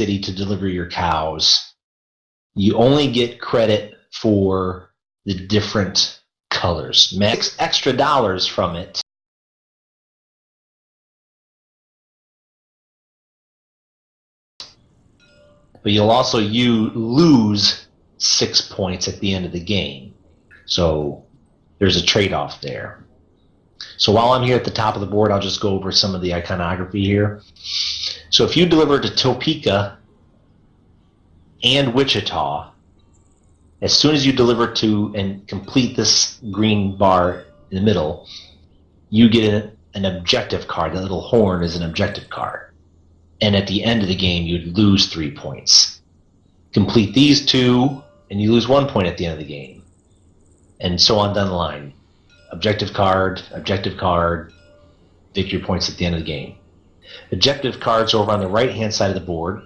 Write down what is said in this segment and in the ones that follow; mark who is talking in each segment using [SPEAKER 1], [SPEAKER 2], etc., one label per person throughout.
[SPEAKER 1] city to deliver your cows, you only get credit for the different colors. Max extra dollars from it. But you'll also lose 6 points at the end of the game. So there's a trade-off there. So while I'm here at the top of the board, I'll just go over some of the iconography here. So if you deliver to Topeka and Wichita, as soon as you deliver to and complete this green bar in the middle, you get an objective card. That little horn is an objective card. And at the end of the game, you'd lose 3 points. Complete these two, and you lose 1 point at the end of the game. And so on down the line. Objective card, victory points at the end of the game. Objective cards are over on the right-hand side of the board.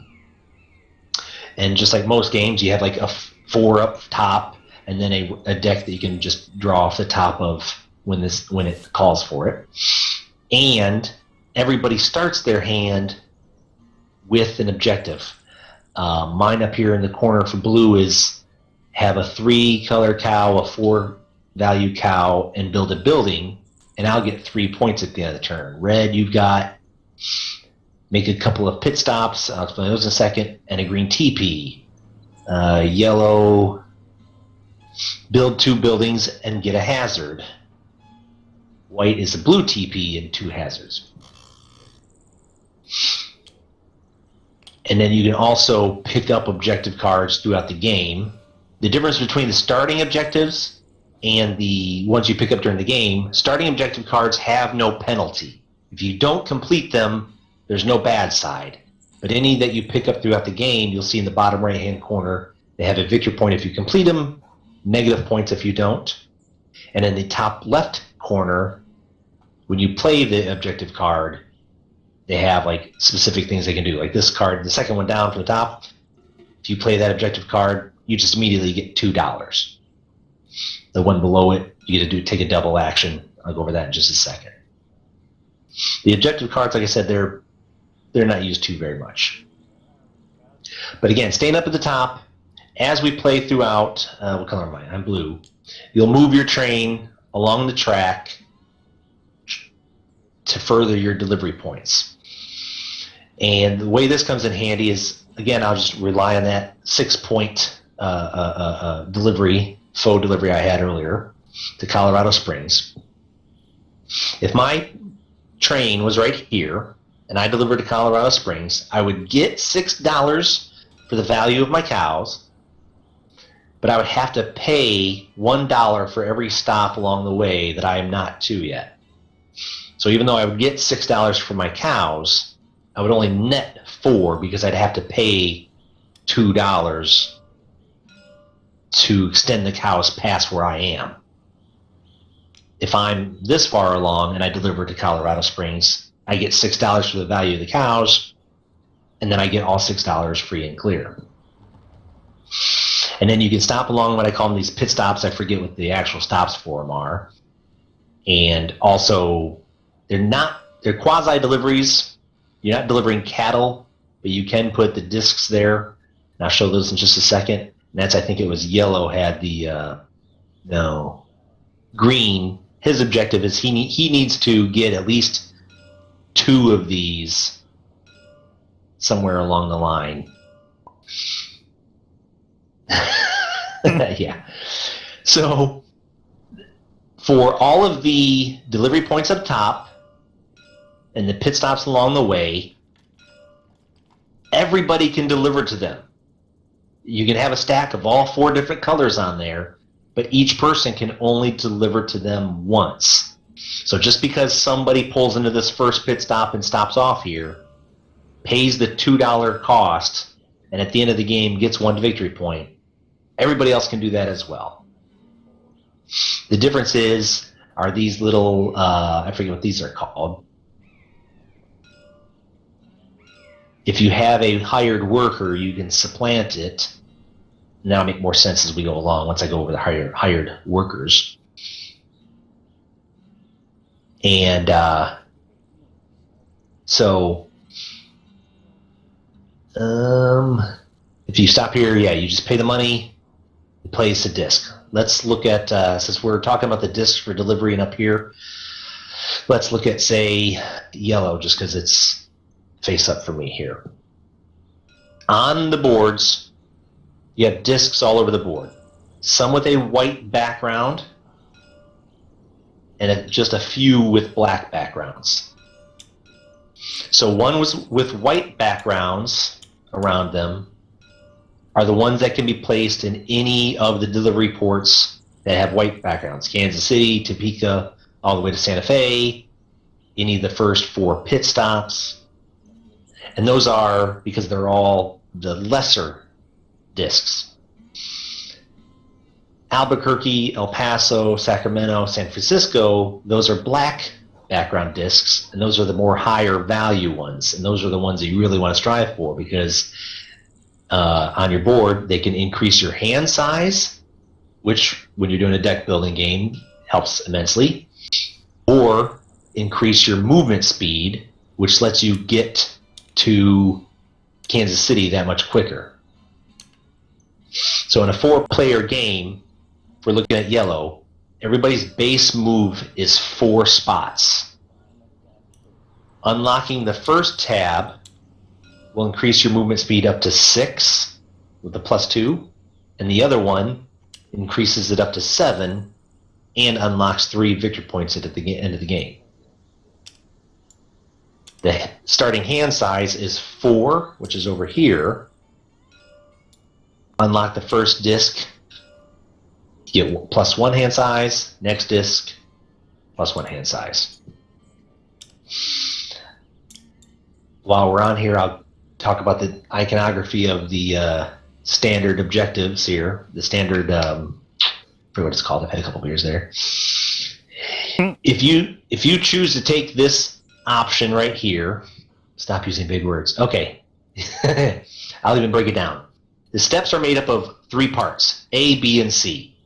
[SPEAKER 1] And just like most games, you have like a 4 up top, and then a deck that you can just draw off the top of when it calls for it. And everybody starts their hand with an objective. Mine up here in the corner for blue is have a 3-color cow, a 4-value cow, and build a building, and I'll get 3 points at the end of the turn. Red, you've got make a couple of pit stops, I'll explain those in a second, and a green teepee. Yellow, build 2 buildings and get a hazard. White is a blue teepee and 2 hazards. And then you can also pick up objective cards throughout the game. The difference between the starting objectives and the ones you pick up during the game, starting objective cards have no penalty. If you don't complete them, there's no bad side. But any that you pick up throughout the game, you'll see in the bottom right-hand corner, they have a victory point if you complete them, negative points if you don't. And in the top left corner, when you play the objective card, they have like specific things they can do. Like this card, the second one down from the top, if you play that objective card, you just immediately get $2. The one below it, you get to take a double action. I'll go over that in just a second. The objective cards, like I said, they're not used to very much. But again, staying up at the top, as we play throughout, what color am I? I'm blue. You'll move your train along the track to further your delivery points. And the way this comes in handy is, again, I'll just rely on that 6-point faux delivery I had earlier to Colorado Springs. If my train was right here and I delivered to Colorado Springs, I would get $6 for the value of my cows, but I would have to pay $1 for every stop along the way that I am not to yet. So even though I would get $6 for my cows, I would only net $4 because I'd have to pay $2 to extend the cows past where I am. If I'm this far along and I deliver to Colorado Springs, I get $6 for the value of the cows, and then I get all $6 free and clear. And then you can stop along what I call them these pit stops. I forget what the actual stops for them are. And also, they're quasi-deliveries. You're not delivering cattle, but you can put the discs there. And I'll show those in just a second. And that's, I think it was yellow had the, green. His objective is he needs to get at least 2 of these somewhere along the line. Yeah. So for all of the delivery points up top and the pit stops along the way, everybody can deliver to them. You can have a stack of all 4 different colors on there, but each person can only deliver to them once. So just because somebody pulls into this first pit stop and stops off here, pays the $2 cost, and at the end of the game gets 1 victory point, everybody else can do that as well. The difference are these little, I forget what these are called. If you have a hired worker, you can supplant it. Now it'll make more sense as we go along once I go over the hired workers. And so If you stop here, yeah, you just pay the money, it plays the disc. Let's look at, since we're talking about the discs for delivery and up here, let's look at, say, yellow, just because it's face up for me here. On the boards, you have discs all over the board. Some with a white background, and just a few with black backgrounds. So ones with white backgrounds around them are the ones that can be placed in any of the delivery ports that have white backgrounds. Kansas City, Topeka, all the way to Santa Fe, any of the first 4 pit stops. And those are, because they're all the lesser discs. Albuquerque, El Paso, Sacramento, San Francisco, those are black background discs, and those are the more higher value ones, and those are the ones that you really want to strive for, because on your board they can increase your hand size, which when you're doing a deck building game helps immensely, or increase your movement speed, which lets you get to Kansas City that much quicker. So in a 4-player game, if we're looking at yellow, everybody's base move is 4 spots. Unlocking the first tab will increase your movement speed up to 6 with the +2, and the other one increases it up to 7 and unlocks 3 victory points at the end of the game. The starting hand size is 4, which is over here. Unlock the first disc, you get +1 hand size. Next disc, +1 hand size. While we're on here, I'll talk about the iconography of the standard objectives here. The standard, I forget what it's called. I've had a couple beers there. If you choose to take this option right here, stop using big words. Okay, I'll even break it down. The steps are made up of 3 parts: A, B, and C.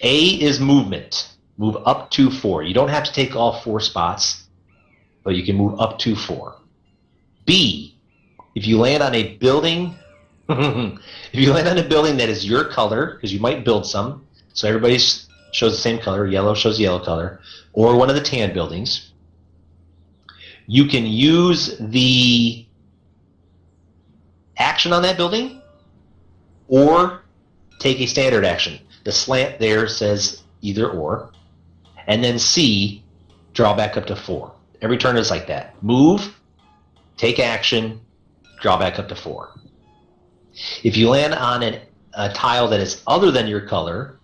[SPEAKER 1] A is movement. Move up to 4. You don't have to take all 4 spots, but you can move up to 4. B, if you land on a building, if you land on a building that is your color, because you might build some, so everybody shows the same color, yellow shows yellow color, or one of the tan buildings, you can use the action on that building or take a standard action. The slant there says either or. And then C, draw back up to 4. Every turn is like that. Move, take action, draw back up to 4. If you land on a tile that is other than your color,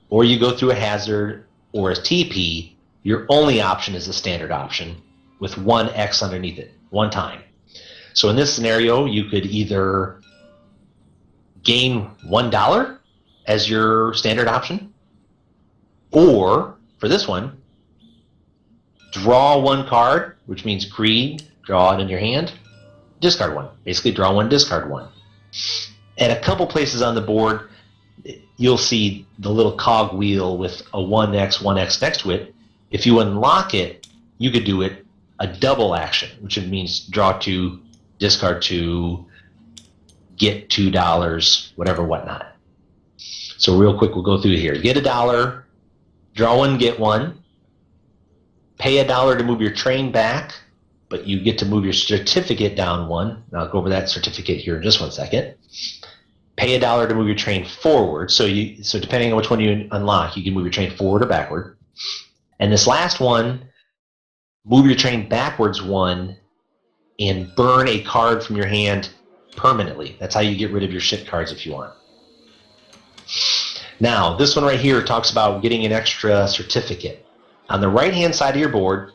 [SPEAKER 1] or you go through a hazard or a TP, your only option is the standard option with 1 X underneath it, 1 time. So in this scenario, you could either gain $1 as your standard option, or for this one, draw 1 card, which means green, draw it in your hand, discard 1. Basically draw 1, discard 1. At a couple places on the board, you'll see the little cog wheel with a 1X, 1X next to it. If you unlock it, you could do it a double action, which means draw 2, discard 2, get $2, whatever, whatnot. So real quick, we'll go through here. Get $1, draw 1, get 1, pay $1 to move your train back, but you get to move your certificate down 1. And I'll go over that certificate here in just 1 second. Pay $1 to move your train forward. So depending on which one you unlock, you can move your train forward or backward. And this last one, move your train backwards 1 and burn a card from your hand permanently. That's how you get rid of your shit cards if you want. Now, this one right here talks about getting an extra certificate. On the right-hand side of your board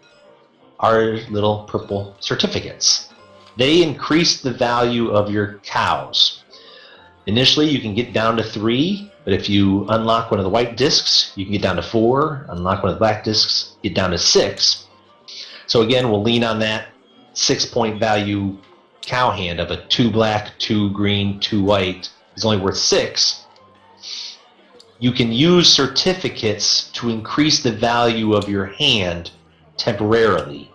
[SPEAKER 1] are little purple certificates. They increase the value of your cows. Initially, you can get down to 3, but if you unlock one of the white discs, you can get down to 4. Unlock one of the black discs, get down to 6. So again, we'll lean on that 6-point value cow hand of a 2 black, 2 green, 2 white is only worth 6. You can use certificates to increase the value of your hand temporarily.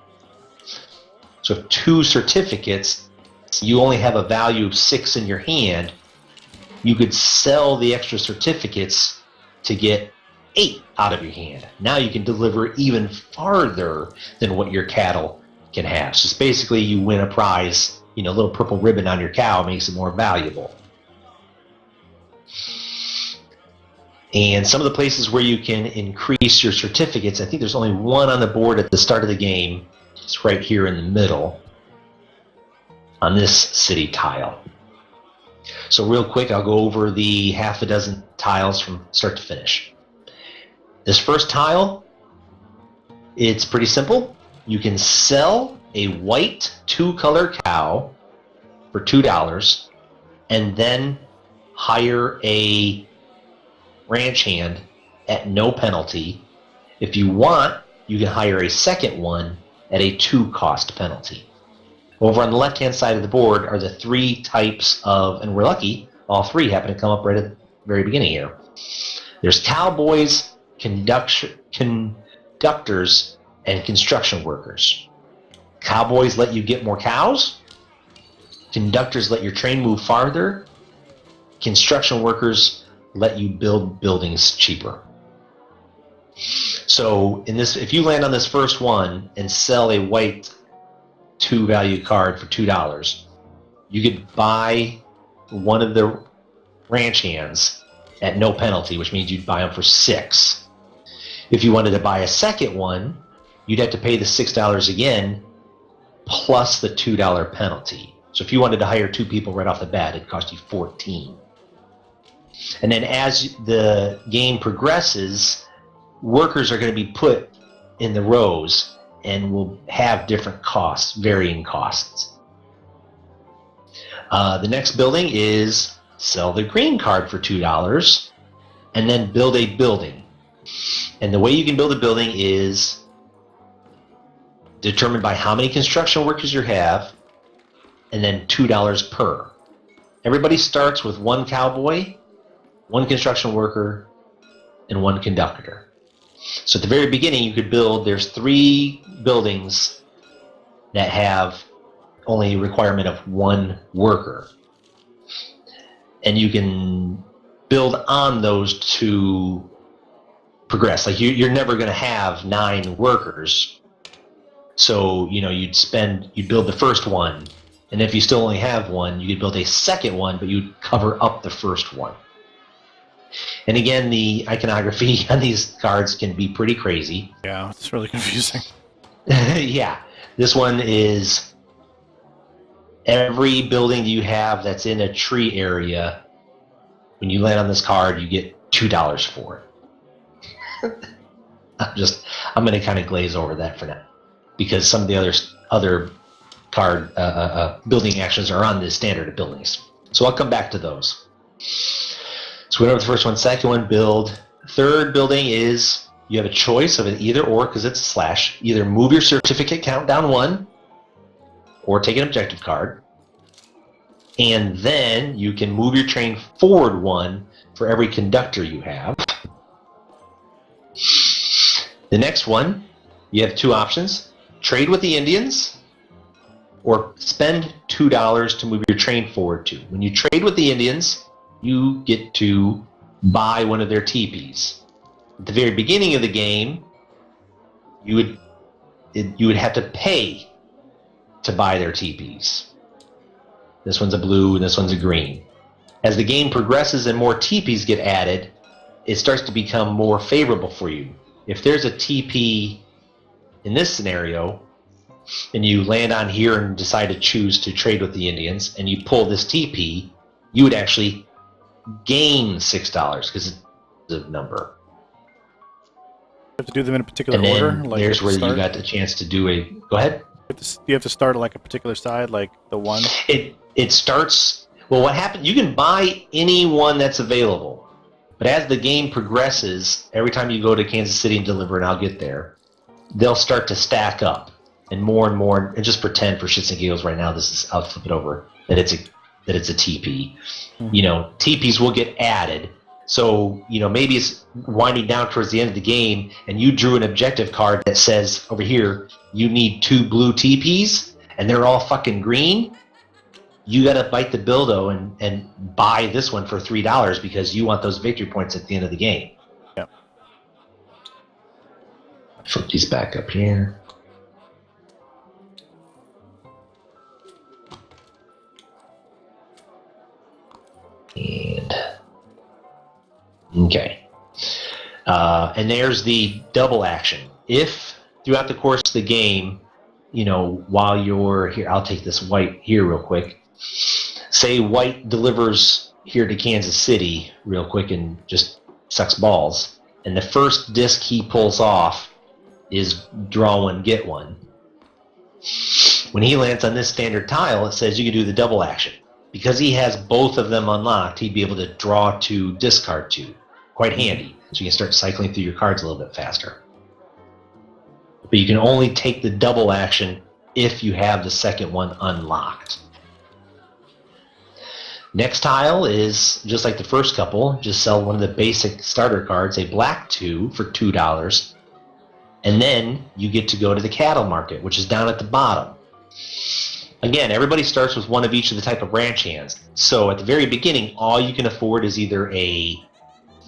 [SPEAKER 1] So 2 certificates you only have a value of 6 in your hand, you could sell the extra certificates to get 8 out of your hand. Now you can deliver even farther than what your cattle can have. So it's basically you win a prize, a little purple ribbon on your cow makes it more valuable. And some of the places where you can increase your certificates, I think there's only one on the board at the start of the game. It's right here in the middle on this city tile. So real quick, I'll go over the half a dozen tiles from start to finish. This first tile, it's pretty simple. You can sell a white 2-color cow for $2 and then hire a ranch hand at no penalty. If you want, you can hire a second one at a 2-cost penalty. Over on the left-hand side of the board are the 3 types of, and we're lucky, all 3 happen to come up right at the very beginning here. There's cowboys, conductors, and construction workers. Cowboys let you get more cows. Conductors let your train move farther. Construction workers let you build buildings cheaper. So if you land on this first one and sell a white 2-value card for $2, you could buy one of the ranch hands at no penalty, which means you'd buy them for $6. If you wanted to buy a second one, you'd have to pay the $6 again plus the $2 penalty. So if you wanted to hire 2 people right off the bat, it'd cost you $14. And then as the game progresses, workers are going to be put in the rows and will have different costs, varying costs. The next building is sell the green card for $2 and then build a building. And the way you can build a building is determined by how many construction workers you have and then $2 per. Everybody starts with 1 cowboy, 1 construction worker, and 1 conductor. So at the very beginning, you could build, there's 3 buildings that have only a requirement of 1 worker. And you can build on those to progress. Like you're never going to have 9 workers. So, you'd build the first one. And if you still only have 1, you could build a second one, but you'd cover up the first one. And again, the iconography on these cards can be pretty crazy.
[SPEAKER 2] Yeah, it's really confusing.
[SPEAKER 1] Yeah. This one is every building you have that's in a tree area, when you land on this card, you get $2 for it. I'm going to kind of glaze over that for now, because some of the other card building actions are on the standard of buildings. So I'll come back to those. So we went over the first one, second one, build. Third building is you have a choice of an either or, because it's a slash. Either move your certificate count down 1 or take an objective card. And then you can move your train forward 1 for every conductor you have. The next one, you have 2 options. Trade with the Indians or spend $2 to move your train forward 2. When you trade with the Indians, you get to buy one of their teepees. At the very beginning of the game, you would have to pay to buy their teepees. This one's a blue and this one's a green. As the game progresses and more teepees get added, it starts to become more favorable for you. If there's a teepee in this scenario, and you land on here and decide to choose to trade with the Indians, and you pull this teepee, you would actually gain $6 because it's a number.
[SPEAKER 2] You have to do them in a particular
[SPEAKER 1] and then
[SPEAKER 2] order. Like
[SPEAKER 1] there's where you got the chance to do a. Go ahead.
[SPEAKER 2] You have to start like a particular side, like the 1.
[SPEAKER 1] It starts. Well, what happened? You can buy any one that's available, but as the game progresses, every time you go to Kansas City and deliver, and I'll get there, they'll start to stack up, and more, and just pretend for shits and giggles right now. I'll flip it over that it's a TP. Mm-hmm. TPs will get added. So, maybe it's winding down towards the end of the game and you drew an objective card that says over here, you need 2 blue TPs and they're all fucking green. you got to bite the bildo and buy this one for $3 because you want those victory points at the end of the game.
[SPEAKER 2] Yep.
[SPEAKER 1] Flip these back up here. And okay. And there's the double action. If throughout the course of the game, while you're here, I'll take this white here real quick. Say white delivers here to Kansas City real quick and just sucks balls. And the first disc he pulls off is draw one, get one. When he lands on this standard tile, it says you can do the double action. Because he has both of them unlocked, he'd be able to draw 2, discard 2. Quite handy. So you can start cycling through your cards a little bit faster. But you can only take the double action if you have the second one unlocked. Next tile is just like the first couple. Just sell one of the basic starter cards, a black 2 for $2. And then you get to go to the cattle market, which is down at the bottom. Again, everybody starts with one of each of the type of branch hands. So at the very beginning, all you can afford is either a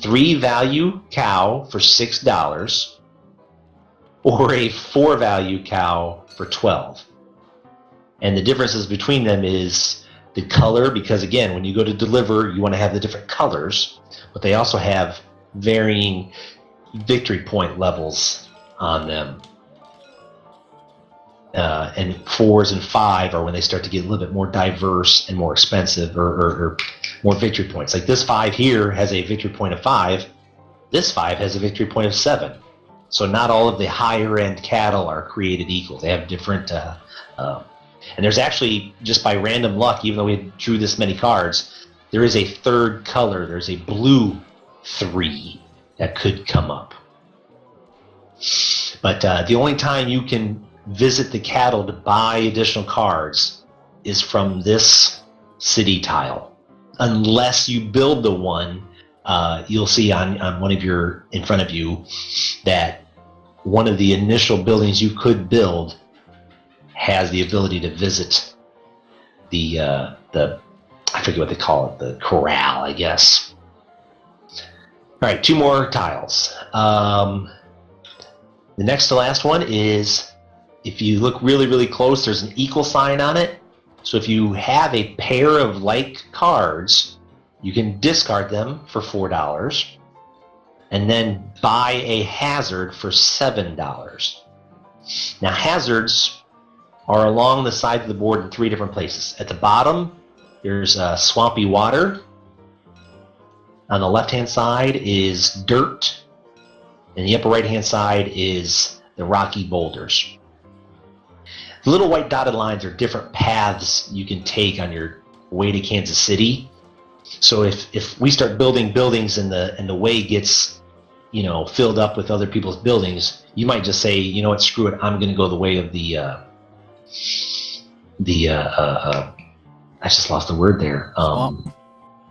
[SPEAKER 1] 3 value cow for $6 or a 4 value cow for $12. And the differences between them is the color, because again, when you go to deliver, you want to have the different colors, but they also have varying victory point levels on them. And 4s and 5 are when they start to get a little bit more diverse and more expensive, or more victory points. Like this 5 here has a victory point of 5. This 5 has a victory point of 7. So not all of the higher end cattle are created equal. They have different. And there's actually, just by random luck, even though we drew this many cards, there is a third color. There's a blue 3 that could come up. But the only time you can visit the cattle to buy additional cards is from this city tile. Unless you build the one, you'll see on one of your, in front of you, that one of the initial buildings you could build has the ability to visit the I forget what they call it, the corral, I guess. All right, 2 more tiles. The next to last one is, if you look really, really close, there's an equal sign on it. So if you have a pair of like cards, you can discard them for $4 and then buy a hazard for $7. Now, hazards are along the sides of the board in 3 different places. At the bottom, there's swampy water. On the left-hand side is dirt. And the upper right-hand side is the rocky boulders. The little white dotted lines are different paths you can take on your way to Kansas City. So if we start building buildings and the way gets, filled up with other people's buildings, you might just say, you know what, screw it, I'm going to go the way of I just lost the word there.
[SPEAKER 2] Swamp.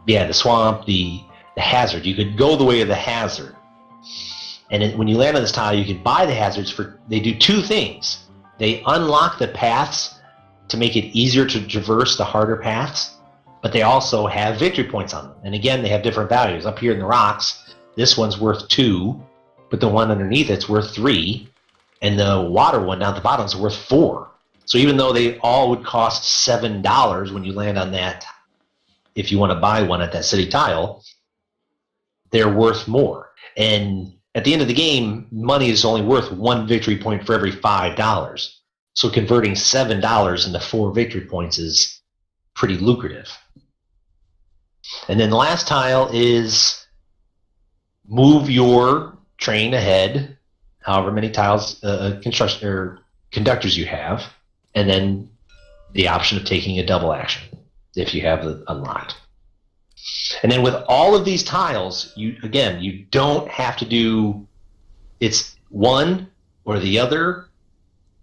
[SPEAKER 1] Yeah, the swamp, the hazard. You could go the way of the hazard. And when you land on this tile, you can buy the hazards they do 2 things. They unlock the paths to make it easier to traverse the harder paths, but they also have victory points on them. And again, they have different values. Up here in the rocks, this one's worth 2, but the one underneath it's worth 3, and the water one down at the bottom is worth 4. So even though they all would cost $7 when you land on that, if you want to buy one at that city tile, they're worth more. And at the end of the game, money is only worth 1 victory point for every $5. So converting $7 into 4 victory points is pretty lucrative. And then the last tile is move your train ahead, however many tiles, construction or conductors you have, and then the option of taking a double action if you have it unlocked. And then with all of these tiles, you don't have to do it's one or the other,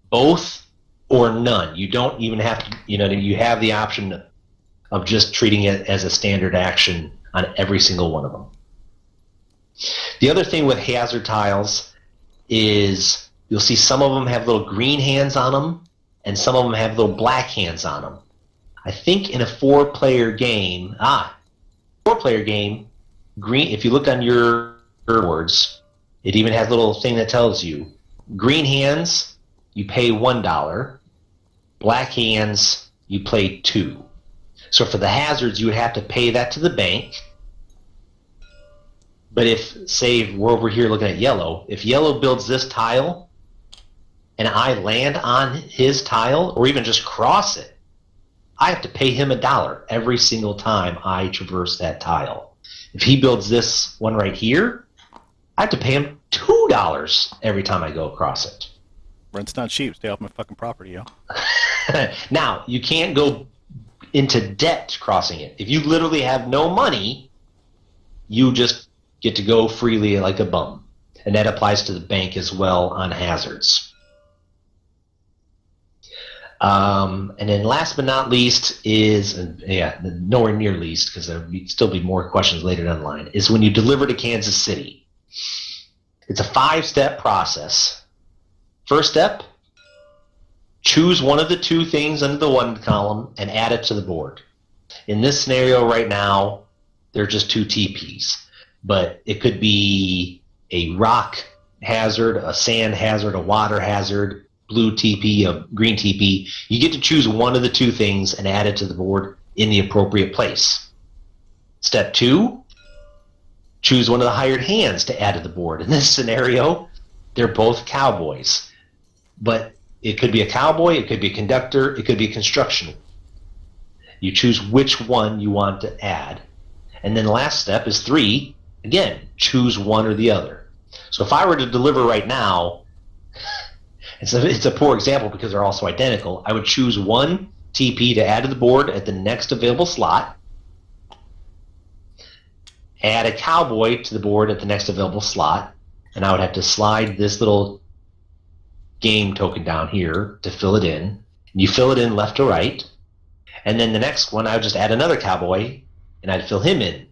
[SPEAKER 1] both or none. You don't even have to, you have the option of just treating it as a standard action on every single one of them. The other thing with hazard tiles is you'll see some of them have little green hands on them and some of them have little black hands on them. I think in a 4-player game, green. If you look on your boards, it even has a little thing that tells you green hands, you pay $1. Black hands, you pay $2. So for the hazards, you would have to pay that to the bank. But if, say, we're over here looking at yellow, if yellow builds this tile and I land on his tile or even just cross it, I have to pay him $1 every single time I traverse that tile. If he builds this one right here, I have to pay him $2 every time I go across it.
[SPEAKER 2] Rent's not cheap. Stay off my fucking property, yo.
[SPEAKER 1] Now, you can't go into debt crossing it. If you literally have no money, you just get to go freely like a bum. And that applies to the bank as well on hazards. And then last but not least is, nowhere near least, because there will still be more questions later down the line, is when you deliver to Kansas City. It's a 5-step process. First step, choose one of the 2 things under the 1 column and add it to the board. In this scenario right now, there are just 2 Teepees. But it could be a rock hazard, a sand hazard, a water hazard, blue teepee, a green teepee. You get to choose one of the 2 things and add it to the board in the appropriate place. Step 2, choose one of the hired hands to add to the board. In this scenario, they're both cowboys. But it could be a cowboy, it could be a conductor, it could be a construction. You choose which one you want to add. And then the last step is 3. Again, choose one or the other. So if I were to deliver right now, it's a poor example because they're also identical. I would choose one TP to add to the board at the next available slot, add a cowboy to the board at the next available slot, and I would have to slide this little game token down here to fill it in. You fill it in left to right, and then the next one I would just add another cowboy, and I'd fill him in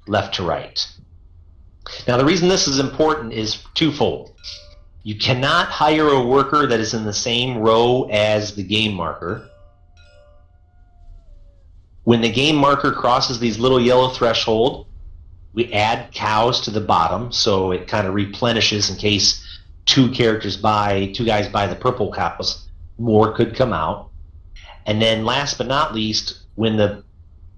[SPEAKER 1] left to right. Now the reason this is important is twofold. You cannot hire a worker that is in the same row as the game marker. When the game marker crosses these little yellow threshold, we add cows to the bottom, so it kind of replenishes in case 2 guys buy the purple cows, more could come out. And then last but not least, when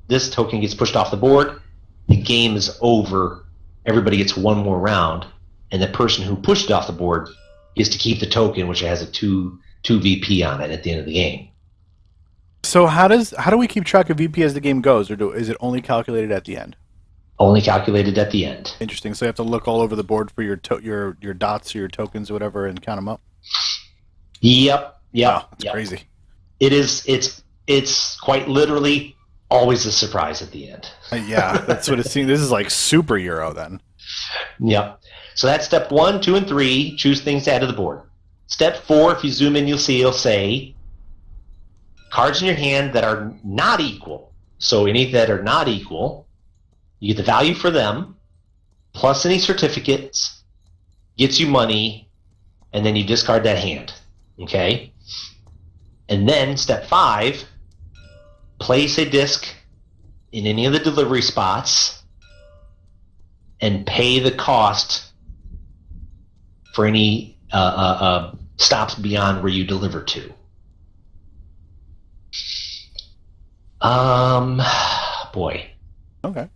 [SPEAKER 1] this token gets pushed off the board, the game is over. Everybody gets one more round, and the person who pushed it off the board is to keep the token, which has a 2 VP on it at the end of the game.
[SPEAKER 2] So how do we keep track of VP as the game goes, or is it only calculated at the end?
[SPEAKER 1] Only calculated at the end.
[SPEAKER 2] Interesting. So you have to look all over the board for your dots or your tokens or whatever and count them up?
[SPEAKER 1] Yep.
[SPEAKER 2] Wow, that's crazy.
[SPEAKER 1] It is. It's quite literally always a surprise at the end.
[SPEAKER 2] Yeah, that's what it seems. This is like super Euro then.
[SPEAKER 1] Yep. So that's step 1, 2, and 3. Choose things to add to the board. Step 4, if you zoom in, you'll see it'll say cards in your hand that are not equal. So any that are not equal, you get the value for them, plus any certificates, gets you money, and then you discard that hand. Okay? And then step 5, place a disc in any of the delivery spots and pay the cost for any stops beyond where you deliver to. Boy.
[SPEAKER 2] Okay.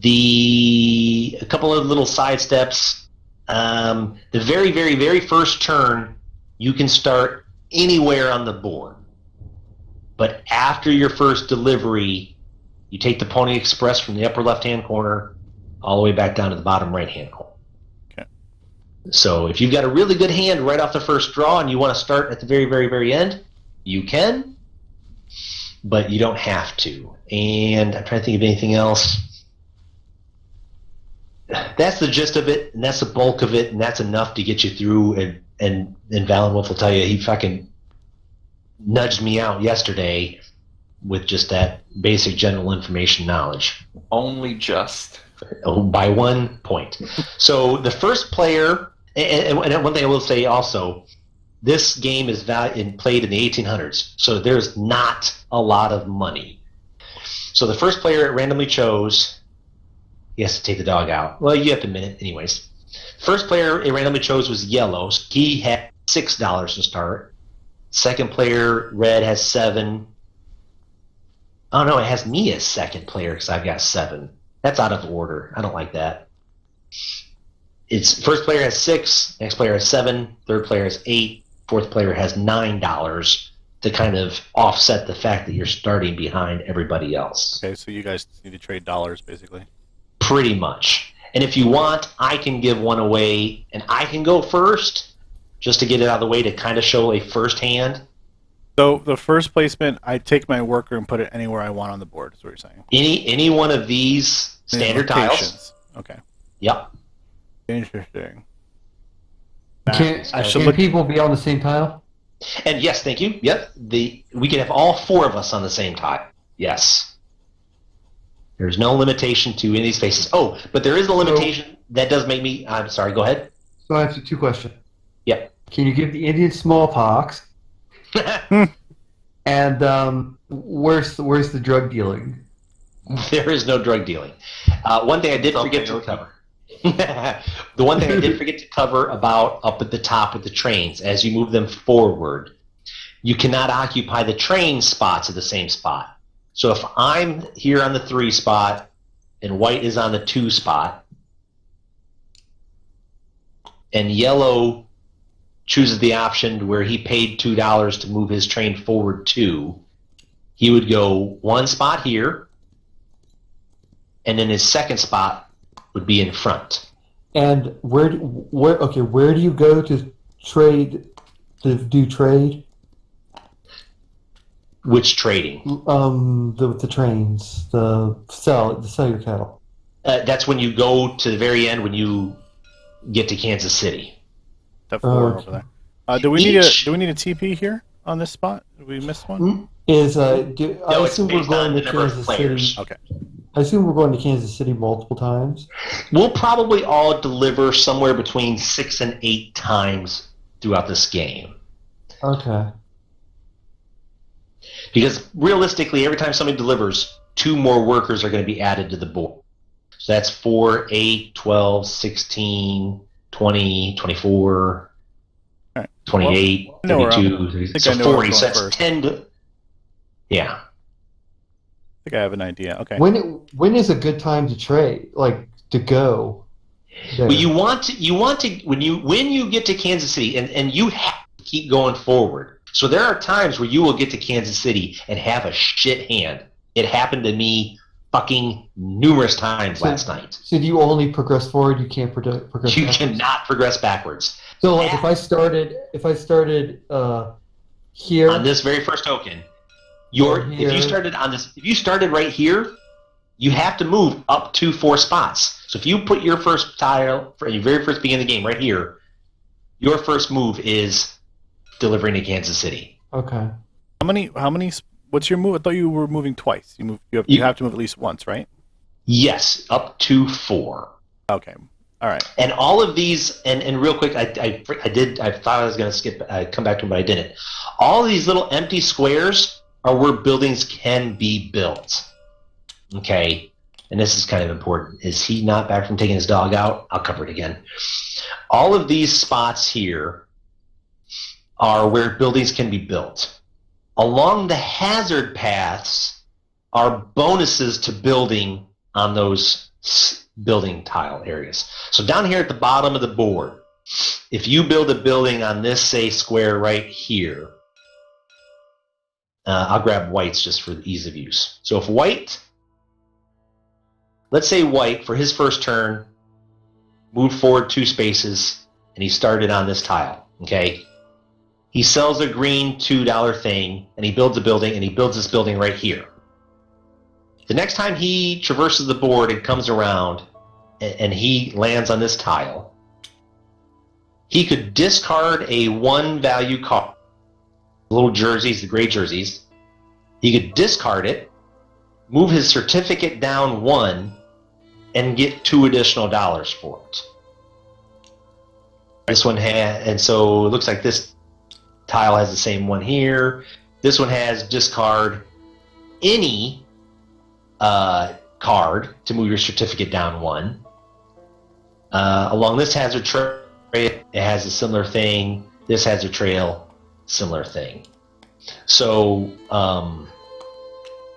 [SPEAKER 1] A couple of little side steps. The very, very, very first turn, you can start anywhere on the board. But after your first delivery, you take the Pony Express from the upper left-hand corner all the way back down to the bottom right-hand corner.
[SPEAKER 2] Okay.
[SPEAKER 1] So if you've got a really good hand right off the first draw and you want to start at the very, very, very end, you can, but you don't have to. And I'm trying to think of anything else. That's the gist of it, and that's the bulk of it, and that's enough to get you through. And Valenwolf will tell you he fucking nudged me out yesterday with just that basic general information knowledge.
[SPEAKER 3] Only just.
[SPEAKER 1] Oh, by 1 point. So the first player, and one thing I will say also, this game is played in the 1800s, so there's not a lot of money. So the first player it randomly chose, he has to take the dog out. Well, you have to minute anyways. First player it randomly chose was yellow. So he had $6 to start. Second player, red, has 7. Oh no, it has me as second player because I've got 7. That's out of order. I don't like that. It's first player has 6, next player has 7, third player has 8, fourth player has $9 to kind of offset the fact that you're starting behind everybody else.
[SPEAKER 2] Okay, so you guys need to trade dollars, basically.
[SPEAKER 1] Pretty much. And if you want, I can give one away, and I can go first, just to get it out of the way to kind of show a first hand.
[SPEAKER 2] So the first placement, I take my worker and put it anywhere I want on the board, is what you're saying.
[SPEAKER 1] Any one of these standard tiles.
[SPEAKER 2] Okay.
[SPEAKER 1] Yep.
[SPEAKER 3] Can
[SPEAKER 2] Interesting.
[SPEAKER 3] people be on the same tile?
[SPEAKER 1] And yes, thank you. Yep. We can have all 4 of us on the same tile. Yes. There's no limitation to any of these spaces. Oh, but there is a limitation that does make me. I'm sorry. Go ahead.
[SPEAKER 3] So I have 2 questions.
[SPEAKER 1] Yep.
[SPEAKER 3] Can you give the Indian smallpox? And where's the drug dealing?
[SPEAKER 1] There is no drug dealing. One thing I did forget to cover. The one thing I did forget to cover about up at the top with the trains, as you move them forward, you cannot occupy the train spots at the same spot. So if I'm here on the 3 spot and white is on the 2 spot, and yellow chooses the option where he paid $2 to move his train forward 2, he would go 1 spot here, and then his second spot would be in front.
[SPEAKER 3] And where do you go to trade, to do trade?
[SPEAKER 1] Which trading?
[SPEAKER 3] The trains, sell your cattle.
[SPEAKER 1] That's when you go to the very end when you get to Kansas City.
[SPEAKER 2] That 4 over there. Do we need a TP here on this spot? Did we miss one?
[SPEAKER 3] I assume we're going to Kansas City.
[SPEAKER 2] Okay.
[SPEAKER 3] I assume we're going to Kansas City multiple times.
[SPEAKER 1] We'll probably all deliver somewhere between 6 and 8 times throughout this game.
[SPEAKER 3] Okay.
[SPEAKER 1] Because realistically, every time somebody delivers, 2 more workers are going to be added to the board. So that's 4, 8, 12, 16, 20, 24,
[SPEAKER 2] right.
[SPEAKER 1] 28, 32, so 40. So that's 10. Yeah.
[SPEAKER 2] I think I have an idea. Okay.
[SPEAKER 3] When is a good time to trade? Like to go? There?
[SPEAKER 1] Well, you want to when you get to Kansas City, and you have to keep going forward. So there are times where you will get to Kansas City and have a shit hand. It happened to me fucking numerous times last night.
[SPEAKER 3] So do you only progress forward? You can't progress.
[SPEAKER 1] You
[SPEAKER 3] backwards?
[SPEAKER 1] Cannot progress backwards.
[SPEAKER 3] So like if I started here
[SPEAKER 1] on this very first token. If you started right here, you have to move up to 4 spots. So if you put your first tile for your very first beginning of the game right here, your first move is delivering to Kansas City.
[SPEAKER 3] Okay.
[SPEAKER 2] How many? What's your move? I thought you were moving twice. You have to move at least once, right?
[SPEAKER 1] Yes, up to 4.
[SPEAKER 2] Okay. All right.
[SPEAKER 1] And all of these, and real quick, I thought I was going to come back to them, but I didn't. All of these little empty squares are where buildings can be built. Okay, and this is kind of important. Is he not back from taking his dog out? I'll cover it again. All of these spots here are where buildings can be built. Along the hazard paths are bonuses to building on those building tile areas. So down here at the bottom of the board, if you build a building on this, say, square right here, I'll grab whites just for the ease of use. So if white, let's say white, for his first turn, moved forward 2 spaces, and he started on this tile, okay? He sells a green $2 thing, and he builds a building, and he builds this building right here. The next time he traverses the board and comes around, and he lands on this tile, he could discard a 1 value card. Little jerseys, the gray jerseys. He could discard it, move his certificate down 1, and get $2 additional for it. This one and so it looks like this tile has the same one here. This one has discard any card to move your certificate down 1. Along this hazard trail, it has a similar thing. This hazard trail, similar thing. So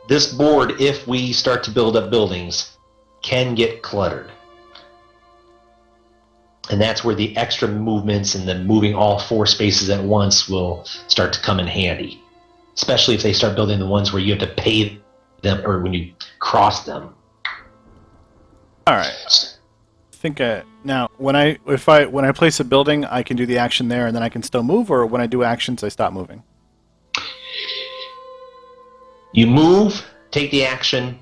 [SPEAKER 1] this board, if we start to build up buildings, can get cluttered. And that's where the extra movements and the moving all 4 spaces at once will start to come in handy. Especially if they start building the ones where you have to pay them, or when you cross them.
[SPEAKER 2] All right. I think now when I place a building, I can do the action there, and then I can still move. Or when I do actions, I stop moving.
[SPEAKER 1] You move, take the action,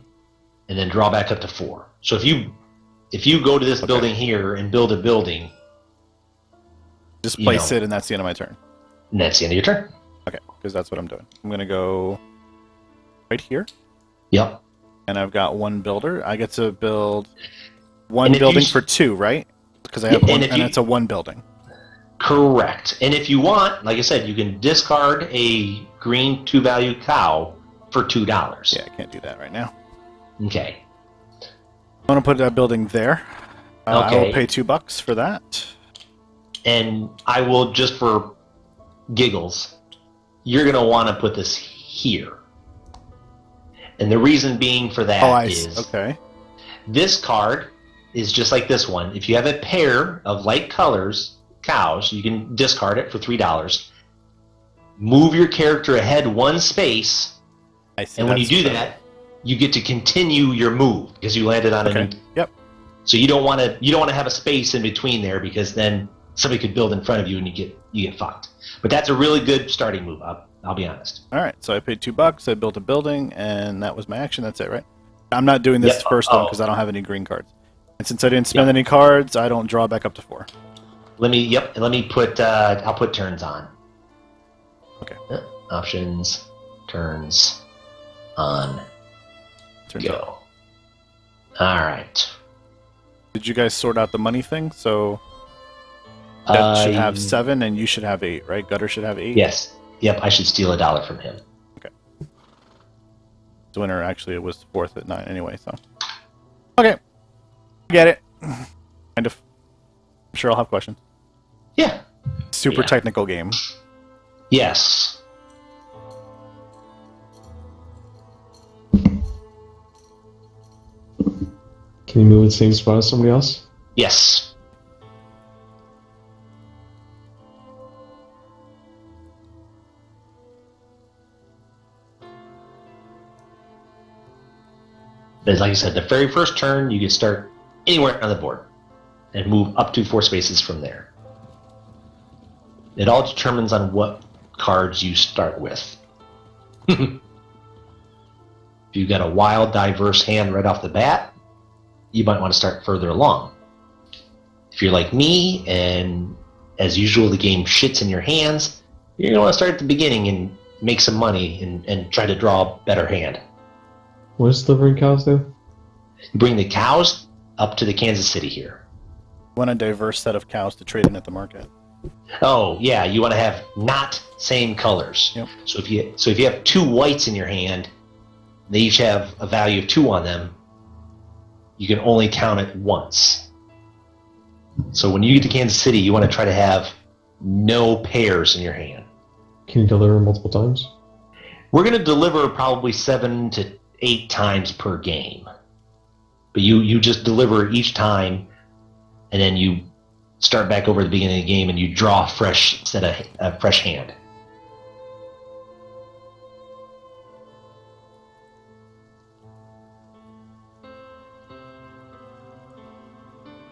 [SPEAKER 1] and then draw back up to 4. So if you go to this building here and build a building,
[SPEAKER 2] just place it, and that's the end of my turn.
[SPEAKER 1] And that's the end of your turn.
[SPEAKER 2] Okay, because that's what I'm doing. I'm gonna go right here.
[SPEAKER 1] Yep.
[SPEAKER 2] And I've got 1 builder. I get to build 1 building for 2, right? Because I have one, and it's a 1 building.
[SPEAKER 1] Correct. And if you want, like I said, you can discard a green 2-value cow for $2.
[SPEAKER 2] Yeah, I can't do that right now.
[SPEAKER 1] Okay.
[SPEAKER 2] I want to put that building there. I will pay $2 for that.
[SPEAKER 1] And I will, just for giggles, you're going to want to put this here. And the reason being for that is this card is just like this one. If you have a pair of light colors, cows, you can discard it for $3. Move your character ahead 1 space, and when you do that, you get to continue your move because you landed on a new.
[SPEAKER 2] Yep.
[SPEAKER 1] So you don't want to have a space in between there, because then somebody could build in front of you and you get fucked. But that's a really good starting move. I'll be honest.
[SPEAKER 2] All right, so I paid $2. I built a building, and that was my action. That's it, right? I'm not doing this first one because I don't have any green cards. And since I didn't spend any cards, I don't draw back up to 4.
[SPEAKER 1] Let me put. I'll put turns on.
[SPEAKER 2] Okay.
[SPEAKER 1] Options, turns, on. Go. All right.
[SPEAKER 2] Did you guys sort out the money thing? So that should have 7, and you should have 8, right? Gutter should have 8.
[SPEAKER 1] Yes. Yep. I should steal $1 from him.
[SPEAKER 2] Okay. The winner actually it was 4th at 9 anyway. So okay, get it. Kind of. I'm sure I'll have questions.
[SPEAKER 1] Yeah.
[SPEAKER 2] Super technical game.
[SPEAKER 1] Yes.
[SPEAKER 4] Can you move in the same spot as somebody else?
[SPEAKER 1] Yes. But like I said, the very first turn, you can start anywhere on the board and move up to 4 spaces from there. It all determines on what cards you start with. If you've got a wild, diverse hand right off the bat, you might want to start further along. If you're like me, and as usual the game shits in your hands, you're going to want to start at the beginning and make some money and try to draw a better hand.
[SPEAKER 4] What does delivering cows do?
[SPEAKER 1] You bring the cows up to the Kansas City here.
[SPEAKER 2] You want a diverse set of cows to trade in at the market.
[SPEAKER 1] Oh yeah, you want to have not same colors.
[SPEAKER 2] Yep.
[SPEAKER 1] So if you have 2 whites in your hand, they each have a value of 2 on them. You can only count it once. So when you get to Kansas City, you want to try to have no pairs in your hand.
[SPEAKER 4] Can you deliver multiple times?
[SPEAKER 1] We're going to deliver probably 7 to 8 times per game. But you just deliver each time, and then you start back over at the beginning of the game, and you draw a fresh hand.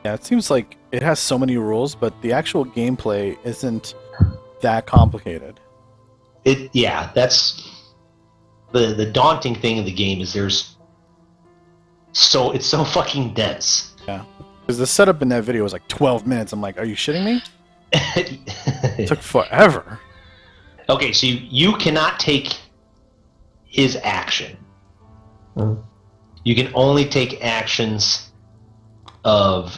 [SPEAKER 2] Yeah, it seems like it has so many rules, but the actual gameplay isn't that complicated.
[SPEAKER 1] That's the daunting thing of the game is it's so fucking dense.
[SPEAKER 2] Yeah, because the setup in that video was like 12 minutes. I'm like, are you shitting me? It took forever.
[SPEAKER 1] Okay, so you cannot take his action.
[SPEAKER 4] Oh.
[SPEAKER 1] You can only take actions of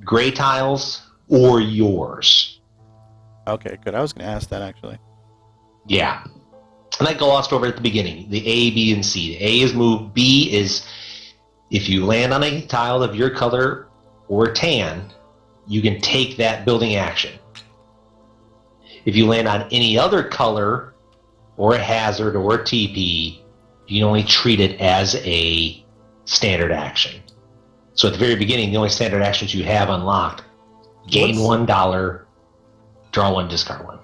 [SPEAKER 1] gray tiles or yours.
[SPEAKER 2] Okay, good. I was going to ask that actually.
[SPEAKER 1] Yeah. And I glossed over at the beginning. The A, B, and C. The A is move. B is if you land on a tile of your color or tan, you can take that building action. If you land on any other color or a hazard or a TP, you can only treat it as a standard action. So at the very beginning, the only standard actions you have unlocked: gain $1, draw 1, discard 1.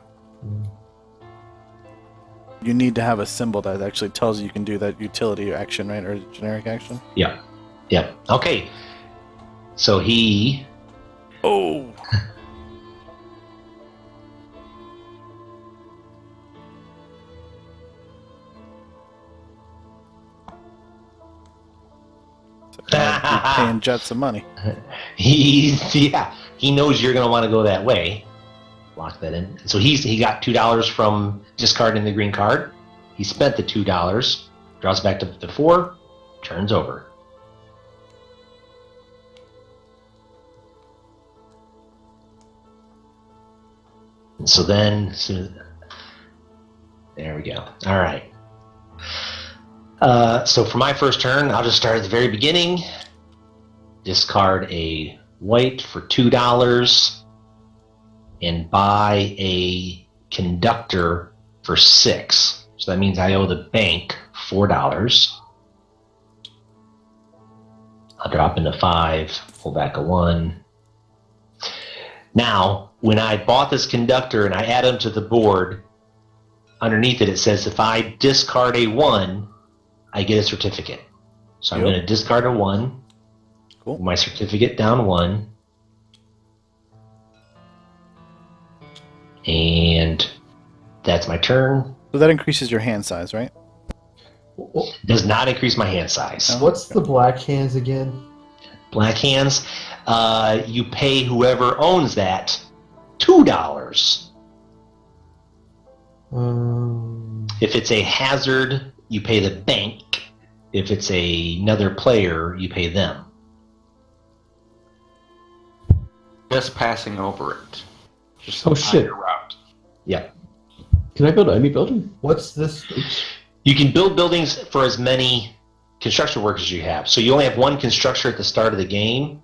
[SPEAKER 2] You need to have a symbol that actually tells you can do that utility action, right? Or generic action?
[SPEAKER 1] Yeah. Yeah. Okay. So he...
[SPEAKER 2] Oh! You're paying Jet some money.
[SPEAKER 1] He knows you're going to want to go that way. Lock that in. So he got $2 from discarding the green card. He spent the $2, draws back to the 4, turns over. And so then, there we go. All right. So for my first turn, I'll just start at the very beginning. Discard a white for $2 and buy a conductor for $6. So that means I owe the bank $4. I'll drop into 5, pull back a 1. Now, when I bought this conductor and I add them to the board, underneath it says if I discard a 1, I get a certificate. So I'm going to discard a 1.
[SPEAKER 2] Cool.
[SPEAKER 1] My certificate down 1. And that's my turn.
[SPEAKER 2] So that increases your hand size, right?
[SPEAKER 1] Does not increase my hand size.
[SPEAKER 3] What's the black hands again?
[SPEAKER 1] Black hands, you pay whoever owns that $2. If it's a hazard, you pay the bank. If it's another player, you pay them.
[SPEAKER 5] Just passing over it. Just
[SPEAKER 4] Oh, shit.
[SPEAKER 5] your route.
[SPEAKER 1] Yeah.
[SPEAKER 4] Can I build any building?
[SPEAKER 3] What's this?
[SPEAKER 1] You can build buildings for as many construction workers as you have. So you only have one constructor at the start of the game.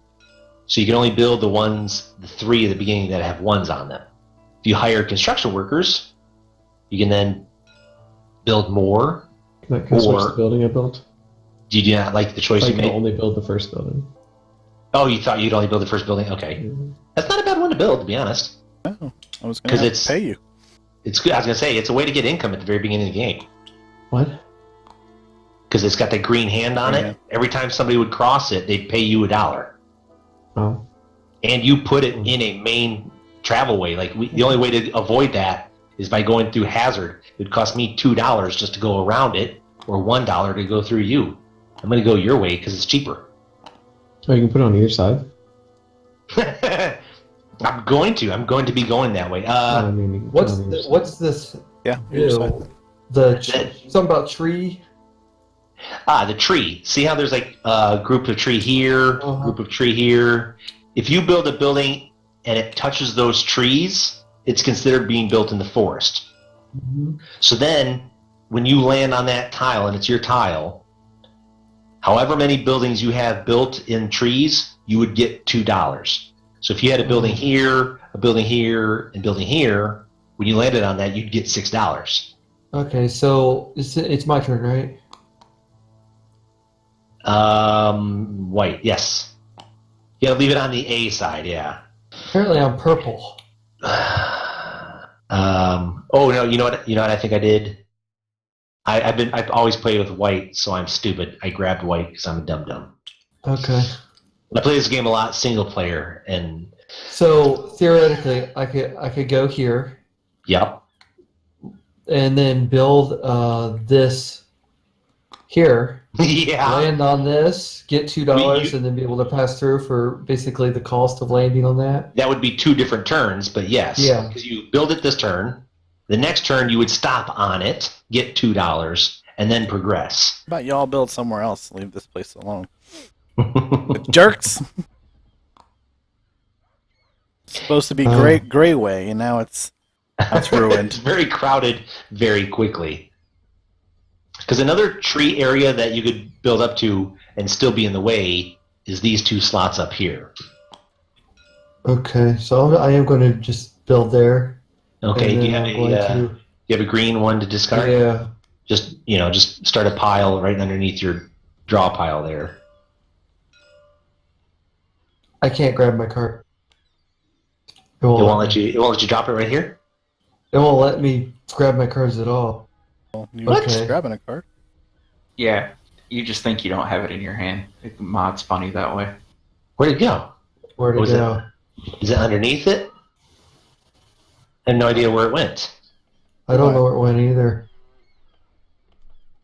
[SPEAKER 1] So you can only build the 3 at the beginning that have 1s on them. If you hire construction workers, you can then build more.
[SPEAKER 4] Can I switch the building I built?
[SPEAKER 1] Do you not like the choice
[SPEAKER 4] I
[SPEAKER 1] you
[SPEAKER 4] can
[SPEAKER 1] made?
[SPEAKER 4] only build the first building.
[SPEAKER 1] Oh, you thought you'd only build the first building? Okay. That's not a bad one to build, to be honest.
[SPEAKER 2] Oh, I was going to pay you.
[SPEAKER 1] It's good. I was going to say, it's a way to get income at the very beginning of the game.
[SPEAKER 4] What?
[SPEAKER 1] Because it's got that green hand on it. Every time somebody would cross it, they'd pay you $1.
[SPEAKER 4] Oh.
[SPEAKER 1] And you put it in a main travel way. Like the only way to avoid that is by going through hazard. It would cost me $2 just to go around it, or $1 to go through you. I'm going to go your way because it's cheaper.
[SPEAKER 4] Oh, you can put it on either side?
[SPEAKER 1] I'm going to be going that way.
[SPEAKER 4] I mean,
[SPEAKER 3] What's this?
[SPEAKER 2] Yeah.
[SPEAKER 3] Ew. Something about tree.
[SPEAKER 1] The tree. See how there's like a group of tree here, group of tree here. If you build a building and it touches those trees, it's considered being built in the forest.
[SPEAKER 3] Mm-hmm.
[SPEAKER 1] So then, when you land on that tile and it's your tile, however many buildings you have built in trees, you would get $2. So if you had a building here, a building here, and building here, when you landed on that, you'd get $6.
[SPEAKER 3] Okay, so it's my turn, right?
[SPEAKER 1] White, yes. You gotta leave it on the A side, yeah.
[SPEAKER 3] Apparently I'm purple.
[SPEAKER 1] Oh no, you know what I think I did? I've always played with white, so I'm stupid. I grabbed white because I'm a dum-dum.
[SPEAKER 3] Okay.
[SPEAKER 1] I play this game a lot single player, and
[SPEAKER 3] so theoretically I could go here.
[SPEAKER 1] Yep.
[SPEAKER 3] And then build this here.
[SPEAKER 1] Yeah.
[SPEAKER 3] Land on this, get $2, and then be able to pass through for basically the cost of landing on that.
[SPEAKER 1] That would be 2 different turns, but yes.
[SPEAKER 3] Yeah.
[SPEAKER 1] Because you build it this turn. The next turn you would stop on it, get $2, and then progress.
[SPEAKER 2] How about y'all build somewhere else? Leave this place alone. Jerks! It's supposed to be Greyway, and now it's That's ruined.
[SPEAKER 1] It's very crowded very quickly. Because another tree area that you could build up to and still be in the way is these 2 slots up here.
[SPEAKER 3] Okay, so I am going to just build there.
[SPEAKER 1] Okay,
[SPEAKER 3] and
[SPEAKER 1] do
[SPEAKER 3] then
[SPEAKER 1] you have a green one to discard?
[SPEAKER 3] Yeah.
[SPEAKER 1] Just start a pile right underneath your draw pile there.
[SPEAKER 3] I can't grab my card.
[SPEAKER 1] It won't let you drop it right here?
[SPEAKER 3] It won't let me grab my cards at all.
[SPEAKER 2] You
[SPEAKER 1] What?
[SPEAKER 2] just grabbing a card.
[SPEAKER 5] Yeah, you just think you don't have it in your hand. The mod's funny that way.
[SPEAKER 1] Where'd it go?
[SPEAKER 3] Where'd it
[SPEAKER 1] Was
[SPEAKER 3] go?
[SPEAKER 1] Is it underneath it? I have no idea where it went.
[SPEAKER 3] I don't know where it went either.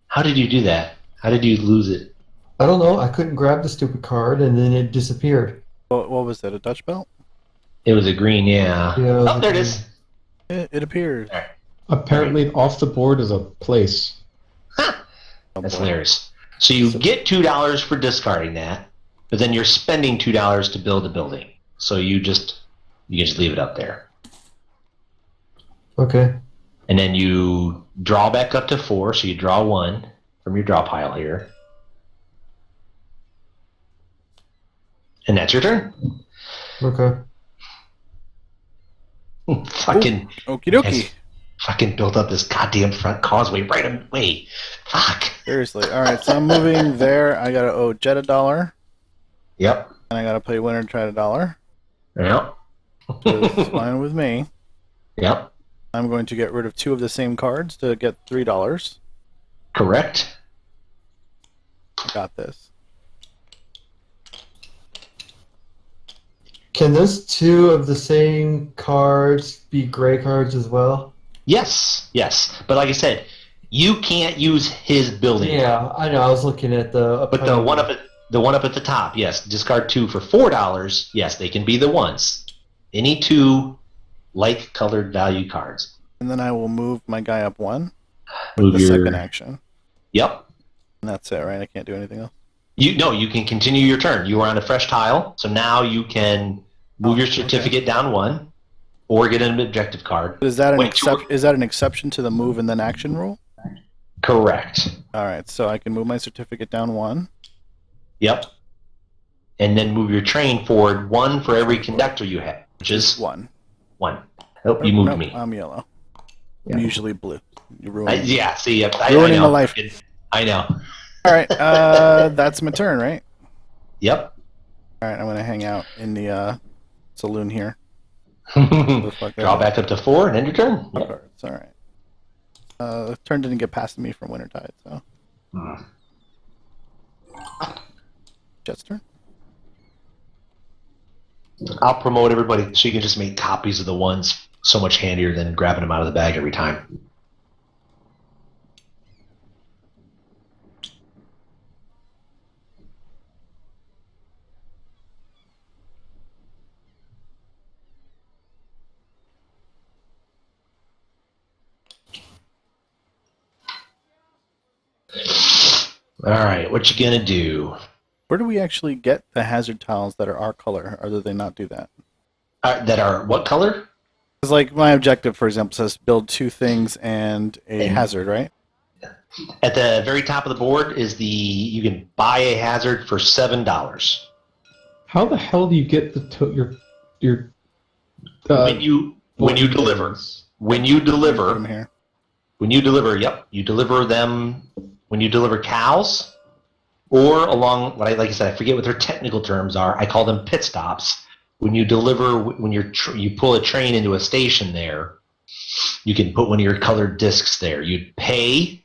[SPEAKER 1] How did you do that? How did you lose it?
[SPEAKER 3] I don't know. I couldn't grab the stupid card, and then it disappeared.
[SPEAKER 2] What was that? A Dutch belt?
[SPEAKER 1] It was a green, yeah.
[SPEAKER 3] Yeah,
[SPEAKER 1] Oh, there it is.
[SPEAKER 2] It appeared.
[SPEAKER 4] Apparently, off the board is a place.
[SPEAKER 1] That's hilarious. So you get $2 for discarding that, but then you're spending $2 to build a building. So you can just leave it up there.
[SPEAKER 3] Okay.
[SPEAKER 1] And then you draw back up to 4, so you draw 1 from your draw pile here. And that's your turn.
[SPEAKER 3] Okay.
[SPEAKER 1] Fucking
[SPEAKER 2] Okie dokie.
[SPEAKER 1] fucking built up this goddamn front causeway right away. Fuck.
[SPEAKER 2] Seriously. All right, so I'm moving there. I gotta owe Jet $1,
[SPEAKER 1] Yep.
[SPEAKER 2] and I gotta play winner try $1.
[SPEAKER 1] Yep.
[SPEAKER 2] It's fine with me.
[SPEAKER 1] Yep.
[SPEAKER 2] I'm going to get rid of 2 of the same cards to get $3.
[SPEAKER 1] Correct.
[SPEAKER 2] Got this.
[SPEAKER 3] Can those 2 of the same cards be gray cards as well?
[SPEAKER 1] Yes. But like I said, you can't use his building.
[SPEAKER 3] Yeah, I know. I was looking at the.
[SPEAKER 1] But the one up at the top, yes, discard 2 for $4. Yes, they can be the ones. Any 2 like colored value cards.
[SPEAKER 2] And then I will move my guy up 1
[SPEAKER 1] Move
[SPEAKER 2] with the
[SPEAKER 1] your
[SPEAKER 2] second action.
[SPEAKER 1] Yep.
[SPEAKER 2] And that's it, right? I can't do anything else.
[SPEAKER 1] You can continue your turn. You are on a fresh tile, so now you can move your certificate down 1, or get an objective card.
[SPEAKER 2] Is that
[SPEAKER 1] Wait,
[SPEAKER 2] is that an exception to the move and then action rule?
[SPEAKER 1] Correct.
[SPEAKER 2] All right, so I can move my certificate down 1.
[SPEAKER 1] Yep. And then move your train forward 1 for every conductor you have, which is
[SPEAKER 2] 1.
[SPEAKER 1] 1. Oh, you moved
[SPEAKER 2] Nope,
[SPEAKER 1] me.
[SPEAKER 2] I'm yellow.
[SPEAKER 4] Yeah.
[SPEAKER 2] I'm usually blue. You ruined me.
[SPEAKER 1] Yeah, see, I
[SPEAKER 2] Ruining
[SPEAKER 1] know.
[SPEAKER 2] my life.
[SPEAKER 1] I know.
[SPEAKER 2] All right, that's my turn, right?
[SPEAKER 1] Yep.
[SPEAKER 2] All right, I'm gonna hang out in the saloon here.
[SPEAKER 1] Draw back up to 4 and end your turn.
[SPEAKER 2] Four
[SPEAKER 1] Yep.
[SPEAKER 2] cards. All right. The turn didn't get past me from Wintertide, so Jet's turn.
[SPEAKER 1] I'll promote everybody so you can just make copies of the ones. So much handier than grabbing them out of the bag every time. All right, what you gonna do?
[SPEAKER 2] Where do we actually get the hazard tiles that are our color, or do they not do that?
[SPEAKER 1] That are what color?
[SPEAKER 2] Because, like, my objective, for example, says build 2 things and a hazard, right?
[SPEAKER 1] At the very top of the board is you can buy a hazard for $7.
[SPEAKER 4] How the hell do you get your
[SPEAKER 1] when you deliver. When you deliver,
[SPEAKER 2] From here.
[SPEAKER 1] you deliver them when you deliver cows, or along like I said, I forget what their technical terms are. I call them pit stops. When you deliver, when you pull a train into a station there, you can put one of your colored discs there. You'd pay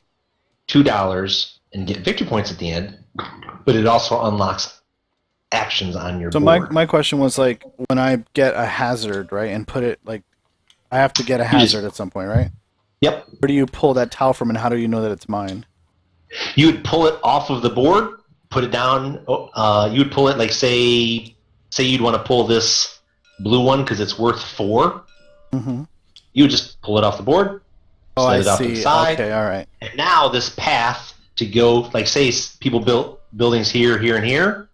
[SPEAKER 1] $2 and get victory points at the end, but it also unlocks actions on your
[SPEAKER 2] So
[SPEAKER 1] board.
[SPEAKER 2] my question was, like, when I get a hazard, right, and put it, like, I have to get a hazard at some point, right?
[SPEAKER 1] Yep.
[SPEAKER 2] Where do you pull that tile from, and how do you know that it's mine?
[SPEAKER 1] You would pull it off of the board, put it down. You would pull it like say you'd want to pull this blue one because it's worth 4.
[SPEAKER 2] Mm-hmm.
[SPEAKER 1] You would just pull it off the board,
[SPEAKER 2] Oh,
[SPEAKER 1] slide
[SPEAKER 2] I
[SPEAKER 1] it off to the
[SPEAKER 2] see.
[SPEAKER 1] side,
[SPEAKER 2] Okay, all right.
[SPEAKER 1] and now this path to go, like say people built buildings here, here, and here.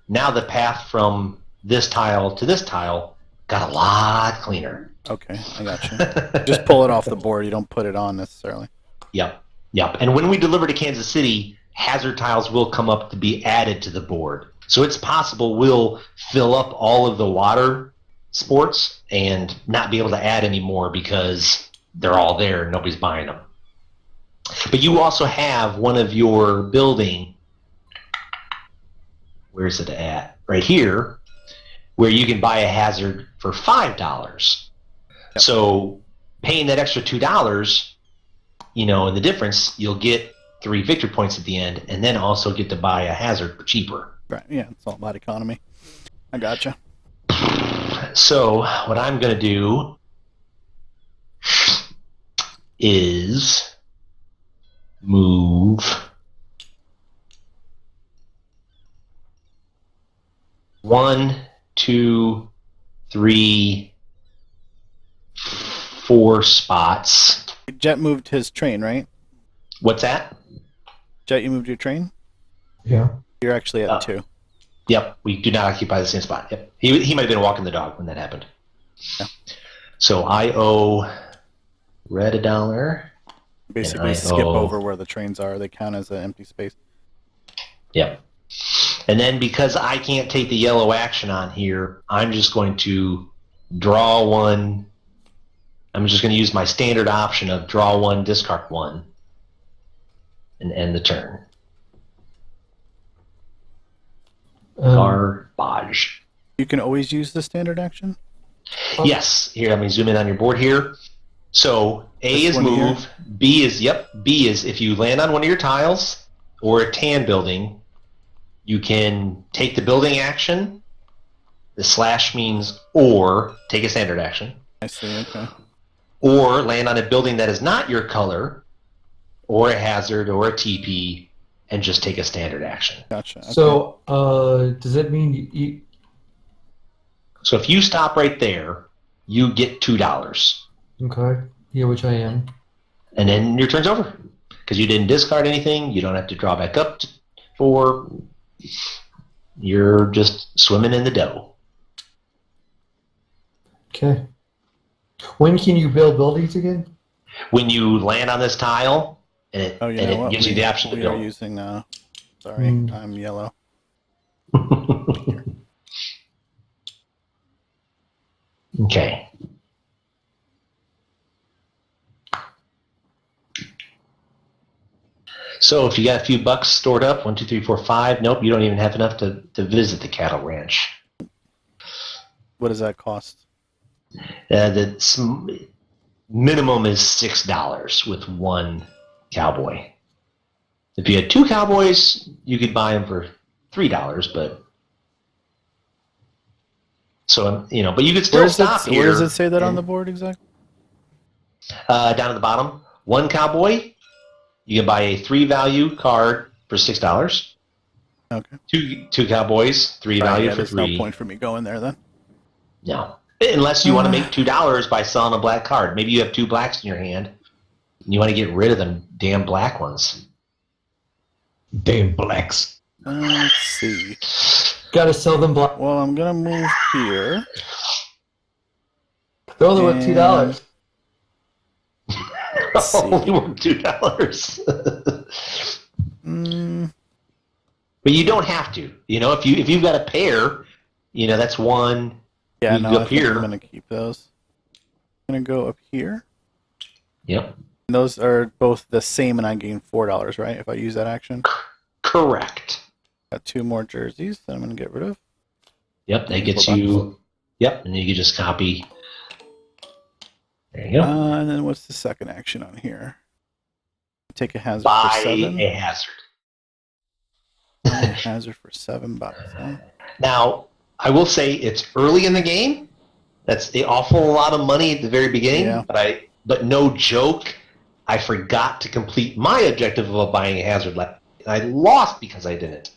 [SPEAKER 1] Now the path from this tile to this tile got a lot cleaner.
[SPEAKER 2] Okay, I got you. Just pull it off the board. You don't put it on necessarily.
[SPEAKER 1] Yep. And when we deliver to Kansas City, hazard tiles will come up to be added to the board. So it's possible we'll fill up all of the water sports and not be able to add any more because they're all there and nobody's buying them. But you also have one of your building, where's it at? Right here, where you can buy a hazard for $5.
[SPEAKER 2] Yep.
[SPEAKER 1] So paying that extra $2, and the difference, you'll get 3 victory points at the end, and then also get to buy a hazard for cheaper.
[SPEAKER 2] Right. Yeah, it's all about economy. I gotcha.
[SPEAKER 1] So what I'm going to do is move one, 2, 3, 4 spots.
[SPEAKER 2] Jet moved his train, right?
[SPEAKER 1] What's that?
[SPEAKER 2] Jet, you moved your train?
[SPEAKER 4] Yeah.
[SPEAKER 2] You're actually at 2.
[SPEAKER 1] Yep, we do not occupy the same spot. Yep, he might have been walking the dog when that happened.
[SPEAKER 2] Yeah.
[SPEAKER 1] So I owe Red $1.
[SPEAKER 2] Basically,
[SPEAKER 1] I
[SPEAKER 2] skip
[SPEAKER 1] owe-
[SPEAKER 2] over where the trains are. They count as an empty space.
[SPEAKER 1] Yep. And then because I can't take the yellow action on here, I'm just going to draw 1. I'm just going to use my standard option of draw 1, discard 1, and end the turn. Garbage.
[SPEAKER 2] You can always use the standard action?
[SPEAKER 1] Yes. Here, let me zoom in on your board here. So A
[SPEAKER 2] This
[SPEAKER 1] is
[SPEAKER 2] one here?
[SPEAKER 1] move. B is if you land on one of your tiles or a tan building, you can take the building action. The slash means or take a standard action.
[SPEAKER 2] I see, okay.
[SPEAKER 1] Or land on a building that is not your color, or a hazard, or a teepee, and just take a standard action.
[SPEAKER 2] Gotcha. Okay.
[SPEAKER 3] So, does that mean you?
[SPEAKER 1] So if you stop right there, you get $2.
[SPEAKER 3] Okay. Yeah, which I am.
[SPEAKER 1] And then your turn's over. Because you didn't discard anything, you don't have to draw back up for. You're just swimming in the dough.
[SPEAKER 3] Okay. When can you build buildings again?
[SPEAKER 1] When you land on this tile, and it,
[SPEAKER 2] Oh, you
[SPEAKER 1] and
[SPEAKER 2] know
[SPEAKER 1] it
[SPEAKER 2] what?
[SPEAKER 1] gives you the option to
[SPEAKER 2] We are
[SPEAKER 1] build.
[SPEAKER 2] using, sorry, I'm yellow.
[SPEAKER 1] Okay. So if you got a few bucks stored up, 1, 2, 3, 4, 5, nope, you don't even have enough to visit the cattle ranch.
[SPEAKER 2] What does that cost?
[SPEAKER 1] The minimum is $6 with 1 cowboy. If you had 2 cowboys, you could buy them for $3, but so but you could still stop here.
[SPEAKER 2] Where does it say that on the board exactly?
[SPEAKER 1] Down at the bottom, 1 cowboy. You can buy a 3 value card for $6.
[SPEAKER 2] Okay.
[SPEAKER 1] Two cowboys, 3 value for
[SPEAKER 2] there's
[SPEAKER 1] 3.
[SPEAKER 2] no point for me going there then.
[SPEAKER 1] No, unless you want to make $2 by selling a black card. Maybe you have 2 blacks in your hand, and you want to get rid of them damn black ones.
[SPEAKER 4] Damn blacks.
[SPEAKER 2] Let's see.
[SPEAKER 3] Gotta sell them black.
[SPEAKER 2] Well, I'm gonna move here.
[SPEAKER 3] They're only worth $2.
[SPEAKER 2] Let's see.
[SPEAKER 1] Only worth $2. But you don't have to. If you've got a pair, that's 1.
[SPEAKER 2] Yeah,
[SPEAKER 1] You
[SPEAKER 2] no,
[SPEAKER 1] go
[SPEAKER 2] I
[SPEAKER 1] up
[SPEAKER 2] think
[SPEAKER 1] here.
[SPEAKER 2] I'm gonna keep those. I'm gonna go up here.
[SPEAKER 1] Yep.
[SPEAKER 2] And those are both the same, and I gain $4, right? If I use that action.
[SPEAKER 1] Correct.
[SPEAKER 2] Got 2 more jerseys that I'm gonna get rid of.
[SPEAKER 1] Yep, that gets you. Yep, and you can just copy. There you go.
[SPEAKER 2] And then what's the second action on here? Take a hazard for
[SPEAKER 1] Buy
[SPEAKER 2] 7.
[SPEAKER 1] a hazard.
[SPEAKER 2] Buy a hazard for $7. Huh?
[SPEAKER 1] Now, I will say it's early in the game. That's an awful lot of money at the very beginning.
[SPEAKER 2] Yeah.
[SPEAKER 1] But no joke, I forgot to complete my objective of buying a hazard. I lost because I didn't.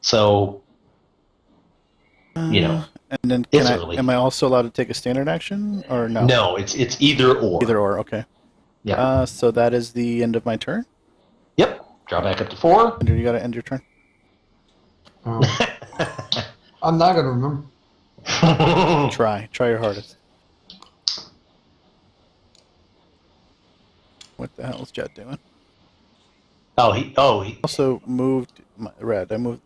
[SPEAKER 1] So,
[SPEAKER 2] And then
[SPEAKER 1] It's early.
[SPEAKER 2] am I also allowed to take a standard action or no?
[SPEAKER 1] no, it's either or.
[SPEAKER 2] Either or, okay.
[SPEAKER 1] Yeah.
[SPEAKER 2] So that is the end of my turn.
[SPEAKER 1] Yep. Draw back up to 4.
[SPEAKER 2] Andrew, you got to end your turn.
[SPEAKER 3] Oh. I'm not gonna remember.
[SPEAKER 2] Try your hardest. What the hell is Jet doing?
[SPEAKER 1] he
[SPEAKER 2] Also moved my red. I'm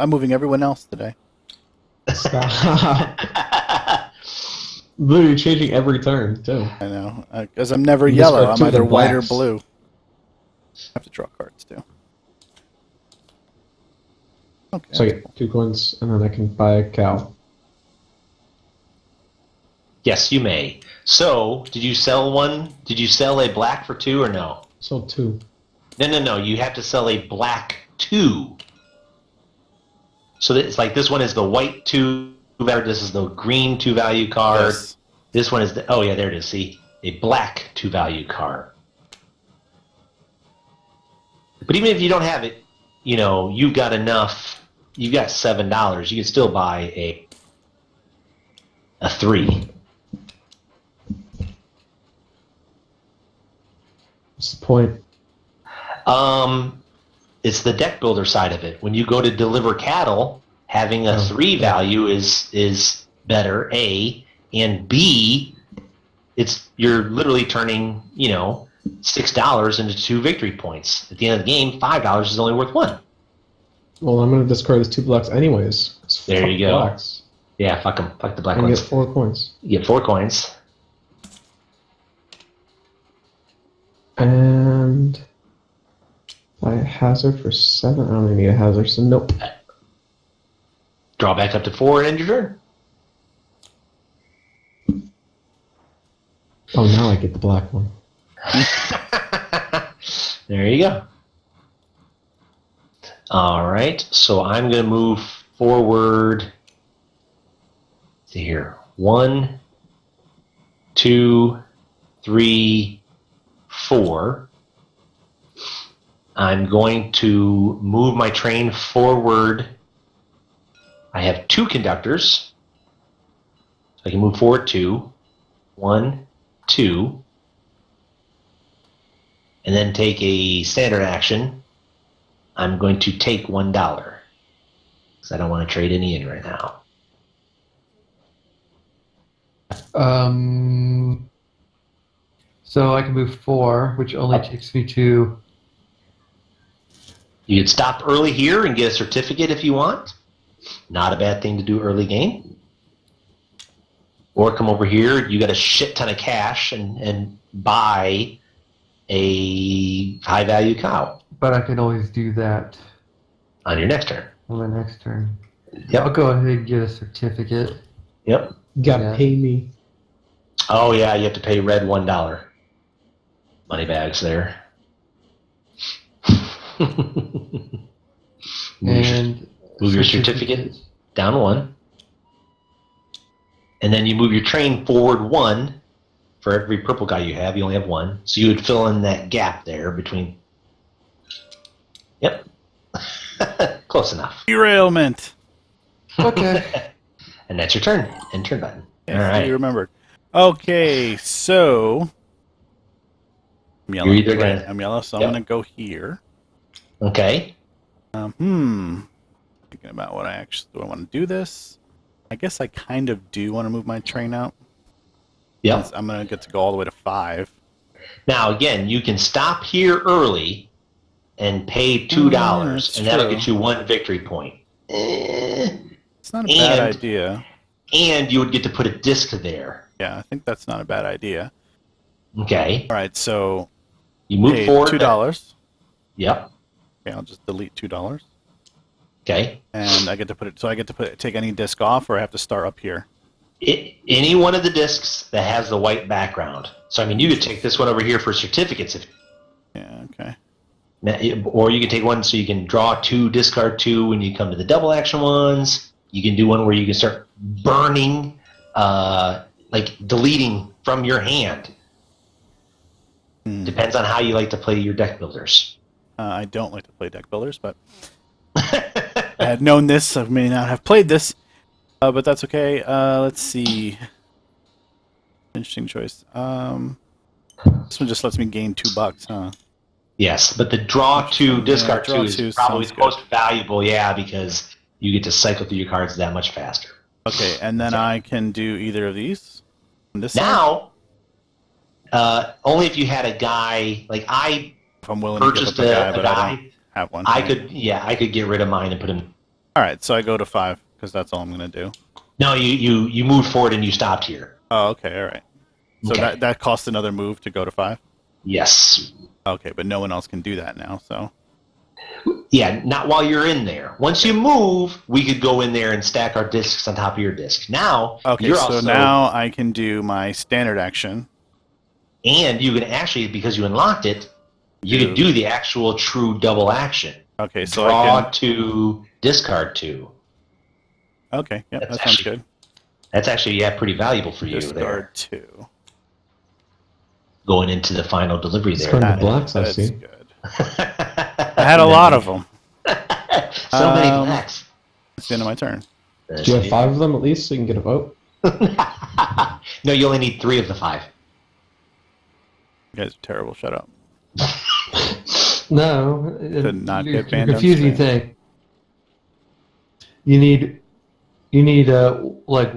[SPEAKER 2] moving everyone else today.
[SPEAKER 4] Stop. Literally changing every turn, too.
[SPEAKER 2] I know, because I'm never
[SPEAKER 4] You
[SPEAKER 2] yellow.
[SPEAKER 4] discard
[SPEAKER 2] I'm
[SPEAKER 4] two of
[SPEAKER 2] either
[SPEAKER 4] the
[SPEAKER 2] white or
[SPEAKER 4] blacks.
[SPEAKER 2] blue. I have to draw cards too. Okay.
[SPEAKER 4] So I
[SPEAKER 2] that's
[SPEAKER 4] get 2 coins, and then I can buy a cow.
[SPEAKER 1] Yes, you may. So, did you sell one? Did you sell a black for 2 or no?
[SPEAKER 4] So 2.
[SPEAKER 1] No. You have to sell a black 2. So it's like this one is the white 2 value. This is the green 2 value card.
[SPEAKER 2] This.
[SPEAKER 1] This one is the oh yeah, there it is. See, a black 2 value card. But even if you don't have it, you've got enough. You've got $7. You can still buy a 3.
[SPEAKER 4] What's the point?
[SPEAKER 1] It's the deck builder side of it. When you go to deliver cattle, having a 3 value is better. A and B, you're literally turning $6 into 2 victory points. At the end of the game, $5 is only worth 1.
[SPEAKER 4] Well, I'm going to discard these 2 blacks anyways.
[SPEAKER 1] There you go.
[SPEAKER 4] Blacks.
[SPEAKER 1] Yeah, fuck them. Fuck the black
[SPEAKER 4] And
[SPEAKER 1] ones.
[SPEAKER 4] get 4 coins.
[SPEAKER 1] You get 4 coins.
[SPEAKER 4] And buy a hazard for 7. I don't even need a hazard, so nope.
[SPEAKER 1] Draw back up to 4 and end your turn.
[SPEAKER 4] Oh, now I get the black one.
[SPEAKER 1] There you go. All right, so I'm going to move forward. Let's see here. 1, 2, 3, 4. I'm going to move my train forward. I have 2 conductors. So I can move forward 2. 1, 2. And then take a standard action. I'm going to take $1 because I don't want to trade any in right now.
[SPEAKER 3] So I can move 4, which only takes me to.
[SPEAKER 1] You could stop early here and get a certificate if you want. Not a bad thing to do early game. Or come over here. You got a shit ton of cash and buy a high value cow
[SPEAKER 3] But I can always do that
[SPEAKER 1] on your next turn.
[SPEAKER 3] on my next turn.
[SPEAKER 1] Yep.
[SPEAKER 3] I'll go ahead and get a certificate.
[SPEAKER 1] Yep.
[SPEAKER 4] You gotta
[SPEAKER 3] Yeah.
[SPEAKER 4] pay me.
[SPEAKER 1] Oh yeah, you have to pay red $1. Money bags there.
[SPEAKER 3] And
[SPEAKER 1] Move your certificate down 1. And then you move your train forward 1. For every purple guy you have, you only have 1. So you would fill in that gap there between. Yep. Close enough.
[SPEAKER 2] Derailment.
[SPEAKER 3] Okay.
[SPEAKER 1] And that's your turn. End turn button.
[SPEAKER 2] Yes,
[SPEAKER 1] All right.
[SPEAKER 2] you remembered. Okay, so I'm yellow.
[SPEAKER 1] You're either
[SPEAKER 2] right?
[SPEAKER 1] gonna-
[SPEAKER 2] I'm yellow, so
[SPEAKER 1] Yep.
[SPEAKER 2] I'm gonna go here.
[SPEAKER 1] Okay.
[SPEAKER 2] Thinking about what do I want to do this? I guess I kind of do want to move my train out.
[SPEAKER 1] Yep.
[SPEAKER 2] I'm gonna get to go all the way to 5.
[SPEAKER 1] Now again, you can stop here early and pay $2,
[SPEAKER 2] that's
[SPEAKER 1] and that'll
[SPEAKER 2] true.
[SPEAKER 1] get you 1 victory point.
[SPEAKER 2] It's not a bad
[SPEAKER 1] And-
[SPEAKER 2] idea.
[SPEAKER 1] And you would get to put a disc there.
[SPEAKER 2] Yeah, I think that's not a bad idea.
[SPEAKER 1] Okay.
[SPEAKER 2] All right, so
[SPEAKER 1] You move
[SPEAKER 2] paid
[SPEAKER 1] forward.
[SPEAKER 2] $2.
[SPEAKER 1] Yep.
[SPEAKER 2] Okay, I'll just delete $2,
[SPEAKER 1] Okay.
[SPEAKER 2] and I get to put it. So I get to take any disc off, or I have to start up here.
[SPEAKER 1] Any one of the discs that has the white background. So I mean, you could take this one over here for certificates,
[SPEAKER 2] Yeah. Okay.
[SPEAKER 1] or you can take one so you can draw 2, discard 2 when you come to the double action ones. You can do one where you can start burning, like deleting from your hand. Depends on how you like to play your deck builders.
[SPEAKER 2] I don't like to play deck builders, but I had known this. I may not have played this, but that's okay. Let's see. Interesting choice. This one just lets me gain $2, huh?
[SPEAKER 1] Yes, but the draw 2, discard
[SPEAKER 2] draw
[SPEAKER 1] 2 is
[SPEAKER 2] two
[SPEAKER 1] probably
[SPEAKER 2] sounds
[SPEAKER 1] the most valuable, yeah, because you get to cycle through your cards that much faster.
[SPEAKER 2] Okay, and then I can do either of these. On this side,
[SPEAKER 1] Now, only if you had a guy, like I
[SPEAKER 2] if I'm willing to give
[SPEAKER 1] purchased
[SPEAKER 2] up a guy,
[SPEAKER 1] a
[SPEAKER 2] but I don't
[SPEAKER 1] guy,
[SPEAKER 2] have one.
[SPEAKER 1] I
[SPEAKER 2] right?
[SPEAKER 1] could, yeah, I could get rid of mine and put him.
[SPEAKER 2] All right, so I go to 5 because that's all I'm gonna do.
[SPEAKER 1] No, you moved forward and you stopped here.
[SPEAKER 2] Oh, okay, all right. So
[SPEAKER 1] Okay.
[SPEAKER 2] that costs another move to go to 5.
[SPEAKER 1] Yes.
[SPEAKER 2] Okay, but no one else can do that now. So
[SPEAKER 1] Yeah, not while you're in there. Once you move, we could go in there and stack our discs on top of your disc. Now,
[SPEAKER 2] okay,
[SPEAKER 1] you're
[SPEAKER 2] so
[SPEAKER 1] also,
[SPEAKER 2] now I can do my standard action.
[SPEAKER 1] and you can actually, because you unlocked it, you can do the actual true double action.
[SPEAKER 2] Okay, so
[SPEAKER 1] Draw
[SPEAKER 2] I can.
[SPEAKER 1] 2, discard 2.
[SPEAKER 2] Okay, yep,
[SPEAKER 1] That's
[SPEAKER 2] that sounds
[SPEAKER 1] actually-
[SPEAKER 2] good.
[SPEAKER 1] That's actually, yeah, pretty valuable for you
[SPEAKER 2] Discard
[SPEAKER 1] there.
[SPEAKER 2] 2.
[SPEAKER 1] Going into the final delivery there.
[SPEAKER 4] Discard the blacks, I
[SPEAKER 2] That's
[SPEAKER 4] see.
[SPEAKER 2] good. I had a lot of them.
[SPEAKER 1] So many blacks.
[SPEAKER 2] It's the end of my turn.
[SPEAKER 4] Do you have 5 of them at least so you can get a vote?
[SPEAKER 1] No, you only need 3 of the 5.
[SPEAKER 2] You guys are terrible. Shut up.
[SPEAKER 3] No,
[SPEAKER 2] Did not
[SPEAKER 3] you're
[SPEAKER 2] get banned on
[SPEAKER 3] confusing
[SPEAKER 2] stream.
[SPEAKER 3] thing. You need like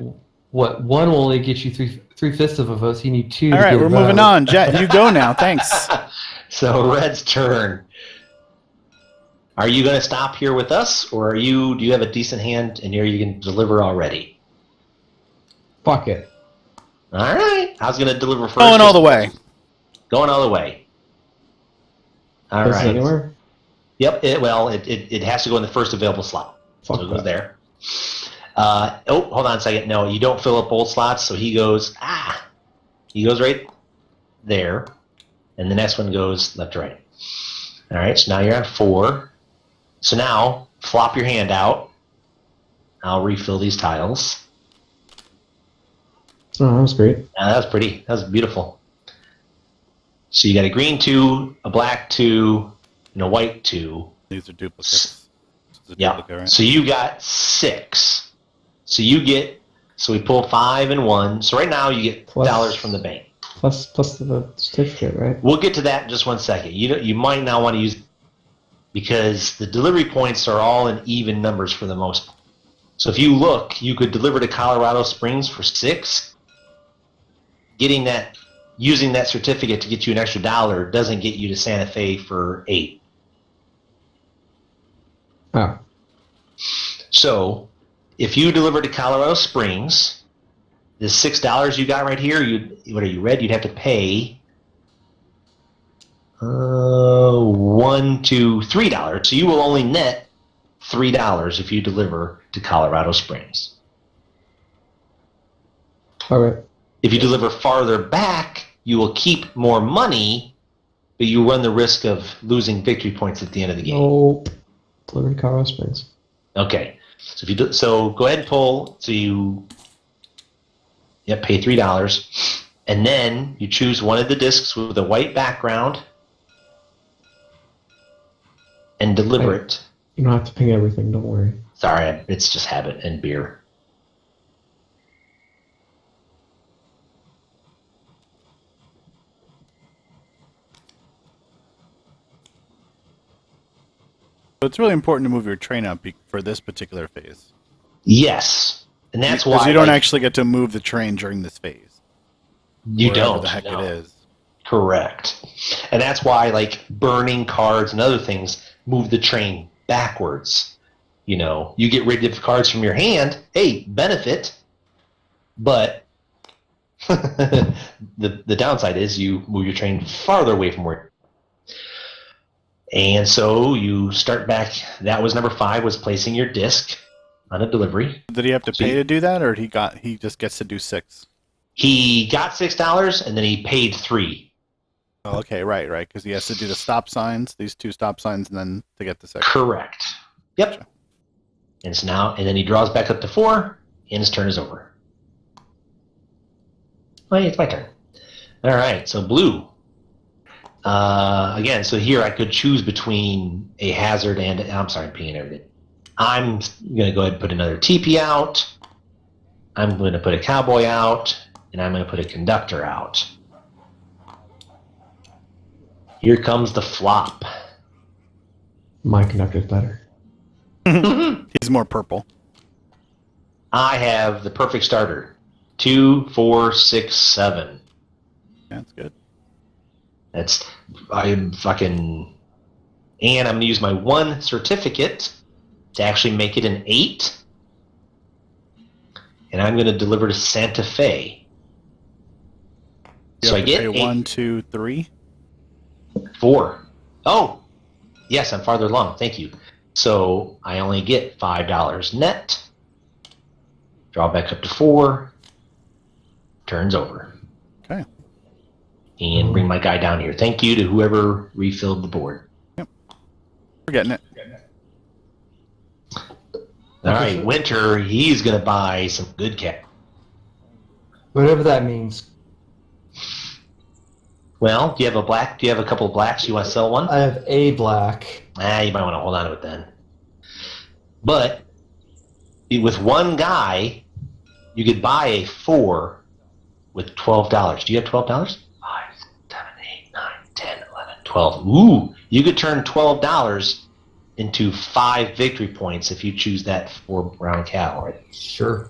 [SPEAKER 3] what? One will only get you three-fifths of a vote. So you need 2.
[SPEAKER 2] All
[SPEAKER 3] to
[SPEAKER 2] right,
[SPEAKER 3] get a
[SPEAKER 2] we're moving
[SPEAKER 3] vote.
[SPEAKER 2] on. Jet, you go now. Thanks.
[SPEAKER 1] So Red's turn. Are you going to stop here with us, or do you have a decent hand and here you can deliver already?
[SPEAKER 4] Fuck it.
[SPEAKER 1] All right. I was going to deliver first.
[SPEAKER 2] Going all the way.
[SPEAKER 1] Going all the way. All
[SPEAKER 4] Is it
[SPEAKER 1] right.
[SPEAKER 4] anywhere?
[SPEAKER 1] Yep. It has to go in the first available slot.
[SPEAKER 4] Fuck
[SPEAKER 1] So it goes
[SPEAKER 4] that.
[SPEAKER 1] there. Hold on a second. No, you don't fill up both slots, so he goes, He goes right there, and the next one goes left to right. All right, so now you're at 4. So now, flop your hand out. I'll refill these tiles.
[SPEAKER 4] Oh, that was great.
[SPEAKER 1] That was pretty. That was beautiful. So you got a green 2, a black 2, and a white 2.
[SPEAKER 2] These are duplicates. This is a
[SPEAKER 1] Yeah.
[SPEAKER 2] duplicate, right?
[SPEAKER 1] So you got 6. So we pull 5 and 1. So right now you get
[SPEAKER 4] Plus-
[SPEAKER 1] dollars from the bank.
[SPEAKER 4] Plus the certificate, right?
[SPEAKER 1] We'll get to that in just one second. You might not want to use, because the delivery points are all in even numbers for the most part. So if you look, you could deliver to Colorado Springs for 6. Using that certificate to get you an extra $1 doesn't get you to Santa Fe for 8.
[SPEAKER 4] Oh.
[SPEAKER 1] So if you deliver to Colorado Springs, the $6 you got right here, you'd have to pay $1 to $3. So you will only net $3 if you deliver to Colorado Springs.
[SPEAKER 4] Okay.
[SPEAKER 1] If you deliver farther back, you will keep more money, but you run the risk of losing victory points at the end of the game.
[SPEAKER 4] Nope. Delivery to Colorado Springs.
[SPEAKER 1] Okay, so go ahead and pull. So you pay $3, and then you choose one of the discs with a white background and deliver it.
[SPEAKER 4] You don't have to ping everything, don't worry.
[SPEAKER 1] Sorry, it's just habit and beer.
[SPEAKER 2] So it's really important to move your train up for this particular phase.
[SPEAKER 1] Yes, and that's why
[SPEAKER 2] Because you don't actually get to move the train during this phase.
[SPEAKER 1] You
[SPEAKER 2] Wherever
[SPEAKER 1] don't.
[SPEAKER 2] the heck
[SPEAKER 1] no.
[SPEAKER 2] it is.
[SPEAKER 1] Correct. And that's why, burning cards and other things move the train backwards. You get rid of cards from your hand, hey, benefit, but the downside is you move your train farther away from where. And so you start back. That was number 5, was placing your disc on a delivery.
[SPEAKER 2] Did he have to
[SPEAKER 1] So
[SPEAKER 2] pay
[SPEAKER 1] you-
[SPEAKER 2] to do that, or he just gets to do 6?
[SPEAKER 1] He got $6, and then he paid 3.
[SPEAKER 2] Oh, okay, right, because he has to do the stop signs, these 2 stop signs, and then to get the 6.
[SPEAKER 1] Correct. Yep.
[SPEAKER 2] Gotcha.
[SPEAKER 1] And then he draws back up to 4, and his turn is over. Oh, yeah, it's my turn. All right, so blue. Again, so here I could choose between a hazard and I'm sorry, P and everything. I'm going to go ahead and put another teepee out. I'm going to put a cowboy out, and I'm going to put a conductor out. Here comes the flop.
[SPEAKER 4] My conductor's better.
[SPEAKER 2] He's more purple.
[SPEAKER 1] I have the perfect starter. 2, 4, 6, 7.
[SPEAKER 2] That's good.
[SPEAKER 1] I'm fucking, and I'm gonna use my 1 certificate to actually make it an 8, and I'm gonna deliver to Santa Fe.
[SPEAKER 2] You
[SPEAKER 1] So
[SPEAKER 2] have
[SPEAKER 1] I
[SPEAKER 2] to
[SPEAKER 1] get
[SPEAKER 2] pay
[SPEAKER 1] 8,
[SPEAKER 2] 1, 2, 3.
[SPEAKER 1] 4. Oh, yes, I'm farther along. Thank you. So I only get $5 net. Draw back up to 4. Turns over.
[SPEAKER 2] Okay.
[SPEAKER 1] And bring my guy down here. Thank you to whoever refilled the board.
[SPEAKER 2] We're getting it.
[SPEAKER 1] All right, Winter, he's going to buy some good cat.
[SPEAKER 3] Whatever that means.
[SPEAKER 1] Well, do you have a black? Do you have a couple of blacks? You want to sell one?
[SPEAKER 3] I have a black.
[SPEAKER 1] You might want to hold on to it then. But with one guy, you could buy a 4 with $12. Do you have $12? 5, 7, 8, 9, 10, 11, 12. Ooh, you could turn $12 into 5 victory points if you choose that 4-round cow.
[SPEAKER 3] Sure.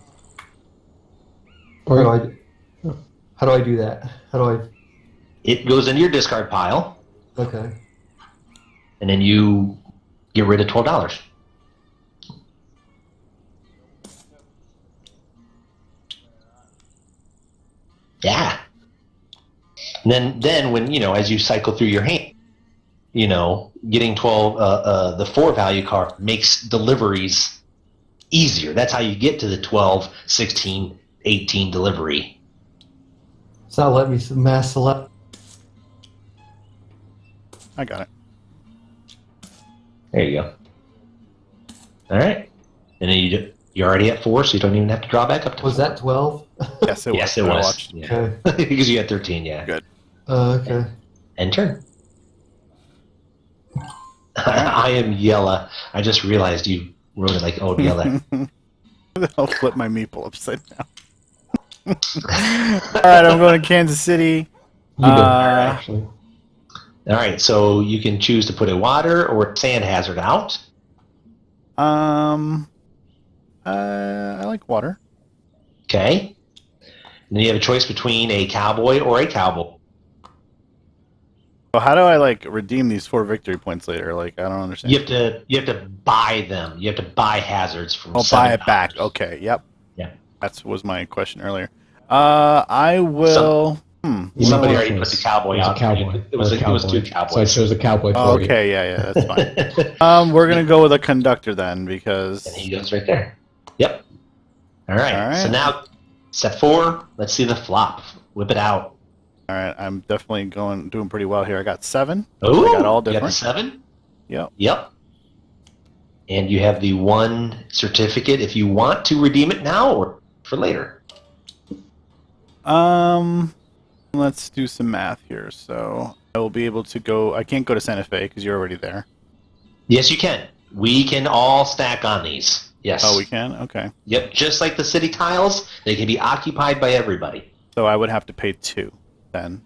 [SPEAKER 4] Or
[SPEAKER 3] How do I do that? How do I?
[SPEAKER 1] It goes into your discard pile,
[SPEAKER 3] Okay.
[SPEAKER 1] and then you get rid of $12. Yeah. And then when, as you cycle through your hand, getting 12, the 4 value card makes deliveries easier. That's how you get to the 12, 16, 18 delivery.
[SPEAKER 3] It's not letting me mass select.
[SPEAKER 2] I got it.
[SPEAKER 1] There you go. All right. And then you're already at 4, so you don't even have to draw back up to
[SPEAKER 3] Was
[SPEAKER 1] 4.
[SPEAKER 3] that 12?
[SPEAKER 2] Yes, it was.
[SPEAKER 1] Yes, it
[SPEAKER 2] I
[SPEAKER 1] was.
[SPEAKER 2] watched.
[SPEAKER 1] Yeah.
[SPEAKER 3] Okay.
[SPEAKER 1] Because you had 13, yeah.
[SPEAKER 2] Good.
[SPEAKER 3] Okay.
[SPEAKER 1] End turn. I am Yella. I just realized you wrote it like Old Yella.
[SPEAKER 2] I'll flip my meeple upside down. All right, I'm going to Kansas City.
[SPEAKER 4] you did actually.
[SPEAKER 1] All right, so you can choose to put a water or sand hazard out.
[SPEAKER 2] I like water.
[SPEAKER 1] Okay. And then you have a choice between a cowboy or a cowboy.
[SPEAKER 2] So how do I redeem these 4 victory points later? I don't understand.
[SPEAKER 1] You have to buy them. You have to buy hazards from.
[SPEAKER 2] I'll buy
[SPEAKER 1] $7.
[SPEAKER 2] it back. Okay. Yep.
[SPEAKER 1] Yeah.
[SPEAKER 2] That was my question earlier. I will.
[SPEAKER 1] Somebody already put the cowboy
[SPEAKER 4] It was
[SPEAKER 1] out.
[SPEAKER 4] a cowboy.
[SPEAKER 1] It was 2
[SPEAKER 4] So I
[SPEAKER 1] cowboys.
[SPEAKER 4] chose a cowboy for you.
[SPEAKER 2] Okay. Yeah. That's fine. We're gonna go with a conductor then because.
[SPEAKER 1] And he goes right there. Yep. All right.
[SPEAKER 2] All right.
[SPEAKER 1] So now, step 4. Let's see the flop. Whip it out.
[SPEAKER 2] All right. I'm definitely doing pretty well here. I got 7.
[SPEAKER 1] Oh,
[SPEAKER 2] I got all
[SPEAKER 1] you got the
[SPEAKER 2] different.
[SPEAKER 1] 7.
[SPEAKER 2] Yep.
[SPEAKER 1] Yep. And you have the 1 certificate if you want to redeem it now or for later.
[SPEAKER 2] Let's do some math here. So I will be able to go. I can't go to Santa Fe because you're already there.
[SPEAKER 1] Yes, you can. We can all stack on these. Yes.
[SPEAKER 2] Oh, we can. Okay.
[SPEAKER 1] Yep. Just like the city tiles, they can be occupied by everybody.
[SPEAKER 2] So I would have to pay 2 then.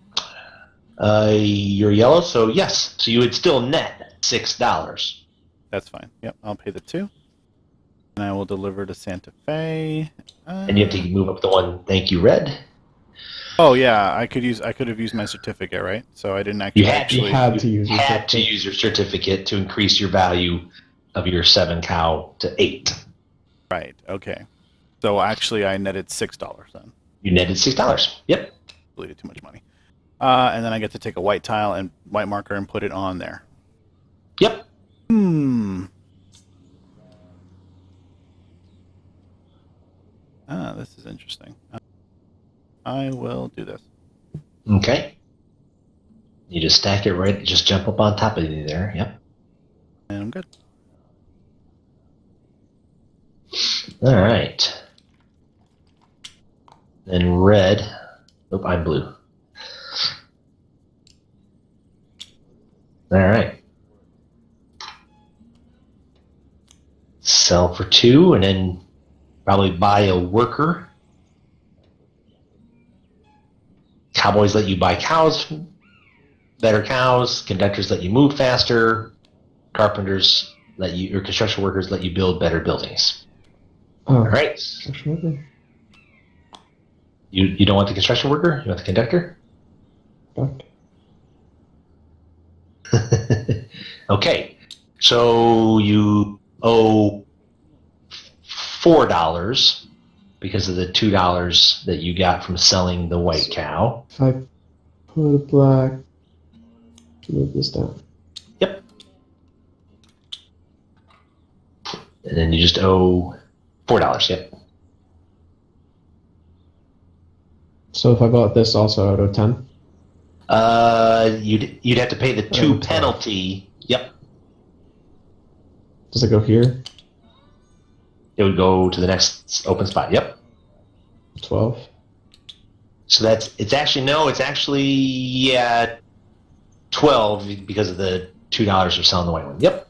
[SPEAKER 1] You're yellow, so yes. So you would still net $6.
[SPEAKER 2] That's fine. Yep. I'll pay the 2, and I will deliver to Santa Fe.
[SPEAKER 1] And you have to move up the 1. Thank you, red.
[SPEAKER 2] Oh yeah, I could have used my certificate, right? So I didn't actually.
[SPEAKER 1] You had
[SPEAKER 4] You had to use your
[SPEAKER 1] use your certificate to increase your value of your 7 cow to 8.
[SPEAKER 2] Right. Okay. So actually, I netted $6 then.
[SPEAKER 1] You netted $6. Yep.
[SPEAKER 2] Bleeded too much money. And then I get to take a white tile and white marker and put it on there.
[SPEAKER 1] Yep.
[SPEAKER 2] This is interesting. I will do this.
[SPEAKER 1] Okay. You just stack it right. Just jump up on top of you there. Yep.
[SPEAKER 2] And I'm good.
[SPEAKER 1] All right. Then red. Oh, I'm blue. All right. Sell for 2, and then probably buy a worker. Cowboys let you buy cows, better cows. Conductors let you move faster. Carpenters let you, or construction workers let you build better buildings.
[SPEAKER 4] Oh,
[SPEAKER 1] All right.
[SPEAKER 4] construction worker?
[SPEAKER 1] You don't want the construction worker? You want the conductor?
[SPEAKER 4] Fuck.
[SPEAKER 1] Okay. So you owe $4 because of the $2 that you got from selling the white cow.
[SPEAKER 4] If I put a black, move this down.
[SPEAKER 1] Yep. And then you just owe $4. Yep.
[SPEAKER 4] So if I bought this also, I'd owe 10.
[SPEAKER 1] You'd have to pay the 2
[SPEAKER 4] 12.
[SPEAKER 1] penalty. Yep.
[SPEAKER 4] Does it go here?
[SPEAKER 1] It would go to the next open spot. Yep.
[SPEAKER 4] 12.
[SPEAKER 1] So it's actually yeah, 12 because of the $2 for selling the white one. Yep.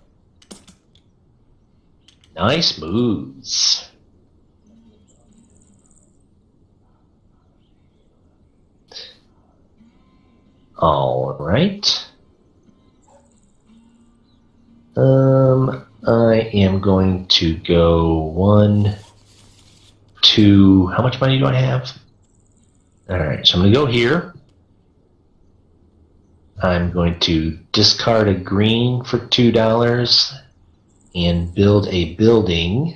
[SPEAKER 1] Nice moves. All right. I am going to go 1, 2. How much money do I have? All right, so I'm going to go here. I'm going to discard a green for $2 and build a building.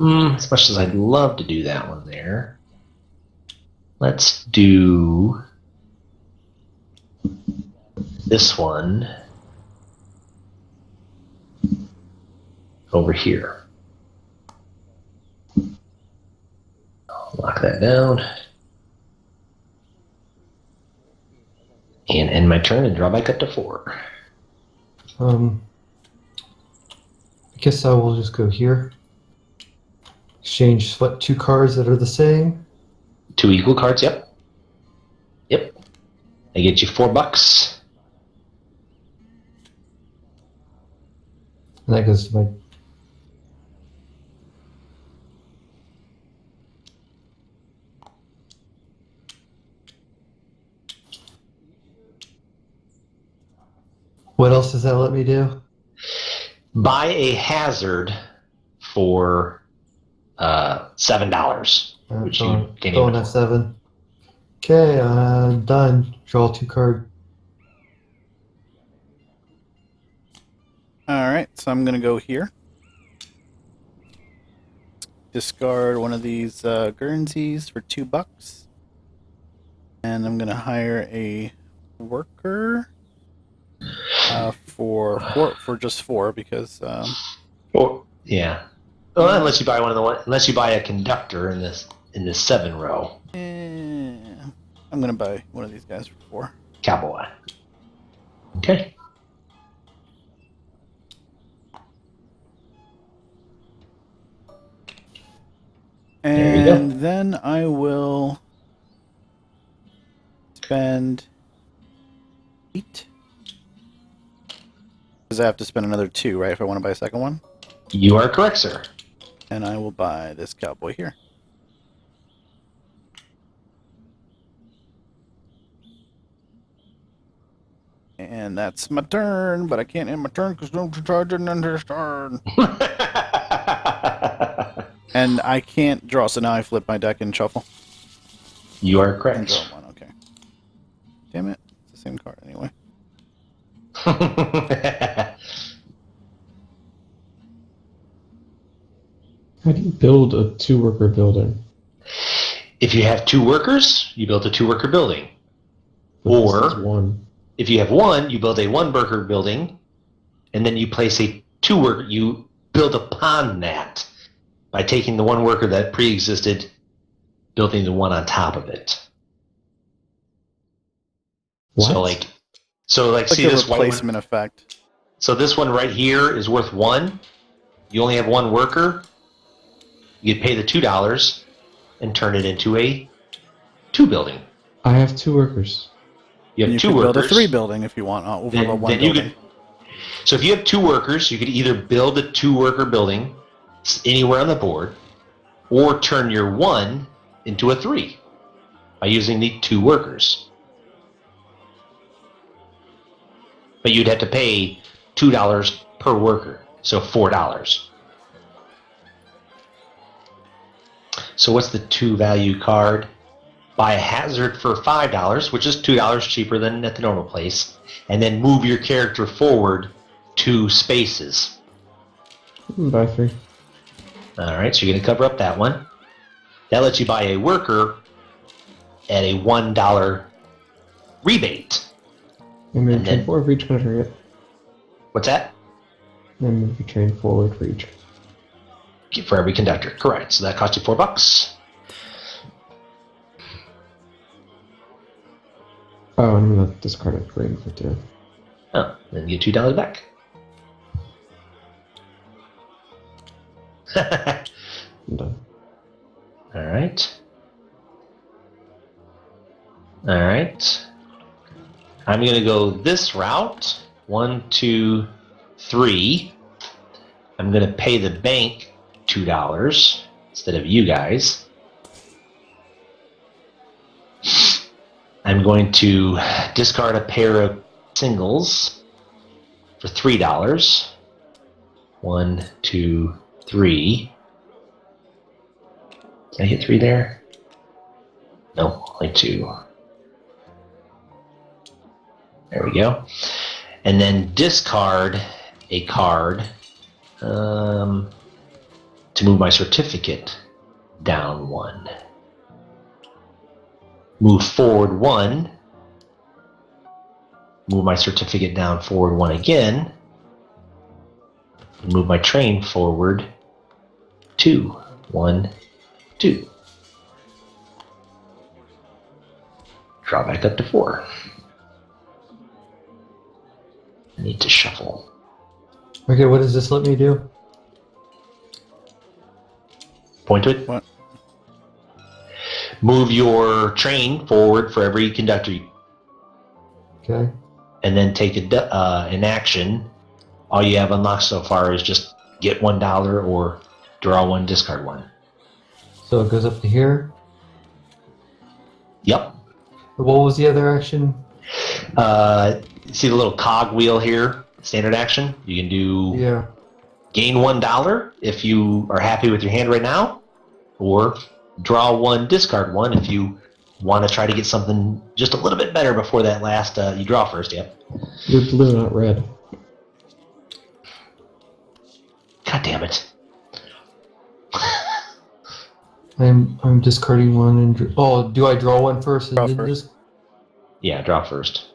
[SPEAKER 1] As much as I'd love to do that one there, let's do this one over here. I'll lock that down and end my turn and draw back up to 4.
[SPEAKER 3] I guess I will just go here. Exchange what 2 cards that are the same.
[SPEAKER 1] 2 equal cards, yep. Yep. I get you $4.
[SPEAKER 3] And that goes to my. What else does that let me do?
[SPEAKER 1] Buy a hazard for $7, which you can't
[SPEAKER 3] going
[SPEAKER 1] even
[SPEAKER 3] at 7. Okay, done. Draw 2 card.
[SPEAKER 2] Alright, so I'm going to go here. Discard one of these Guernseys for $2. And I'm going to hire a worker for just 4 because...
[SPEAKER 1] yeah. Well, unless you buy unless you buy a conductor in this 7 row.
[SPEAKER 2] I'm going to buy one of these guys for 4.
[SPEAKER 1] Cowboy. Okay. There you go.
[SPEAKER 2] And then I will spend 8. Because I have to spend another 2, right, if I want to buy a second one?
[SPEAKER 1] You are correct, sir.
[SPEAKER 2] And I will buy this cowboy here. And that's my turn, but I can't end my turn because I didn't understand. And I can't draw, so now I flip my deck and shuffle.
[SPEAKER 1] You are
[SPEAKER 2] And
[SPEAKER 1] correct.
[SPEAKER 2] draw 1, okay. Damn it, it's the same card anyway.
[SPEAKER 4] How do you build a 2-worker building?
[SPEAKER 1] If you have 2 workers, you build a 2-worker building.
[SPEAKER 4] But this
[SPEAKER 1] Or-
[SPEAKER 4] is 1.
[SPEAKER 1] If you have 1, you build a 1-worker building, and then you place a 2-worker. You build upon that by taking the 1 worker that pre-existed, building the one on top of it.
[SPEAKER 4] What?
[SPEAKER 1] So like,
[SPEAKER 2] It's
[SPEAKER 1] see
[SPEAKER 2] like a
[SPEAKER 1] this white one?
[SPEAKER 2] replacement effect.
[SPEAKER 1] So this one right here is worth 1. You only have 1 worker. You pay the $2 and turn it into a 2 building.
[SPEAKER 4] I have 2 workers.
[SPEAKER 1] You have
[SPEAKER 2] And you
[SPEAKER 1] 2
[SPEAKER 2] could
[SPEAKER 1] workers.
[SPEAKER 2] build a 3 building if you want over the 1
[SPEAKER 1] then you
[SPEAKER 2] building.
[SPEAKER 1] So if you have 2 workers, you could either build a 2-worker building anywhere on the board, or turn your 1 into a 3 by using the 2 workers. but you'd have to pay $2 per worker, so $4. So what's the 2 value card? Buy a hazard for $5, which is $2 cheaper than at the normal place, and then move your character forward 2 spaces.
[SPEAKER 4] Buy 3.
[SPEAKER 1] Alright, so you're going to cover up that one. That lets you buy a worker at a $1 rebate.
[SPEAKER 4] And move
[SPEAKER 1] And
[SPEAKER 4] train
[SPEAKER 1] then-
[SPEAKER 4] forward for each conductor, yep.
[SPEAKER 1] What's that?
[SPEAKER 4] And move the train forward for each.
[SPEAKER 1] For every conductor, correct. So that costs you $4.
[SPEAKER 4] Oh, and I'm gonna discard a green for 2.
[SPEAKER 1] Oh, then you get $2 back.
[SPEAKER 4] I'm done.
[SPEAKER 1] Alright. Alright. I'm going to go this route. 1, 2, 3. I'm going to pay the bank $2 instead of you guys. I'm going to discard a pair of singles for $3. 1, 2, 3. Did I hit 3 there? No, only 2. There we go. And then discard a card to move my certificate down 1. Move forward 1. Move my certificate down forward 1 again. Move my train forward 2. 1, 2. Draw back up to 4. I need to shuffle.
[SPEAKER 3] Okay, what does this let me do?
[SPEAKER 1] Point to it.
[SPEAKER 2] What?
[SPEAKER 1] Move your train forward for every conductor,
[SPEAKER 3] Okay.
[SPEAKER 1] and then take an action. All you have unlocked so far is just get $1 or draw 1, discard 1.
[SPEAKER 3] So it goes up to here.
[SPEAKER 1] Yep.
[SPEAKER 3] What was the other action?
[SPEAKER 1] See the little cog wheel here? Standard action. You can do
[SPEAKER 3] Yeah.
[SPEAKER 1] gain $1 if you are happy with your hand right now, or draw 1, discard 1 if you want to try to get something just a little bit better before that last. You draw first. Yep.
[SPEAKER 4] You're blue, not red.
[SPEAKER 1] God damn it.
[SPEAKER 3] I'm discarding 1 and oh, do I draw 1 first? And
[SPEAKER 2] Draw
[SPEAKER 3] then
[SPEAKER 2] first.
[SPEAKER 1] Yeah, draw first.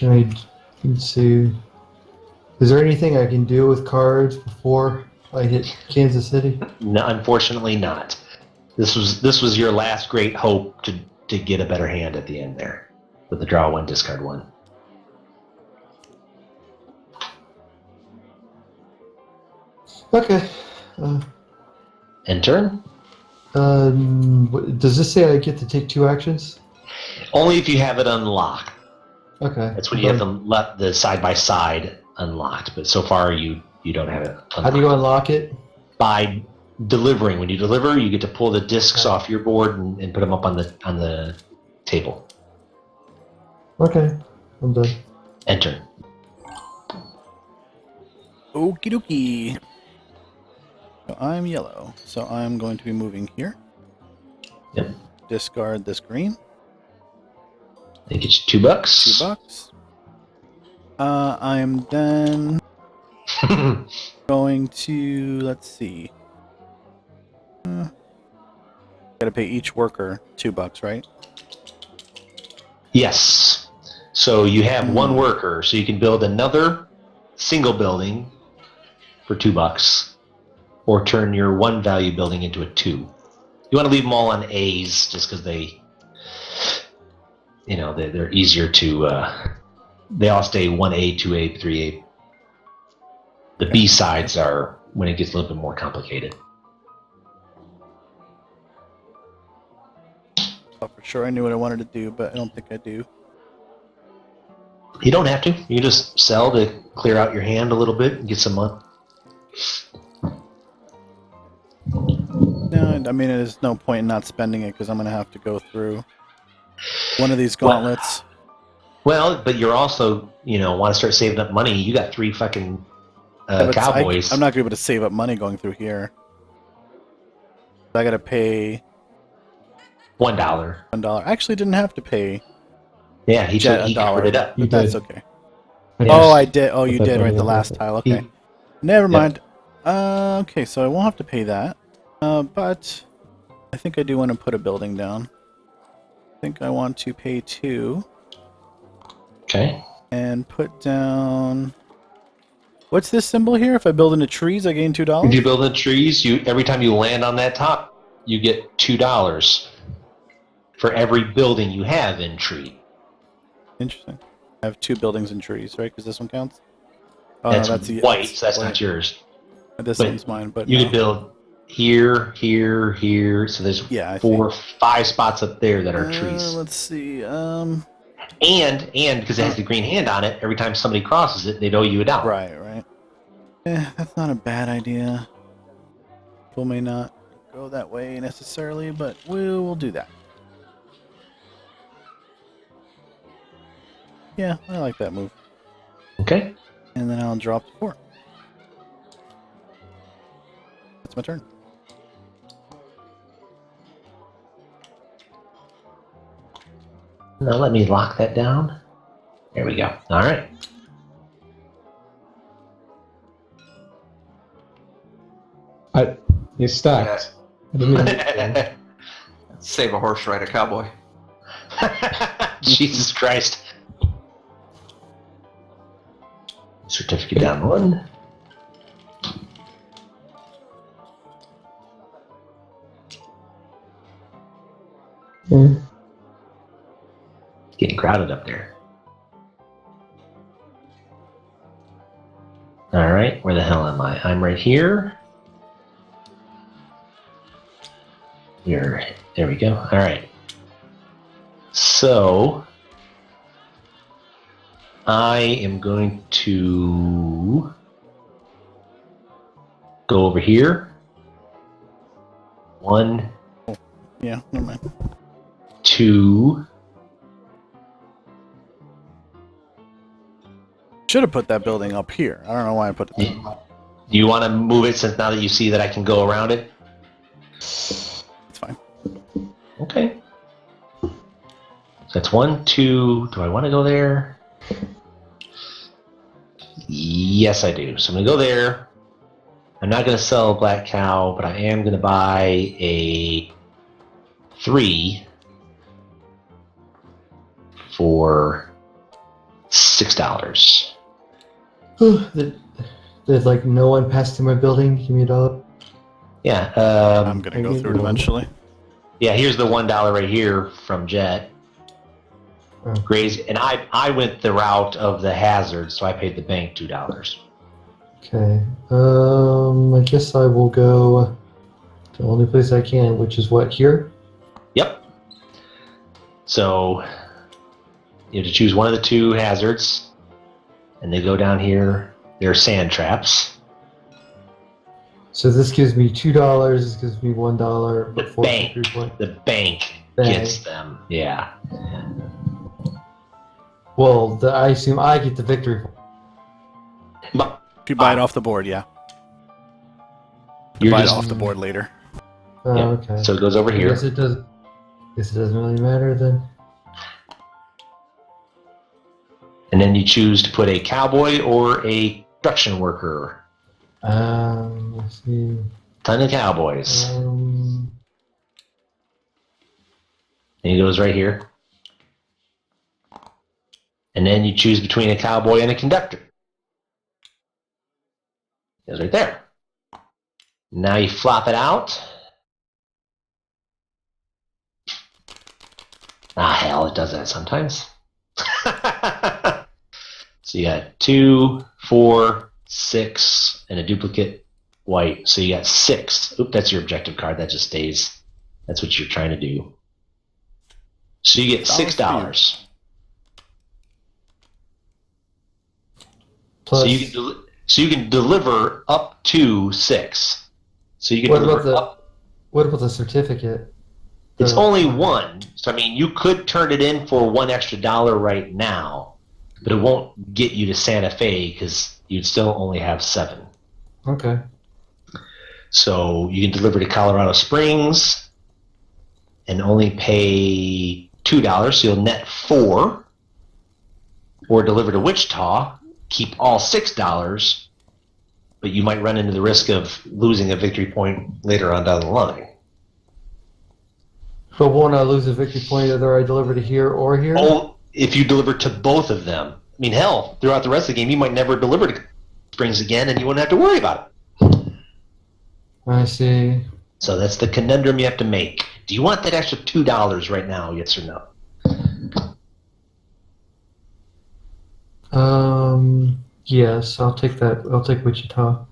[SPEAKER 3] Let's see. Is there anything I can do with cards before I hit Kansas City?
[SPEAKER 1] No, unfortunately not. This was your last great hope to get a better hand at the end there, with the draw 1, discard 1.
[SPEAKER 3] Okay.
[SPEAKER 1] End turn.
[SPEAKER 3] Does this say I get to take 2 actions?
[SPEAKER 1] Only if you have it unlocked.
[SPEAKER 3] Okay.
[SPEAKER 1] That's when you have the side by side unlocked. But so far you don't have it unlocked.
[SPEAKER 3] How do you unlock it?
[SPEAKER 1] By delivering. When you deliver, you get to pull the discs off your board and put them up on the table.
[SPEAKER 3] Okay. I'm done.
[SPEAKER 1] End turn.
[SPEAKER 2] Okie dokie. So I'm yellow, so I'm going to be moving here.
[SPEAKER 1] Yep.
[SPEAKER 2] Discard this green.
[SPEAKER 1] That gets you $2.
[SPEAKER 2] $2. I am then going to, let's see. Gotta pay each worker $2, right?
[SPEAKER 1] Yes. So you have 1 worker, so you can build another single building for $2, or turn your 1 value building into a 2. You want to leave them all on A's just because they're easier to. They all stay 1A, 2A, 3A. The B sides are when it gets a little bit more complicated.
[SPEAKER 2] Thought for sure I knew what I wanted to do, but I don't think I do.
[SPEAKER 1] You don't have to. You can just sell to clear out your hand a little bit and get some money.
[SPEAKER 2] No, I don't. I mean, there's no point in not spending it because I'm gonna have to go through one of these gauntlets.
[SPEAKER 1] Well, but you're also, want to start saving up money. You got 3 fucking
[SPEAKER 2] Yeah, but
[SPEAKER 1] cowboys.
[SPEAKER 2] I'm not gonna be able to save up money going through here. I gotta pay
[SPEAKER 1] $1.
[SPEAKER 2] $1. I actually didn't have to pay
[SPEAKER 1] Yeah, he
[SPEAKER 2] Jet a
[SPEAKER 1] covered
[SPEAKER 2] dollar,
[SPEAKER 1] it up.
[SPEAKER 3] You
[SPEAKER 2] but that's
[SPEAKER 3] did.
[SPEAKER 2] okay.
[SPEAKER 1] Yeah.
[SPEAKER 2] Oh, I did. Oh, you
[SPEAKER 4] But
[SPEAKER 2] did
[SPEAKER 4] that
[SPEAKER 2] right. The
[SPEAKER 4] doesn't
[SPEAKER 2] last
[SPEAKER 4] happen.
[SPEAKER 2] tile. Okay. Never
[SPEAKER 1] Yep.
[SPEAKER 2] mind. Okay, so I won't have to pay that. But I think I do want to put a building down. I think I want to pay 2
[SPEAKER 1] Okay.
[SPEAKER 2] and put down. What's this symbol here? If I build into trees, I gain
[SPEAKER 1] If
[SPEAKER 2] $2.
[SPEAKER 1] you build in trees, every time you land on that top, you get $2 for every building you have in tree.
[SPEAKER 2] Interesting. I have 2 buildings and trees, right? Because this one counts. Oh
[SPEAKER 1] That's
[SPEAKER 2] no, that's
[SPEAKER 1] white, so that's
[SPEAKER 2] white.
[SPEAKER 1] not yours.
[SPEAKER 2] This
[SPEAKER 1] but
[SPEAKER 2] one's mine, but
[SPEAKER 1] You
[SPEAKER 2] no.
[SPEAKER 1] could build here, here, here. So there's
[SPEAKER 2] Yeah, I
[SPEAKER 1] 4, 5 spots up there that are trees.
[SPEAKER 2] Let's see.
[SPEAKER 1] And because it has the green hand on it, every time somebody crosses it, they'd owe you $1.
[SPEAKER 2] Right. That's not a bad idea. People may not go that way necessarily, but we'll do that. Yeah, I like that move.
[SPEAKER 1] Okay.
[SPEAKER 2] And then I'll drop the 4. That's my turn.
[SPEAKER 1] Now let me lock that down. There we go. All right.
[SPEAKER 4] You stacked. I didn't mean to-
[SPEAKER 5] Save a horse, ride a cowboy.
[SPEAKER 1] Jesus Christ. Certificate down 1.
[SPEAKER 4] Yeah.
[SPEAKER 1] Getting crowded up there. All right, where the hell am I? I'm right here. Here, there we go. All right. So I am going to go over here. 1,
[SPEAKER 2] Yeah, never mind.
[SPEAKER 1] 2.
[SPEAKER 2] Should have put that building up here. I don't know why I put it there.
[SPEAKER 1] Do you want to move it since now that you see that I can go around it?
[SPEAKER 2] It's fine.
[SPEAKER 1] Okay. So that's 1, 2. Do I want to go there? Yes, I do. So I'm going to go there. I'm not going to sell a black cow, but I am going to buy a 3 for $6.
[SPEAKER 3] There's like no one passed through my building. Give me $1.
[SPEAKER 1] Yeah.
[SPEAKER 2] I'm gonna go through it eventually.
[SPEAKER 1] Yeah, here's the $1 right here from Jet.
[SPEAKER 3] Oh.
[SPEAKER 1] Graze, and I went the route of the hazard, so I paid the bank $2.
[SPEAKER 3] Okay. I guess I will go the only place I can, which is what, here?
[SPEAKER 1] Yep. So you have to choose one of the 2 hazards, and they go down here. They're sand traps.
[SPEAKER 3] So this gives me $2. This gives me $1.
[SPEAKER 1] The
[SPEAKER 3] but 4
[SPEAKER 1] bank.
[SPEAKER 3] victory point.
[SPEAKER 1] The bank gets them. Yeah.
[SPEAKER 3] Well, I assume I get the victory point.
[SPEAKER 1] But
[SPEAKER 2] If you buy it off the board, yeah.
[SPEAKER 1] you're
[SPEAKER 2] Buy it
[SPEAKER 1] just,
[SPEAKER 2] off the board later.
[SPEAKER 3] Oh,
[SPEAKER 1] yeah.
[SPEAKER 3] okay.
[SPEAKER 1] So it goes over
[SPEAKER 3] I
[SPEAKER 1] here.
[SPEAKER 3] guess it does. Guess it doesn't really matter then.
[SPEAKER 1] And then you choose to put a cowboy or a construction worker.
[SPEAKER 3] Let's see.
[SPEAKER 1] Ton of cowboys.
[SPEAKER 3] Um,
[SPEAKER 1] And he goes right here. And then you choose between a cowboy and a conductor. It goes right there. Now you flop it out. Ah, hell, it does that sometimes. So you got 2, 4, 6, and a duplicate white. So you got 6. Oop, that's your objective card. That just stays. That's what you're trying to do. So you get $6.
[SPEAKER 3] plus,
[SPEAKER 1] So you can deliver up to 6. So you can
[SPEAKER 3] what about
[SPEAKER 1] deliver
[SPEAKER 3] the
[SPEAKER 1] up.
[SPEAKER 3] What about the certificate?
[SPEAKER 1] It's
[SPEAKER 3] The-
[SPEAKER 1] only one, so I mean, you could turn it in for $1 extra right now, but it won't get you to Santa Fe because you'd still only have 7.
[SPEAKER 3] Okay.
[SPEAKER 1] So you can deliver to Colorado Springs and only pay $2, so you'll net 4. Or deliver to Wichita, keep all $6, but you might run into the risk of losing a victory point later on down the line.
[SPEAKER 3] But won't I lose a victory point whether I deliver to here or here?
[SPEAKER 1] Oh, if you deliver to both of them. I mean, hell, throughout the rest of the game, you might never deliver to Springs again, and you wouldn't have to worry about it.
[SPEAKER 3] I see.
[SPEAKER 1] So that's the conundrum you have to make. Do you want that extra $2 right now, yes or no?
[SPEAKER 3] Yes, I'll take that. I'll take Wichita.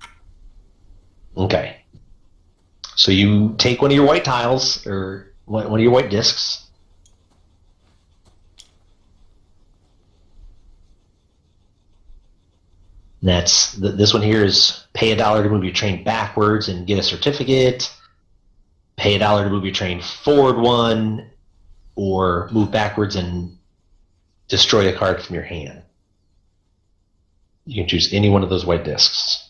[SPEAKER 1] Okay. So you take one of your white tiles, or one of your white discs. This one here is pay $1 to move your train backwards and get a certificate. Pay $1 to move your train forward 1, or move backwards and destroy a card from your hand. You can choose any one of those white discs.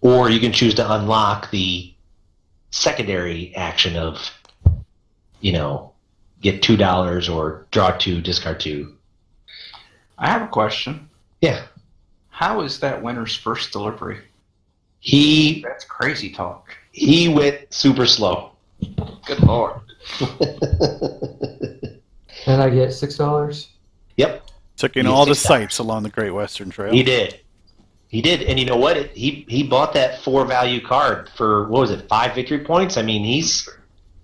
[SPEAKER 1] Or you can choose to unlock the secondary action of, get $2 or draw 2, discard 2.
[SPEAKER 5] I have a question.
[SPEAKER 1] Yeah.
[SPEAKER 5] How is that winner's first delivery? That's crazy talk.
[SPEAKER 1] He went super slow.
[SPEAKER 5] Good lord.
[SPEAKER 3] And I get $6.
[SPEAKER 1] Yep.
[SPEAKER 2] Took in
[SPEAKER 1] You get
[SPEAKER 2] all the
[SPEAKER 1] $6.
[SPEAKER 2] sites along the Great Western Trail.
[SPEAKER 1] He did. And you know what? He bought that 4 value card for, what was it, 5 victory points? I mean, he's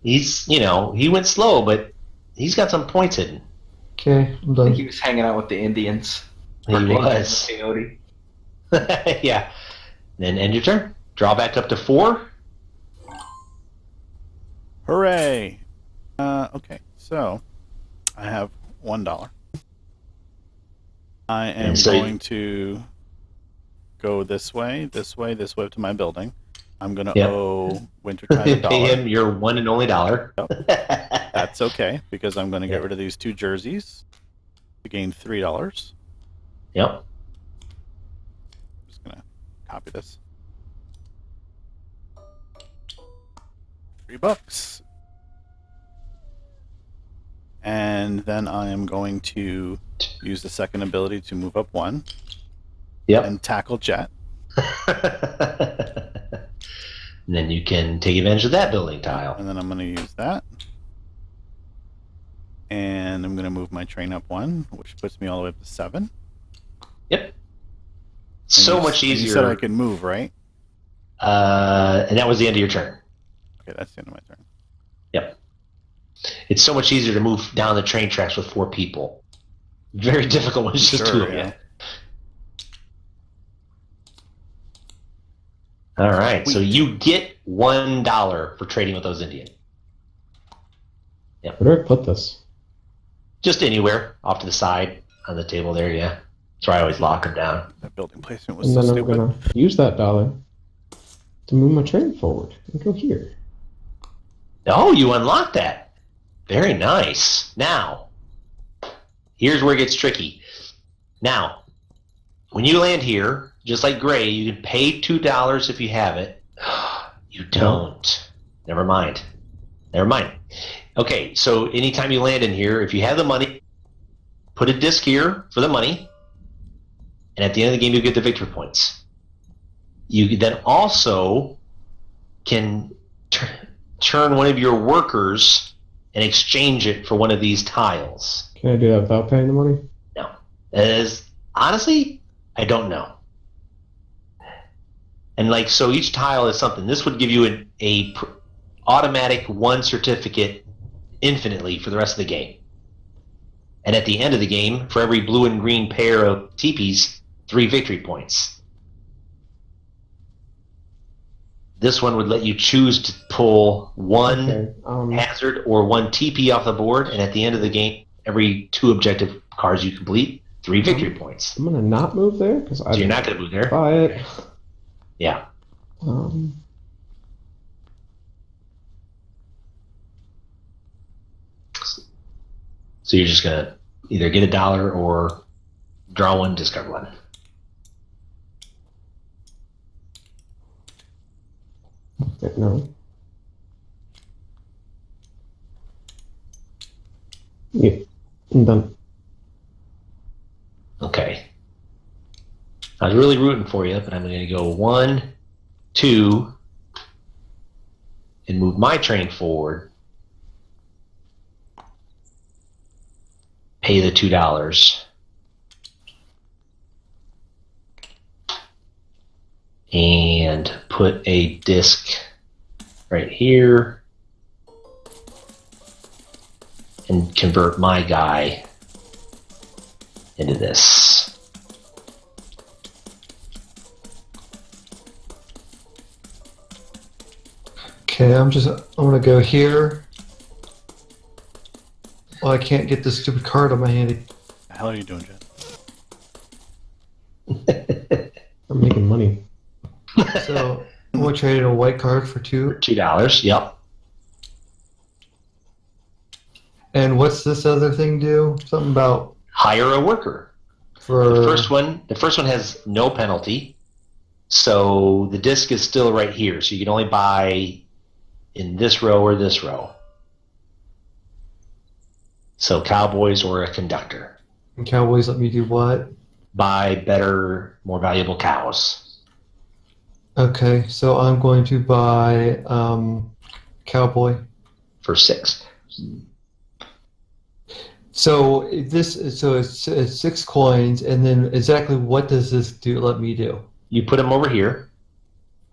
[SPEAKER 1] he went slow, but he's got some points hidden.
[SPEAKER 3] Okay, I'm
[SPEAKER 5] I think
[SPEAKER 3] done.
[SPEAKER 5] he was hanging out with the Indians.
[SPEAKER 1] He was.
[SPEAKER 5] Peyote.
[SPEAKER 1] Yeah. Then end your turn. Draw back up to 4.
[SPEAKER 2] Hooray! Okay, so I have $1. I am
[SPEAKER 1] And so
[SPEAKER 2] going to go this way up to my building. I'm going to
[SPEAKER 1] Yep.
[SPEAKER 2] owe Wintertime $1.
[SPEAKER 1] Pay him your one and only $1.
[SPEAKER 2] That's okay, because I'm going to get rid of these 2 jerseys to gain $3.
[SPEAKER 1] Yep.
[SPEAKER 2] I'm just going to copy this. $3. And then I am going to use the second ability to move up 1
[SPEAKER 1] Yep.
[SPEAKER 2] and tackle Jet.
[SPEAKER 1] And then you can take advantage of that building tile.
[SPEAKER 2] And then I'm going to use that. And I'm going to move my train up 1, which puts me all the way up to 7.
[SPEAKER 1] Yep. So much
[SPEAKER 2] You
[SPEAKER 1] easier.
[SPEAKER 2] said I could move, right?
[SPEAKER 1] And that was the end of your turn.
[SPEAKER 2] Okay, that's the end of my turn.
[SPEAKER 1] Yep. It's so much easier to move down the train tracks with 4 people. Very difficult when it's just 2 of you.
[SPEAKER 2] yeah.
[SPEAKER 1] All right, so
[SPEAKER 2] Sweet.
[SPEAKER 1] you get $1 for trading with those Indians.
[SPEAKER 4] Where do I put this?
[SPEAKER 1] Just anywhere off to the side on the table there. Yeah, that's where I always lock them down.
[SPEAKER 2] That building placement was
[SPEAKER 4] And
[SPEAKER 2] so
[SPEAKER 4] then I'm
[SPEAKER 2] stupid.
[SPEAKER 4] gonna use that dollar to move my train forward and go here.
[SPEAKER 1] Oh, you unlocked that. Very nice. Now, here's where it gets tricky. Now, when you land here, just like Gray, you can pay $2 if you have it. You don't. Never mind. Okay, so anytime you land in here, if you have the money, put a disc here for the money, and at the end of the game, you get the victory points. You then also can turn one of your workers and exchange it for one of these tiles.
[SPEAKER 4] Can I do that without paying the money?
[SPEAKER 1] No. Honestly, I don't know. And so each tile is something. This would give you a automatic 1 certificate infinitely for the rest of the game. And at the end of the game, for every blue and green pair of teepees, 3 victory points. This one would let you choose to pull 1
[SPEAKER 4] Okay.
[SPEAKER 1] hazard or 1 TP off the board, and at the end of the game, every 2 objective cards you complete, 3 victory points.
[SPEAKER 4] I'm gonna not move there because I
[SPEAKER 1] So you're
[SPEAKER 4] didn't
[SPEAKER 1] not going to move there.
[SPEAKER 4] buy it.
[SPEAKER 1] Yeah. So you're just gonna either get $1 or draw one, discard one.
[SPEAKER 4] No. Yeah, I'm done.
[SPEAKER 1] Okay. I was really rooting for you, but I'm going to go 1, 2, and move my train forward. Pay the $2. And put a disc right here. And convert my guy into this.
[SPEAKER 3] Okay, I'm gonna go here. Well, I can't get this stupid card on my handy.
[SPEAKER 2] The hell are you doing, Jen?
[SPEAKER 4] I'm making money.
[SPEAKER 3] So I'm gonna trade in a white card for 2.
[SPEAKER 1] $2, yep.
[SPEAKER 3] And what's this other thing do? Something about
[SPEAKER 1] Hire a worker.
[SPEAKER 3] for
[SPEAKER 1] The first one has no penalty. So the disc is still right here. So you can only buy in this row or this row. So cowboys or a conductor.
[SPEAKER 3] and Cowboys let me do what?
[SPEAKER 1] Buy better, more valuable cows.
[SPEAKER 3] Okay, so I'm going to buy Cowboy.
[SPEAKER 1] For 6.
[SPEAKER 3] So it's 6 coins, and then exactly what does this do? Let me do.
[SPEAKER 1] You put them over here.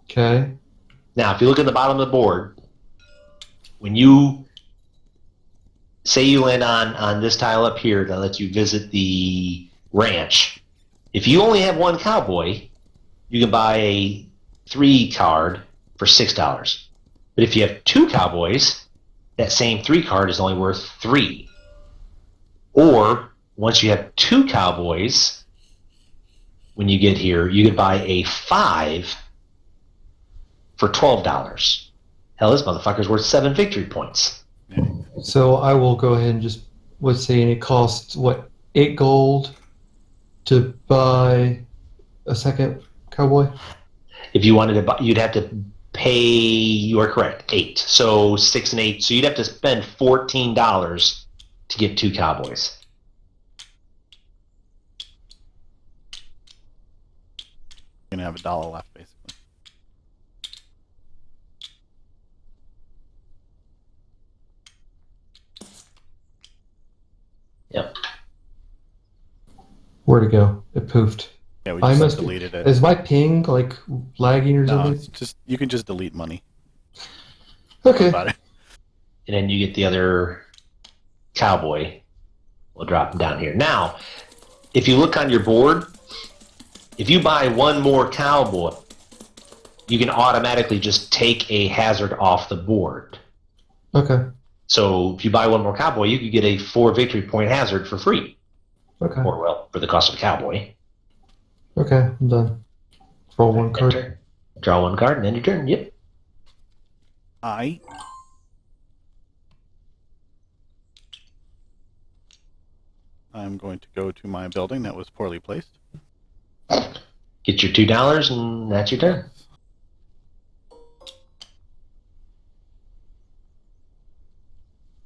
[SPEAKER 3] Okay.
[SPEAKER 1] Now, if you look at the bottom of the board, when you say you land on this tile up here that lets you visit the ranch, if you only have 1 cowboy, you can buy a 3 card for $6. But if you have 2 cowboys, that same 3 card is only worth 3. Or once you have 2 cowboys, when you get here, you can buy a 5 for $12. Hell, this motherfucker's worth 7 victory points.
[SPEAKER 3] So I will go ahead and just saying it costs what, 8 gold to buy a second Cowboy.
[SPEAKER 1] If you wanted to buy, you'd have to pay. You are correct, 8. So 6 and 8. So you'd have to spend $14 to get 2 cowboys.
[SPEAKER 2] You're gonna have $1 left, basically.
[SPEAKER 1] Yep.
[SPEAKER 3] Where'd it go? It poofed.
[SPEAKER 2] Yeah, we
[SPEAKER 3] I
[SPEAKER 2] just
[SPEAKER 3] must
[SPEAKER 2] deleted it.
[SPEAKER 3] Is my ping like lagging or
[SPEAKER 2] No,
[SPEAKER 3] something?
[SPEAKER 2] it's just you can just delete money.
[SPEAKER 3] Okay.
[SPEAKER 2] About it.
[SPEAKER 1] And then you get the other cowboy. We'll drop them down here. Now, if you look on your board, if you buy 1 more cowboy, you can automatically just take a hazard off the board.
[SPEAKER 3] Okay.
[SPEAKER 1] So if you buy 1 more cowboy, you could get a 4 victory point hazard for free.
[SPEAKER 3] Okay.
[SPEAKER 1] Or, well, for the cost of a cowboy.
[SPEAKER 3] Okay, I'm done. Roll 1 card.
[SPEAKER 1] Enter. Draw 1 card and end your turn. Yep.
[SPEAKER 2] I'm going to go to my building that was poorly placed.
[SPEAKER 1] Get your $2 and that's your turn.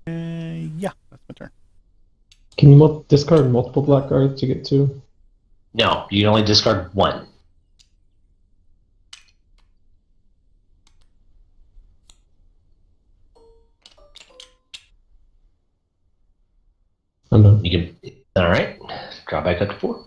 [SPEAKER 2] Yeah, that's my turn.
[SPEAKER 4] Can you discard multiple black cards to get 2?
[SPEAKER 1] No, you can only discard 1.
[SPEAKER 4] I'm done.
[SPEAKER 1] You can. All right. Draw back up to 4.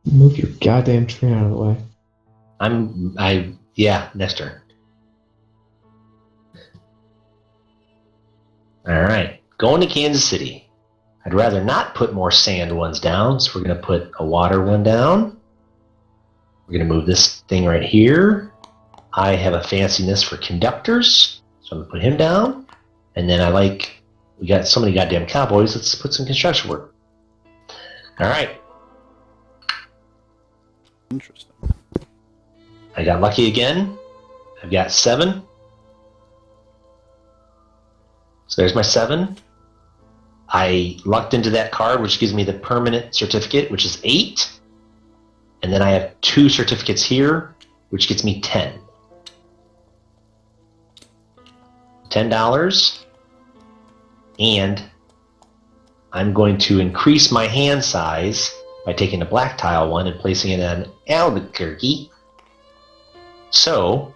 [SPEAKER 4] Move your goddamn train out of the way.
[SPEAKER 1] Yeah, next turn. All right. Going to Kansas City. I'd rather not put more sand ones down, so we're going to put a water one down. We're going to move this thing right here. I have a fanciness for conductors, so I'm going to put him down. And then we got so many goddamn cowboys, let's put some construction work. All right.
[SPEAKER 2] Interesting.
[SPEAKER 1] I got lucky again. I've got 7. So there's my 7. I lucked into that card, which gives me the permanent certificate, which is 8. And then I have 2 certificates here, which gets me 10. $10. And I'm going to increase my hand size by taking the black tile one and placing it on Albuquerque. So,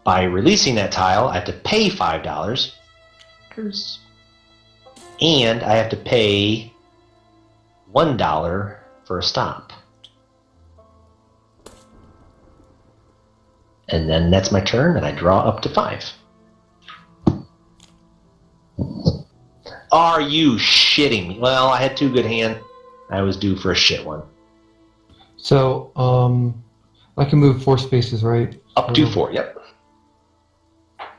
[SPEAKER 1] by releasing that tile, I have to pay $5. And I have to pay $1 for a stop. And then that's my turn, and I draw up to 5. Are you shitting me? Well, I had 2 good hands. I was due for a shit one.
[SPEAKER 3] So, I can move 4 spaces, right?
[SPEAKER 1] Up to 4, yep.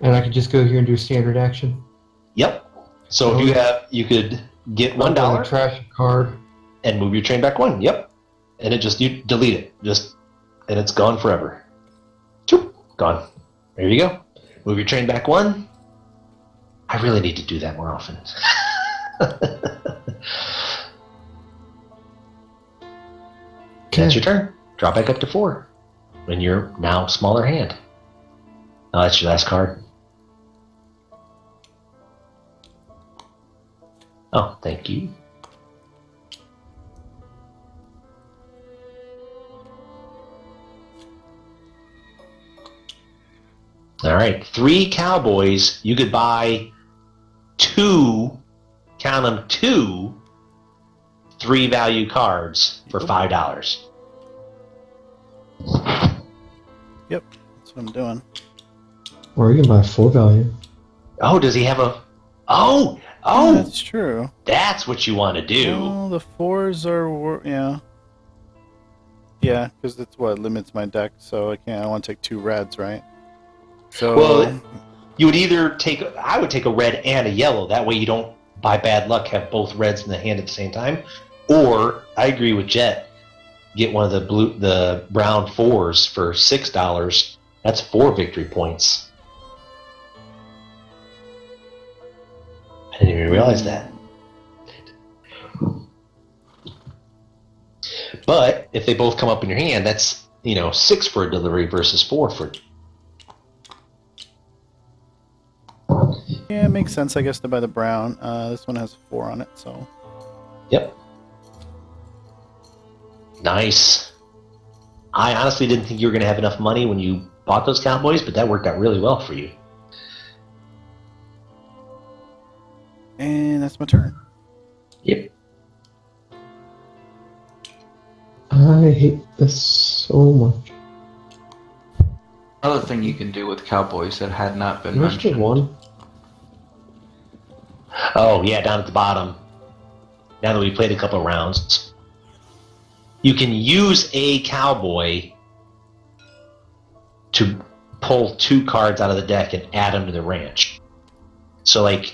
[SPEAKER 3] And I could just go here and do standard action.
[SPEAKER 1] Yep. So if you could get $1
[SPEAKER 3] $1 trash a card
[SPEAKER 1] and move your train back 1. Yep. And you delete it. And it's gone forever. Choop, gone. There you go. Move your train back 1. I really need to do that more often. That's your turn. Drop back up to 4. When you're now smaller hand. Oh, that's your last card. Oh, thank you. All right, 3 cowboys. You could buy 2, count them 2, 3 value cards for $5.
[SPEAKER 2] Yep, that's what I'm doing.
[SPEAKER 4] Or you can buy 4 value.
[SPEAKER 1] Oh, does he have a... Oh,
[SPEAKER 2] Yeah, that's true.
[SPEAKER 1] that's what you want to do.
[SPEAKER 2] Well, the 4s are... Yeah. Yeah, because that's what limits my deck, so I want to take 2 reds, right? So...
[SPEAKER 1] Well, you would either take... I would take a red and a yellow. That way you don't, by bad luck, have both reds in the hand at the same time. Or, I agree with Jet, get one of the brown 4s for $6. That's 4 victory points. I didn't even realize that. But if they both come up in your hand, that's 6 for a delivery versus 4 for.
[SPEAKER 2] Yeah, it makes sense, I guess, to buy the brown. This one has 4 on it, so.
[SPEAKER 1] Yep. Nice. I honestly didn't think you were going to have enough money when you bought those cowboys, but that worked out really well for you.
[SPEAKER 2] And that's my turn.
[SPEAKER 1] Yep.
[SPEAKER 4] I hate this so much.
[SPEAKER 5] Another thing you can do with cowboys that had not been
[SPEAKER 4] You must get
[SPEAKER 5] mentioned.
[SPEAKER 4] 1.
[SPEAKER 1] Oh, yeah, down at the bottom. Now that we played a couple of rounds, you can use a cowboy to pull 2 cards out of the deck and add them to the ranch. So, if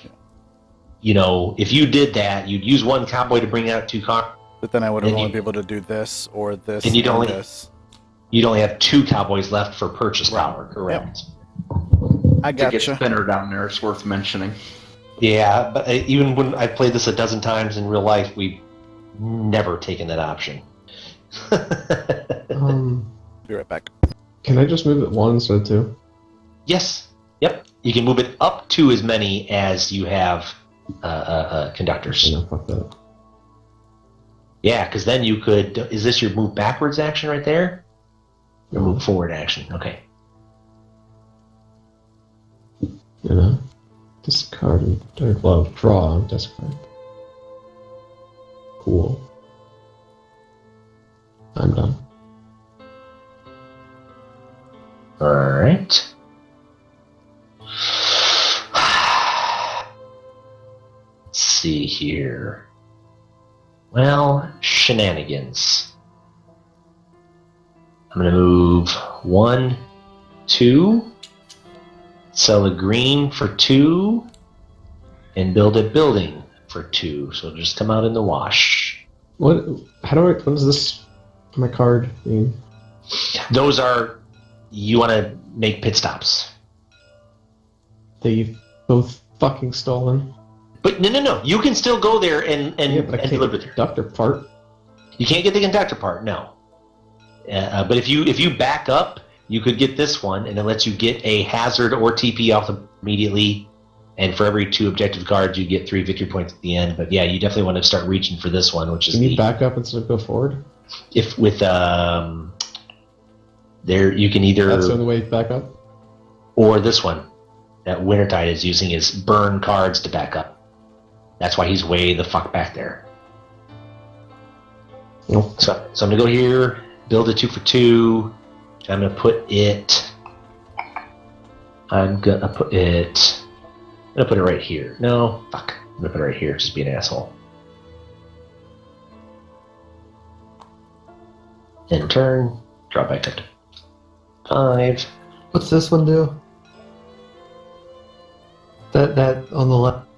[SPEAKER 1] you did that, you'd use 1 cowboy to bring out 2 cards.
[SPEAKER 2] But then I would
[SPEAKER 1] Then
[SPEAKER 2] only
[SPEAKER 1] you-
[SPEAKER 2] be able to do this or this
[SPEAKER 1] And you'd only-
[SPEAKER 2] this.
[SPEAKER 1] You'd only have 2 cowboys left for purchase power, correct?
[SPEAKER 2] I
[SPEAKER 5] To get
[SPEAKER 2] gotcha.
[SPEAKER 5] Spinner down there, it's worth mentioning.
[SPEAKER 1] Yeah, but even when I played this a dozen times in real life, we've never taken that option.
[SPEAKER 2] Be right back.
[SPEAKER 4] Can I just move it 1 instead of 2?
[SPEAKER 1] Yes. Yep. You can move it up to as many as you have conductors.
[SPEAKER 4] No, fuck that.
[SPEAKER 1] Yeah, because then you could... Is this your move backwards action right there? Or move forward action? Okay.
[SPEAKER 4] Discard and draw and discard. Cool. I'm done.
[SPEAKER 1] Alright. Let's see here. Well, shenanigans. I'm going to move 1, 2, sell a green for 2, and build a building for 2. So it'll just come out in the wash.
[SPEAKER 4] What? How do I? What does this? My card mean?
[SPEAKER 1] Those are, you want to make pit stops.
[SPEAKER 4] That you've both fucking stolen.
[SPEAKER 1] But no. You can still go there and
[SPEAKER 4] Yeah, but I can't
[SPEAKER 1] deliver
[SPEAKER 4] get the
[SPEAKER 1] there.
[SPEAKER 4] conductor part.
[SPEAKER 1] You can't get the conductor part, no. But if you back up, you could get this one, and it lets you get a hazard or TP off immediately. And for every 2 objective cards, you get 3 victory points at the end. But yeah, you definitely want to start reaching for this one, which is
[SPEAKER 4] Can you back up instead of go forward?
[SPEAKER 1] if with there you can either
[SPEAKER 4] That's the only way to back up?
[SPEAKER 1] or this one that Wintertide is using is burn cards to back up. That's why he's way the fuck back there.
[SPEAKER 4] No.
[SPEAKER 1] So I'm gonna go here, build a 2 for 2. I'm gonna put it. I'm gonna put it right here. No, fuck. I'm gonna put it right here. Just be an asshole. End turn. Draw back up to 5.
[SPEAKER 3] What's this one do? That on the left.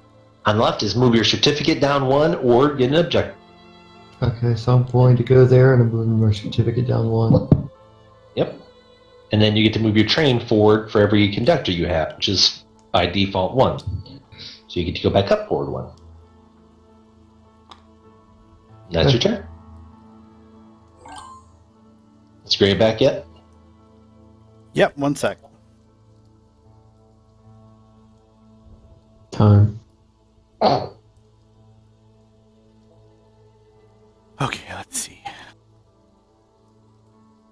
[SPEAKER 1] On the left is move your certificate down 1 or get an objective.
[SPEAKER 3] Okay, so I'm going to go there and I'm moving my certificate down 1.
[SPEAKER 1] Yep. And then you get to move your train forward for every conductor you have, which is by default 1. So you get to go back up forward 1. That's your turn. Is Gray back yet?
[SPEAKER 2] Yep, 1 sec.
[SPEAKER 4] Time.
[SPEAKER 2] Okay, let's see.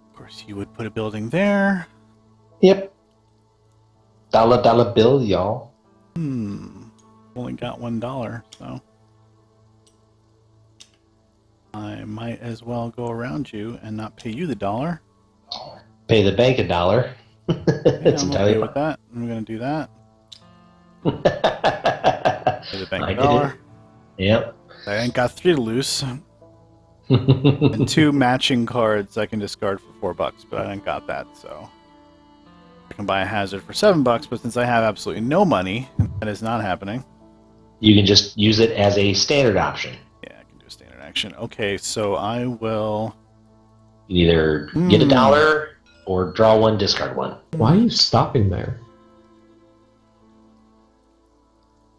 [SPEAKER 2] Of course, you would put a building there.
[SPEAKER 1] Yep. Dollar bill, y'all.
[SPEAKER 2] Only got $1, so I might as well go around you and not pay you the $1.
[SPEAKER 1] Pay the bank $1.
[SPEAKER 2] Yeah,
[SPEAKER 1] It's
[SPEAKER 2] I'm
[SPEAKER 1] entirely
[SPEAKER 2] okay with that. I'm gonna do that.
[SPEAKER 1] fine.
[SPEAKER 2] Pay the bank
[SPEAKER 1] I
[SPEAKER 2] $1.
[SPEAKER 1] did it. Yep.
[SPEAKER 2] I ain't got 3 to lose. And 2 matching cards I can discard for $4, but I ain't got that, so I can buy a hazard for $7. But since I have absolutely no money, that is not happening.
[SPEAKER 1] You can just use it as a standard option.
[SPEAKER 2] Yeah, I can do a standard action. Okay, so I will.
[SPEAKER 1] You either get $1 or draw 1, discard 1.
[SPEAKER 4] Why are you stopping there?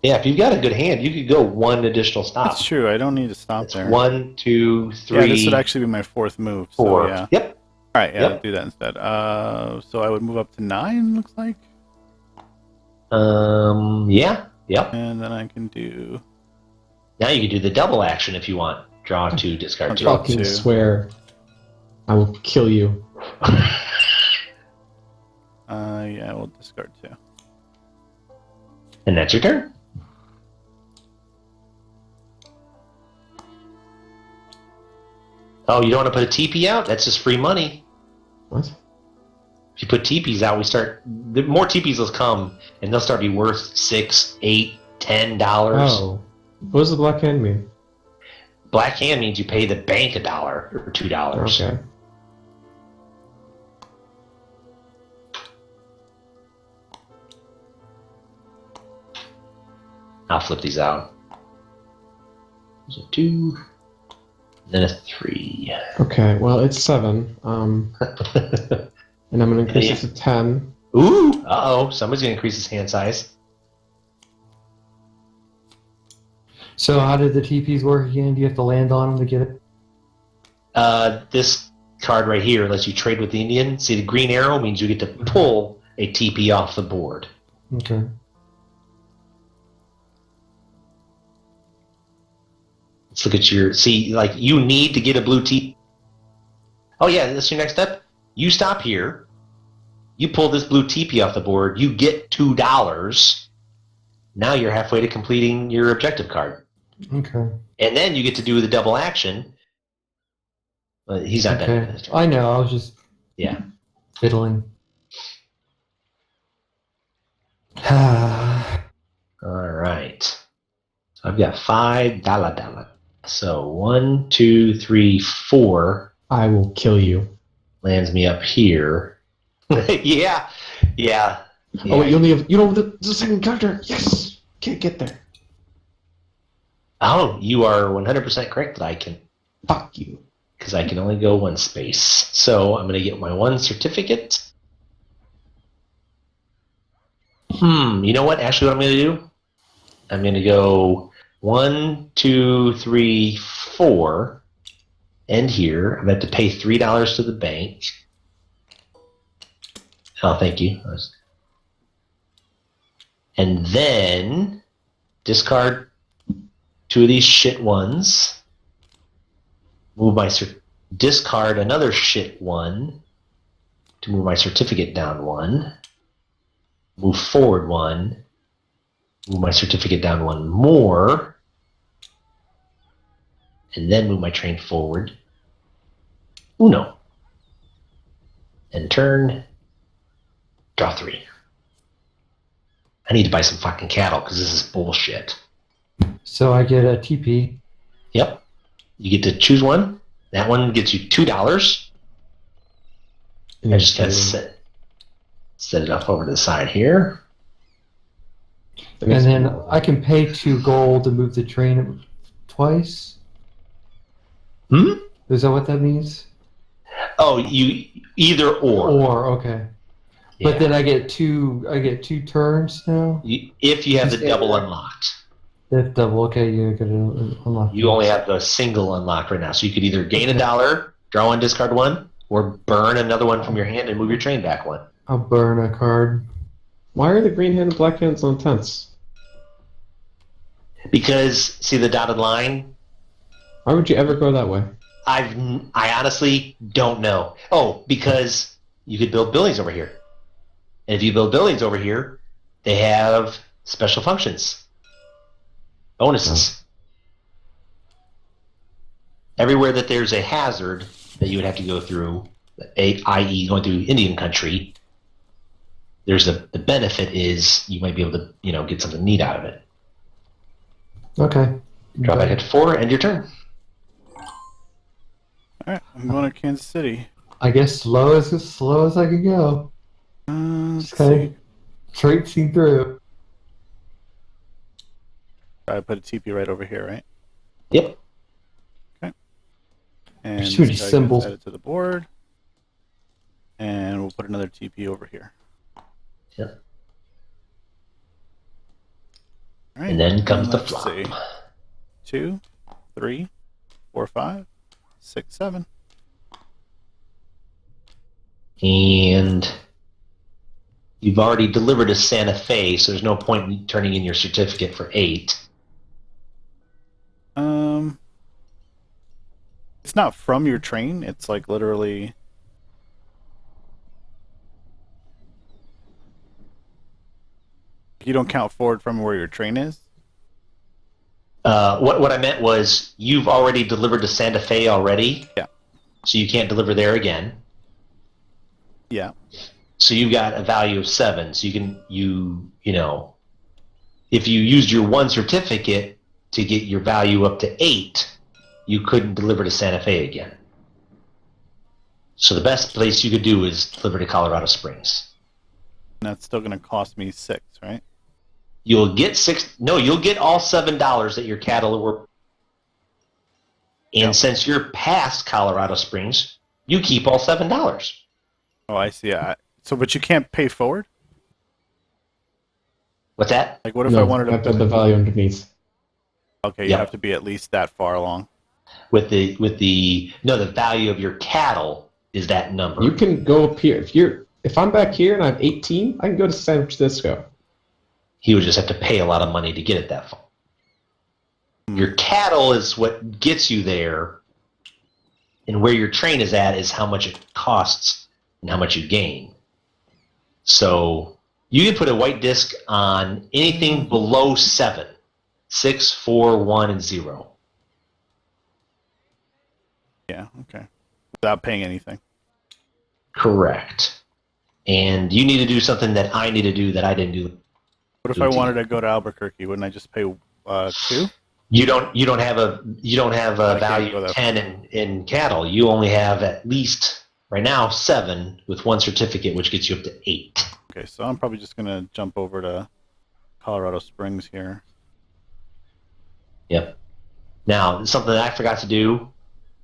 [SPEAKER 1] Yeah, if you've got a good hand, you could go 1 additional stop.
[SPEAKER 2] That's true. I don't need to stop
[SPEAKER 1] It's
[SPEAKER 2] there.
[SPEAKER 1] 1, 2, 3.
[SPEAKER 2] Yeah, this would actually be my 4th move.
[SPEAKER 1] 4.
[SPEAKER 2] So yeah.
[SPEAKER 1] Yep.
[SPEAKER 2] All right. Yeah,
[SPEAKER 1] Yep.
[SPEAKER 2] I'll do that instead. So I would move up to 9. Looks like.
[SPEAKER 1] Yeah. Yep.
[SPEAKER 2] And then I can do.
[SPEAKER 1] Now you can do the double action if you want. Draw 2, discard 2.
[SPEAKER 2] Draw
[SPEAKER 4] Fucking
[SPEAKER 2] 2.
[SPEAKER 4] swear. I will kill you.
[SPEAKER 2] Yeah, we'll discard 2.
[SPEAKER 1] And that's your turn. Oh, you don't want to put a TP out? That's just free money.
[SPEAKER 4] What?
[SPEAKER 1] If you put TPs out, the more TPs will come, and they'll start to be worth $6, $8, $10.
[SPEAKER 4] Oh. What does the black hand mean?
[SPEAKER 1] Black hand means you pay the bank $1 or $2.
[SPEAKER 4] Okay.
[SPEAKER 1] I'll flip these out. There's a 2, then a 3.
[SPEAKER 4] Okay, well, it's 7. And I'm going to increase it to 10.
[SPEAKER 1] Ooh! Uh-oh, somebody's going to increase his hand size.
[SPEAKER 3] So how did the TPs work again? Do you have to land on them to get it?
[SPEAKER 1] This card right here lets you trade with the Indian. See, the green arrow means you get to pull a TP off the board.
[SPEAKER 3] Okay.
[SPEAKER 1] Let's look at your... See, like, you need to get a blue TP. Oh, yeah, that's your next step. You stop here. You pull this blue TP off the board. You get $2. Now you're halfway to completing your objective card.
[SPEAKER 3] Okay.
[SPEAKER 1] And then you get to do the double action. He's not done.
[SPEAKER 3] Okay. I know. I was just
[SPEAKER 1] Yeah.
[SPEAKER 3] fiddling.
[SPEAKER 1] All right. So I've got $5. So 1, 2, 3, 4
[SPEAKER 4] I will kill you.
[SPEAKER 1] lands me up here. Yeah.
[SPEAKER 4] Oh, wait, you don't have the second character. Yes! Can't get there.
[SPEAKER 1] Oh, you are 100% correct that I can.
[SPEAKER 4] Fuck you.
[SPEAKER 1] because I can only go one space. So I'm going to get my one certificate. You know what? Actually, what I'm going to do? I'm going to go 1, 2, 3, 4. End here. I'm going to have to pay $3 to the bank. Oh, thank you. And then discard 2 of these shit ones. Move my discard another shit one to move my certificate down 1. Move forward 1. Move my certificate down 1 more. And then move my train forward. Uno. And turn. Draw 3. I need to buy some fucking cattle because this is bullshit.
[SPEAKER 3] So I get a TP.
[SPEAKER 1] Yep. You get to choose one. That one gets you $2. I just gotta set it up over to the side here.
[SPEAKER 3] And then I can pay 2 gold to move the train twice. Is that what that means?
[SPEAKER 1] Oh, you either or.
[SPEAKER 3] Or okay.
[SPEAKER 1] Yeah.
[SPEAKER 3] But then I get 2 turns now.
[SPEAKER 1] If you have the double unlocked.
[SPEAKER 3] If double, okay, you got to unlock.
[SPEAKER 1] You only have the single unlocked right now, so you could either gain $1, draw 1, discard 1, or burn another one from your hand and move your train back 1.
[SPEAKER 3] I'll burn a card.
[SPEAKER 4] Why are the green hand and black hands on tents?
[SPEAKER 1] Because see the dotted line.
[SPEAKER 4] Why would you ever go that way?
[SPEAKER 1] I honestly don't know. Oh, because you could build buildings over here. And if you build buildings over here, they have special functions. Bonuses. Everywhere that there's a hazard that you would have to go through, i.e. going through Indian country, there's the benefit is you might be able to, get something neat out of it.
[SPEAKER 3] Okay.
[SPEAKER 1] Draw back at 4, end your turn.
[SPEAKER 2] Alright, I'm going to Kansas City.
[SPEAKER 3] I guess slow as I can go.
[SPEAKER 2] Let's
[SPEAKER 3] Just kind of
[SPEAKER 2] see.
[SPEAKER 3] traipsing through.
[SPEAKER 2] I put a TP right over here, right?
[SPEAKER 1] Yep.
[SPEAKER 2] And
[SPEAKER 3] There's too many
[SPEAKER 2] this guy gets
[SPEAKER 3] symbols.
[SPEAKER 2] added to the board. And we'll put another TP over here.
[SPEAKER 1] Yep.
[SPEAKER 2] All right,
[SPEAKER 1] And then comes the
[SPEAKER 2] let's
[SPEAKER 1] flop.
[SPEAKER 2] see. 2, 3, 4, 5, 6, 7.
[SPEAKER 1] And you've already delivered to Santa Fe, so there's no point in turning in your certificate for 8.
[SPEAKER 2] It's not from your train. It's like literally. You don't count forward from where your train is.
[SPEAKER 1] What I meant was you've already delivered to Santa Fe already.
[SPEAKER 2] Yeah.
[SPEAKER 1] So you can't deliver there again.
[SPEAKER 2] Yeah.
[SPEAKER 1] So you've got a value of 7. So you can if you used your one certificate to get your value up to 8, you couldn't deliver to Santa Fe again. So the best place you could do is deliver to Colorado Springs.
[SPEAKER 2] And that's still going to cost me 6, right?
[SPEAKER 1] You'll get 6. No, you'll get all $7 that your cattle were. And since you're past Colorado Springs, you keep all $7.
[SPEAKER 2] Oh, I see. But you can't pay forward?
[SPEAKER 1] What's that?
[SPEAKER 2] Like, what if I wanted
[SPEAKER 4] to
[SPEAKER 2] to...
[SPEAKER 4] put the value underneath?
[SPEAKER 2] Okay, you have to be at least that far along.
[SPEAKER 1] The value of your cattle is that number.
[SPEAKER 4] You can go up here. If I'm back here and I have 18, I can go to San Francisco.
[SPEAKER 1] He would just have to pay a lot of money to get it that far. Your cattle is what gets you there, and where your train is at is how much it costs and how much you gain. So you can put a white disc on anything below 7. 6, 4, 1, and 0.
[SPEAKER 2] Yeah, okay. Without paying anything.
[SPEAKER 1] Correct. And you need to do something that I need to do that I didn't do.
[SPEAKER 2] What if I wanted to go to Albuquerque? Wouldn't I just pay 2?
[SPEAKER 1] You don't have a value
[SPEAKER 2] go
[SPEAKER 1] of
[SPEAKER 2] that
[SPEAKER 1] 10 in cattle. You only have at least right now 7 with one certificate, which gets you up to 8.
[SPEAKER 2] Okay, so I'm probably just gonna jump over to Colorado Springs here.
[SPEAKER 1] Yep. Now, something that I forgot to do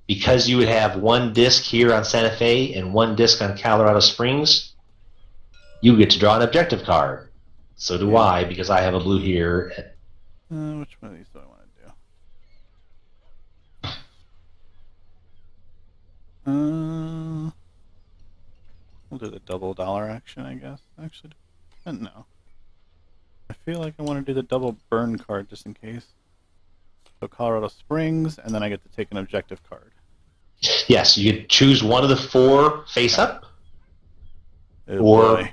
[SPEAKER 1] because you would have one disc here on Santa Fe and one disc on Colorado Springs, you get to draw an objective card. So do I, because I have a blue here.
[SPEAKER 2] Which one of these do I want to do? We'll do the double dollar action, I guess. Actually, no. I feel like I want to do the double burn card just in case. So Colorado Springs, and then I get to take an objective card.
[SPEAKER 1] Yes, you could choose one of the 4 face up.
[SPEAKER 2] Oh,
[SPEAKER 1] or
[SPEAKER 2] boy.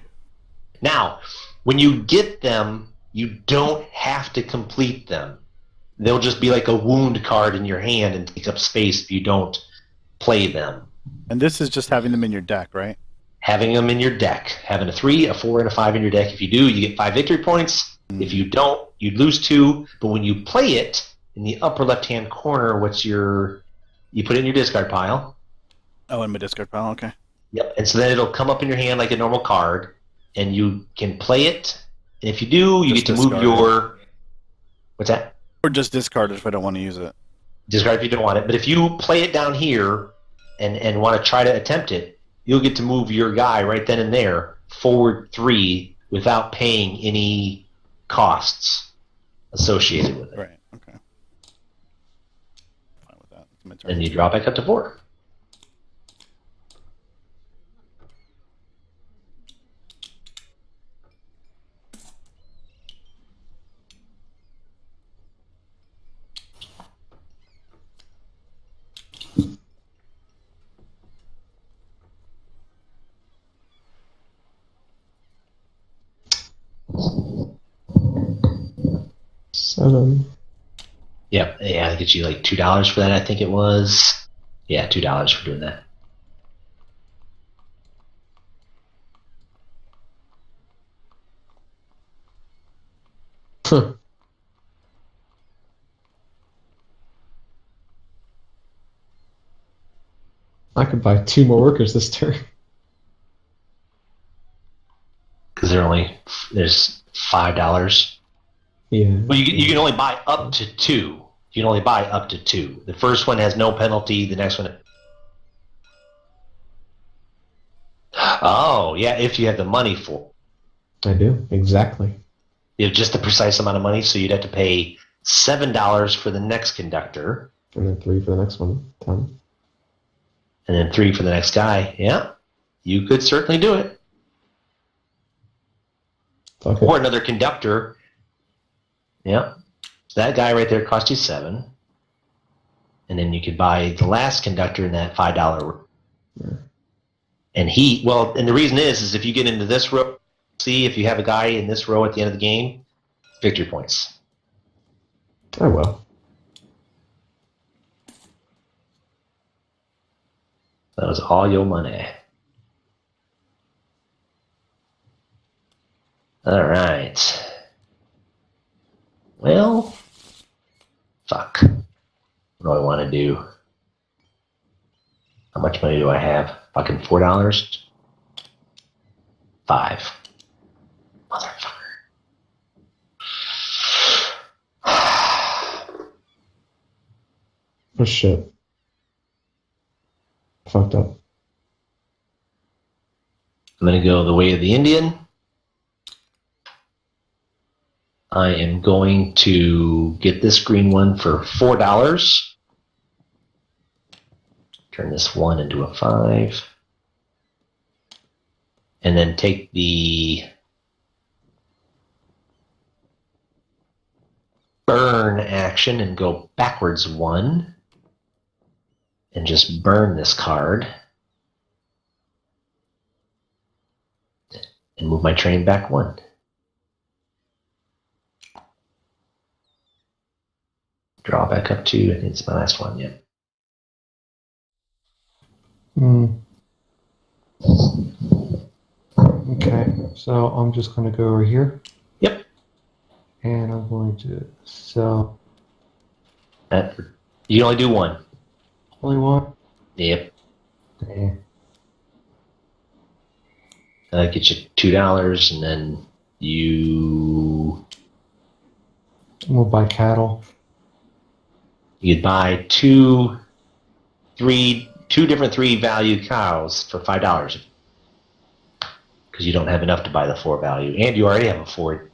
[SPEAKER 1] Now, when you get them, you don't have to complete them. They'll just be like a wound card in your hand and take up space if you don't play them.
[SPEAKER 2] And this is just having them in your deck, right?
[SPEAKER 1] Having them in your deck. Having a 3, a 4, and a 5 in your deck. If you do, you get 5 victory points. If you don't, you'd lose 2. But when you play it, in the upper left-hand corner, you put it in your discard pile.
[SPEAKER 2] Oh, in my discard pile, okay.
[SPEAKER 1] Yep. And so then it'll come up in your hand like a normal card, and you can play it. And if you do, you
[SPEAKER 2] Just
[SPEAKER 1] get to move
[SPEAKER 2] discard
[SPEAKER 1] your... What's that?
[SPEAKER 2] Or just discard it if I don't want to use it.
[SPEAKER 1] Discard if you don't want it. But if you play it down here and want to try to attempt it, you'll get to move your guy right then and there forward 3 without paying any costs associated with it.
[SPEAKER 2] Right, okay. Fine with that. It's my turn.
[SPEAKER 1] And you draw back up to 4.
[SPEAKER 4] Seven.
[SPEAKER 1] Yep. Yeah, I get you like $2 for that, I think it was. Yeah, $2 for doing that.
[SPEAKER 4] Huh. I could buy 2 more workers this turn.
[SPEAKER 1] Because there's $5.
[SPEAKER 4] Yeah.
[SPEAKER 1] Well, you can only buy up to 2. You can only buy up to 2. The first one has no penalty. The next one... Oh, yeah, if you have the money for it.
[SPEAKER 4] I do, exactly.
[SPEAKER 1] You have just the precise amount of money, so you'd have to pay $7 for the next conductor.
[SPEAKER 4] And then 3 for the next one. 10.
[SPEAKER 1] And then 3 for the next guy. Yeah, you could certainly do it.
[SPEAKER 4] Fuck
[SPEAKER 1] Or
[SPEAKER 4] it.
[SPEAKER 1] another conductor. Yeah. That guy right there cost you 7. And then you could buy the last conductor in that $5.
[SPEAKER 4] Yeah.
[SPEAKER 1] And the reason is if you get into this row, see if you have a guy in this row at the end of the game, victory points.
[SPEAKER 4] I will.
[SPEAKER 1] That was all your money. All right. Well, fuck. What do I want to do? How much money do I have? Fucking $4? 5. Motherfucker.
[SPEAKER 4] Oh shit. Fucked up.
[SPEAKER 1] I'm going to go the way of the Indian. I am going to get this green one for $4. Turn this 1 into a 5. And then take the burn action and go backwards 1. And just burn this card. And move my train back 1. Draw back up 2. I think it's my last one, yeah.
[SPEAKER 3] Okay, so I'm just going to go over here.
[SPEAKER 1] Yep.
[SPEAKER 3] And I'm going to sell
[SPEAKER 1] You can only do 1.
[SPEAKER 3] only one.
[SPEAKER 1] Yep.
[SPEAKER 3] Yeah.
[SPEAKER 1] That gets you $2, and then you
[SPEAKER 3] We'll buy cattle.
[SPEAKER 1] could buy 2 two different 3-value cows for $5 because you don't have enough to buy the 4-value, and you already have a 4.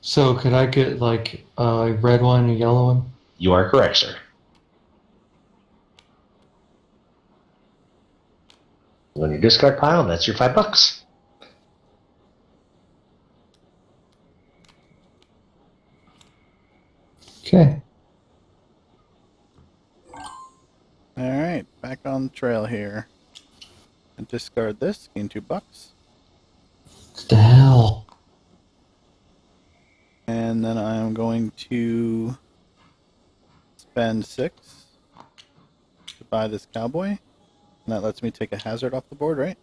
[SPEAKER 3] So could I get like a red one and a yellow one?
[SPEAKER 1] You are correct, sir. On your discard pile, and that's your $5.
[SPEAKER 3] Okay.
[SPEAKER 2] Alright, back on the trail here. And discard this, gain $2.
[SPEAKER 3] What the hell?
[SPEAKER 2] And then I'm going to spend 6 to buy this cowboy. And that lets me take a hazard off the board, right?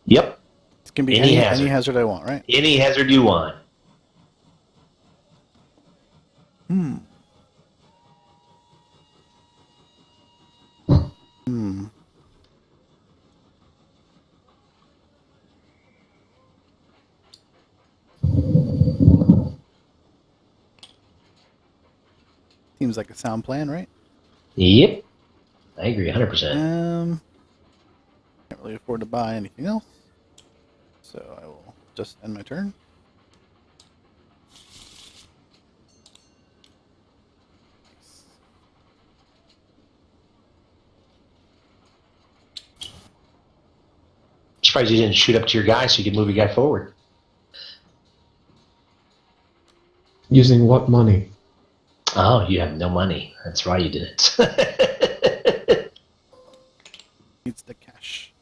[SPEAKER 1] Yep.
[SPEAKER 2] It can be
[SPEAKER 1] Any
[SPEAKER 2] any
[SPEAKER 1] hazard.
[SPEAKER 2] hazard I want, right?
[SPEAKER 1] Any hazard you want.
[SPEAKER 2] Hmm. Seems like a sound plan, right?
[SPEAKER 1] Yep. I agree 100%.
[SPEAKER 2] Can't really afford to buy anything else. So I will just end my turn.
[SPEAKER 1] Surprised you didn't shoot up to your guy so you could move your guy forward.
[SPEAKER 4] Using what money?
[SPEAKER 1] Oh, you have no money. That's why you did it.
[SPEAKER 2] Needs the cash.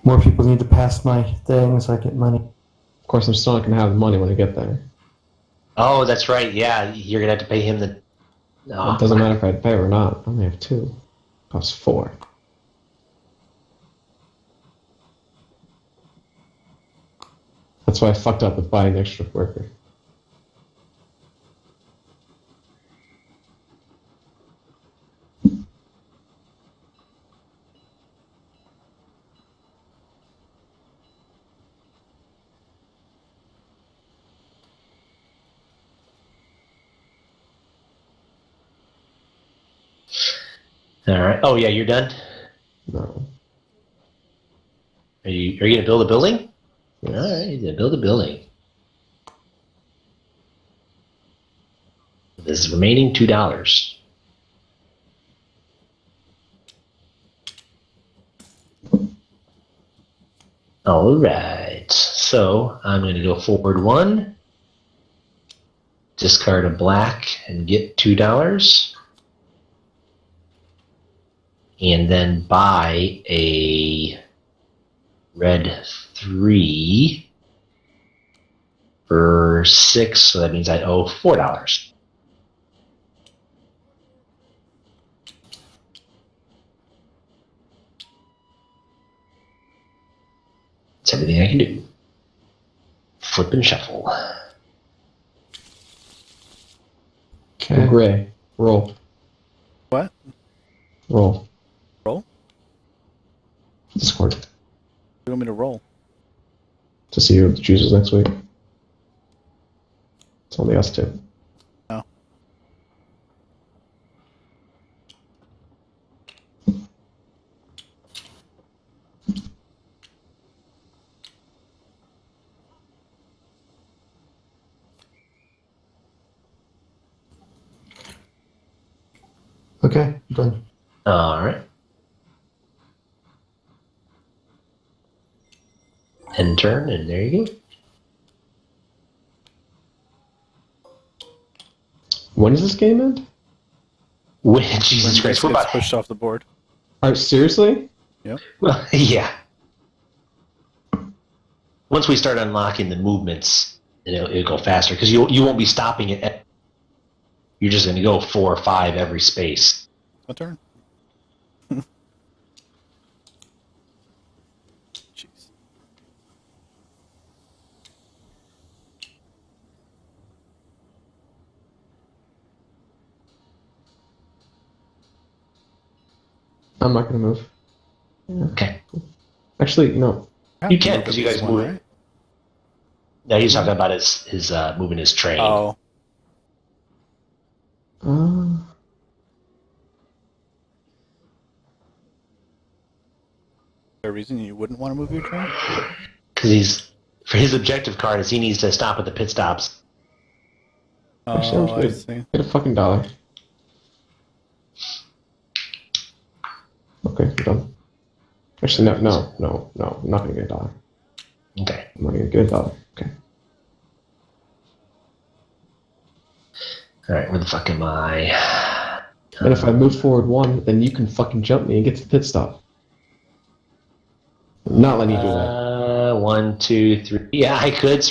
[SPEAKER 3] More people need to pass my thing so I get money.
[SPEAKER 4] Of course, I'm still not going to have the money when I get there.
[SPEAKER 1] Oh, that's right. Yeah, you're going to have to pay him the... Oh,
[SPEAKER 4] It doesn't matter if I pay or not. I only have 2. Costs 4. That's why I fucked up with buying an extra worker.
[SPEAKER 1] All right. Oh, yeah, you're done?
[SPEAKER 4] No.
[SPEAKER 1] Are you going to build a building?
[SPEAKER 4] Yes.
[SPEAKER 1] All right, you're going to build a building. This is remaining $2. All right. So I'm going to go forward 1, discard a black, and get $2. And then buy a red 3 for 6, so that means I owe $4. That's everything I can do. Flip and shuffle.
[SPEAKER 3] Okay.
[SPEAKER 4] Gray. Roll.
[SPEAKER 2] What?
[SPEAKER 4] Roll.
[SPEAKER 2] Roll?
[SPEAKER 4] Discord.
[SPEAKER 2] You want me to roll?
[SPEAKER 4] To see who chooses next week. It's only us 2.
[SPEAKER 2] No.
[SPEAKER 3] Okay, done.
[SPEAKER 1] All right. End turn, and there you go.
[SPEAKER 4] When does this game end?
[SPEAKER 1] Jesus
[SPEAKER 2] When
[SPEAKER 1] Christ,
[SPEAKER 2] this
[SPEAKER 1] we're
[SPEAKER 2] gets
[SPEAKER 1] about...
[SPEAKER 2] pushed off the board.
[SPEAKER 4] Seriously?
[SPEAKER 1] Well, yeah. Once we start unlocking the movements, it'll go faster, because you won't be stopping it. You're just going to go 4 or 5 every space.
[SPEAKER 2] My turn. Jeez.
[SPEAKER 4] I'm not going to move.
[SPEAKER 1] Okay.
[SPEAKER 4] Actually, no.
[SPEAKER 1] You can, because you guys
[SPEAKER 2] One,
[SPEAKER 1] move it.
[SPEAKER 2] right?
[SPEAKER 1] No, he's talking about his moving his train.
[SPEAKER 2] Oh. there a reason you wouldn't want to move your turn?
[SPEAKER 1] Because for his objective card is he needs to stop at the pit stops.
[SPEAKER 4] Actually, I'm
[SPEAKER 2] Oh, I
[SPEAKER 4] just
[SPEAKER 2] see.
[SPEAKER 4] gonna get a fucking dollar. Okay, I'm done. Actually, no. I'm not gonna get a dollar.
[SPEAKER 1] Okay.
[SPEAKER 4] I'm not gonna get a dollar. Okay.
[SPEAKER 1] All right, where the fuck am I?
[SPEAKER 4] And if I move forward 1, then you can fucking jump me and get to the pit stop. I'm not letting you do that.
[SPEAKER 1] 1, 2, 3. Yeah, I could.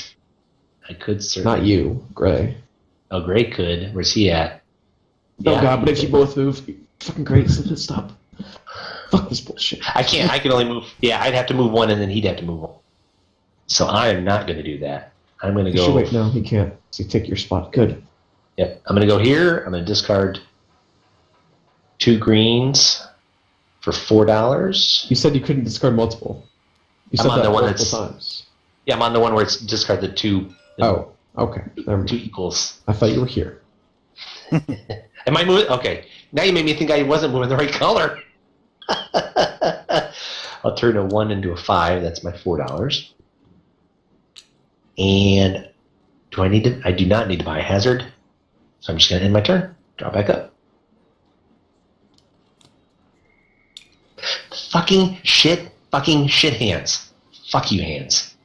[SPEAKER 1] I could certainly.
[SPEAKER 4] Not you, Gray.
[SPEAKER 1] Oh, Gray could. Where's he at?
[SPEAKER 4] Oh god, but if you both move, fucking great, it's the pit stop. Fuck this bullshit.
[SPEAKER 1] I can't. I can only move. Yeah, I'd have to move 1, and then he'd have to move 1. So I am not going to do that. I'm going to
[SPEAKER 4] You
[SPEAKER 1] go.
[SPEAKER 4] should wait, no, he can't. So you take your spot. Good.
[SPEAKER 1] Yep. I'm going to go here. I'm going to discard 2 greens for $4.
[SPEAKER 4] You said you couldn't discard multiple. You said
[SPEAKER 1] I'm on
[SPEAKER 4] that
[SPEAKER 1] the one
[SPEAKER 4] multiple
[SPEAKER 1] that's-
[SPEAKER 4] times.
[SPEAKER 1] Yeah, I'm on the one where it's discard the 2.
[SPEAKER 4] Oh, okay. Never mind.
[SPEAKER 1] 2 equals.
[SPEAKER 4] I thought you were here.
[SPEAKER 1] Am I moving? Okay. Now you made me think I wasn't moving the right color. I'll turn a 1 into a 5. That's my $4. And do I need to? I do not need to buy a hazard. So I'm just going to end my turn. Draw back up. Fucking shit hands. Fuck you, hands.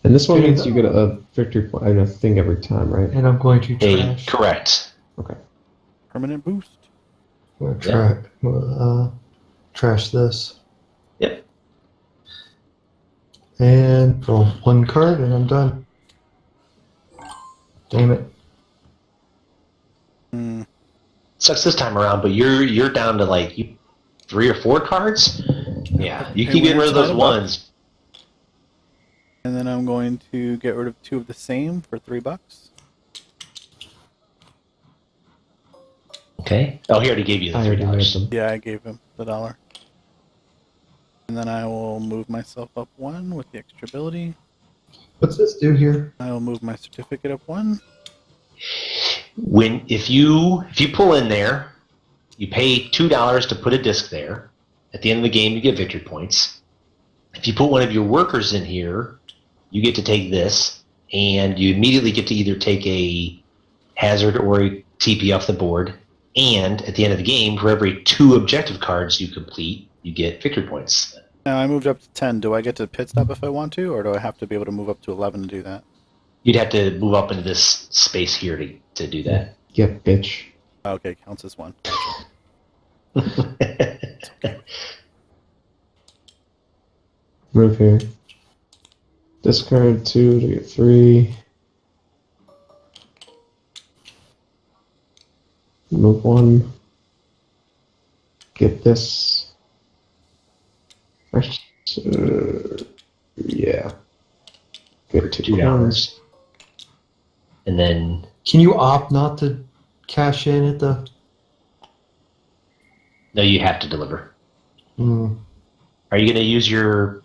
[SPEAKER 4] And this one
[SPEAKER 3] Okay,
[SPEAKER 4] means you get a victory point, a thing every time, right?
[SPEAKER 3] And I'm going to trash.
[SPEAKER 1] Correct.
[SPEAKER 4] Okay.
[SPEAKER 2] Permanent boost.
[SPEAKER 3] I'm gonna trash this.
[SPEAKER 1] Yep.
[SPEAKER 3] And draw 1 card, and I'm done. Damn it.
[SPEAKER 2] Hmm.
[SPEAKER 1] Sucks this time around, but you're down to like 3 or 4 cards. Yeah, you
[SPEAKER 2] Hey,
[SPEAKER 1] keep getting
[SPEAKER 2] winner,
[SPEAKER 1] rid of those
[SPEAKER 2] title
[SPEAKER 1] ones.
[SPEAKER 2] And then I'm going to get rid of 2 of the same for $3.
[SPEAKER 1] Okay. Oh, he already gave you the
[SPEAKER 4] I already made
[SPEAKER 1] $3.
[SPEAKER 4] them.
[SPEAKER 2] Yeah, I gave him the $1. And then I will move myself up 1 with the extra ability.
[SPEAKER 3] What's this do here?
[SPEAKER 2] I will move my certificate up 1.
[SPEAKER 1] If you pull in there, you pay $2 to put a disc there. At the end of the game, you get victory points. If you put one of your workers in here, you get to take this, and you immediately get to either take a hazard or a TP off the board. And at the end of the game, for every 2 objective cards you complete, you get victory points.
[SPEAKER 2] Now I moved up to 10. Do I get to pit stop if I want to, or do I have to be able to move up to 11 to do that?
[SPEAKER 1] You'd have to move up into this space here to do that.
[SPEAKER 4] Yeah, bitch.
[SPEAKER 2] Okay, counts as 1.
[SPEAKER 4] Move here. Discard 2 to get 3. Move 1. Get this. Yeah. Get
[SPEAKER 1] $2. And then
[SPEAKER 3] Can you opt not to cash in at the...
[SPEAKER 1] no, you have to deliver.
[SPEAKER 3] Hmm.
[SPEAKER 1] Are you going to use your?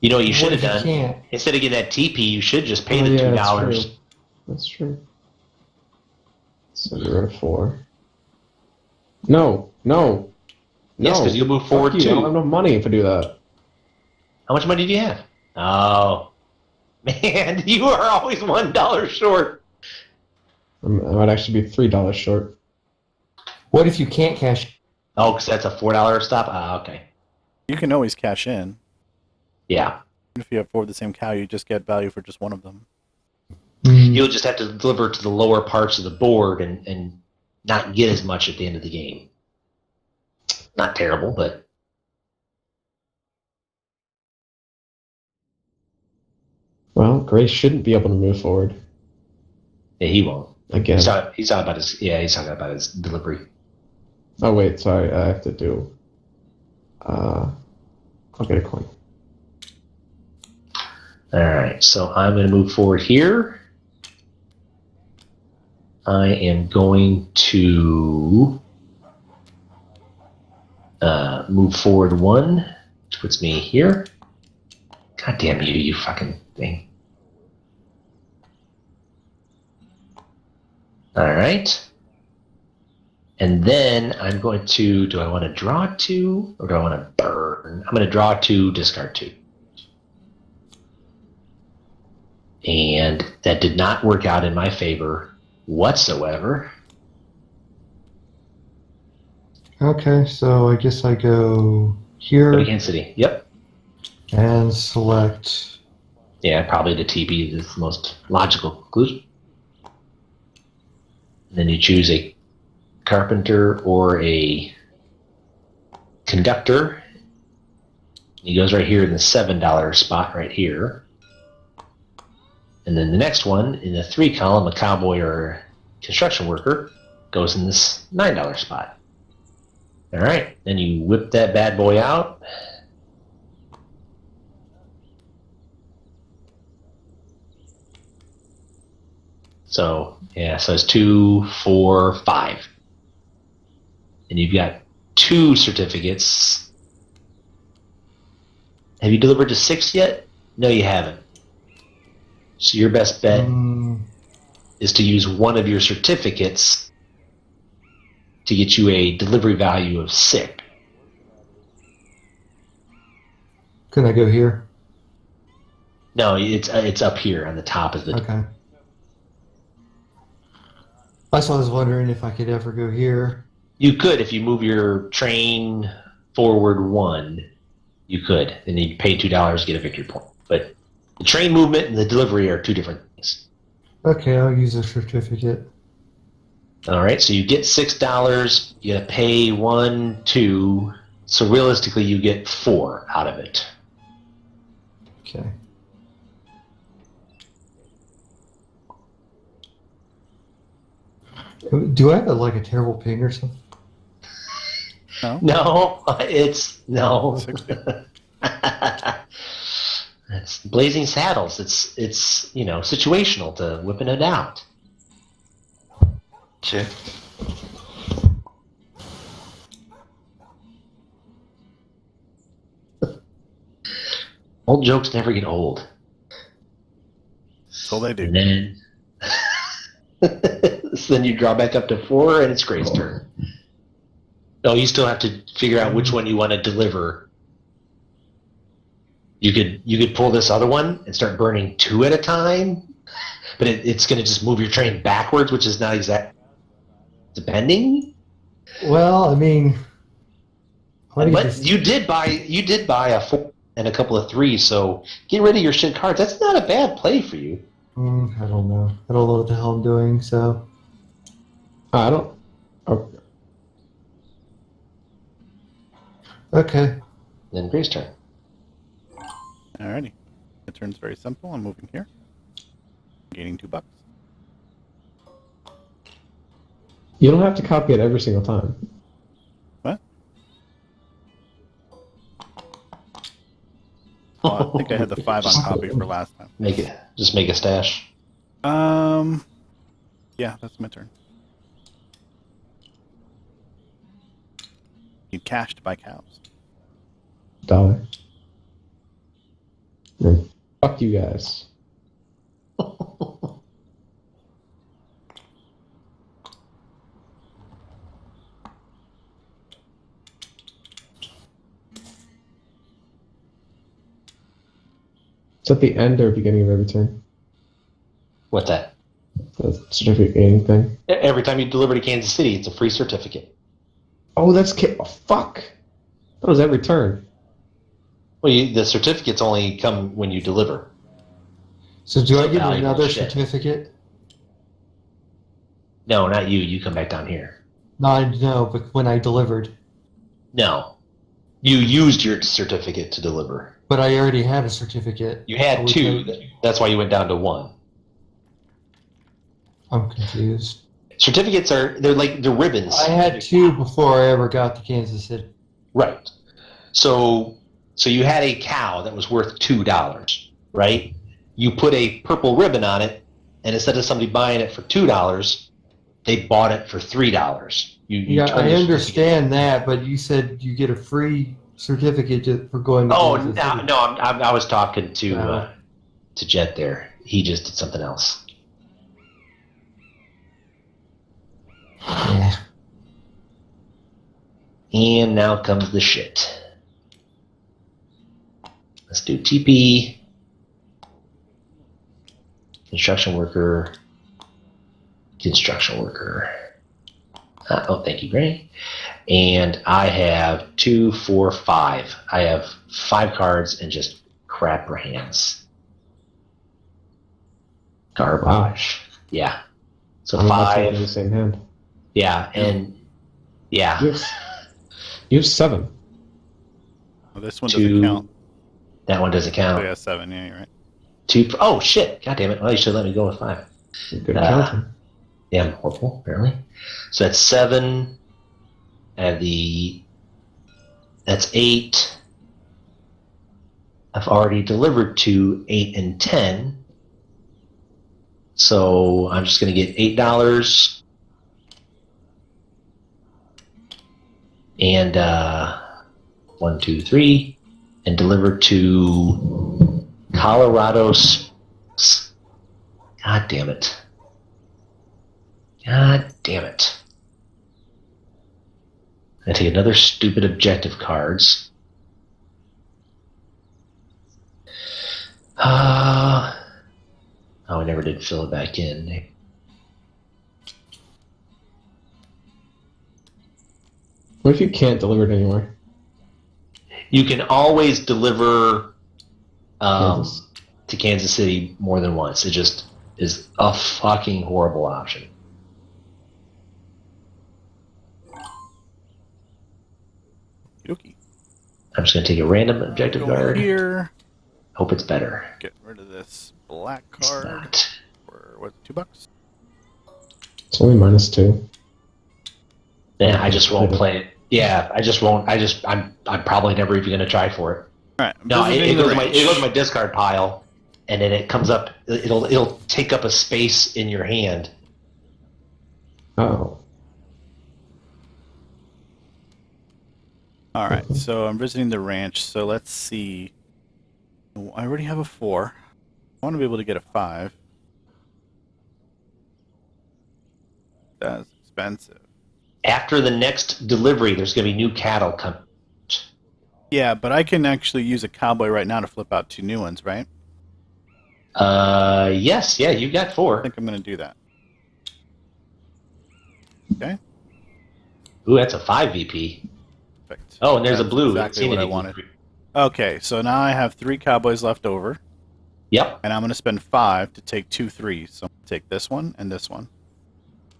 [SPEAKER 1] You know what you should
[SPEAKER 3] What
[SPEAKER 1] have
[SPEAKER 3] if
[SPEAKER 1] done?
[SPEAKER 3] you can't?
[SPEAKER 1] Instead of getting that TP, you should just pay
[SPEAKER 4] Oh,
[SPEAKER 1] the
[SPEAKER 4] yeah,
[SPEAKER 1] $2.
[SPEAKER 4] That's true. So you're at 4. No.
[SPEAKER 1] Yes, because you'll move
[SPEAKER 4] Fuck
[SPEAKER 1] forward
[SPEAKER 4] you. I don't have
[SPEAKER 1] too.
[SPEAKER 4] no money if I do that.
[SPEAKER 1] How much money do you have? Oh, man, you are always $1 short.
[SPEAKER 4] I might actually be $3 short.
[SPEAKER 3] What if you can't cash?
[SPEAKER 1] Oh, because that's a $4 stop. Ah, okay.
[SPEAKER 2] You can always cash in.
[SPEAKER 1] Yeah,
[SPEAKER 2] If you have 4 of the same cow, you just get value for just one of them.
[SPEAKER 3] Hmm.
[SPEAKER 1] you'll just have to deliver to the lower parts of the board and not get as much at the end of the game. Not terrible, but
[SPEAKER 4] Well, Grace shouldn't be able to move forward
[SPEAKER 1] yeah, he won't.
[SPEAKER 4] again.
[SPEAKER 1] He's talking about his delivery.
[SPEAKER 4] Oh wait, sorry. I have to do. I'll get a coin.
[SPEAKER 1] All right, so I'm going to move forward here. I am going to move forward 1, which puts me here. God damn you, you fucking thing. All right. And then I'm going to, do I want to draw 2 or do I want to burn? I'm going to draw 2, discard 2. And that did not work out in my favor whatsoever.
[SPEAKER 3] Okay, so I guess I go here
[SPEAKER 1] Go to Kansas City. Yep.
[SPEAKER 3] and select.
[SPEAKER 1] Yeah, probably the Teepees is the most logical conclusion. And then you choose a carpenter or a conductor. He goes right here in the $7 spot right here. And then the next one in the 3 column, a cowboy or a construction worker, goes in this $9 spot. All right, then you whip that bad boy out. So, yeah, so it's 2, 4, 5. And you've got 2 certificates. Have you delivered to 6 yet? No, you haven't. So your best bet is to use one of your certificates to get you a delivery value of 6.
[SPEAKER 3] Can I go here?
[SPEAKER 1] No, it's up here on the top of the.
[SPEAKER 3] Okay. That's why I was wondering if I could ever go here.
[SPEAKER 1] You could if you move your train forward 1. You could, and you'd pay $2 to get a victory point. But the train movement and the delivery are 2 different things.
[SPEAKER 3] Okay, I'll use a certificate.
[SPEAKER 1] All right, so you get $6. You gotta pay 1, 2. So realistically, you get 4 out of it.
[SPEAKER 3] Okay. Do I have a terrible ping or something?
[SPEAKER 2] No.
[SPEAKER 1] No, it's no.
[SPEAKER 2] 60.
[SPEAKER 1] It's Blazing Saddles. It's situational to whipping it out.
[SPEAKER 5] Shit.
[SPEAKER 1] Old jokes never get old.
[SPEAKER 2] So they do.
[SPEAKER 1] And then, so then you draw back up to 4, and it's Gray's turn. No, you still have to figure out which one you want to deliver. You could pull this other one and start burning 2 at a time, but it's going to just move your train backwards, which is not exact. Depending.
[SPEAKER 3] Well, I mean,
[SPEAKER 1] But you did buy a 4 and a couple of 3, so get rid of your shit cards. That's not a bad play for you.
[SPEAKER 3] I don't know. I don't know what the hell I'm doing. So
[SPEAKER 4] I don't. Okay.
[SPEAKER 3] okay.
[SPEAKER 1] Then Gray's turn.
[SPEAKER 2] Alrighty. The turn's very simple. I'm moving here. Gaining $2.
[SPEAKER 4] You don't have to copy it every single time.
[SPEAKER 2] What? Well, I think I had the 5 on copy for last time.
[SPEAKER 1] Just make a stash.
[SPEAKER 2] Yeah, that's my turn. You cashed to buy cows.
[SPEAKER 4] $1. And fuck you guys. It's at the end or beginning of every turn.
[SPEAKER 1] What's that?
[SPEAKER 4] The certificate gaining thing.
[SPEAKER 1] Every time you deliver to Kansas City, it's a free certificate.
[SPEAKER 4] Oh, that's oh, fuck. That was every turn.
[SPEAKER 1] Well, the certificates only come when you deliver.
[SPEAKER 3] So do I get
[SPEAKER 1] Valuable
[SPEAKER 3] another
[SPEAKER 1] shit.
[SPEAKER 3] certificate?
[SPEAKER 1] No, not you. You come back down here.
[SPEAKER 3] No, I know, but when I delivered.
[SPEAKER 1] No. You used your certificate to deliver.
[SPEAKER 3] But I already had a certificate.
[SPEAKER 1] You had
[SPEAKER 3] I would
[SPEAKER 1] 2.
[SPEAKER 3] take-
[SPEAKER 1] That's why you went down to 1.
[SPEAKER 3] I'm confused.
[SPEAKER 1] Certificates they're ribbons.
[SPEAKER 3] I had 2 before I ever got to Kansas City.
[SPEAKER 1] Right. So you had a cow that was worth $2, right? You put a purple ribbon on it, and instead of somebody buying it for $2, they bought it for $3. You
[SPEAKER 3] Yeah,
[SPEAKER 1] turn
[SPEAKER 3] I
[SPEAKER 1] the
[SPEAKER 3] understand that, but you said you get a free certificate for going to
[SPEAKER 1] Oh,
[SPEAKER 3] Kansas
[SPEAKER 1] no,
[SPEAKER 3] City.
[SPEAKER 1] no, I was talking to
[SPEAKER 3] Oh.
[SPEAKER 1] Jet there. He just did something else.
[SPEAKER 3] Yeah.
[SPEAKER 1] And now comes the shit. Let's do TP. Construction worker. Construction worker. Oh, thank you, Gray. And I have 2, 4, 5. I have 5 cards and just crapper hands. Garbage.
[SPEAKER 4] Wow.
[SPEAKER 1] Yeah. So
[SPEAKER 4] I'm about to
[SPEAKER 1] 5.
[SPEAKER 4] in the same hand.
[SPEAKER 1] Yeah, and yeah.
[SPEAKER 4] You have 7.
[SPEAKER 2] Oh, this one
[SPEAKER 1] 2.
[SPEAKER 2] doesn't count.
[SPEAKER 1] That one doesn't
[SPEAKER 2] Oh,
[SPEAKER 1] count.
[SPEAKER 2] yeah, 7. Yeah, you're right.
[SPEAKER 1] 2. Oh shit! God damn it! Well, you should let me go with 5.
[SPEAKER 4] You're good at counting.
[SPEAKER 1] Yeah, I'm horrible, apparently. So that's 7. That's 8. I've already delivered to 8 and 10. So I'm just going to get $8. And 1, 2, 3. And deliver to Colorado. God damn it. God damn it. I take another stupid objective cards. Oh, I never did fill it back in.
[SPEAKER 4] What if you can't deliver it anywhere?
[SPEAKER 1] You can always deliver
[SPEAKER 4] Kansas.
[SPEAKER 1] to Kansas City more than once. It just is a fucking horrible option.
[SPEAKER 2] Okey-dokey.
[SPEAKER 1] I'm just going to take a random objective
[SPEAKER 2] Go
[SPEAKER 1] card.
[SPEAKER 2] here.
[SPEAKER 1] Hope it's better.
[SPEAKER 2] Get rid of this black
[SPEAKER 1] It's
[SPEAKER 2] card.
[SPEAKER 1] not.
[SPEAKER 2] For what, $2?
[SPEAKER 4] It's only -2.
[SPEAKER 1] Yeah, I just won't play it. Yeah, I just won't. I'm probably never even going to try for it.
[SPEAKER 2] All right. I'm
[SPEAKER 1] No,
[SPEAKER 2] visiting
[SPEAKER 1] it goes
[SPEAKER 2] the
[SPEAKER 1] to my
[SPEAKER 2] range.
[SPEAKER 1] discard pile, and then it comes up. It'll take up a space in your hand.
[SPEAKER 4] Oh.
[SPEAKER 2] All right. So I'm visiting the ranch. So let's see. I already have a 4. I want to be able to get a 5. That's expensive.
[SPEAKER 1] After the next delivery, there's going to be new cattle coming.
[SPEAKER 2] Yeah, but I can actually use a cowboy right now to flip out 2 new ones, right?
[SPEAKER 1] Yes, yeah, you got
[SPEAKER 2] I
[SPEAKER 1] 4.
[SPEAKER 2] think I'm going to do that. Okay.
[SPEAKER 1] Ooh, that's a 5 VP.
[SPEAKER 2] Perfect.
[SPEAKER 1] Oh, and there's
[SPEAKER 2] That's
[SPEAKER 1] a blue.
[SPEAKER 2] exactly what I
[SPEAKER 1] Insanity
[SPEAKER 2] wanted.
[SPEAKER 1] VP.
[SPEAKER 2] Okay, so now I have 3 cowboys left over,
[SPEAKER 1] Yep,
[SPEAKER 2] and I'm going to spend 5 to take 2 3s. So I'm going to take this one and this one.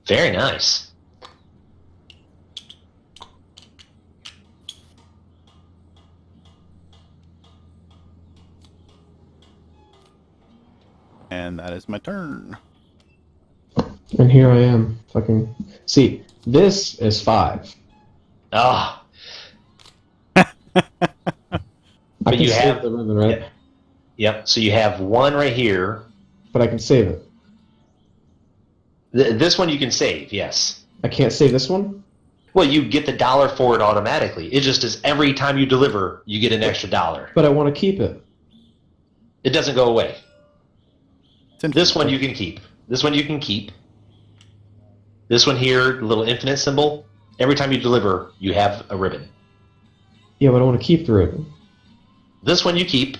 [SPEAKER 1] very nice.
[SPEAKER 2] And that is my turn.
[SPEAKER 4] And here I am. Fucking. See, this is 5.
[SPEAKER 1] Ah,
[SPEAKER 4] I
[SPEAKER 1] But
[SPEAKER 4] can
[SPEAKER 1] you
[SPEAKER 4] save
[SPEAKER 1] have-
[SPEAKER 4] the ribbon, right?
[SPEAKER 1] yep. So you have 1 right here.
[SPEAKER 4] But I can save it.
[SPEAKER 1] This one you can save, yes.
[SPEAKER 4] I can't save this one?
[SPEAKER 1] Well, you get the $1 for it automatically. It just is every time you deliver, you get an extra $1.
[SPEAKER 4] But I want to keep it.
[SPEAKER 1] It doesn't go away.
[SPEAKER 2] It's in-
[SPEAKER 1] This one you can keep. This one you can keep. This one here, the little infinite symbol. Every time you deliver, you have a ribbon.
[SPEAKER 4] Yeah, but I want to keep the ribbon.
[SPEAKER 1] This one you keep.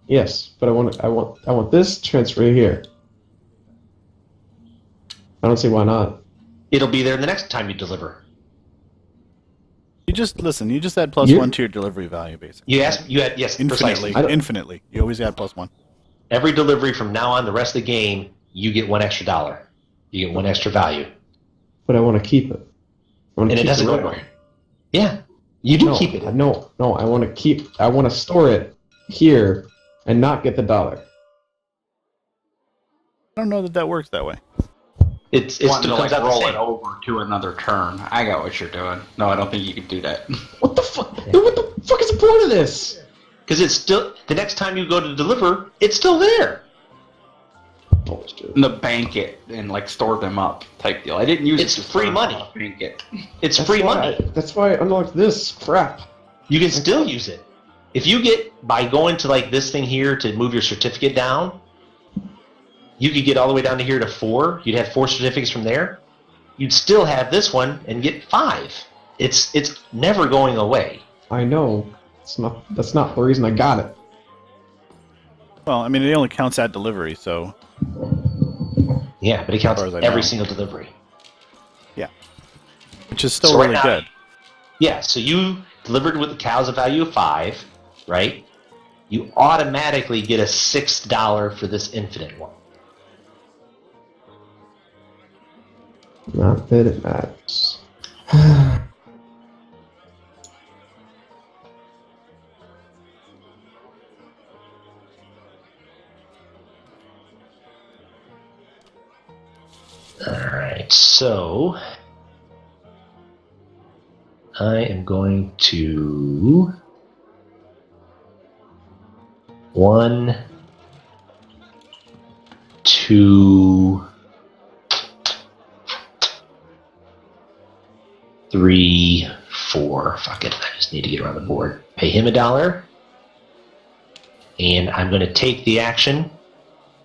[SPEAKER 4] Yes, but I want this transfer here. I don't see why not.
[SPEAKER 1] It'll be there the next time you deliver.
[SPEAKER 2] You just listen. You just add
[SPEAKER 4] You-
[SPEAKER 2] +1 to your delivery value, basically.
[SPEAKER 1] You asked. You had yes,
[SPEAKER 2] Infinitely,
[SPEAKER 1] precisely.
[SPEAKER 2] infinitely. You always add +1.
[SPEAKER 1] Every delivery from now on, the rest of the game, you get $1 extra. You get 1 extra value,
[SPEAKER 4] But I want to keep it. I want to
[SPEAKER 1] and it
[SPEAKER 4] keep
[SPEAKER 1] doesn't
[SPEAKER 4] the
[SPEAKER 1] go
[SPEAKER 4] ribbon.
[SPEAKER 1] anywhere. Yeah, you do
[SPEAKER 4] No,
[SPEAKER 1] keep it.
[SPEAKER 4] No, I want to keep. I want to store it here and not get the $1.
[SPEAKER 2] I don't know that works that way.
[SPEAKER 1] It
[SPEAKER 5] Wanting
[SPEAKER 1] still
[SPEAKER 5] to
[SPEAKER 1] comes
[SPEAKER 5] like
[SPEAKER 1] out the
[SPEAKER 5] roll
[SPEAKER 1] same.
[SPEAKER 5] it over to another turn. I got what you're doing. No, I don't think you can do that.
[SPEAKER 4] What the fuck? Dude, what the fuck is the point of this?
[SPEAKER 1] Because it's still the next time you go to deliver, it's still there.
[SPEAKER 4] Bullshit.
[SPEAKER 5] The bank it and like store them up type deal. I didn't use
[SPEAKER 1] It's
[SPEAKER 5] it to
[SPEAKER 1] free
[SPEAKER 5] store
[SPEAKER 1] money.
[SPEAKER 5] them, Bank it.
[SPEAKER 1] It's
[SPEAKER 4] That's
[SPEAKER 1] free
[SPEAKER 4] why
[SPEAKER 1] money.
[SPEAKER 4] that's why I unlocked this crap.
[SPEAKER 1] You can still use it. If you get, by going to like this thing here to move your certificate down, you could get all the way down to here to 4. You'd have 4 certificates from there. You'd still have this one and get 5. It's never going away.
[SPEAKER 4] I know. That's not the reason I got it.
[SPEAKER 2] Well, I mean, it only counts at delivery, so
[SPEAKER 1] Yeah, but it counts
[SPEAKER 2] As far as I
[SPEAKER 1] every
[SPEAKER 2] know.
[SPEAKER 1] single delivery.
[SPEAKER 2] which is still
[SPEAKER 1] So right
[SPEAKER 2] really
[SPEAKER 1] now-
[SPEAKER 2] good.
[SPEAKER 1] Yeah, so you delivered with the cows a value of 5, right? You automatically get a $6 for this infinite one.
[SPEAKER 4] Not that it matters.
[SPEAKER 1] Alright, so I am going to 1, 2, 3, 4. Fuck it, I just need to get around the board. Pay him $1. And I'm going to take the action.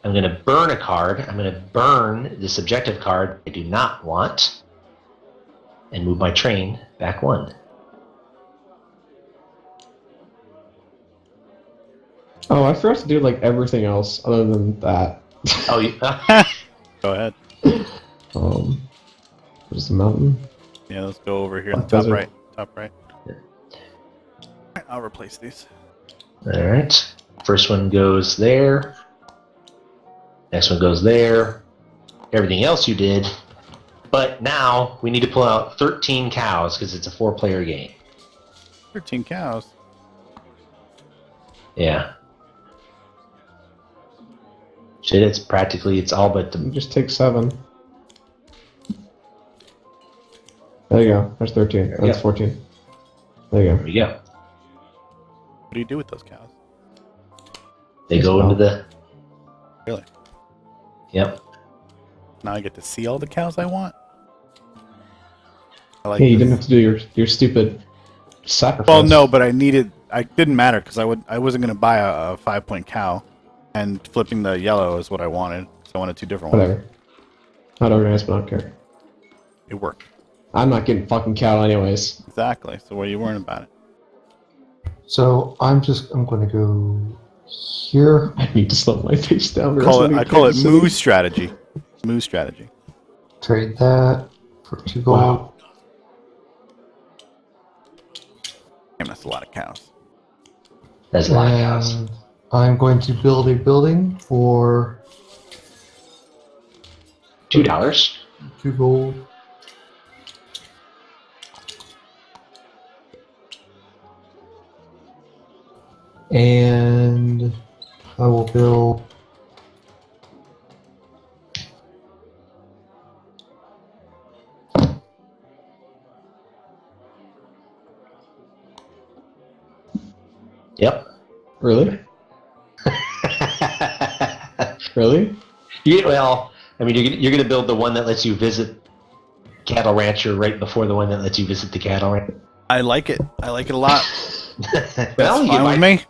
[SPEAKER 1] I'm going to burn a card. I'm going to burn this objective card I do not want. And move my train back 1.
[SPEAKER 4] Oh, I forgot to do like everything else other than that.
[SPEAKER 1] Oh, you,
[SPEAKER 2] Go ahead.
[SPEAKER 4] Where's the mountain?
[SPEAKER 2] Yeah, let's go over here on the
[SPEAKER 4] Those
[SPEAKER 2] top
[SPEAKER 4] are-
[SPEAKER 2] right. Top right. Alright, I'll replace these.
[SPEAKER 1] Alright. First one goes there. Next one goes there. Everything else you did. But now we need to pull out 13 cows because it's a 4-player game.
[SPEAKER 2] 13 cows.
[SPEAKER 1] Yeah. Shit, it's all but
[SPEAKER 4] You
[SPEAKER 1] the...
[SPEAKER 4] just take 7. There you go. There's 13. That's
[SPEAKER 1] Yeah.
[SPEAKER 4] 14. There you
[SPEAKER 1] There
[SPEAKER 4] go.
[SPEAKER 1] we go.
[SPEAKER 2] What do you do with those cows?
[SPEAKER 1] They go into the...
[SPEAKER 2] Really?
[SPEAKER 1] Yep.
[SPEAKER 2] Now I get to see all the cows I want? I like
[SPEAKER 4] Hey, you
[SPEAKER 2] this.
[SPEAKER 4] didn't have to do your stupid sacrifice.
[SPEAKER 2] Well, no, but I didn't matter because I wasn't going to buy a 5-point cow, and flipping the yellow is what I wanted. So I wanted 2 different ones.
[SPEAKER 4] Whatever. Not organized, but I don't care.
[SPEAKER 2] It worked.
[SPEAKER 4] I'm not getting fucking cow anyways.
[SPEAKER 2] Exactly. So what are you worrying about it?
[SPEAKER 3] So I'm going to go here.
[SPEAKER 4] I need to slow my face down.
[SPEAKER 2] I call it moo strategy. Moo strategy.
[SPEAKER 3] Trade that for 2 gold.
[SPEAKER 4] Wow.
[SPEAKER 2] Damn, that's a lot of cows.
[SPEAKER 1] That's a lot of cows.
[SPEAKER 3] And I'm going to build a building for
[SPEAKER 1] $2.
[SPEAKER 3] 2 gold. And I will build
[SPEAKER 1] Yep.
[SPEAKER 4] Really? Really?
[SPEAKER 1] Yeah, well, I mean, you're going to build the one that lets you visit Cattle Rancher right before the one that lets you visit the cattle rancher.
[SPEAKER 2] I like it. I like it a lot.
[SPEAKER 1] Well,
[SPEAKER 2] That's
[SPEAKER 1] you
[SPEAKER 2] fine
[SPEAKER 1] can
[SPEAKER 2] with
[SPEAKER 1] buy,
[SPEAKER 2] me.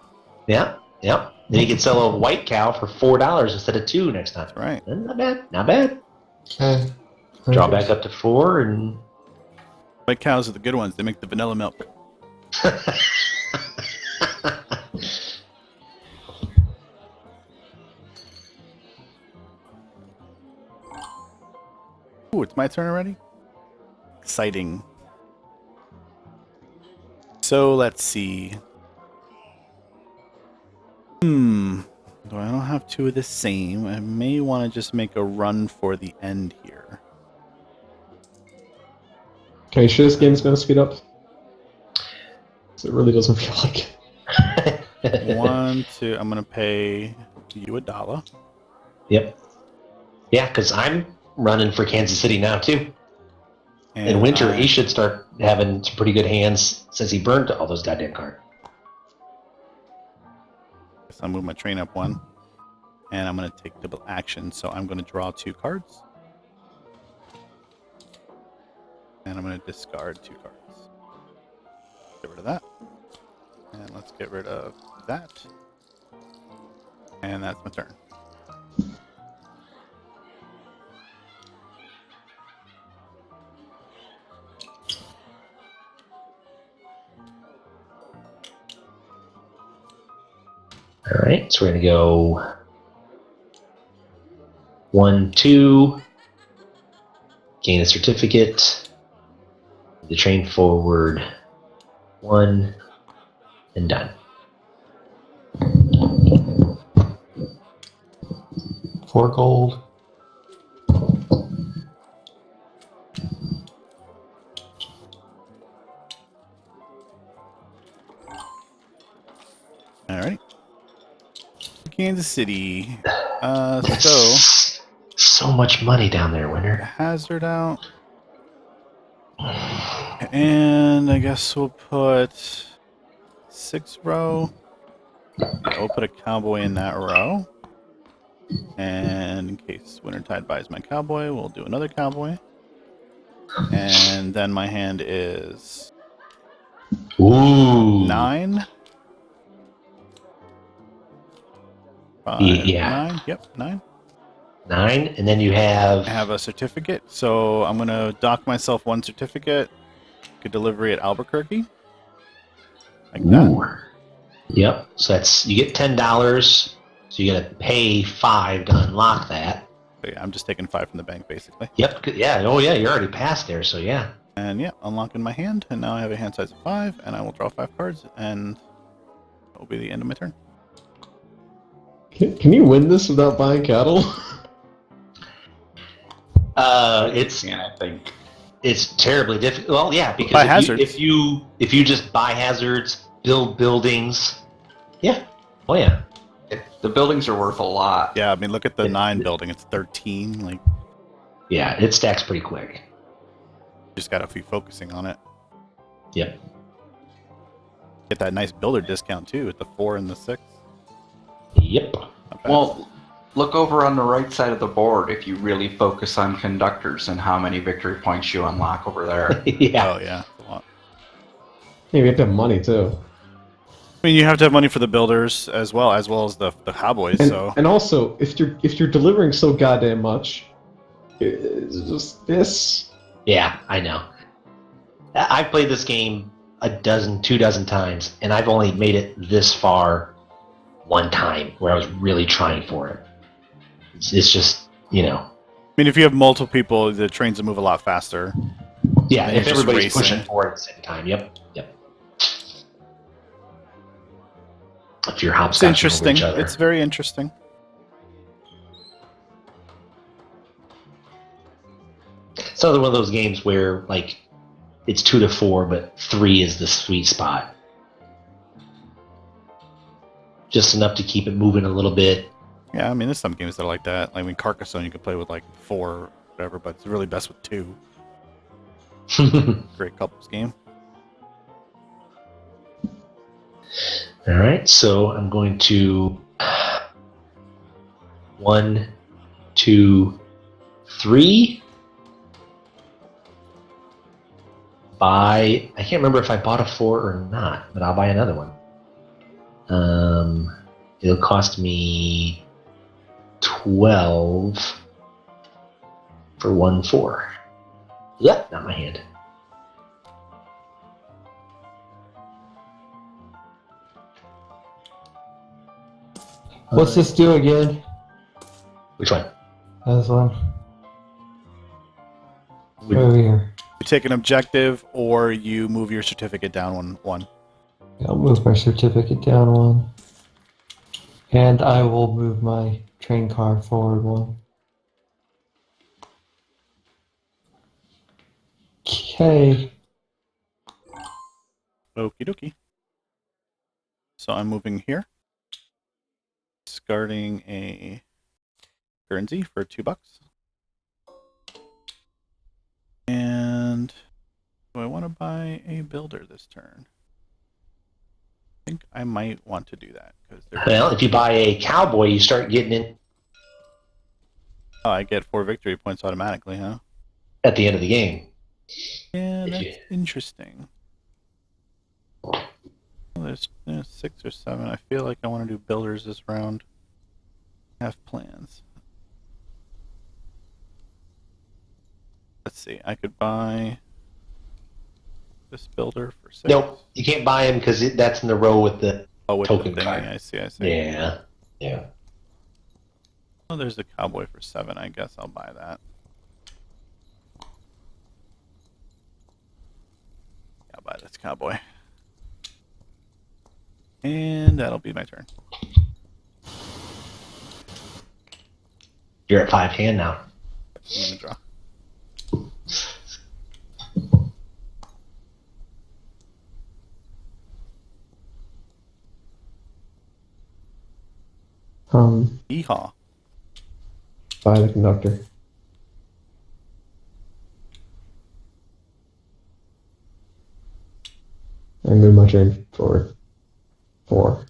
[SPEAKER 1] yeah, yep. Then you can sell a white cow for $4 instead of 2 next time.
[SPEAKER 2] That's right.
[SPEAKER 1] Not bad. Not bad.
[SPEAKER 3] okay.
[SPEAKER 1] Draw back up to 4 and
[SPEAKER 2] White cows are the good ones. They make the vanilla milk. Ooh, it's my turn already? Exciting. So, let's see. I don't have 2 of the same. I may want to just make a run for the end here.
[SPEAKER 4] Okay, you sure this game's gonna speed up? 'Cause it really doesn't feel like it.
[SPEAKER 2] 1, 2. I'm going to pay you $1.
[SPEAKER 1] Yep. Yeah, because I'm running for Kansas City now, too. In winter, he should start having some pretty good hands since he burned all those goddamn cards.
[SPEAKER 2] So I move my train up 1. And I'm going to take double action. So I'm going to draw 2 cards. And I'm going to discard 2 cards. Get rid of that. let's get rid of that. And that's my turn.
[SPEAKER 1] All right, so we're going to go 1, 2, gain a certificate, the train forward 1, and done.
[SPEAKER 3] 4 gold.
[SPEAKER 2] Alright. Kansas City.
[SPEAKER 1] So much money down there, Winter.
[SPEAKER 2] Hazard out. And I guess we'll put 6 row. Yeah, we'll put a cowboy in that row. And in case Wintertide buys my cowboy, we'll do another cowboy. And then my hand is
[SPEAKER 1] Ooh.
[SPEAKER 2] 9. 5,
[SPEAKER 1] Yeah.
[SPEAKER 2] 9. Yep, 9.
[SPEAKER 1] 9, and then you have...
[SPEAKER 2] I have a certificate, so I'm going to dock myself 1 certificate. Could delivery at Albuquerque. Like that.
[SPEAKER 1] Yep. So that's, you get $10. So you got to pay 5 to unlock that.
[SPEAKER 2] So yeah, I'm just taking 5 from the bank, basically.
[SPEAKER 1] Yep. Yeah. Oh yeah. You're already past there. So yeah.
[SPEAKER 2] And yeah, unlocking my hand, and now I have a hand size of 5, and I will draw 5 cards, and that will be the end of my turn.
[SPEAKER 4] Can you win this without buying cattle?
[SPEAKER 5] I think
[SPEAKER 1] it's terribly difficult. Well, yeah, because
[SPEAKER 2] Buy hazards.
[SPEAKER 1] if you just buy hazards, build buildings, yeah, oh yeah,
[SPEAKER 5] the buildings are worth a lot.
[SPEAKER 2] Yeah, I mean, look at the 9 building. It's 13. Like,
[SPEAKER 1] yeah, it stacks pretty quick.
[SPEAKER 2] just got to be focusing on it.
[SPEAKER 1] Yep.
[SPEAKER 2] Get that nice builder discount, too, with the 4 and the 6.
[SPEAKER 1] Yep.
[SPEAKER 2] Not bad.
[SPEAKER 5] Well, look over on the right side of the board if you really focus on conductors and how many victory points you unlock over there.
[SPEAKER 1] Yeah.
[SPEAKER 2] Oh, yeah. A lot.
[SPEAKER 4] Yeah, we have to have money too.
[SPEAKER 2] I mean, you have to have money for the builders as well as the cowboys.
[SPEAKER 4] And,
[SPEAKER 2] So
[SPEAKER 4] and also, if you're delivering so goddamn much, it's just this.
[SPEAKER 1] Yeah, I know. I've played this game 2 dozen times, and I've only made it this far one time where I was really trying for it. It's just, you know.
[SPEAKER 2] I mean, if you have multiple people, the trains will move a lot faster.
[SPEAKER 1] Yeah,
[SPEAKER 2] And
[SPEAKER 1] if
[SPEAKER 2] you're just
[SPEAKER 1] everybody's
[SPEAKER 2] racing.
[SPEAKER 1] pushing for it at the same time. Yep. If you're
[SPEAKER 2] It's
[SPEAKER 1] hopscotching over
[SPEAKER 2] interesting.
[SPEAKER 1] each other.
[SPEAKER 2] It's very interesting.
[SPEAKER 1] It's another one of those games where, like, it's 2 to 4, but 3 is the sweet spot. Just enough to keep it moving a little bit.
[SPEAKER 2] Yeah, I mean, there's some games that are like that. Like, I mean, Carcassonne, you can play with like 4 or whatever, but it's really best with 2. Great couples game.
[SPEAKER 1] All right, so I'm going to 1, 2, 3. Buy. I can't remember if I bought a 4 or not, but I'll buy another one. It'll cost me 12 for 1 4. Yep, not my hand.
[SPEAKER 3] What's this do again?
[SPEAKER 1] Which one?
[SPEAKER 3] This one. Over here.
[SPEAKER 2] You take an objective, or you move your certificate down one.
[SPEAKER 3] I'll move my certificate down 1. And I will move my train car forward 1. Okay.
[SPEAKER 2] Okie dokie. So I'm moving here. Discarding a Guernsey for $2. And do I want to buy a builder this turn? I think I might want to do that because
[SPEAKER 1] Well, if you buy a cowboy, you start getting in
[SPEAKER 2] I get 4 victory points automatically, huh?
[SPEAKER 1] at the end of the game.
[SPEAKER 2] Yeah,
[SPEAKER 1] If
[SPEAKER 2] that's
[SPEAKER 1] you-
[SPEAKER 2] interesting. Well, there's 6 or 7. I feel like I want to do builders this round. Have plans. Let's see. I could buy this builder for 6.
[SPEAKER 1] Nope, you can't buy him because that's in the row with the
[SPEAKER 2] Oh, with
[SPEAKER 1] token
[SPEAKER 2] the thingy.
[SPEAKER 1] card.
[SPEAKER 2] I see. I see.
[SPEAKER 1] Yeah, yeah.
[SPEAKER 2] Oh, there's a cowboy for 7. I guess I'll buy that. I'll buy this cowboy. And that'll be my turn.
[SPEAKER 1] You're at 5 hand now.
[SPEAKER 2] I'm gonna draw. Yeehaw.
[SPEAKER 4] By the conductor. I move my turn forward. 4.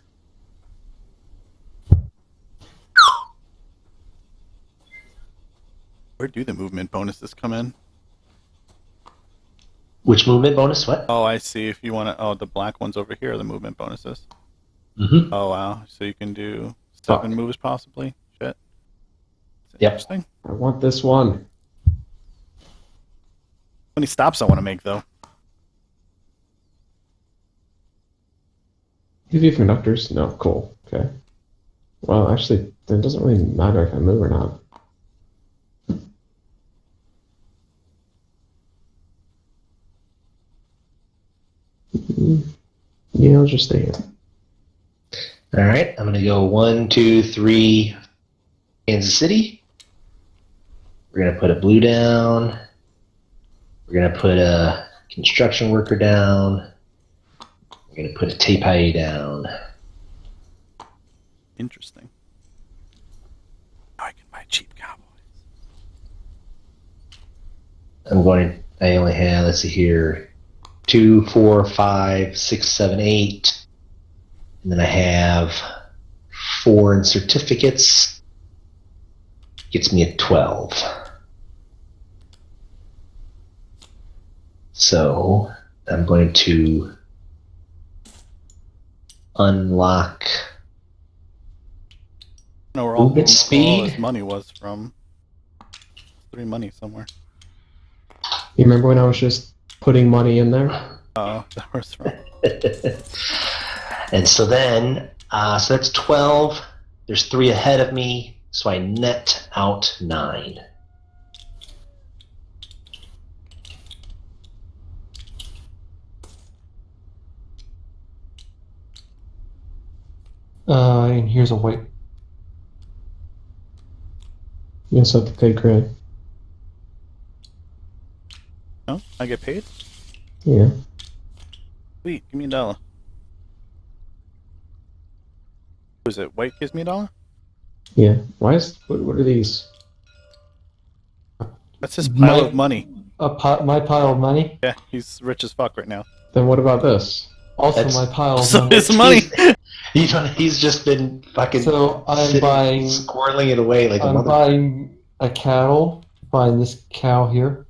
[SPEAKER 2] Where do the movement bonuses come in?
[SPEAKER 1] Which movement bonus? What?
[SPEAKER 2] Oh, I see. If you want to, the black ones over here are the movement bonuses.
[SPEAKER 1] Mm-hmm.
[SPEAKER 2] Oh wow! So you can do 7
[SPEAKER 4] Fuck.
[SPEAKER 2] moves possibly. Shit. That's
[SPEAKER 1] Yep.
[SPEAKER 2] interesting.
[SPEAKER 4] I want this one.
[SPEAKER 2] How many stops I want to make though?
[SPEAKER 4] You do conductors? No, cool. Okay. Well, actually, it doesn't really matter if I move or not. Yeah, I'll just stay here.
[SPEAKER 1] All right, I'm gonna go 1, 2, 3, Kansas City. We're gonna put a blue down. We're gonna put a construction worker down. We're gonna put a Teepees down.
[SPEAKER 2] Interesting. Now I can buy cheap cowboys.
[SPEAKER 1] I only have, let's see here, 2, 4, 5, 6, 7, 8. And then I have 4 in certificates. Gets me at 12. So I'm going to unlock
[SPEAKER 2] No, where all
[SPEAKER 1] movement
[SPEAKER 2] all
[SPEAKER 1] speed.
[SPEAKER 2] this money was from. 3 money somewhere.
[SPEAKER 4] You remember when I was just putting money in there?
[SPEAKER 2] Oh, that was from.
[SPEAKER 1] And so then, so that's 12. There's 3 ahead of me, so I net out 9.
[SPEAKER 3] And here's a white.
[SPEAKER 4] You also have to pay credit.
[SPEAKER 2] No, I get paid.
[SPEAKER 4] Yeah.
[SPEAKER 2] Sweet, give me $1. Who is it? White gives me $1.
[SPEAKER 4] Yeah. Why is what are these?
[SPEAKER 2] That's his pile
[SPEAKER 3] My-
[SPEAKER 2] of money.
[SPEAKER 3] My pile of money.
[SPEAKER 2] Yeah, he's rich as fuck right now.
[SPEAKER 4] Then what about this?
[SPEAKER 3] Also,
[SPEAKER 1] That's-
[SPEAKER 3] my pile of
[SPEAKER 2] So
[SPEAKER 3] money.
[SPEAKER 2] his money.
[SPEAKER 1] He's just been fucking
[SPEAKER 3] So I'm
[SPEAKER 1] sitting,
[SPEAKER 3] buying.
[SPEAKER 1] squirreling it away like a
[SPEAKER 3] I'm
[SPEAKER 1] mother.
[SPEAKER 3] buying a cattle. Buying this cow here.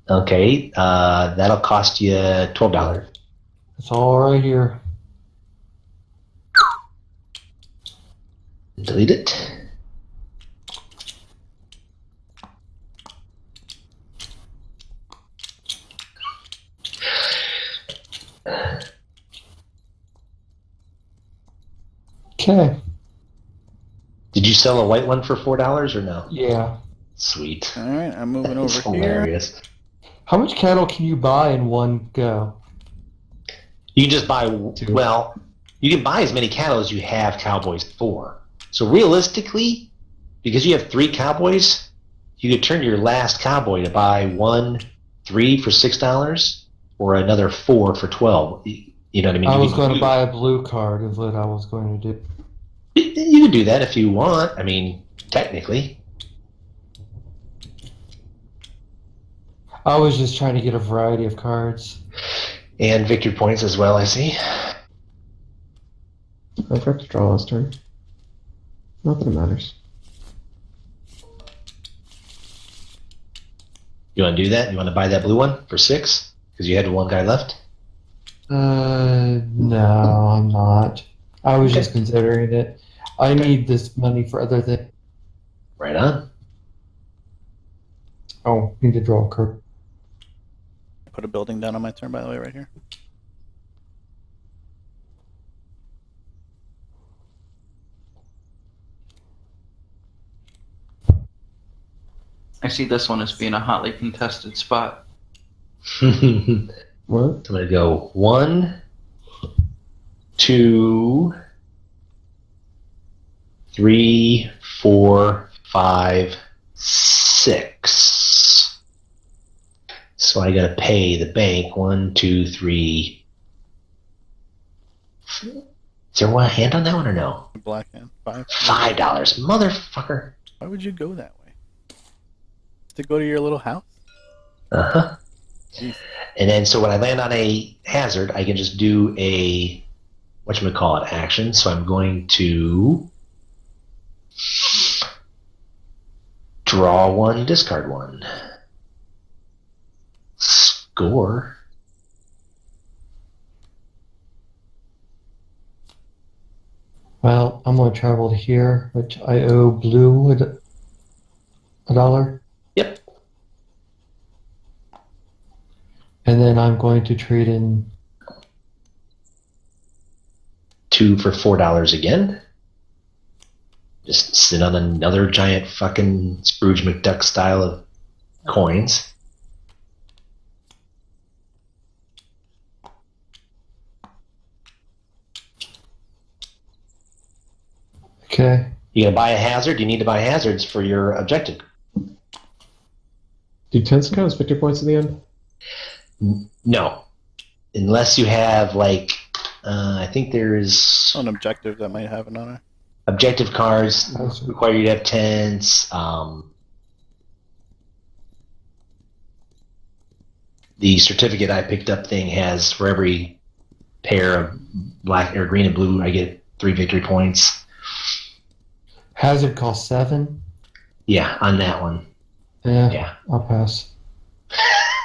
[SPEAKER 1] Okay, that'll cost you $12.
[SPEAKER 3] It's all right here.
[SPEAKER 1] Delete it.
[SPEAKER 3] Okay.
[SPEAKER 1] Did you sell a white one for $4 or no?
[SPEAKER 3] Yeah.
[SPEAKER 1] Sweet.
[SPEAKER 2] All right, I'm moving
[SPEAKER 1] That's
[SPEAKER 2] over here.
[SPEAKER 1] hilarious.
[SPEAKER 3] How much cattle can you buy in one go?
[SPEAKER 1] You can just buy, well, you can buy as many cattle as you have cowboys for. So realistically, because you have 3 cowboys, you could turn your last cowboy to buy 3 for $6 or another 4 for 12. You know what I mean?
[SPEAKER 3] I
[SPEAKER 1] You
[SPEAKER 3] was
[SPEAKER 1] could
[SPEAKER 3] going to
[SPEAKER 1] do-
[SPEAKER 3] buy a blue card, is what I was going to do.
[SPEAKER 1] You can do that if you want. I mean, technically.
[SPEAKER 3] I was just trying to get a variety of cards.
[SPEAKER 1] And victory points as well, I see.
[SPEAKER 4] I forgot to draw last turn. Not that it matters.
[SPEAKER 1] You want to do that? You want to buy that blue one for 6? Because you had 1 guy left?
[SPEAKER 3] No, I'm not. I was
[SPEAKER 1] Okay.
[SPEAKER 3] just considering it. I need this money for other things.
[SPEAKER 1] Right on.
[SPEAKER 3] Oh, need to draw a card.
[SPEAKER 2] Put a building down on my turn, by the way, right here.
[SPEAKER 5] I see this one as being a hotly contested spot.
[SPEAKER 1] I'm
[SPEAKER 4] What?
[SPEAKER 1] going to go 1, 2, 3, 4, 5, 6. So I got to pay the bank 1, 2, 3. Is there one hand on that one or no?
[SPEAKER 2] Black hand. 5.
[SPEAKER 1] $5, motherfucker.
[SPEAKER 2] Why would you go that way? To go to your little house?
[SPEAKER 1] Uh-huh.
[SPEAKER 2] Jeez.
[SPEAKER 1] And then, so when I land on a hazard, I can just do a, whatchamacallit, action. So I'm going to draw 1, discard 1. Score.
[SPEAKER 3] Well, I'm going to travel to here, which I owe Blue a dollar.
[SPEAKER 1] Yep.
[SPEAKER 3] And then I'm going to trade in
[SPEAKER 1] 2 for $4 again. Just sit on another giant fucking Scrooge McDuck style of coins.
[SPEAKER 3] Okay.
[SPEAKER 1] You gonna buy a hazard? You need to buy hazards for your objective.
[SPEAKER 4] Do tens count as victory points in the end?
[SPEAKER 1] No, unless you have like, I think there's
[SPEAKER 2] An objective that might have it on it.
[SPEAKER 1] objective cards
[SPEAKER 3] Hazard.
[SPEAKER 1] require you to have tens. The certificate I picked up thing has for every pair of black or green and blue, I get 3 victory points.
[SPEAKER 3] Hazard costs 7.
[SPEAKER 1] Yeah, on that one. Yeah.
[SPEAKER 3] I'll pass.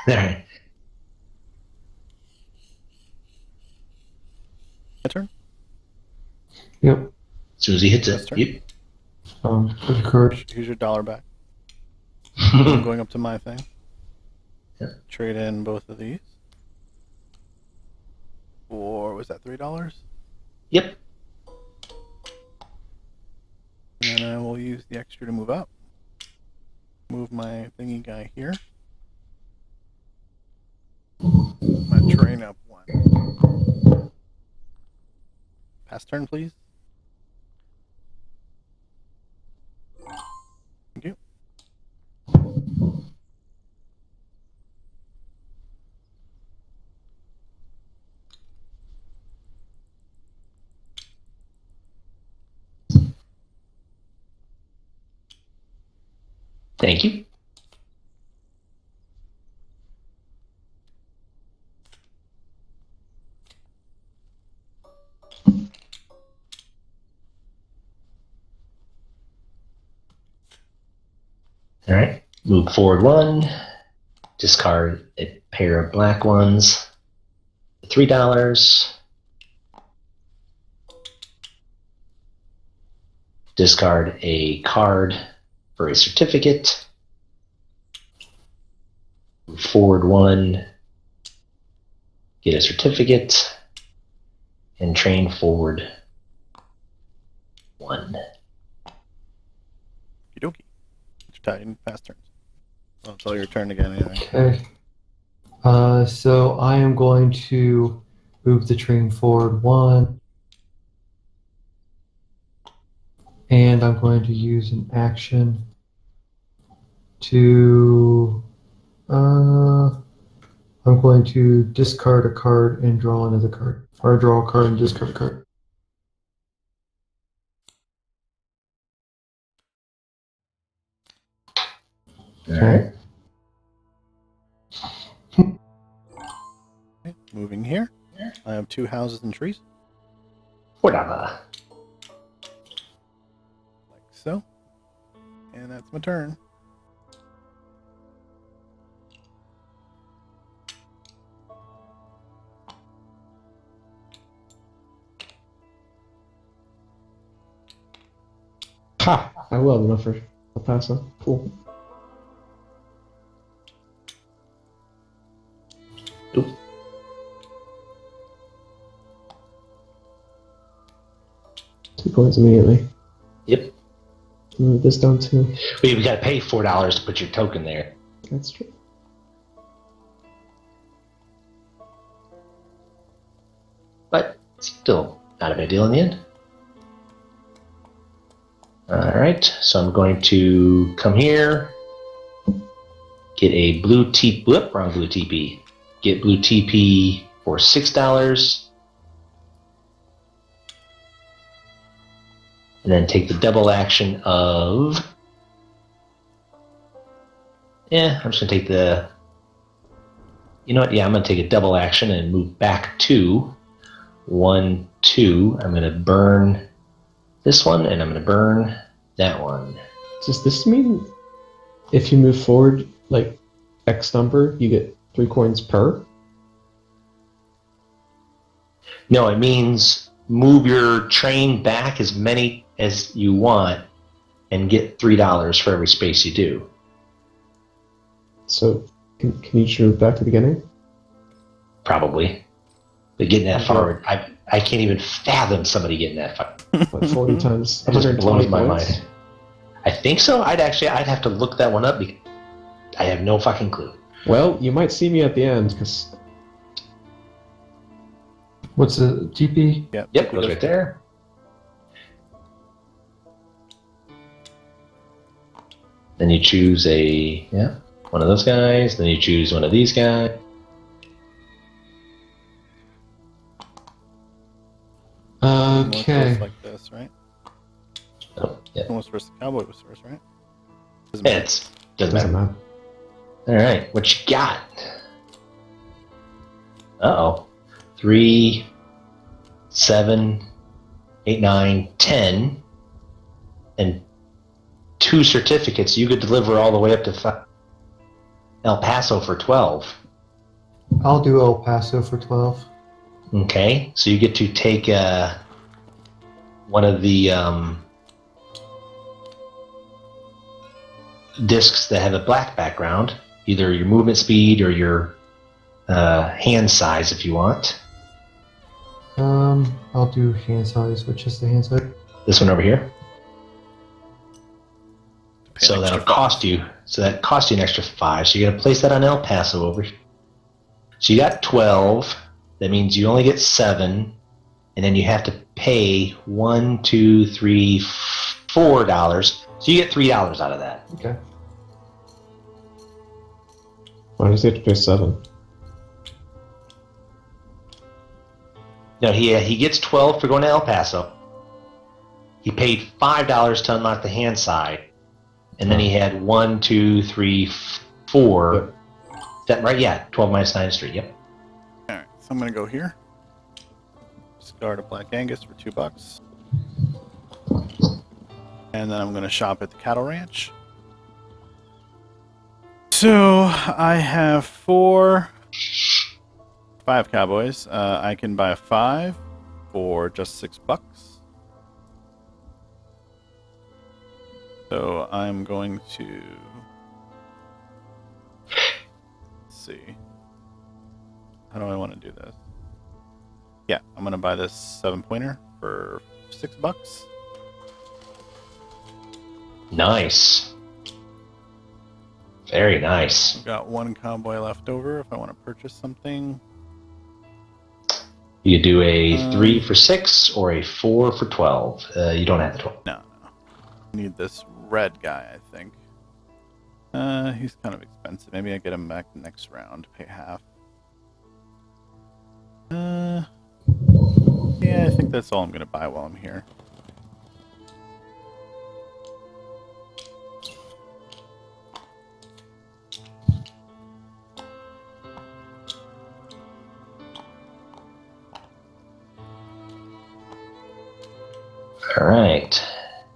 [SPEAKER 1] All right.
[SPEAKER 2] My turn?
[SPEAKER 3] Yep.
[SPEAKER 1] As soon as he hits
[SPEAKER 2] His
[SPEAKER 1] it.
[SPEAKER 2] turn?
[SPEAKER 1] Yep.
[SPEAKER 3] With a card.
[SPEAKER 2] Here's your dollar back. I'm going up to my thing.
[SPEAKER 1] Yeah.
[SPEAKER 2] Trade in both of these. Or was that $3?
[SPEAKER 1] Yep.
[SPEAKER 2] And then I will use the extra to move up. Move my thingy guy here. My train up 1. Pass turn, please. Thank you.
[SPEAKER 1] Thank you. All right. Move forward 1. Discard a pair of black ones. $3. Discard a card for a certificate. Move forward 1. Get a certificate. And train forward 1.
[SPEAKER 2] Okie dokie. Titan, pass turns. Well, it's all your turn again, anyway.
[SPEAKER 3] Okay. So I am going to move the train forward 1. And I'm going to use an action to... I'm going to discard a card and draw another card. Or draw a card and discard a card.
[SPEAKER 1] All right.
[SPEAKER 2] Okay, moving here. I have 2 houses and trees.
[SPEAKER 1] Whatever.
[SPEAKER 2] Like so. And that's my turn.
[SPEAKER 4] Ha! I will enough for El Paso. Cool.
[SPEAKER 1] Oop.
[SPEAKER 4] 2 points immediately.
[SPEAKER 1] Yep.
[SPEAKER 4] Move this down too.
[SPEAKER 1] But you got to pay $4 to put your token there.
[SPEAKER 4] That's true.
[SPEAKER 1] But still not a big deal in the end. Alright, so I'm going to come here, get a blue TP, whoop, wrong blue TP. Get blue TP for $6. And then take the double action of... I'm just going to take the... You know what? Yeah, I'm going to take a double action and move back 2. 1, 2. I'm going to burn this one, and I'm going to burn that one.
[SPEAKER 4] Does this mean if you move forward, like, X number, you get 3 coins per?
[SPEAKER 1] No, it means move your train back as many as you want and get $3 for every space you do.
[SPEAKER 4] So, can you just move back to the beginning?
[SPEAKER 1] Probably. But getting that far, I can't even fathom somebody getting that far.
[SPEAKER 4] Like 40 times
[SPEAKER 1] That just
[SPEAKER 4] 120
[SPEAKER 1] blows my
[SPEAKER 4] points?
[SPEAKER 1] mind. I think so. I'd have to look that one up because I have no fucking clue.
[SPEAKER 4] Well, you might see me at the end, because...
[SPEAKER 3] What's the TP?
[SPEAKER 1] Yep, goes right there. Then you choose one of those guys. Then you choose one of these guys.
[SPEAKER 3] Okay.
[SPEAKER 2] Like this, right?
[SPEAKER 1] Oh, yeah.
[SPEAKER 2] Almost first the cowboy was first, right? Doesn't
[SPEAKER 1] Yeah,
[SPEAKER 2] matter.
[SPEAKER 1] it doesn't
[SPEAKER 4] Doesn't
[SPEAKER 1] matter.
[SPEAKER 4] matter.
[SPEAKER 1] All right, what you got? Uh-oh. 3, 7, 8, 9, 10, and 2 certificates. You could deliver all the way up to El Paso for 12.
[SPEAKER 3] I'll do El Paso for 12.
[SPEAKER 1] Okay, so you get to take one of the discs that have a black background, either your movement speed or your hand size if you want.
[SPEAKER 3] I'll do hand size. Which is the hand size?
[SPEAKER 1] This one over here.
[SPEAKER 2] Pay
[SPEAKER 1] So
[SPEAKER 2] an
[SPEAKER 1] that'll
[SPEAKER 2] extra
[SPEAKER 1] cost you. So that costs you an extra 5. So you're gonna place that on El Paso over here. So you got 12. That means you only get 7, and then you have to pay $1, $2, $3, $4. So you get $3 out of that.
[SPEAKER 3] Okay.
[SPEAKER 4] Why does he have to pay 7?
[SPEAKER 1] No, he gets 12 for going to El Paso. He paid $5 to unlock the hand side, and then he had 1, 2, 3, 4.
[SPEAKER 4] Yep.
[SPEAKER 1] Is that right? Yeah, 12 minus 9 is 3. Yep.
[SPEAKER 2] Alright, so I'm gonna go here. Discard a Black Angus for $2. And then I'm gonna shop at the cattle ranch. So I have 5 cowboys. I can buy a 5 for just $6. So I'm going to see. How do I want to do this? Yeah, I'm gonna buy this 7-pointer for $6.
[SPEAKER 1] Nice. Very nice.
[SPEAKER 2] I've got 1 cowboy left over if I want to purchase something.
[SPEAKER 1] You could do a 3 for 6 or a 4 for 12. You don't have the 12.
[SPEAKER 2] No. I need this red guy, I think. He's kind of expensive. Maybe I get him back next round, pay half. Yeah, I think that's all I'm gonna buy while I'm here.
[SPEAKER 1] All right.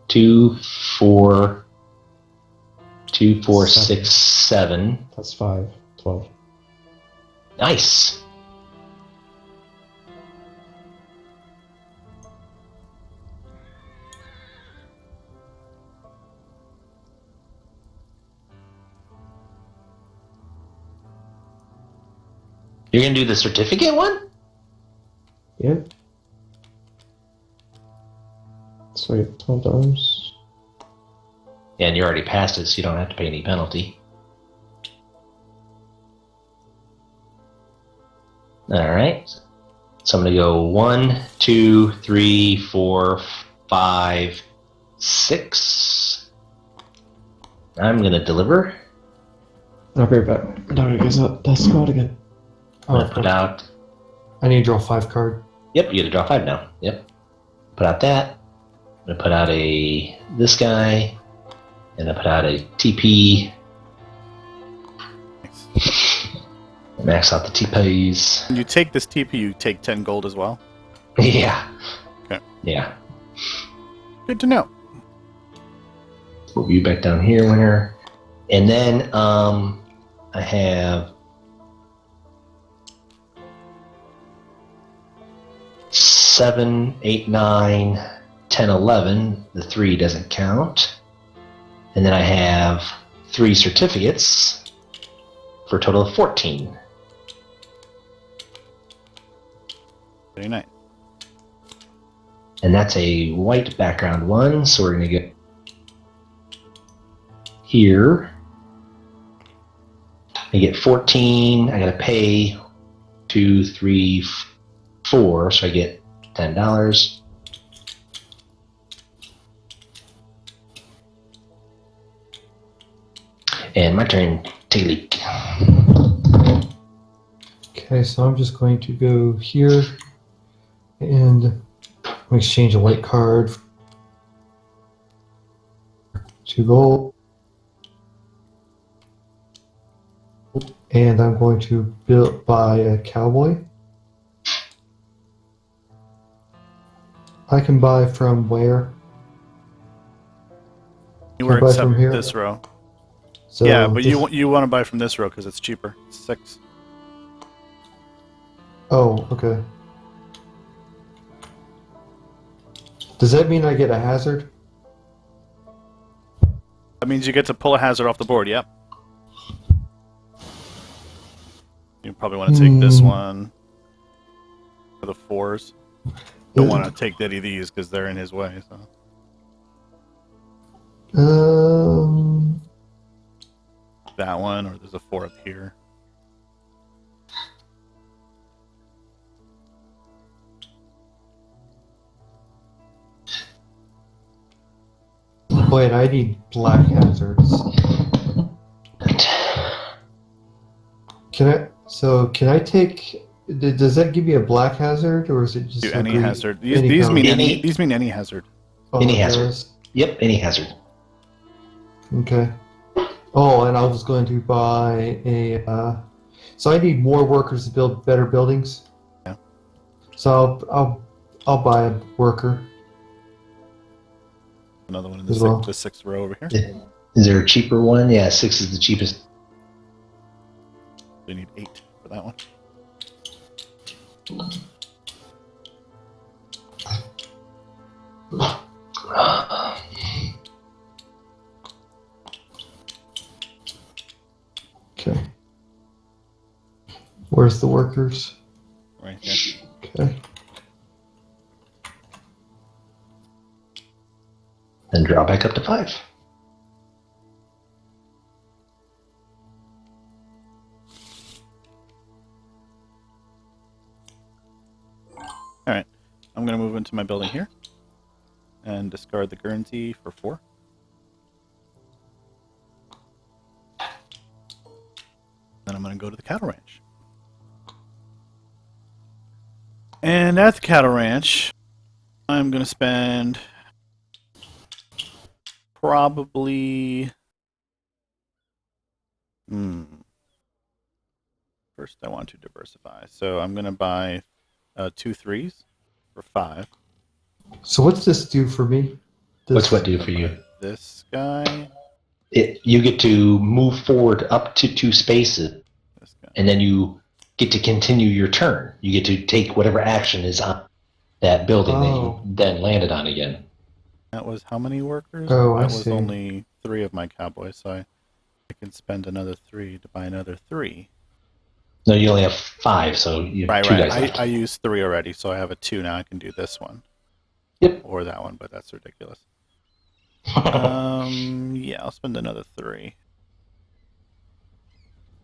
[SPEAKER 1] 2, 4, 2, 4, 6, 7.
[SPEAKER 4] That's 5. 12.
[SPEAKER 1] Nice. You're gonna do the certificate one?
[SPEAKER 4] Yeah. Sorry, $12.
[SPEAKER 1] Yeah, and you already passed it, so you don't have to pay any penalty. Alright. So I'm gonna go 1, 2, 3, 4, 5, 6. I'm gonna deliver.
[SPEAKER 4] I'll be right back. Dog goes up. That's squad again.
[SPEAKER 1] I'm gonna put out.
[SPEAKER 3] I need to draw 5 card.
[SPEAKER 1] Yep, you get to draw 5 now. Yep. Put out that. I'm gonna put out this guy, and I put out a TP.
[SPEAKER 2] Nice.
[SPEAKER 1] Max out the Teepees.
[SPEAKER 2] When you take this TP, you take 10 gold as well.
[SPEAKER 1] Yeah.
[SPEAKER 2] Okay.
[SPEAKER 1] Yeah.
[SPEAKER 2] Good to know.
[SPEAKER 1] Move you back down here, winner. And then I have 7, 8, 9, 10, 11. The 3 doesn't count. And then I have 3 certificates for a total of 14.
[SPEAKER 2] Very nice.
[SPEAKER 1] And that's a white background one, so we're going to get here. I get 14. I got to pay 2, 3, 4, so I get $10. And my turn, take a leak.
[SPEAKER 3] Okay, so I'm just going to go here and exchange a white card for 2 gold. And I'm going to buy a cowboy. I can buy from where?
[SPEAKER 2] You
[SPEAKER 3] Can
[SPEAKER 2] were
[SPEAKER 3] I buy
[SPEAKER 2] except
[SPEAKER 3] from here?
[SPEAKER 2] this row.
[SPEAKER 3] So
[SPEAKER 2] Yeah, but
[SPEAKER 3] this-
[SPEAKER 2] you want to buy from this row because it's cheaper. It's 6.
[SPEAKER 3] Oh, okay. Does that mean I get a hazard?
[SPEAKER 2] That means you get to pull a hazard off the board. Yep. You probably want to take this one for the 4s. Don't want to take any of these because they're in his way. So that one, or there's a 4 up here.
[SPEAKER 3] Wait, I need black hazards. Can I take? Does that give me a black hazard, or is it just
[SPEAKER 2] Do
[SPEAKER 3] a
[SPEAKER 2] any
[SPEAKER 3] green-
[SPEAKER 2] hazard.
[SPEAKER 3] any
[SPEAKER 2] These
[SPEAKER 3] color?
[SPEAKER 2] mean
[SPEAKER 1] Any-
[SPEAKER 2] these mean any hazard.
[SPEAKER 3] Oh,
[SPEAKER 1] any
[SPEAKER 3] it
[SPEAKER 1] hazard.
[SPEAKER 3] does?
[SPEAKER 1] Yep, any hazard.
[SPEAKER 3] Okay. Oh, and I was going to buy a. So I need more workers to build better buildings.
[SPEAKER 2] Yeah.
[SPEAKER 3] So I'll buy a worker.
[SPEAKER 2] Another one in the,
[SPEAKER 3] As well.
[SPEAKER 2] the 6th row over here.
[SPEAKER 1] Is there a cheaper one? Yeah, 6 is the cheapest.
[SPEAKER 2] We need 8 for that one.
[SPEAKER 3] Okay. Where's the workers?
[SPEAKER 2] Right here.
[SPEAKER 3] Okay.
[SPEAKER 1] Then draw back up to 5.
[SPEAKER 2] Alright. I'm going to move into my building here. And discard the Guernsey for 4. Then I'm going to go to the cattle ranch. And at the cattle ranch, I'm going to spend probably... First, I want to diversify. So I'm going to buy 2 3s for 5.
[SPEAKER 3] So what's this do for me?
[SPEAKER 1] What's what do for you?
[SPEAKER 2] This guy,
[SPEAKER 1] You get to move forward up to 2 spaces,
[SPEAKER 2] this guy.
[SPEAKER 1] and then you get to continue your turn. You get to take whatever action is on that building that
[SPEAKER 3] Oh.
[SPEAKER 1] you then landed on again.
[SPEAKER 2] That was how many workers?
[SPEAKER 3] Oh, I
[SPEAKER 2] that was
[SPEAKER 3] see.
[SPEAKER 2] only 3 of my cowboys, so I can spend another 3 to buy another 3.
[SPEAKER 1] No, you only have 5, so you have
[SPEAKER 2] Right,
[SPEAKER 1] 2
[SPEAKER 2] right.
[SPEAKER 1] guys left.
[SPEAKER 2] I used 3 already, so I have a 2 now. I can do this one.
[SPEAKER 1] Yep.
[SPEAKER 2] Or that one, but that's ridiculous. Yeah, I'll spend another 3.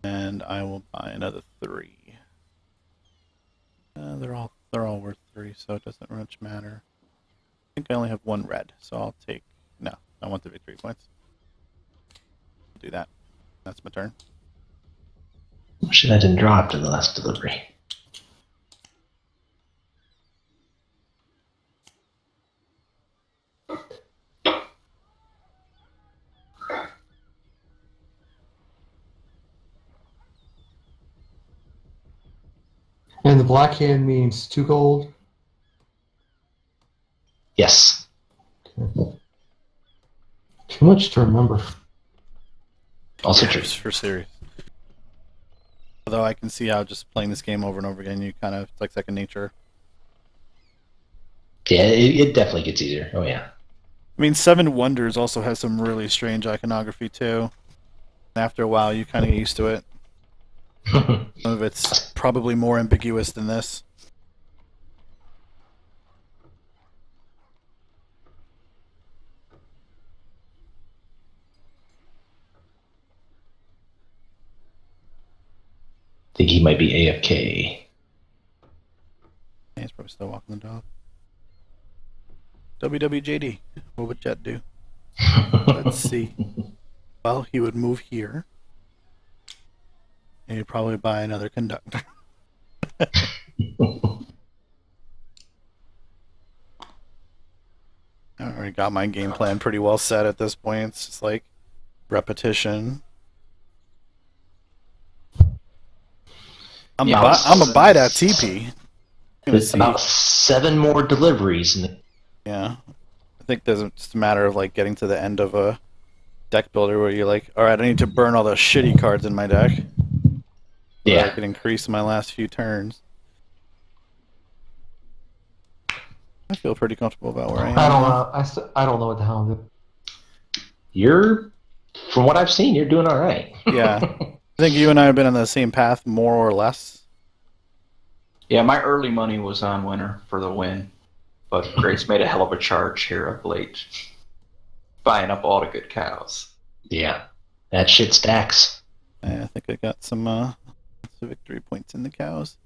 [SPEAKER 2] And I will buy another 3. They're all worth 3, so it doesn't much matter. I think I only have 1 red, so I'll take... No, I want the victory points. Do that. That's my turn.
[SPEAKER 1] Shit, I didn't draw after the last delivery.
[SPEAKER 3] And the black hand means 2 gold.
[SPEAKER 1] Yes.
[SPEAKER 3] Too much to remember.
[SPEAKER 1] Also
[SPEAKER 2] Yeah,
[SPEAKER 1] true.
[SPEAKER 2] just for serious. Although I can see how just playing this game over and over again, you kind of, it's like second nature.
[SPEAKER 1] Yeah, it definitely gets easier. Oh, yeah.
[SPEAKER 2] I mean, Seven Wonders also has some really strange iconography, too. And after a while, you kind of get used to it. Some of it's probably more ambiguous than this.
[SPEAKER 1] Think he might be AFK.
[SPEAKER 2] Yeah, he's probably still walking the dog. WWJD. What would Jet do? Let's see. Well, he would move here. And he'd probably buy another conductor. I already got my game plan pretty well set at this point. It's just like repetition. I'm gonna buy that TP.
[SPEAKER 1] There's about 7 more deliveries.
[SPEAKER 2] Yeah. I think there's just a matter of like getting to the end of a deck builder where you're like, alright, I need to burn all those shitty cards in my deck.
[SPEAKER 1] Yeah.
[SPEAKER 2] I can increase my last few turns. I feel pretty comfortable about where I am.
[SPEAKER 3] I don't
[SPEAKER 2] now.
[SPEAKER 3] know. I don't know what the hell I'm doing.
[SPEAKER 1] From what I've seen, you're doing all right.
[SPEAKER 2] Yeah. I think you and I have been on the same path, more or less.
[SPEAKER 5] Yeah, my early money was on winner for the win, but Grace made a hell of a charge here of late, buying up all the good cows.
[SPEAKER 1] Yeah, that shit stacks.
[SPEAKER 2] I think I got some victory points in the cows.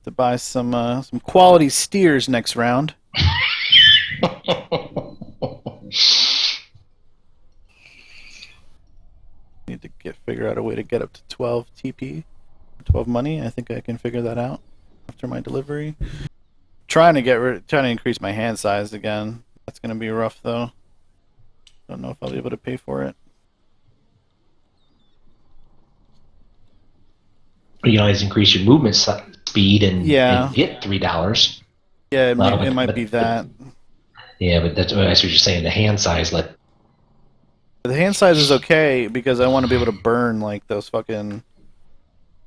[SPEAKER 2] To buy some quality steers next round. Need to figure out a way to get up to 12 TP, 12 money. I think I can figure that out after my delivery. Trying to increase my hand size again. That's gonna be rough though. Don't know if I'll be able to pay for it.
[SPEAKER 1] You can always increase your movement speed and get $3.
[SPEAKER 2] Yeah, it might be that.
[SPEAKER 1] Yeah, but that's what you're saying. The hand size,
[SPEAKER 2] The hand size is okay because I want to be able to burn like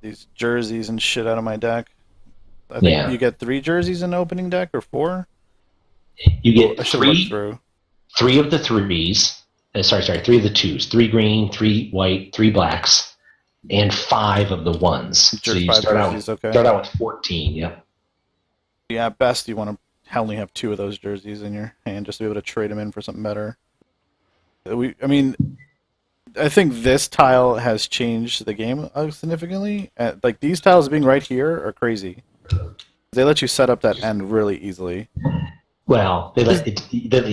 [SPEAKER 2] these jerseys and shit out of my deck. I think you get 3 jerseys in the opening deck or 4.
[SPEAKER 1] You get
[SPEAKER 2] I should look through.
[SPEAKER 1] 3 of the 3s. Sorry, 3 of the 2s. 3 green, 3 white, 3 blacks, and 5 of the 1s. So you start out with 14. Yep.
[SPEAKER 2] Yeah, at best you want to only have 2 of those jerseys in your hand just to be able to trade them in for something better. I mean, I think this tile has changed the game significantly. Like these tiles being right here are crazy. They let you set up that end really easily.
[SPEAKER 1] Well, they let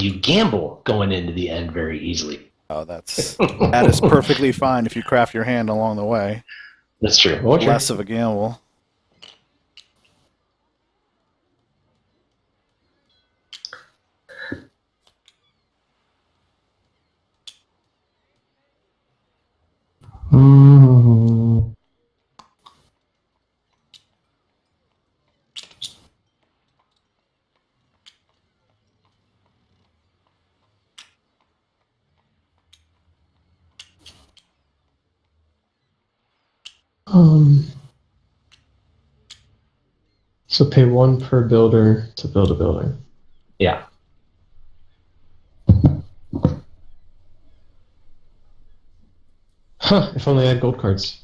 [SPEAKER 1] you gamble going into the end very easily.
[SPEAKER 2] Oh, that is perfectly fine if you craft your hand along the way.
[SPEAKER 1] That's true.
[SPEAKER 2] Less of a gamble.
[SPEAKER 4] So pay 1 per builder to build a building.
[SPEAKER 1] Yeah.
[SPEAKER 4] Huh, if only I had gold cards.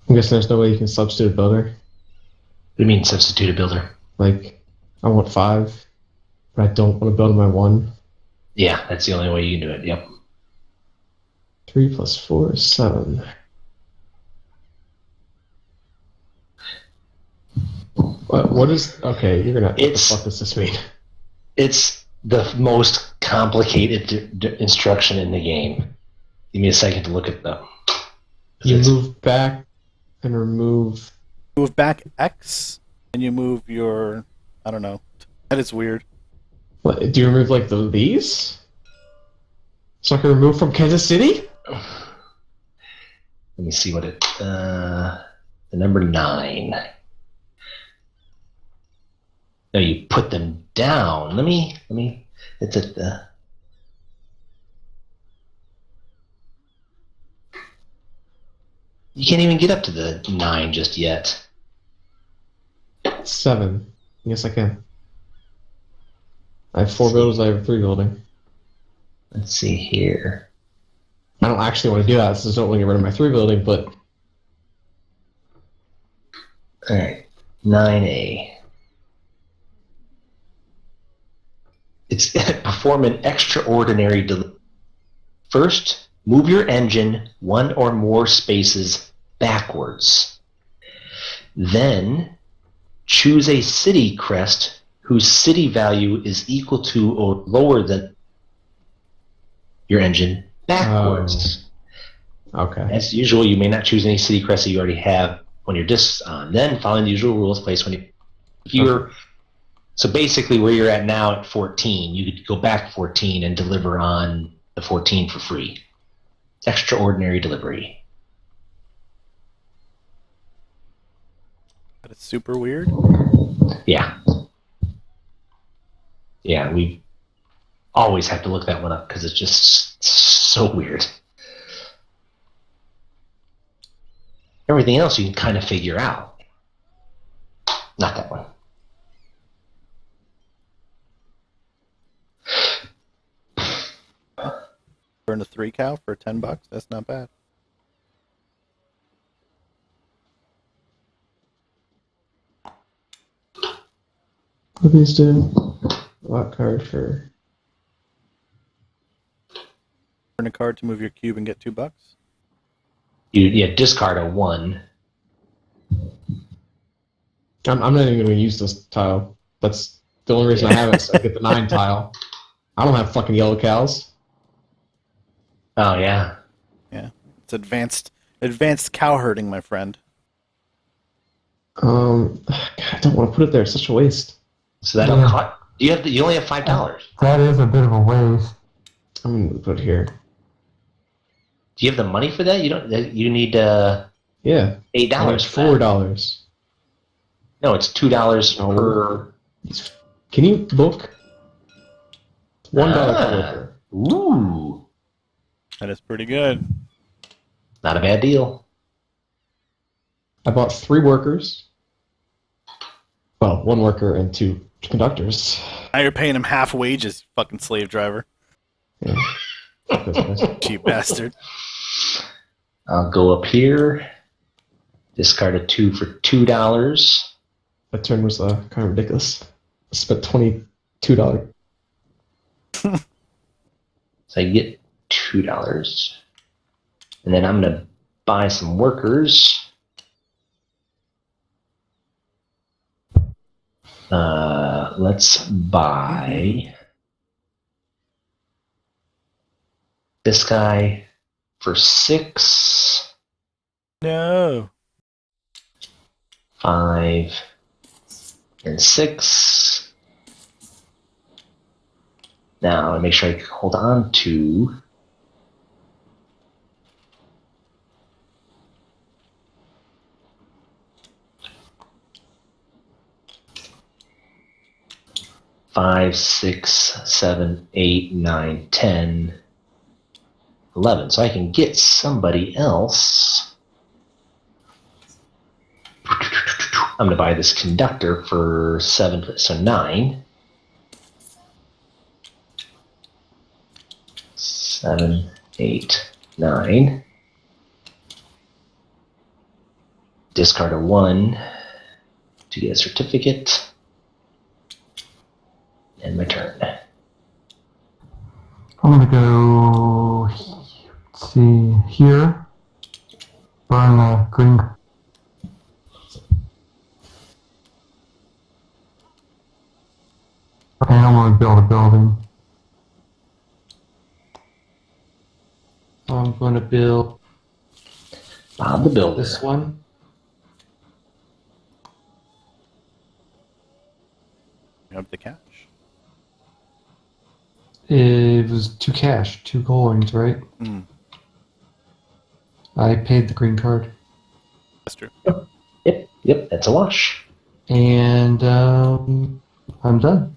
[SPEAKER 4] I'm guessing there's no way you can substitute a builder.
[SPEAKER 1] What do you mean substitute a builder?
[SPEAKER 4] Like, I want 5, but I don't want to build my 1.
[SPEAKER 1] Yeah, that's the only way you can do it. Yep.
[SPEAKER 4] 3 plus 4 is 7. What is... Okay, you're gonna... What the fuck does this mean?
[SPEAKER 1] It's the most complicated instruction in the game. Give me a second to look at them.
[SPEAKER 4] You move back and remove...
[SPEAKER 2] Move back X, and you move your... I don't know. That is weird.
[SPEAKER 4] What, do you remove, like, these? So I can remove from Kansas City?
[SPEAKER 1] Let me see what it... the number 9. No, you put them down. Let me... It's at the... You can't even get up to the 9 just yet.
[SPEAKER 4] 7. Yes, I can. I have 4 buildings, I have 3 building.
[SPEAKER 1] Let's see here.
[SPEAKER 4] I don't actually want to do that, so I don't want to get rid of my 3 building, but...
[SPEAKER 1] Alright. 9A. It's perform an extraordinary delivery. First, move your engine 1 or more spaces backwards. Then, choose a city crest whose city value is equal to or lower than your engine backwards.
[SPEAKER 4] Okay.
[SPEAKER 1] As usual, you may not choose any city crest that you already have when your disc's on. Then, following the usual rules, place when you're... So basically, where you're at now at 14, you could go back 14 and deliver on the 14 for free. Extraordinary delivery.
[SPEAKER 2] That is super weird.
[SPEAKER 1] Yeah. Yeah, we always have to look that one up because it's just so weird. Everything else you can kind of figure out. Not that one.
[SPEAKER 2] Burn a 3 cow for $10. That's not bad.
[SPEAKER 4] What do these do? Lot card for...
[SPEAKER 2] Burn a card to move your cube and get $2.
[SPEAKER 1] You discard a 1.
[SPEAKER 4] I'm not even going to use this tile. That's the only reason I have it, so I get the 9 tile. I don't have fucking yellow cows.
[SPEAKER 1] Oh, yeah.
[SPEAKER 2] Yeah. It's advanced cow herding, my friend.
[SPEAKER 4] God, I don't want to put it there. It's such a waste.
[SPEAKER 1] So that'll cut. You only have $5.
[SPEAKER 3] That is a bit of a waste.
[SPEAKER 4] I'm going to put it here.
[SPEAKER 1] Do you have the money for that? You don't. You need
[SPEAKER 4] Yeah.
[SPEAKER 1] $8 for that.
[SPEAKER 4] $4.
[SPEAKER 1] No, it's $2 per.
[SPEAKER 4] Can you look? $1 per worker.
[SPEAKER 1] Ooh,
[SPEAKER 2] That is pretty good.
[SPEAKER 1] not a bad deal.
[SPEAKER 4] I bought 3 workers. Well, 1 worker and 2 conductors.
[SPEAKER 2] Now you're paying him half wages, fucking slave driver.
[SPEAKER 4] Yeah. That's nice.
[SPEAKER 2] Cheap bastard.
[SPEAKER 1] I'll go up here. Discard a 2 for $2.
[SPEAKER 4] That turn was kind of ridiculous. I spent $22.
[SPEAKER 1] So I get $2, and then I'm gonna buy some workers. Let's buy this guy for 6,
[SPEAKER 2] No.
[SPEAKER 1] 5, and 6. Now, make sure I can hold on to five, 6, 7, 8, 9, 10, 11. So I can get somebody else. I'm going to buy this conductor for 7, so 9. 7, 8, 9. Discard a 1 to get a certificate. And my turn.
[SPEAKER 3] I'm gonna go. Let's see here. Burn the green. Okay, I want to build a building. I'm going to build
[SPEAKER 1] Bob the Builder.
[SPEAKER 3] this one.
[SPEAKER 2] You have the cash.
[SPEAKER 3] It was 2 cash, 2 coins, right?
[SPEAKER 2] Mm,
[SPEAKER 3] I paid the green card.
[SPEAKER 2] that's true.
[SPEAKER 1] Yep, that's a wash.
[SPEAKER 3] And I'm done.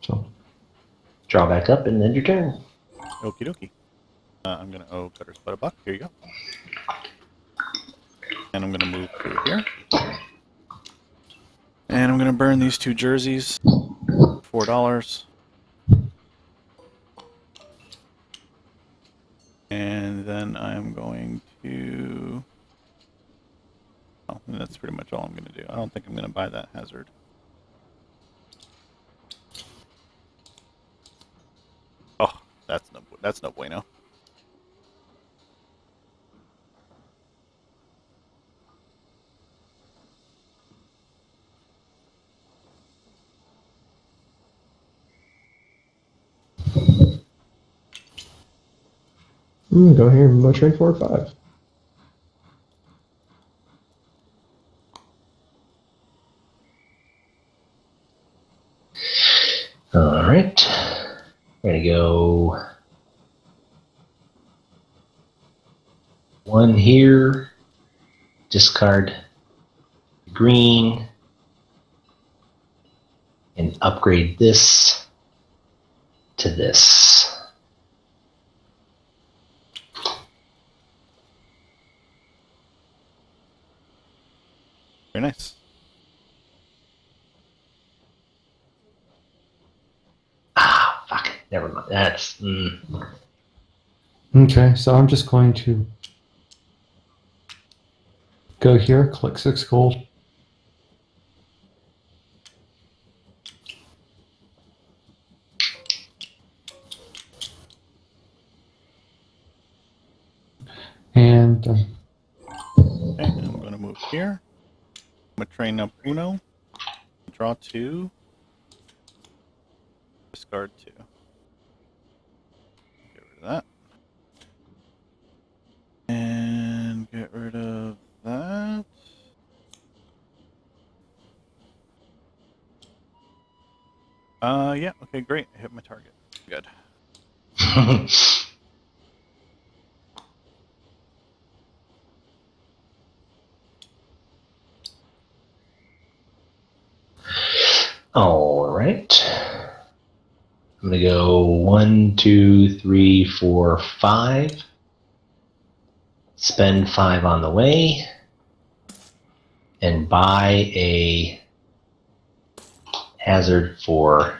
[SPEAKER 3] So,
[SPEAKER 1] Draw back up and end your turn.
[SPEAKER 2] Okie dokie. I'm going to Cutter's Butt a buck. Here you go. And I'm going to move through here. And I'm going to burn these 2 jerseys. $4. And then I'm going to... Oh, and that's pretty much all I'm going to do. I don't think I'm going to buy that hazard. Oh, that's no bueno.
[SPEAKER 4] I'm gonna go here and go train 4 or 5.
[SPEAKER 1] All right. We're going to go 1 here. Discard green. And upgrade this to this.
[SPEAKER 2] Very nice.
[SPEAKER 1] Ah, fuck. Never mind. That's...
[SPEAKER 3] okay, so I'm just going to go here, click 6 gold. And
[SPEAKER 2] Okay, I'm going to move here. I'm going to train up Uno. Draw 2. Discard 2. Get rid of that. And get rid of that. Yeah, okay, great. I hit my target. Good.
[SPEAKER 1] All right. I'm going to go 1, 2, 3, 4, 5. Spend 5 on the way. And buy a hazard for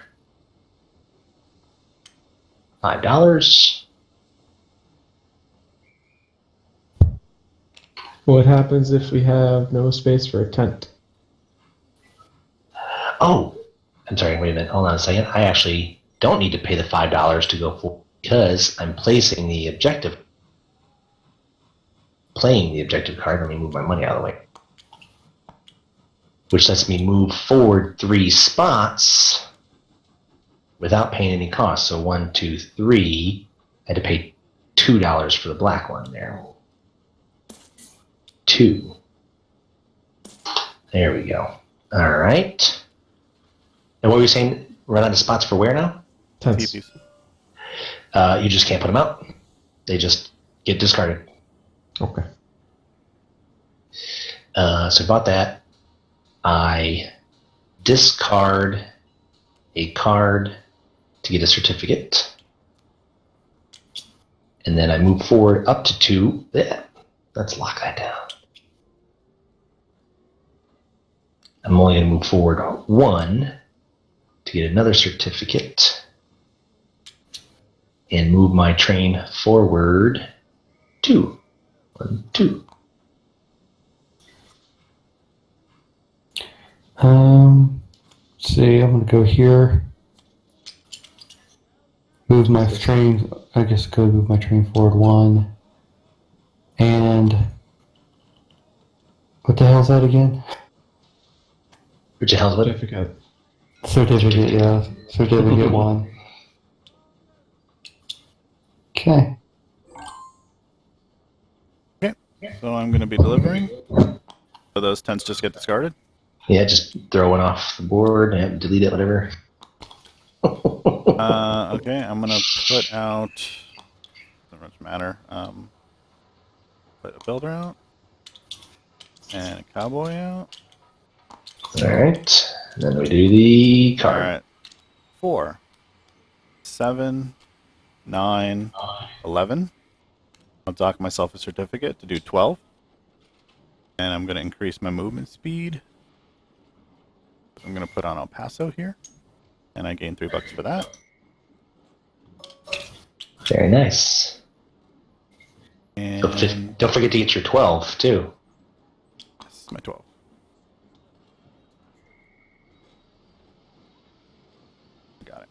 [SPEAKER 1] $5.
[SPEAKER 4] What happens if we have no space for a tent?
[SPEAKER 1] Oh, I'm sorry. Wait a minute. Hold on a second. I actually don't need to pay the $5 to go for because I'm placing the objective. Playing the objective card. Let me move my money out of the way. Which lets me move forward 3 spots without paying any cost. So 1, 2, 3. I had to pay $2 for the black one there. 2. There we go. All right. And what were you saying? Run out of spots for where now?
[SPEAKER 4] Tents.
[SPEAKER 2] Teepees.
[SPEAKER 1] You just can't put them out. They just get discarded.
[SPEAKER 4] Okay.
[SPEAKER 1] So I bought that. I discard a card to get a certificate. And then I move forward up to 2. Yeah, let's lock that down. I'm only going to move forward 1 to get another certificate. And move my train forward 2. 1, 2.
[SPEAKER 3] see, I'm gonna go here. Move my train. I guess go move my train forward 1. And what the hell is that again?
[SPEAKER 1] Which the hell's what?
[SPEAKER 4] Certificate.
[SPEAKER 3] Certificate, yeah. Certificate 1. Okay.
[SPEAKER 2] So I'm going to be delivering. So those tents just get discarded.
[SPEAKER 1] Yeah, just throw one off the board and delete it, whatever.
[SPEAKER 2] Okay, I'm going to put out. Doesn't much matter. Put a builder out. And a cowboy out.
[SPEAKER 1] Alright. Then we do the card.
[SPEAKER 2] Alright. 4, 7, 9, 11. I'll dock myself a certificate to do 12. And I'm going to increase my movement speed. I'm going to put on El Paso here. And I gain $3 for that.
[SPEAKER 1] Very nice.
[SPEAKER 2] And
[SPEAKER 1] Don't forget to get your 12, too.
[SPEAKER 2] this is my 12. Got it.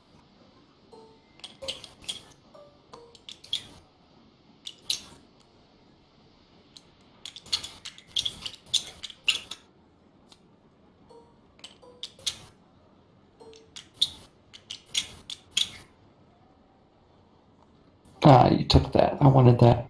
[SPEAKER 3] Ah, you took that. I wanted that.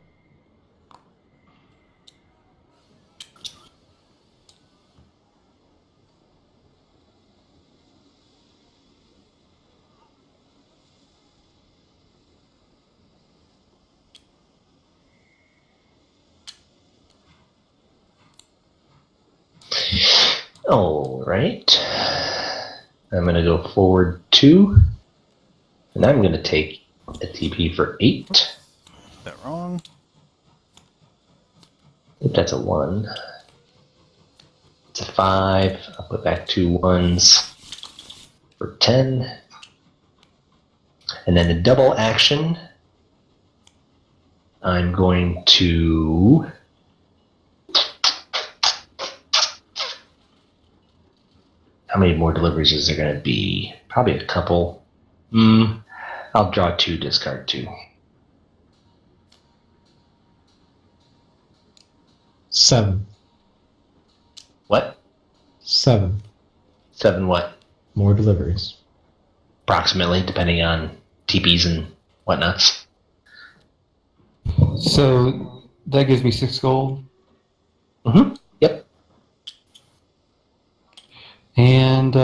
[SPEAKER 1] Alright. I'm going to go forward 2. And I'm going to take a TP for 8.
[SPEAKER 2] Is that wrong?
[SPEAKER 1] If that's a 1. It's a 5. I'll put back 2 1s for 10. And then the double action, I'm going to how many more deliveries is there going to be? Probably a couple. I'll draw 2, discard 2.
[SPEAKER 4] 7.
[SPEAKER 1] What?
[SPEAKER 4] 7.
[SPEAKER 1] 7 what?
[SPEAKER 4] More deliveries.
[SPEAKER 1] Approximately, depending on Teepees and whatnots.
[SPEAKER 3] So that gives me 6 gold.
[SPEAKER 1] Mm-hmm. Yep.
[SPEAKER 3] And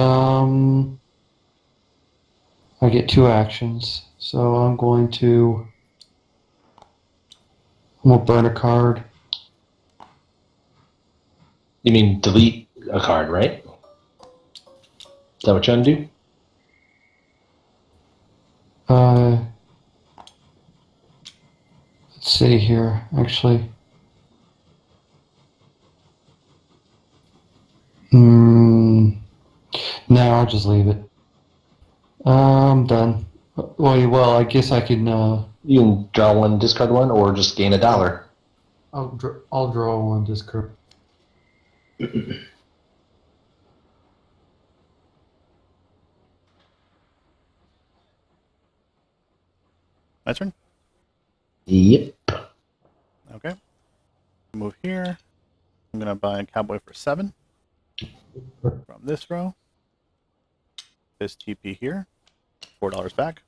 [SPEAKER 3] I get 2 actions. So I'm going to burn a card.
[SPEAKER 1] You mean delete a card, right? Is that what you're gonna do?
[SPEAKER 3] Let's see here, actually. No, I'll just leave it. I'm done. Well, I guess I can.
[SPEAKER 1] You can draw 1, discard 1, or just gain $1.
[SPEAKER 3] I'll draw 1 discard.
[SPEAKER 2] My turn?
[SPEAKER 1] Yep.
[SPEAKER 2] Okay. Move here. I'm going to buy a cowboy for 7 from this row. This TP here. $4 back.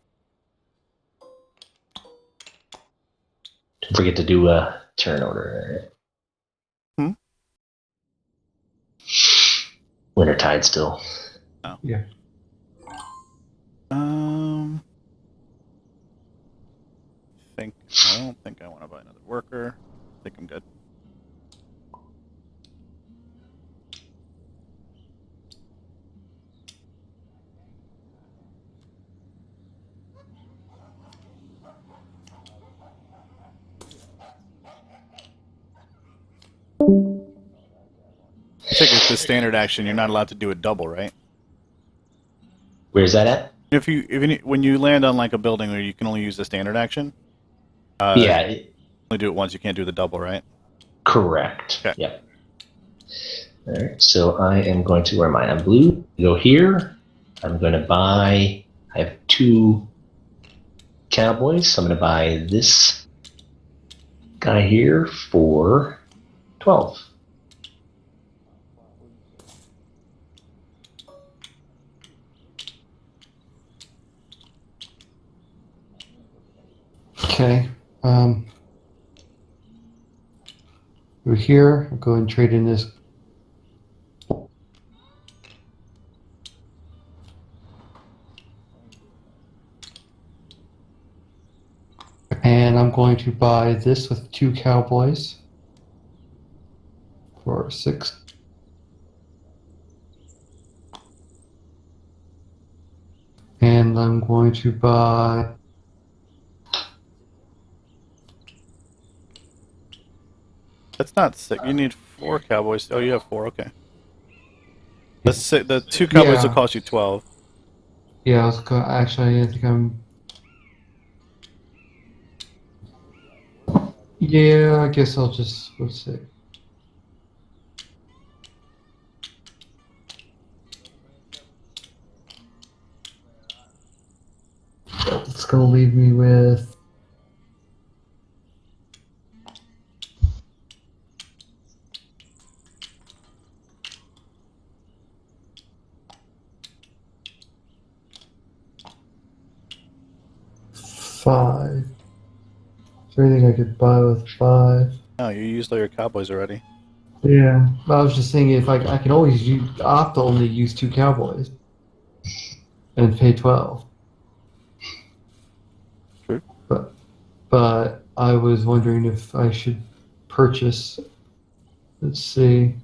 [SPEAKER 1] Don't forget to do a turn order. Wintertide still.
[SPEAKER 2] Oh.
[SPEAKER 3] Yeah.
[SPEAKER 2] I don't think I want to buy another worker. I think I'm good. I think it's the standard action. You're not allowed to do it double, right?
[SPEAKER 1] Where's that at?
[SPEAKER 2] When you land on like a building where you can only use the standard action.
[SPEAKER 1] Yeah.
[SPEAKER 2] Only do it once. You can't do the double, right?
[SPEAKER 1] Correct.
[SPEAKER 2] Okay.
[SPEAKER 1] Yep. Alright, so I am going to, where am I? I'm blue. Go here. I'm going to buy. I have 2 cowboys, so I'm going to buy this guy here for 12.
[SPEAKER 3] Okay. We're here. I'll go and trade in this. And I'm going to buy this with 2 cowboys for 6. And I'm going to buy
[SPEAKER 2] That's not 6. You need 4 cowboys. Oh, you have 4. Okay. The 2 cowboys will
[SPEAKER 3] Yeah.
[SPEAKER 2] cost you 12.
[SPEAKER 3] Yeah, actually, I think I'm. Yeah, I guess I'll just. Let's see. It's gonna leave me with. Five. Is there anything I could buy with 5?
[SPEAKER 2] No, you used all your cowboys already.
[SPEAKER 3] Yeah, I was just thinking if I can always opt to only use 2 cowboys and pay 12.
[SPEAKER 2] True.
[SPEAKER 3] But I was wondering if I should purchase. Let's see.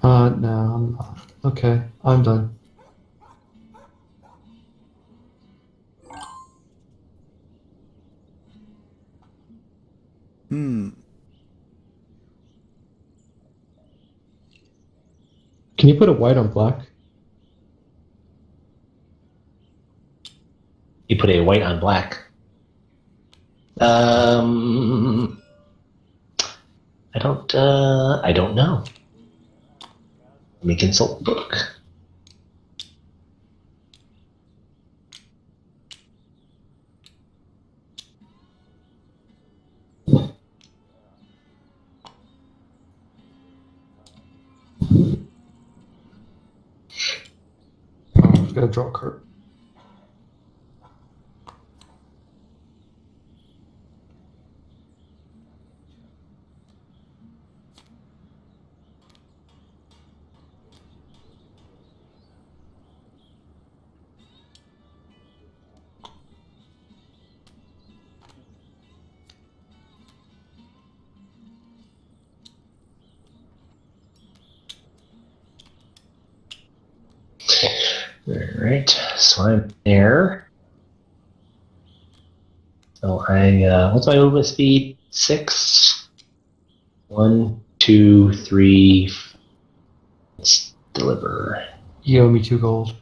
[SPEAKER 3] No, I'm not. Okay, I'm done.
[SPEAKER 2] Hmm.
[SPEAKER 4] Can you put a white on black?
[SPEAKER 1] You put a white on black. I don't know. Let me consult the book.
[SPEAKER 3] Oh, I've got to draw a card.
[SPEAKER 1] Alright, so I'm there. So what's my movement speed? 6. 1, 2, 3. Let's deliver.
[SPEAKER 3] You owe me 2 gold.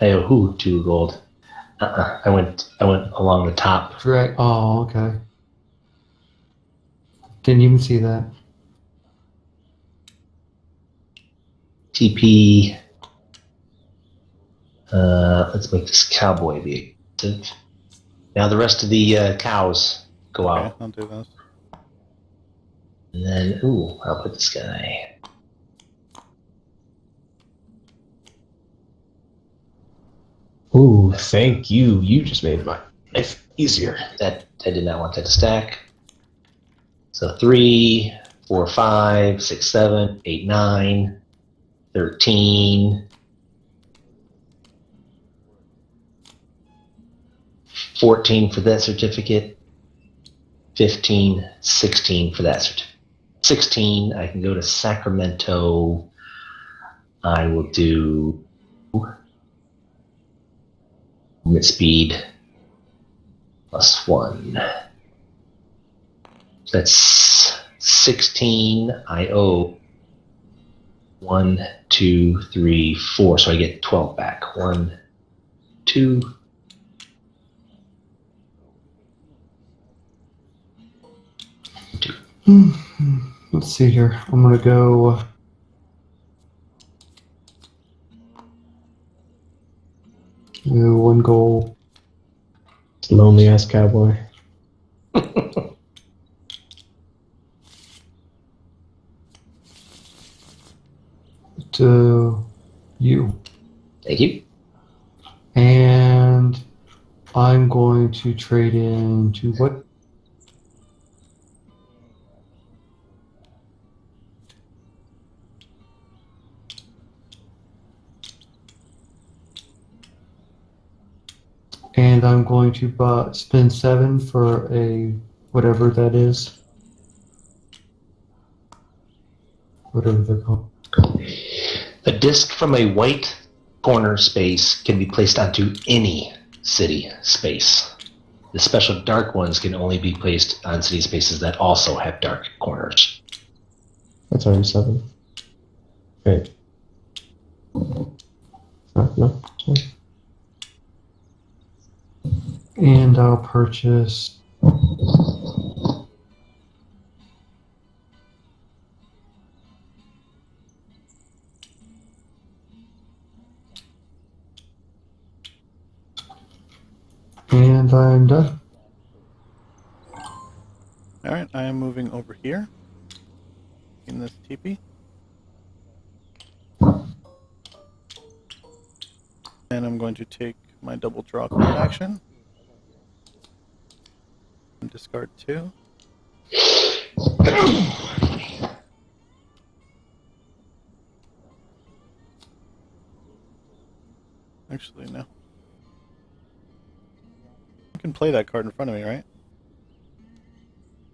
[SPEAKER 1] I owe who 2 gold? I went along the top.
[SPEAKER 3] Correct. Oh, okay. Didn't even see that.
[SPEAKER 1] TP. Let's make this cowboy be active. Now the rest of the cows go
[SPEAKER 2] Okay,
[SPEAKER 1] out.
[SPEAKER 2] I'll do this.
[SPEAKER 1] And then, I'll put this guy.
[SPEAKER 4] Ooh, thank you. You just made my life easier.
[SPEAKER 1] That I did not want that to stack. So 3, 4, 5, 6, 7, 8, 9, 13, 14 for that certificate, 15, 16 for that certificate. 16, I can go to Sacramento. I will do movement speed +1. That's 16. I owe 1, 2, 3, 4. So I get 12 back. 1, 2.
[SPEAKER 3] Let's see here. I'm gonna go. One goal.
[SPEAKER 4] Lonely ass cowboy.
[SPEAKER 3] To you.
[SPEAKER 1] Thank you.
[SPEAKER 3] And I'm going to trade in to what? And I'm going to spend 7 for a whatever that is. Whatever they're called.
[SPEAKER 1] A disc from a white corner space can be placed onto any city space. The special dark ones can only be placed on city spaces that also have dark corners.
[SPEAKER 4] That's already 7. Wait. No.
[SPEAKER 3] And I'll purchase. And I'm done.
[SPEAKER 2] Alright, I am moving over here in this teepee. And I'm going to take my double draw card action. And discard 2. Actually, no. I can play that card in front of me, right?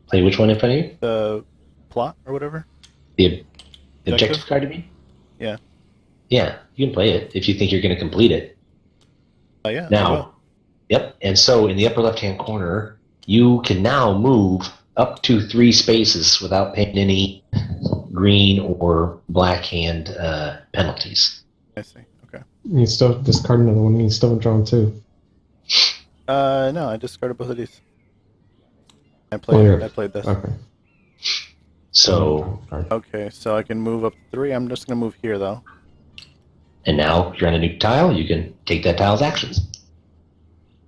[SPEAKER 1] Play which one in front of you?
[SPEAKER 2] The plot or whatever?
[SPEAKER 1] The objective
[SPEAKER 2] Objective?
[SPEAKER 1] card, you mean?
[SPEAKER 2] Yeah.
[SPEAKER 1] Yeah, you can play it if you think you're going to complete it.
[SPEAKER 2] Oh, yeah. I will.
[SPEAKER 1] Now, yep. And so in the upper left-hand corner, you can now move up to 3 spaces without paying any green or black hand penalties.
[SPEAKER 2] I see. Okay.
[SPEAKER 4] You still discard another one. You still drawn 2.
[SPEAKER 2] No, I discarded both of these. I played this.
[SPEAKER 4] Okay.
[SPEAKER 1] So,
[SPEAKER 2] Okay, so I can move up 3. I'm just gonna move here though.
[SPEAKER 1] and now if you're on a new tile, you can take that tile's actions.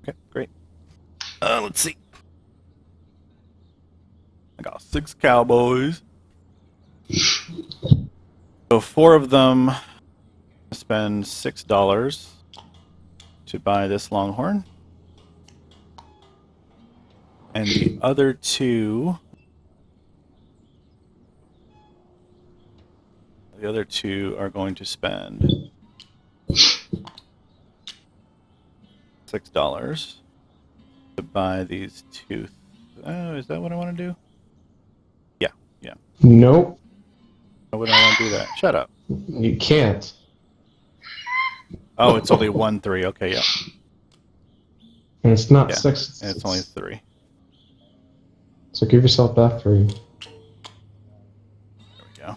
[SPEAKER 2] Okay, great. Let's see. I got 6 cowboys. So 4 of them spend $6 to buy this longhorn. And the other 2 are going to spend $6 to buy these 2. Oh, is that what I want to do? Yeah.
[SPEAKER 4] Nope.
[SPEAKER 2] I wouldn't want to do that. Shut up.
[SPEAKER 4] You can't.
[SPEAKER 2] Oh, it's only 1 3. Okay, yeah.
[SPEAKER 4] And it's not
[SPEAKER 2] Yeah,
[SPEAKER 4] 6.
[SPEAKER 2] And it's only 3.
[SPEAKER 4] So give yourself that 3.
[SPEAKER 2] There we go.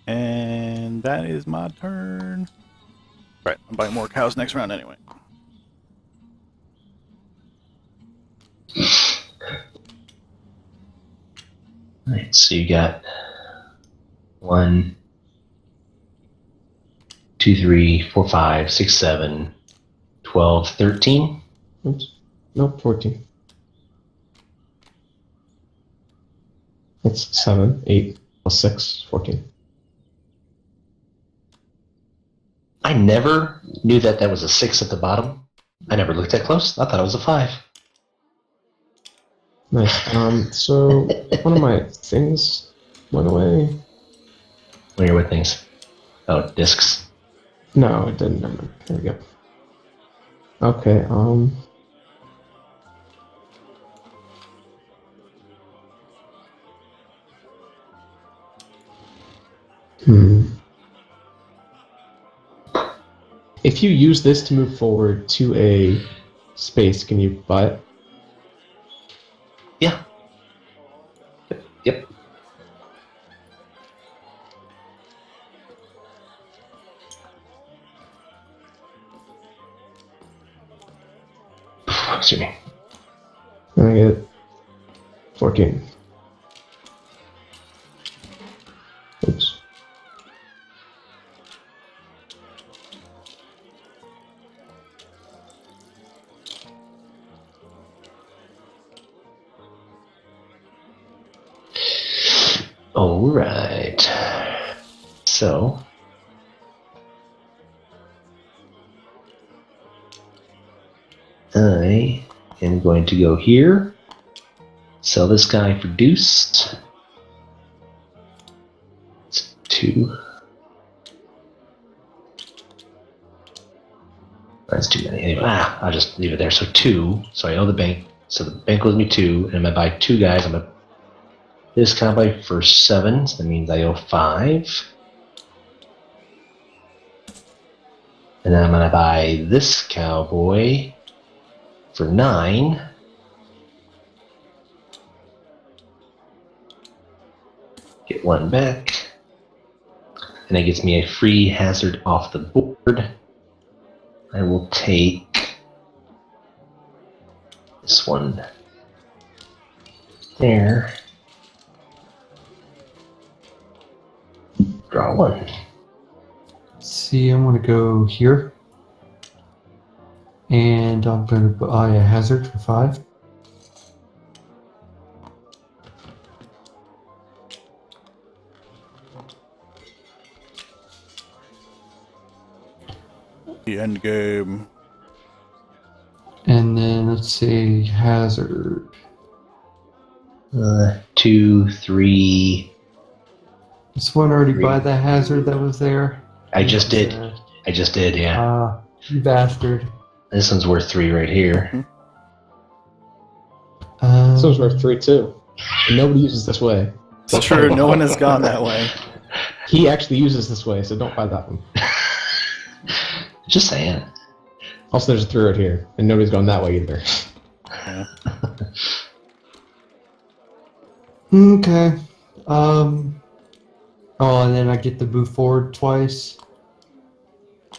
[SPEAKER 2] And that is my turn. Right, I'm buying more cows next round anyway.
[SPEAKER 1] Alright, so you got 1, 2, 3, 4, 5, 6, 7, 12, 13.
[SPEAKER 4] Oops. Nope, 14. That's 7, 8, plus 6, 14.
[SPEAKER 1] I never knew that was a 6 at the bottom. I never looked that close. I thought it was a 5.
[SPEAKER 4] Nice. So one of my things went away.
[SPEAKER 1] What are your what things? Oh, discs.
[SPEAKER 4] No, it didn't. Never mind. There we go. Okay. If you use this to move forward to a space, can you buy it?
[SPEAKER 1] Yeah. Yep. Excuse me.
[SPEAKER 4] And I get 14. Oops.
[SPEAKER 1] All right. So I am going to go here. Sell this guy for deuce. It's 2. That's too many. Anyway, I'll just leave it there. So 2. So I owe the bank. So the bank owes me 2, and I'm gonna buy 2 guys. I'm gonna this cowboy for 7. So that means I owe 5. And then I'm gonna buy this cowboy for 9. Get 1 back. And it gets me a free hazard off the board. I will take this one there. Draw 1.
[SPEAKER 3] See, I'm gonna go here. And I'm gonna buy a hazard for 5.
[SPEAKER 2] The end game.
[SPEAKER 3] And then let's see, hazard.
[SPEAKER 1] 2, 3.
[SPEAKER 3] This one already
[SPEAKER 1] 3.
[SPEAKER 3] buy the hazard that was there.
[SPEAKER 1] I just did. I just did, yeah.
[SPEAKER 3] You bastard.
[SPEAKER 1] This one's worth 3 right here.
[SPEAKER 4] This one's worth 3 too. And nobody uses this way.
[SPEAKER 2] It's true. No one has gone that way.
[SPEAKER 4] He actually uses this way, so don't buy that one.
[SPEAKER 1] Just saying.
[SPEAKER 4] Also, there's a 3 right here, and nobody's gone that way either.
[SPEAKER 2] Yeah.
[SPEAKER 3] Okay. Oh, and then I get to move forward twice.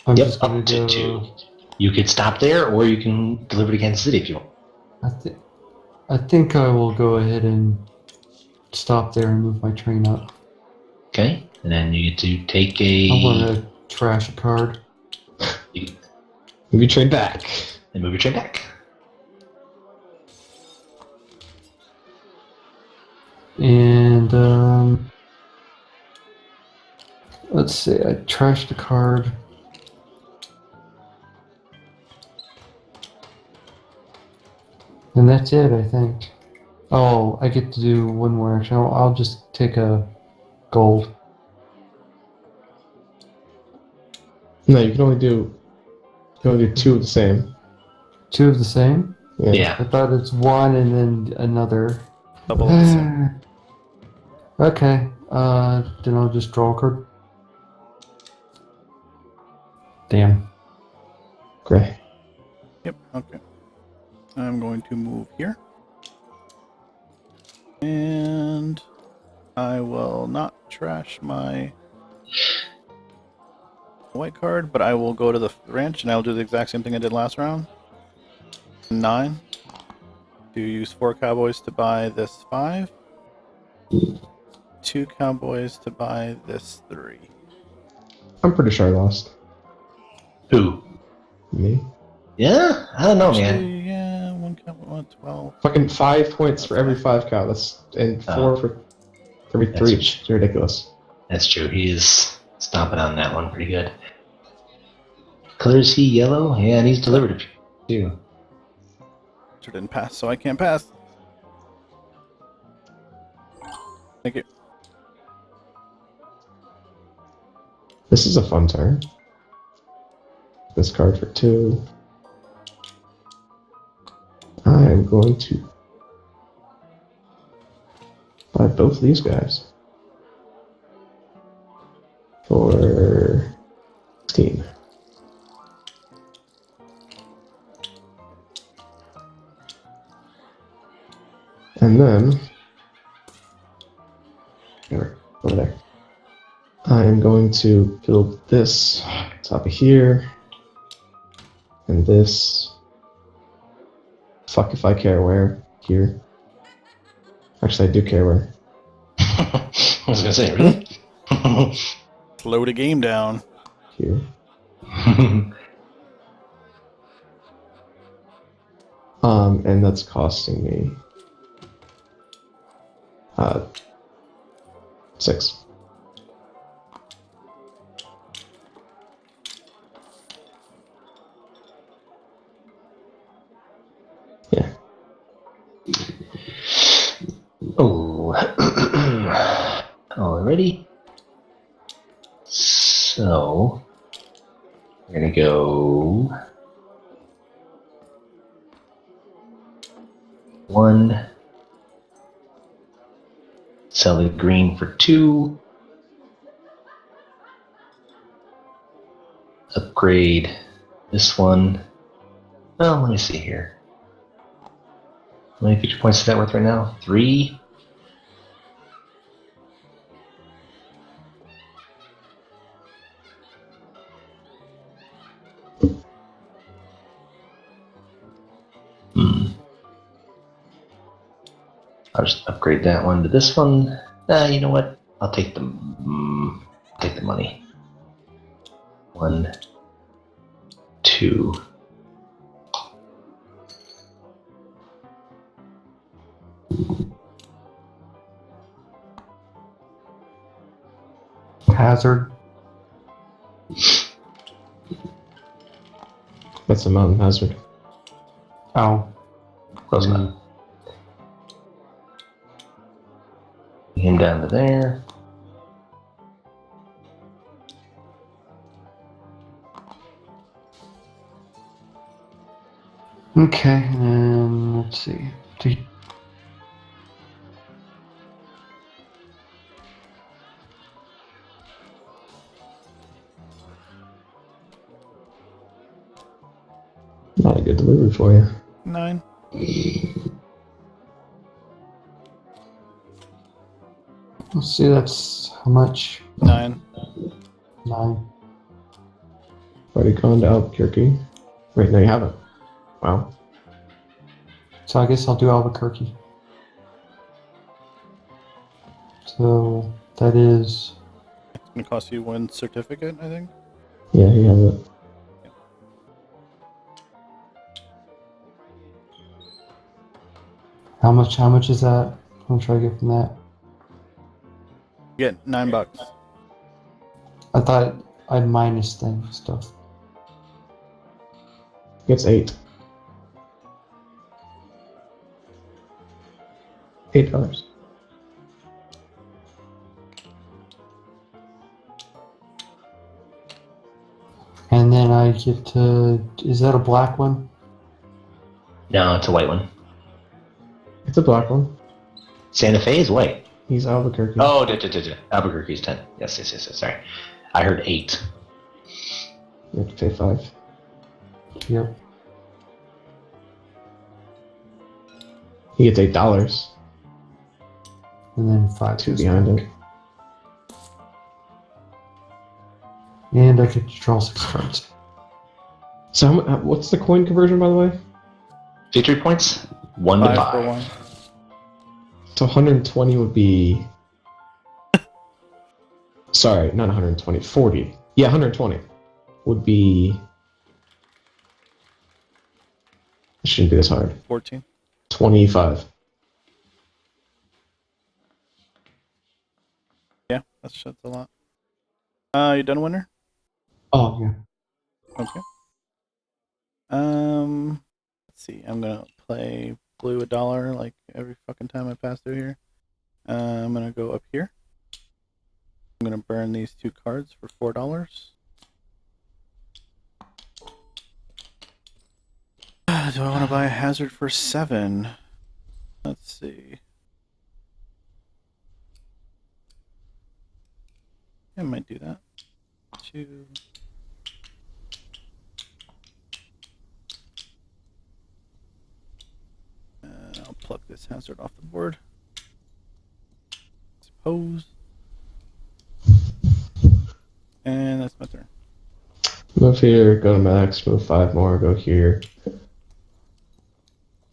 [SPEAKER 3] I'm
[SPEAKER 1] Yep,
[SPEAKER 3] just gonna
[SPEAKER 1] up to
[SPEAKER 3] go.
[SPEAKER 1] 2. You could stop there, or you can deliver to Kansas City if you want.
[SPEAKER 3] I think I will go ahead and stop there and move my train up.
[SPEAKER 1] Okay, and then you get to take a.
[SPEAKER 3] I'm gonna trash a card.
[SPEAKER 4] Move your train back.
[SPEAKER 1] And move your train back.
[SPEAKER 3] And let's see. I trashed a card. And that's it, I think. Oh, I get to do one more action. I'll just take a gold.
[SPEAKER 4] No, you can only do 2 of the same.
[SPEAKER 3] 2 of the same?
[SPEAKER 1] Yeah.
[SPEAKER 3] I thought it's 1 and then another.
[SPEAKER 2] Double the same.
[SPEAKER 3] Okay. Then I'll just draw a card. Damn.
[SPEAKER 4] Great.
[SPEAKER 2] Yep. Okay. I'm going to move here. And I will not trash my white card, but I will go to the ranch and I'll do the exact same thing I did last round. 9. To use 4 cowboys to buy this 5. 2 cowboys to buy this 3.
[SPEAKER 4] I'm pretty sure I lost.
[SPEAKER 1] Who?
[SPEAKER 4] Me?
[SPEAKER 1] Yeah? I don't know, man.
[SPEAKER 2] Actually, yeah, 1 cowboy, 112.
[SPEAKER 4] Fucking 5 points for every 5 cow. That's and 4 for every 3.
[SPEAKER 1] That's-
[SPEAKER 4] It's ridiculous.
[SPEAKER 1] That's true. He's stomping on that one pretty good. Color is he yellow? Yeah, and he's delivered it too.
[SPEAKER 2] It didn't pass, so I can't pass. Thank you.
[SPEAKER 4] This is a fun turn. This card for 2. I am going to buy both of these guys for 16. And then over there. I am going to build this top of here and this. Fuck if I care where. Here. Actually, I do care where.
[SPEAKER 1] I was gonna say, really?
[SPEAKER 2] Slow the game down.
[SPEAKER 4] Here. And that's costing me 6. Yeah.
[SPEAKER 1] Oh. Alrighty. So we're gonna go 1. Sell the green for 2. Upgrade this one. Well, let me see here. How many feature points is that worth right now? 3. I'll just upgrade that one to this one. You know what? I'll take the money. 1, 2.
[SPEAKER 3] Hazard.
[SPEAKER 4] That's a mountain hazard.
[SPEAKER 3] Oh.
[SPEAKER 1] Close enough. Bring him down to there.
[SPEAKER 3] Okay, and let's see.
[SPEAKER 4] Not a good delivery for you.
[SPEAKER 2] 9.
[SPEAKER 3] Let's see, that's how much?
[SPEAKER 2] 9.
[SPEAKER 3] 9.
[SPEAKER 4] Already gone to Albuquerque. Wait, no, you haven't. Wow.
[SPEAKER 3] So I guess I'll do Albuquerque. So that is
[SPEAKER 2] It's going to cost you 1 certificate, I think.
[SPEAKER 4] Yeah, you have it.
[SPEAKER 3] how much? How much is that? How much do I get from that?
[SPEAKER 2] You get $9.
[SPEAKER 3] I thought I'd minus things stuff.
[SPEAKER 4] It's 8. $8.
[SPEAKER 3] And then I get to. Is that a black one?
[SPEAKER 1] No, it's a white one.
[SPEAKER 4] It's a black one.
[SPEAKER 1] Santa Fe is white.
[SPEAKER 4] He's Albuquerque.
[SPEAKER 1] Oh, Albuquerque's 10. Yes. Sorry. I heard 8.
[SPEAKER 4] You have to pay 5.
[SPEAKER 3] Yep.
[SPEAKER 4] He gets $8.
[SPEAKER 3] And then 5.
[SPEAKER 4] 2 behind it.
[SPEAKER 3] And I get to draw 6 cards.
[SPEAKER 4] So, what's the coin conversion, by the way?
[SPEAKER 1] Victory points? 1 to
[SPEAKER 2] 5
[SPEAKER 1] 5.
[SPEAKER 2] for 1.
[SPEAKER 4] So 120 would be. Sorry, not 120. 40. Yeah, 120 would be. It shouldn't be this hard.
[SPEAKER 2] 14.
[SPEAKER 4] 25.
[SPEAKER 2] Yeah, that's a lot. You done, winner?
[SPEAKER 3] Oh, yeah.
[SPEAKER 2] Okay. Let's see. I'm gonna play blue $1 like every fucking time I pass through here. I'm gonna go up here. I'm gonna burn these 2 cards for $4. Do I want to buy a hazard for 7? Let's see. I might do that. 2. I'll pluck this hazard off the board. Suppose. And that's my turn.
[SPEAKER 4] Move here, go to max, move 5 more, go here.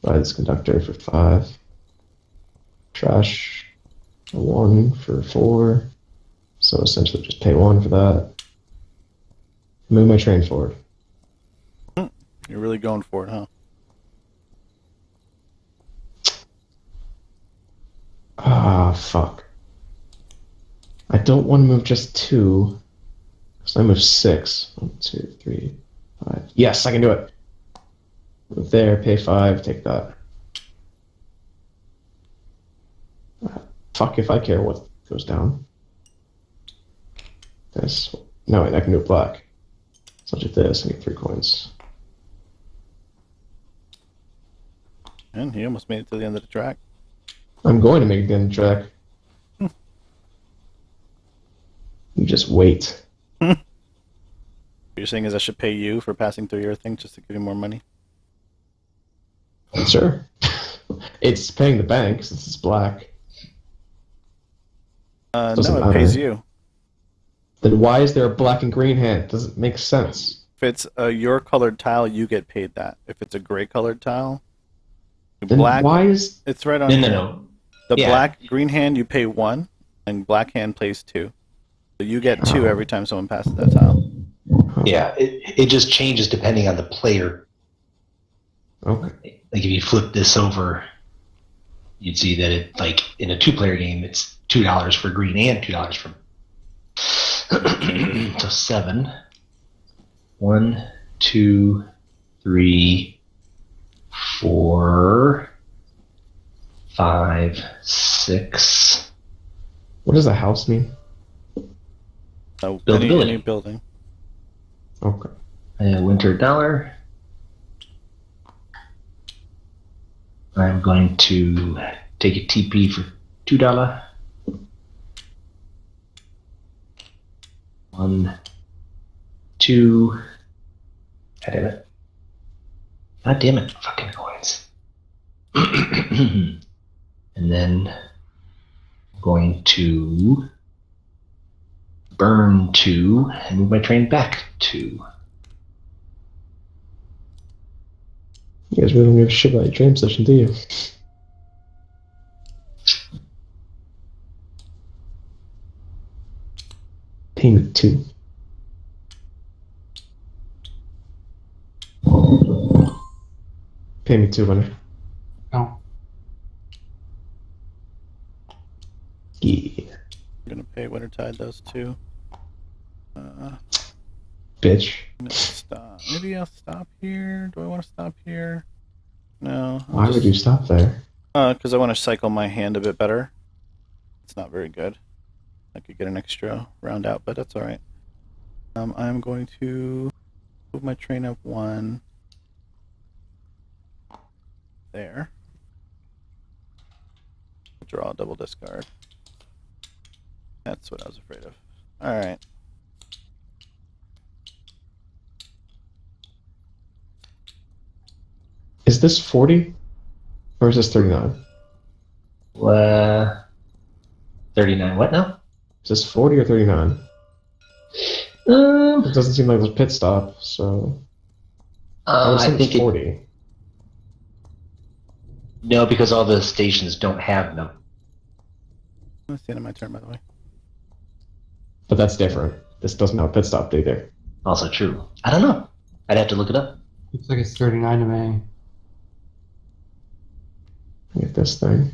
[SPEAKER 4] Buy this conductor for 5. Trash a 1 for 4. So essentially just pay 1 for that. Move my train forward.
[SPEAKER 2] You're really going for it, huh?
[SPEAKER 4] Ah, fuck. I don't want to move just 2. So I move 6. 1, 2, 3, 5. Yes, I can do it. Move there, pay 5, take that. Fuck if I care what goes down. This. No, wait, I can do it black. So I'll do this and get 3 coins.
[SPEAKER 2] And he almost made it to the end of the track.
[SPEAKER 4] I'm going to make it in the track. You just wait.
[SPEAKER 2] What you're saying is I should pay you for passing through your thing just to give you more money?
[SPEAKER 4] Sure. It's paying the bank since it's black.
[SPEAKER 2] No,
[SPEAKER 4] Doesn't
[SPEAKER 2] it pays
[SPEAKER 4] matter.
[SPEAKER 2] you.
[SPEAKER 4] Then why is there a black and green hand? Doesn't make sense.
[SPEAKER 2] If it's a your colored tile, you get paid that. If it's a gray colored tile,
[SPEAKER 4] Then
[SPEAKER 2] black.
[SPEAKER 4] why is
[SPEAKER 2] It's right on.
[SPEAKER 1] No.
[SPEAKER 2] The
[SPEAKER 1] Yeah.
[SPEAKER 2] black green hand you pay 1, and black hand pays 2. So you get 2 every time someone passes that tile.
[SPEAKER 1] Yeah, it just changes depending on the player.
[SPEAKER 4] okay?
[SPEAKER 1] Like if you flip this over, you'd see that it, like in a 2-player game, it's $2 for green and $2 for. So 7. 1, 2, 3, 4, 5, 6.
[SPEAKER 4] What does a house mean?
[SPEAKER 2] So
[SPEAKER 1] Build a
[SPEAKER 2] any
[SPEAKER 1] building.
[SPEAKER 2] building.
[SPEAKER 4] Okay.
[SPEAKER 1] Winter dollar. I'm going to take a TP for $2. 1, 2. God damn it. God damn it. Fucking coins. And then I'm going to burn 2 and move my train back 2.
[SPEAKER 4] You guys really don't give a shit about your train session, do you? Pay me 2. Pay me 2, winner.
[SPEAKER 3] No.
[SPEAKER 4] Yeah.
[SPEAKER 2] I'm gonna pay Wintertide those 2.
[SPEAKER 4] Bitch.
[SPEAKER 2] I'm gonna stop. Maybe I'll stop here. Do I want to stop here? No.
[SPEAKER 4] Why would you stop there?
[SPEAKER 2] Because I want to cycle my hand a bit better. It's not very good. I could get an extra round out, but that's all right. I'm going to move my train up 1 there. Draw a double discard. That's what I was afraid of. All right.
[SPEAKER 4] Is this 40? Or is this 39?
[SPEAKER 1] 39. What now?
[SPEAKER 4] Is this 40 or 39? It doesn't seem like there's a pit stop, so I would
[SPEAKER 1] I
[SPEAKER 4] assume
[SPEAKER 1] think
[SPEAKER 4] it's 40.
[SPEAKER 1] No, because all the stations don't have them.
[SPEAKER 2] That's the end of my turn, by the way.
[SPEAKER 4] But that's different. This doesn't have a pit stop either.
[SPEAKER 1] Also true. I don't know. I'd have to look it up.
[SPEAKER 3] Looks like it's 39 to me.
[SPEAKER 4] Get this thing.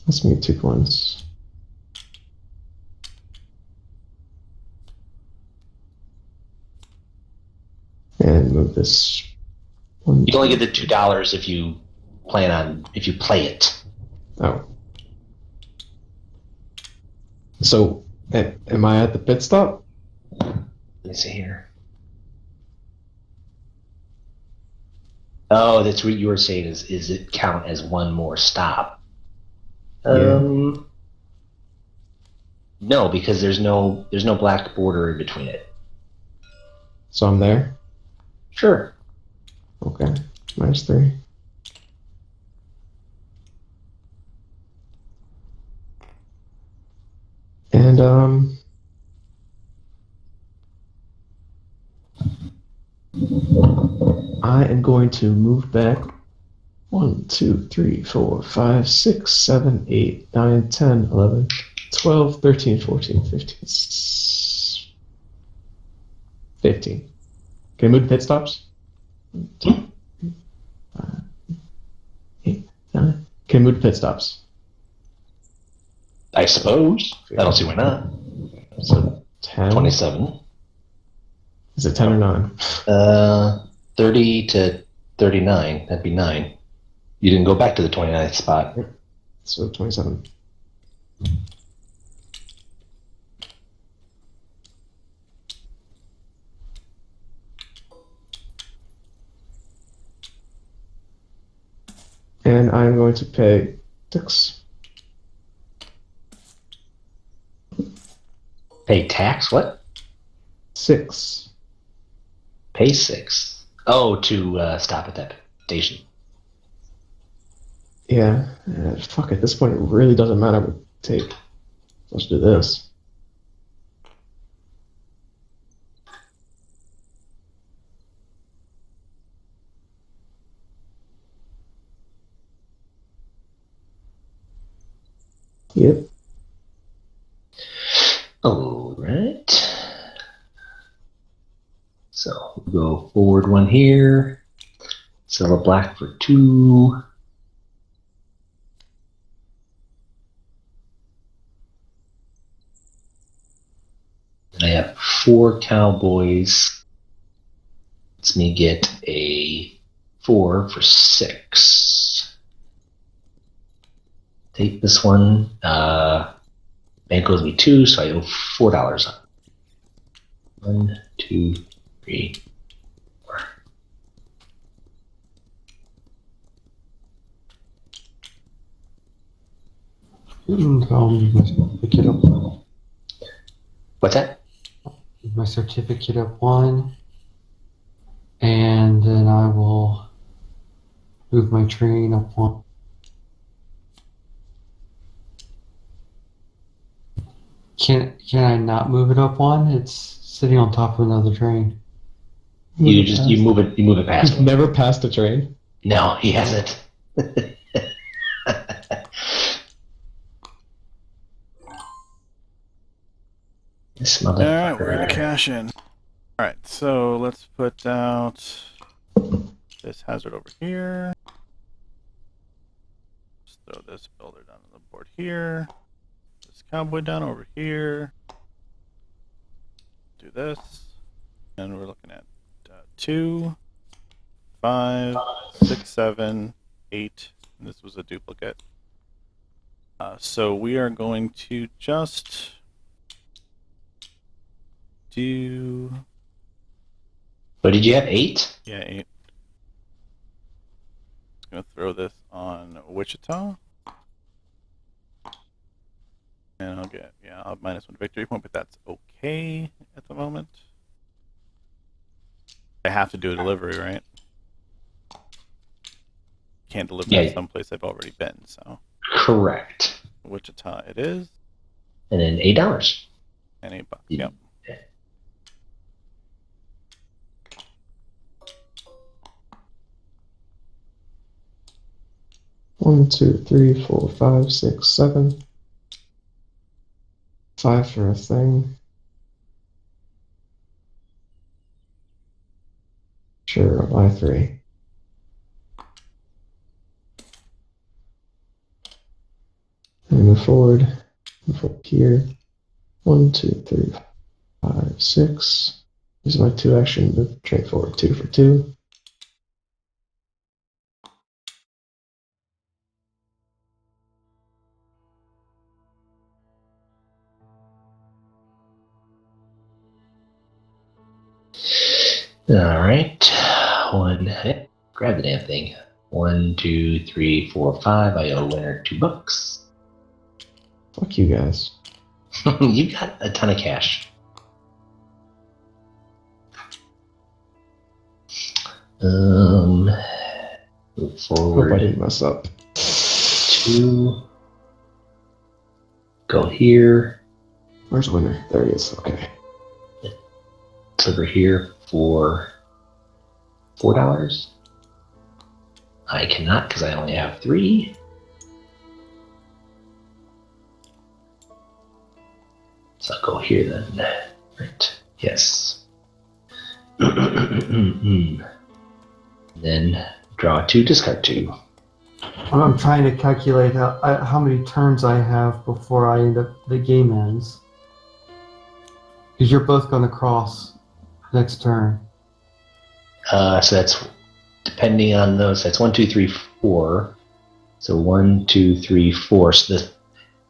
[SPEAKER 4] Let's get 2 coins. And move this one.
[SPEAKER 1] You only get the $2 if you play it.
[SPEAKER 4] Oh. So, am I at the pit stop?
[SPEAKER 1] Let me see here. Oh, that's what you were saying. Is it count as one more stop?
[SPEAKER 4] Yeah.
[SPEAKER 1] No, because there's no black border in between it.
[SPEAKER 4] So I'm there?
[SPEAKER 1] Sure.
[SPEAKER 4] Okay. -3. And, I am going to move back 1, 2, 3, 4, 5, 6, 7, 8, 9, 10, 11, 12, 13, 14, 15, 15. Can I move to pit stops? 1, 2, 3, 5, 8, 9. Can I move to pit stops?
[SPEAKER 1] I suppose. I don't see why not.
[SPEAKER 4] So 10.
[SPEAKER 1] 27.
[SPEAKER 4] Is it 10 or 9?
[SPEAKER 1] 30 to 39. That'd be 9. You didn't go back to the 29th spot.
[SPEAKER 4] So 27. And I'm going to pay 6.
[SPEAKER 1] Pay tax? What?
[SPEAKER 4] 6.
[SPEAKER 1] Pay 6. Oh, to stop at that station.
[SPEAKER 4] Yeah. Fuck, at this point, it really doesn't matter what take. Let's do this. Yep.
[SPEAKER 1] All right. So we'll go forward 1 here. Sell a black for 2. And I have 4 cowboys. Lets me get a 4 for 6. Take this one. Bank owes me 2, so I owe $4 on. 1, 2, 3, 4.
[SPEAKER 3] Certificate up.
[SPEAKER 1] What's that?
[SPEAKER 3] My certificate up 1, and then I will move my train up 1. Can I not move it up 1? It's sitting on top of another train.
[SPEAKER 1] You move it past
[SPEAKER 4] You've
[SPEAKER 1] him.
[SPEAKER 4] never passed a train?
[SPEAKER 1] No, he hasn't. This
[SPEAKER 2] All right,
[SPEAKER 1] motherfucker.
[SPEAKER 2] we're gonna cash in. All right, so let's put out this hazard over here. Just throw this builder down on the board here. This cowboy down over here. Do this, and we're looking at 2, 5, 6, 7, 8. And this was a duplicate. So we are going to just do,
[SPEAKER 1] But did you have 8?
[SPEAKER 2] yeah, 8. Just gonna throw this on Wichita. And I'll get, yeah, I'll have -1 victory point, but that's okay at the moment. I have to do a delivery, right? Can't deliver
[SPEAKER 1] Yeah.
[SPEAKER 2] it someplace I've already been, so
[SPEAKER 1] Correct.
[SPEAKER 2] Wichita it is.
[SPEAKER 1] And then $8.
[SPEAKER 2] And $8. Yep.
[SPEAKER 4] 1, 2, 3, 4, 5, 6, 7. 5 for a thing. Sure, I'll buy 3. And move forward. Move forward here. 1, 2, 3, 5, 6. Use my 2 action. Move train forward 2 for 2.
[SPEAKER 1] All right. 1. Grab the damn thing. 1, 2, 3, 4, 5. I owe winner $2.
[SPEAKER 4] Fuck you guys.
[SPEAKER 1] You got a ton of cash. Move
[SPEAKER 4] Hope I
[SPEAKER 1] forward
[SPEAKER 4] didn't mess up.
[SPEAKER 1] 2. Go here.
[SPEAKER 4] Where's winner? There he is. Okay.
[SPEAKER 1] It's over here for $4. I cannot because I only have 3. So I'll go here then. Right. Yes. Then draw 2, discard 2.
[SPEAKER 3] I'm trying to calculate how many turns I have before I end up the game ends. Because you're both going to cross next turn.
[SPEAKER 1] So that's depending on those. That's 1, 2, 3, 4. So 1, 2, 3, 4. So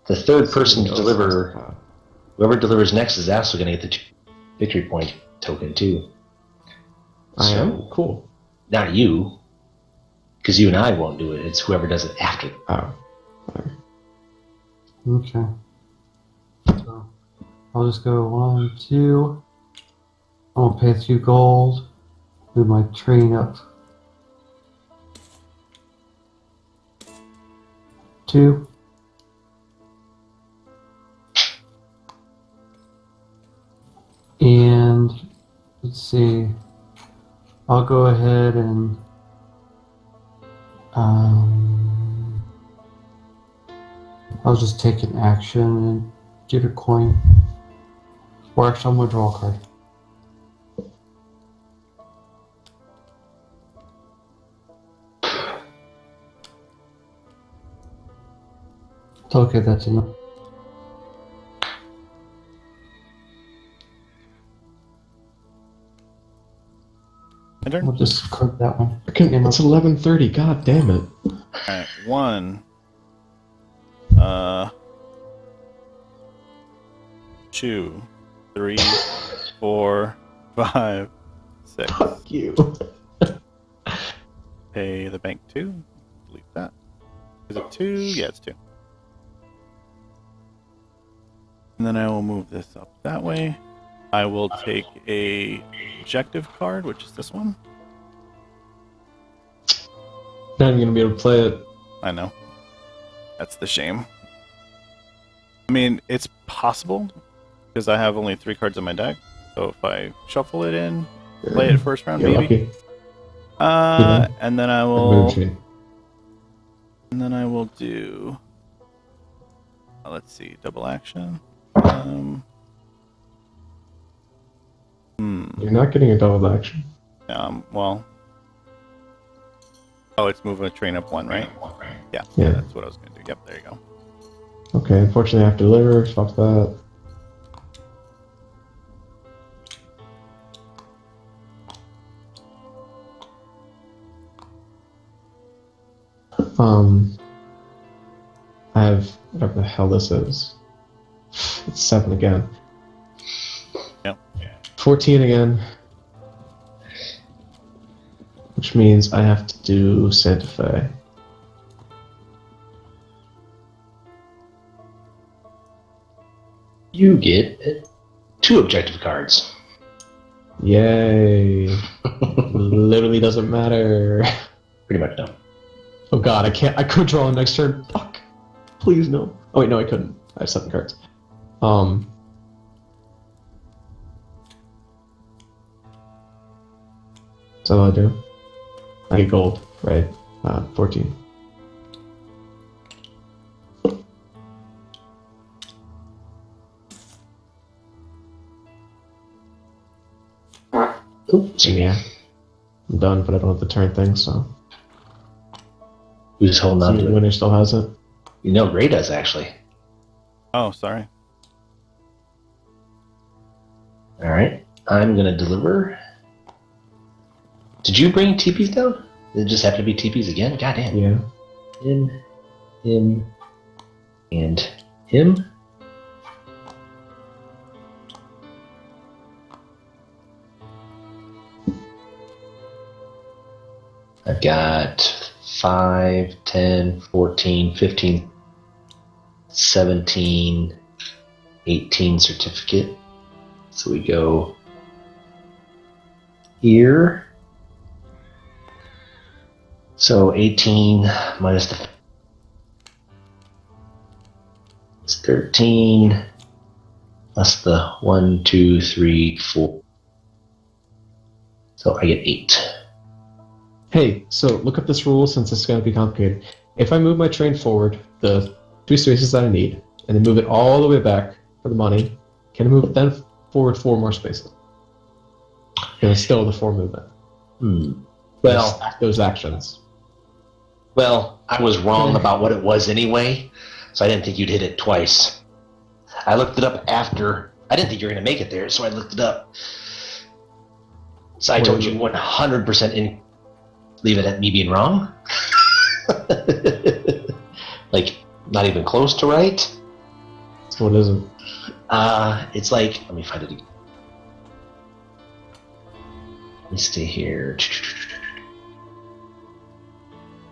[SPEAKER 1] the third person to deliver, whoever delivers next, is also going to get the victory point token too.
[SPEAKER 4] I am? Cool.
[SPEAKER 1] Not you, because you and I won't do it. It's whoever does it after.
[SPEAKER 4] Oh. Whatever.
[SPEAKER 3] Okay. So I'll just go 1, 2. I'll pay 2 gold. Move my train up. 2. And let's see. I'll go ahead and I'll just take an action and get a coin. Or actually, I'm going to draw a card. Okay, that's enough.
[SPEAKER 2] My turn.
[SPEAKER 3] I'll just click that one.
[SPEAKER 4] It's 11:30. God damn it.
[SPEAKER 2] Alright, 1. 2, 3, 4, 5, 6.
[SPEAKER 4] Fuck you.
[SPEAKER 2] Pay the bank 2. Delete that. Is it 2? Yeah, it's 2. And then I will move this up that way. I will take a objective card, which is this one.
[SPEAKER 4] Not even gonna be able to play it.
[SPEAKER 2] I know. That's the shame. I mean, it's possible, because I have only 3 cards in my deck. So if I shuffle it in, play it first round,
[SPEAKER 4] You're
[SPEAKER 2] maybe.
[SPEAKER 4] lucky.
[SPEAKER 2] And then I will. And then I will do. Let's see, double action.
[SPEAKER 4] You're not getting a double action.
[SPEAKER 2] Well. Oh, it's moving a train up 1, right? Yeah,
[SPEAKER 4] Yeah.
[SPEAKER 2] that's what I was going to do. Yep, there you go.
[SPEAKER 4] Okay, unfortunately I have to deliver. Fuck that. I have whatever the hell this is. It's 7 again.
[SPEAKER 2] Yep.
[SPEAKER 4] 14 again. Which means I have to do Santa Fe.
[SPEAKER 1] You get 2 objective cards.
[SPEAKER 4] Yay. Literally doesn't matter.
[SPEAKER 1] Pretty much no.
[SPEAKER 4] Oh god, I could draw on next turn. Fuck. Please no. Oh wait, no I couldn't. I have 7 cards. So what do I do? I get gold, right? 14.
[SPEAKER 1] Oops.
[SPEAKER 4] Yeah. I'm done, but I don't have the turn thing, so.
[SPEAKER 1] Who's holding on
[SPEAKER 4] The
[SPEAKER 1] to it?
[SPEAKER 4] winner still has it.
[SPEAKER 1] You know, Gray does actually.
[SPEAKER 2] Oh, sorry.
[SPEAKER 1] All right, I'm gonna deliver. Did you bring Teepees down? Did it just have to be Teepees again? God damn.
[SPEAKER 4] Yeah.
[SPEAKER 1] Him, and him. I've got 5, 10, 14, 15, 17, 18 certificate. So we go here. So 18 minus the is 13 plus the 1, 2, 3, 4. So I get 8.
[SPEAKER 4] Hey, so look up this rule since it's going to be complicated. If I move my train forward the 2 spaces that I need, and then move it all the way back for the money, can I move it then forward 4 more spaces? Because it's still the 4 movement.
[SPEAKER 1] Well,
[SPEAKER 4] Stack those actions.
[SPEAKER 1] Well, I was wrong about what it was anyway, so I didn't think you'd hit it twice. I looked it up after. I didn't think you were going to make it there, so I looked it up. So I told you 100% in. Leave it at me being wrong? Like, not even close to right?
[SPEAKER 4] So what is it?
[SPEAKER 1] It's like, let me find it again. Let me stay here.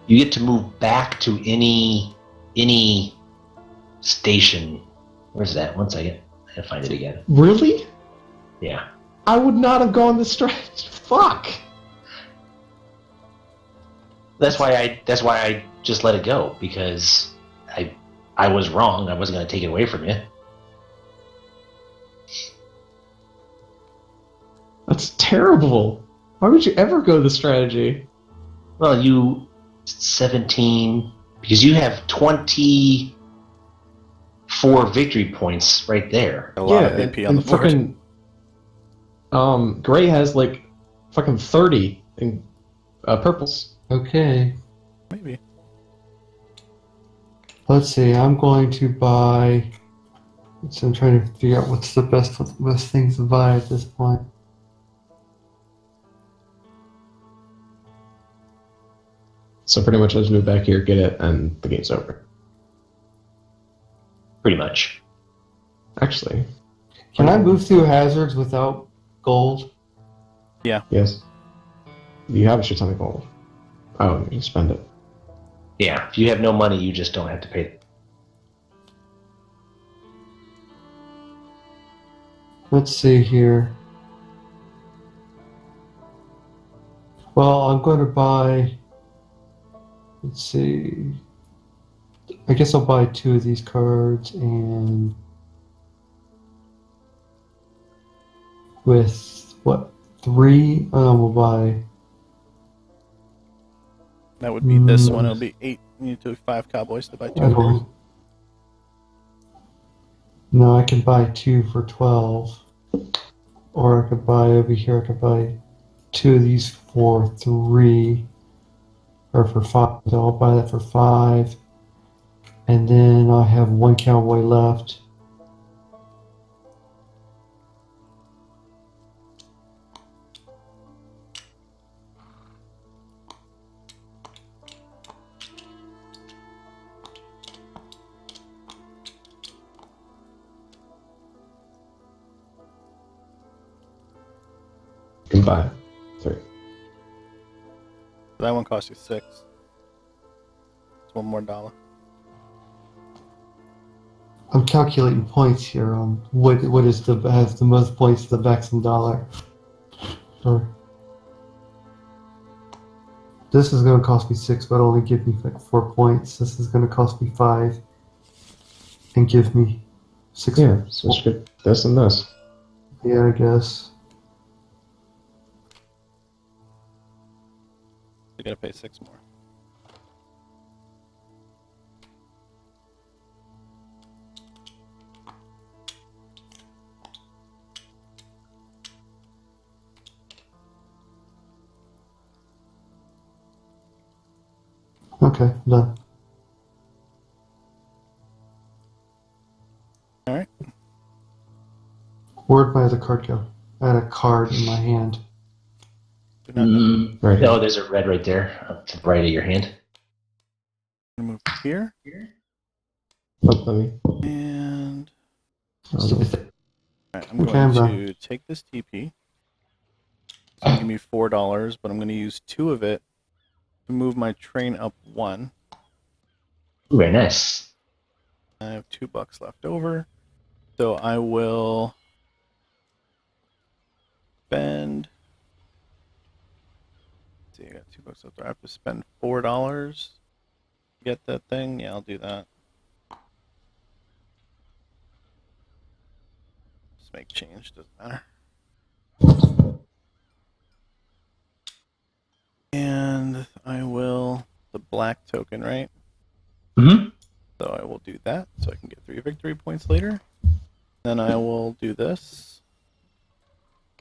[SPEAKER 1] You get to move back to any station. Where's that? One second. I gotta find it again.
[SPEAKER 4] Really?
[SPEAKER 1] Yeah.
[SPEAKER 4] I would not have gone this stretch. Fuck.
[SPEAKER 1] That's why I just let it go, because I was wrong. I wasn't gonna take it away from you.
[SPEAKER 4] That's terrible. Why would you ever go this strategy?
[SPEAKER 1] Well, you 17 because you have 24 victory points right there.
[SPEAKER 2] A lot of AP on the board.
[SPEAKER 4] Fucking, Gray has like fucking 30 in purples.
[SPEAKER 3] Okay.
[SPEAKER 2] Maybe.
[SPEAKER 3] Let's see. I'm going to buy. So I'm trying to figure out what's the best things to buy at this point.
[SPEAKER 4] So pretty much I just move back here, get it, and the game's over.
[SPEAKER 1] Pretty much.
[SPEAKER 4] Actually.
[SPEAKER 3] Can I move through hazards without gold?
[SPEAKER 4] Yes. You have a shit ton of gold. Oh, you can spend it.
[SPEAKER 1] Yeah. If you have no money, you just don't have to pay it.
[SPEAKER 3] Let's see here. Well, I'm going to buy. Let's see. I guess I'll buy 2 of these cards, and with what 3? We'll buy.
[SPEAKER 2] That would be this one. It'll be 8. You need to do 5 cowboys to buy 2
[SPEAKER 3] I
[SPEAKER 2] of those.
[SPEAKER 3] don't. No, I can buy 2 for 12, or I could buy over here. I could buy 2 of these for 3, or for 5. So I'll buy that for 5. And then I have 1 cowboy left.
[SPEAKER 4] You can buy 3.
[SPEAKER 2] That one costs you 6. It's $1 more.
[SPEAKER 3] I'm calculating points here on what has the most points to the maximum dollar. Or this is going to cost me 6, but only give me like 4 points. This is going to cost me 5, and give me 6.
[SPEAKER 4] Yeah, so it's good. This and this.
[SPEAKER 3] Yeah, I guess.
[SPEAKER 2] You gotta pay 6 more.
[SPEAKER 3] Okay, done.
[SPEAKER 2] Alright.
[SPEAKER 3] Where'd my other card go? I had a card in my hand.
[SPEAKER 2] Do not
[SPEAKER 4] Right.
[SPEAKER 1] No, there's a red right there, to the right of your hand.
[SPEAKER 2] move here.
[SPEAKER 4] Oh, let me.
[SPEAKER 2] And
[SPEAKER 3] Stupid.
[SPEAKER 2] alright, I'm
[SPEAKER 3] Okay,
[SPEAKER 2] going
[SPEAKER 3] I'm done.
[SPEAKER 2] to take this TP. So give me $4, but I'm going to use 2 of it to move my train up 1.
[SPEAKER 1] Ooh, very nice.
[SPEAKER 2] I have $2 left over, so I will spend. Let's see, I got $2 left. Do I have to spend $4 to get that thing? Yeah, I'll do that. Just make change, doesn't matter. And I will the black token, right?
[SPEAKER 1] Mm-hmm.
[SPEAKER 2] So I will do that so I can get 3 victory points later. Then I will do this.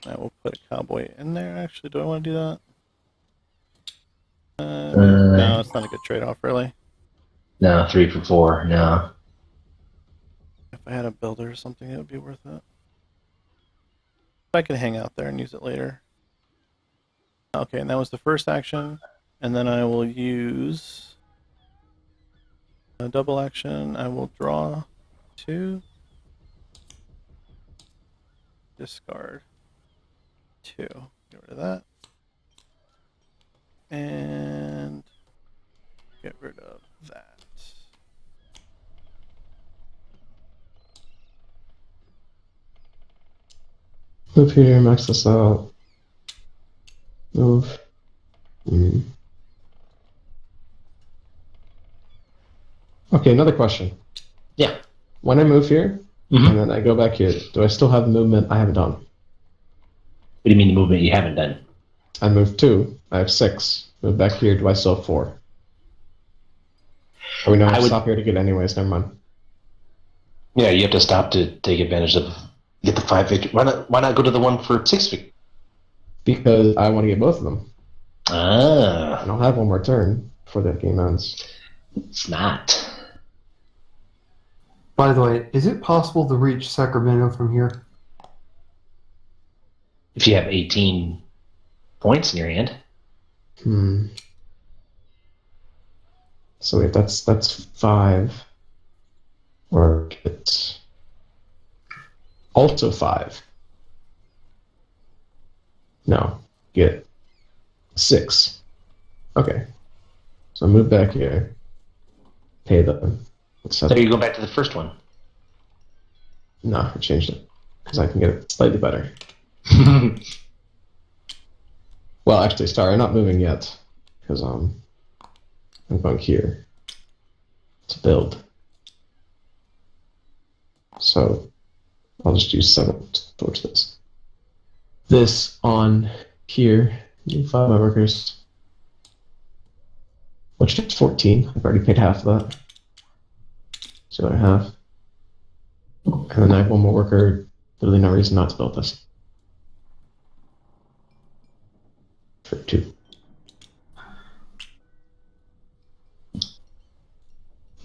[SPEAKER 2] I will put a cowboy in there. Actually, do I want to do that? No, it's not a good trade-off, really.
[SPEAKER 1] No, 3 for 4. No.
[SPEAKER 2] If I had a builder or something, it would be worth it. I could hang out there and use it later. Okay, and that was the first action. And then I will use a double action. I will draw 2. Discard 2. Get rid of that. And get rid of that.
[SPEAKER 4] Move here, max this out. Move. Okay, another question.
[SPEAKER 1] Yeah.
[SPEAKER 4] When I move here,
[SPEAKER 1] Mhm.
[SPEAKER 4] and then I go back here, do I still have movement I haven't done?
[SPEAKER 1] What do you mean the movement you haven't done?
[SPEAKER 4] I moved 2. I have 6. Move back here, do I still have 4? Or we don't have to stop here to get anyways, never mind.
[SPEAKER 1] Yeah, you have to stop to take advantage of get the 5 victory. Why not go to the one for 6 victory?
[SPEAKER 4] Because I want to get both of them.
[SPEAKER 1] Ah.
[SPEAKER 4] And I'll have one more turn before that game ends.
[SPEAKER 1] It's not.
[SPEAKER 3] By the way, is it possible to reach Sacramento from here?
[SPEAKER 1] If you have 18 points in your hand.
[SPEAKER 4] So wait, that's 5. Or it's also 5. No, get 6. Okay. So I move back here. Pay them.
[SPEAKER 1] So you go back to the first one.
[SPEAKER 4] No, I changed it. Because I can get it slightly better. Well, actually, sorry, I'm not moving yet. Because I'm going here to build. So I'll just use 7 towards this. This on here. You 5 my workers. Which gets 14. I've already paid half of that. So the other half. And then I have one more worker. Literally no reason not to build this. For 2.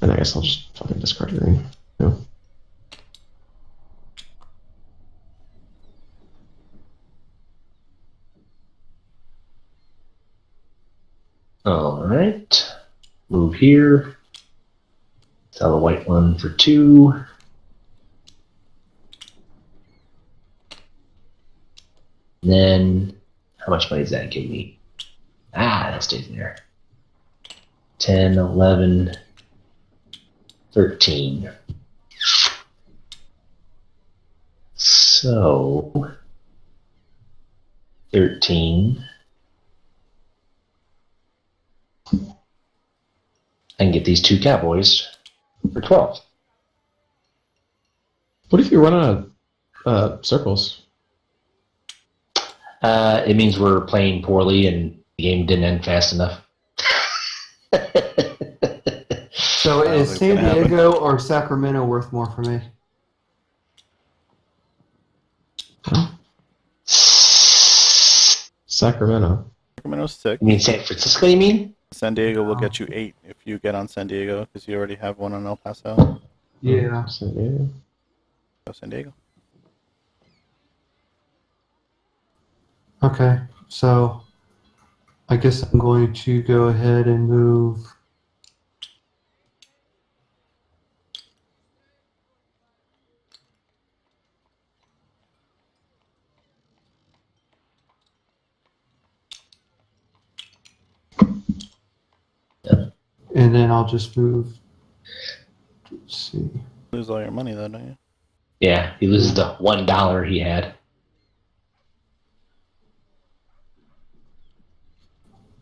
[SPEAKER 4] And I guess I'll just fucking discard a ring. No.
[SPEAKER 1] All right. Move here. Sell the white one for 2. And then, how much money does that give me? That stays in there. 10, 11, 13. So, 13. I can get these 2 cowboys for 12.
[SPEAKER 4] What if you run out of circles?
[SPEAKER 1] It means we're playing poorly and the game didn't end fast enough.
[SPEAKER 3] So is San Diego or Sacramento worth more for me?
[SPEAKER 4] Sacramento.
[SPEAKER 2] Sacramento's 6.
[SPEAKER 1] You mean San Francisco, you mean?
[SPEAKER 2] San Diego will get you 8 if you get on San Diego, because you already have one on El Paso.
[SPEAKER 3] Yeah.
[SPEAKER 4] San Diego.
[SPEAKER 2] Go San Diego.
[SPEAKER 3] Okay, so I guess I'm going to go ahead and move. And then I'll just move. Let's see.
[SPEAKER 2] Lose all your money, though, don't you?
[SPEAKER 1] Yeah, he loses the $1 he had.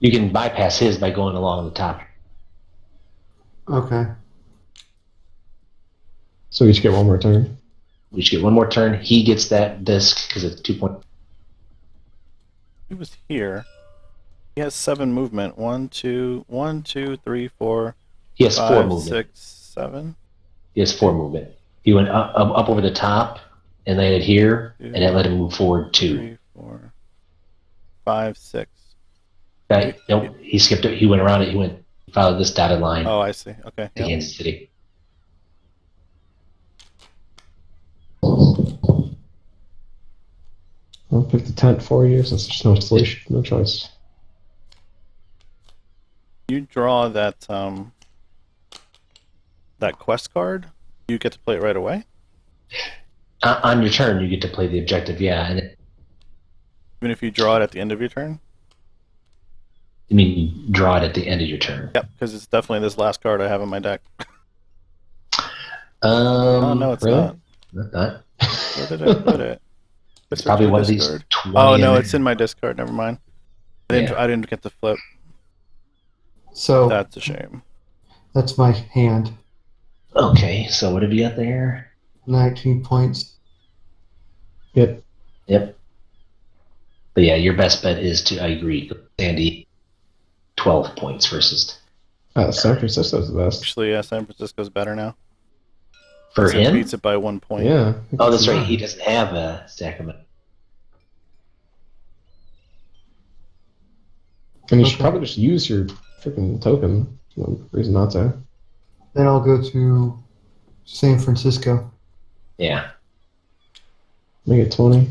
[SPEAKER 1] You can bypass his by going along the top.
[SPEAKER 3] Okay.
[SPEAKER 4] So we each get one more turn.
[SPEAKER 1] We should get one more turn. He gets that disc because it's 2 points.
[SPEAKER 2] He was here. He has 7 movement. 1, 2, 1, 2, 3, 4,
[SPEAKER 1] He has 4
[SPEAKER 2] 5,
[SPEAKER 1] movement.
[SPEAKER 2] 6, 7.
[SPEAKER 1] He has 4 movement. He went up over the top and landed here, and that let him move forward 2.
[SPEAKER 2] 3, 4, 5, 6.
[SPEAKER 1] Right? Nope. He skipped it. He went around it. He followed this dotted line
[SPEAKER 2] Oh, I see. Okay.
[SPEAKER 1] to
[SPEAKER 2] Yep.
[SPEAKER 1] Kansas City.
[SPEAKER 4] I'll pick the tent for you since there's no solution, no choice.
[SPEAKER 2] You draw that that quest card. You get to play it right away.
[SPEAKER 1] On your turn, you get to play the objective. Yeah, and
[SPEAKER 2] Even if you draw it at the end of your turn.
[SPEAKER 1] I mean, draw it at the end of your turn.
[SPEAKER 2] Yep, because it's definitely this last card I have in my deck.
[SPEAKER 1] Oh
[SPEAKER 2] no, it's
[SPEAKER 4] really?
[SPEAKER 2] not. Where did I put it?
[SPEAKER 1] It's probably one of these
[SPEAKER 2] Discard.
[SPEAKER 1] 20.
[SPEAKER 2] Oh no, it's in my discard. Never mind. I
[SPEAKER 1] Yeah.
[SPEAKER 2] didn't get the flip.
[SPEAKER 3] So
[SPEAKER 2] That's a shame.
[SPEAKER 3] that's my hand.
[SPEAKER 1] Okay, so what have you got there?
[SPEAKER 3] 19 points.
[SPEAKER 4] Yep.
[SPEAKER 1] Yep. But yeah, your best bet is to, I agree, Sandy, 12 points versus.
[SPEAKER 4] San Francisco's the best.
[SPEAKER 2] Actually, yeah, San Francisco's better now.
[SPEAKER 1] For
[SPEAKER 2] It
[SPEAKER 1] him?
[SPEAKER 2] beats it by 1 point.
[SPEAKER 4] Yeah.
[SPEAKER 1] Oh, that's right. He doesn't have a Sacramento.
[SPEAKER 4] And you should
[SPEAKER 3] Okay.
[SPEAKER 4] probably just use your freaking token. No reason not to.
[SPEAKER 3] Then I'll go to San Francisco.
[SPEAKER 1] Yeah.
[SPEAKER 4] Make it 20.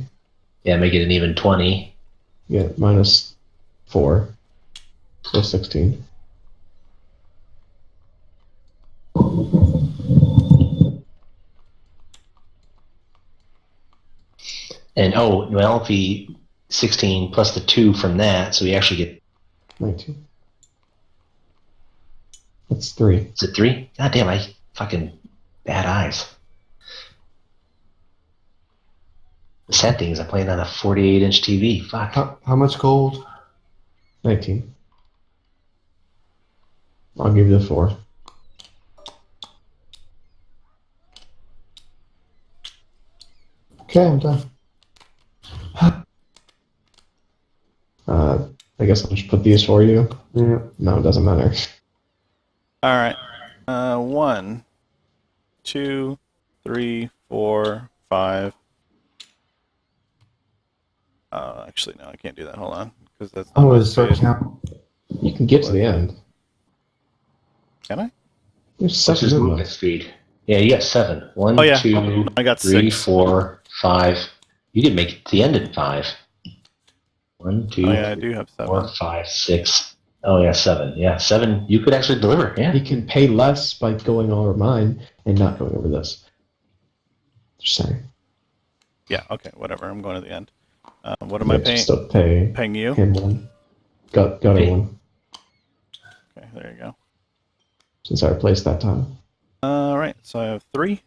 [SPEAKER 1] Yeah, make it an even 20.
[SPEAKER 4] Get -4. So 16.
[SPEAKER 1] And well, if he 16 plus the 2 from that, so we actually get,
[SPEAKER 4] 19. That's 3.
[SPEAKER 1] is it 3? God damn, I fucking bad eyes. The sad thing is I'm playing on a 48-inch TV. Fuck.
[SPEAKER 3] How much gold?
[SPEAKER 4] 19. I'll give you the 4.
[SPEAKER 3] Okay, I'm done.
[SPEAKER 4] I guess I'll just put these for you.
[SPEAKER 3] Yeah.
[SPEAKER 4] No, it doesn't matter.
[SPEAKER 2] All right. 1, 2, 3, 4, 5. Actually, no, I can't do that. Hold on, because that's
[SPEAKER 3] I'm
[SPEAKER 2] not
[SPEAKER 3] going
[SPEAKER 2] my
[SPEAKER 3] to start
[SPEAKER 2] speed.
[SPEAKER 3] counting.
[SPEAKER 4] You can get to the end.
[SPEAKER 2] Can I?
[SPEAKER 4] There's
[SPEAKER 1] What's
[SPEAKER 4] 7
[SPEAKER 1] his
[SPEAKER 4] movement.
[SPEAKER 1] movement speed? Yeah, you got 7. 1,
[SPEAKER 2] Oh, yeah.
[SPEAKER 1] 2,
[SPEAKER 2] I got
[SPEAKER 1] 3,
[SPEAKER 2] 6.
[SPEAKER 1] 4, 5. You can make it to the end in 5. 1, 2,
[SPEAKER 2] Oh yeah, I do have 7.
[SPEAKER 1] 4, 5, 6. Oh yeah, 7. Yeah, 7. You could actually deliver. Yeah.
[SPEAKER 4] He can pay less by going over mine and not going over this. Just saying.
[SPEAKER 2] Yeah. Okay. Whatever. I'm going to the end. What am I
[SPEAKER 4] You have to
[SPEAKER 2] paying?
[SPEAKER 4] still pay
[SPEAKER 2] Paying you?
[SPEAKER 4] him 1. Got it
[SPEAKER 1] Okay.
[SPEAKER 4] 1.
[SPEAKER 2] Okay. There you go.
[SPEAKER 4] Since I replaced that time.
[SPEAKER 2] All right. So I have 3,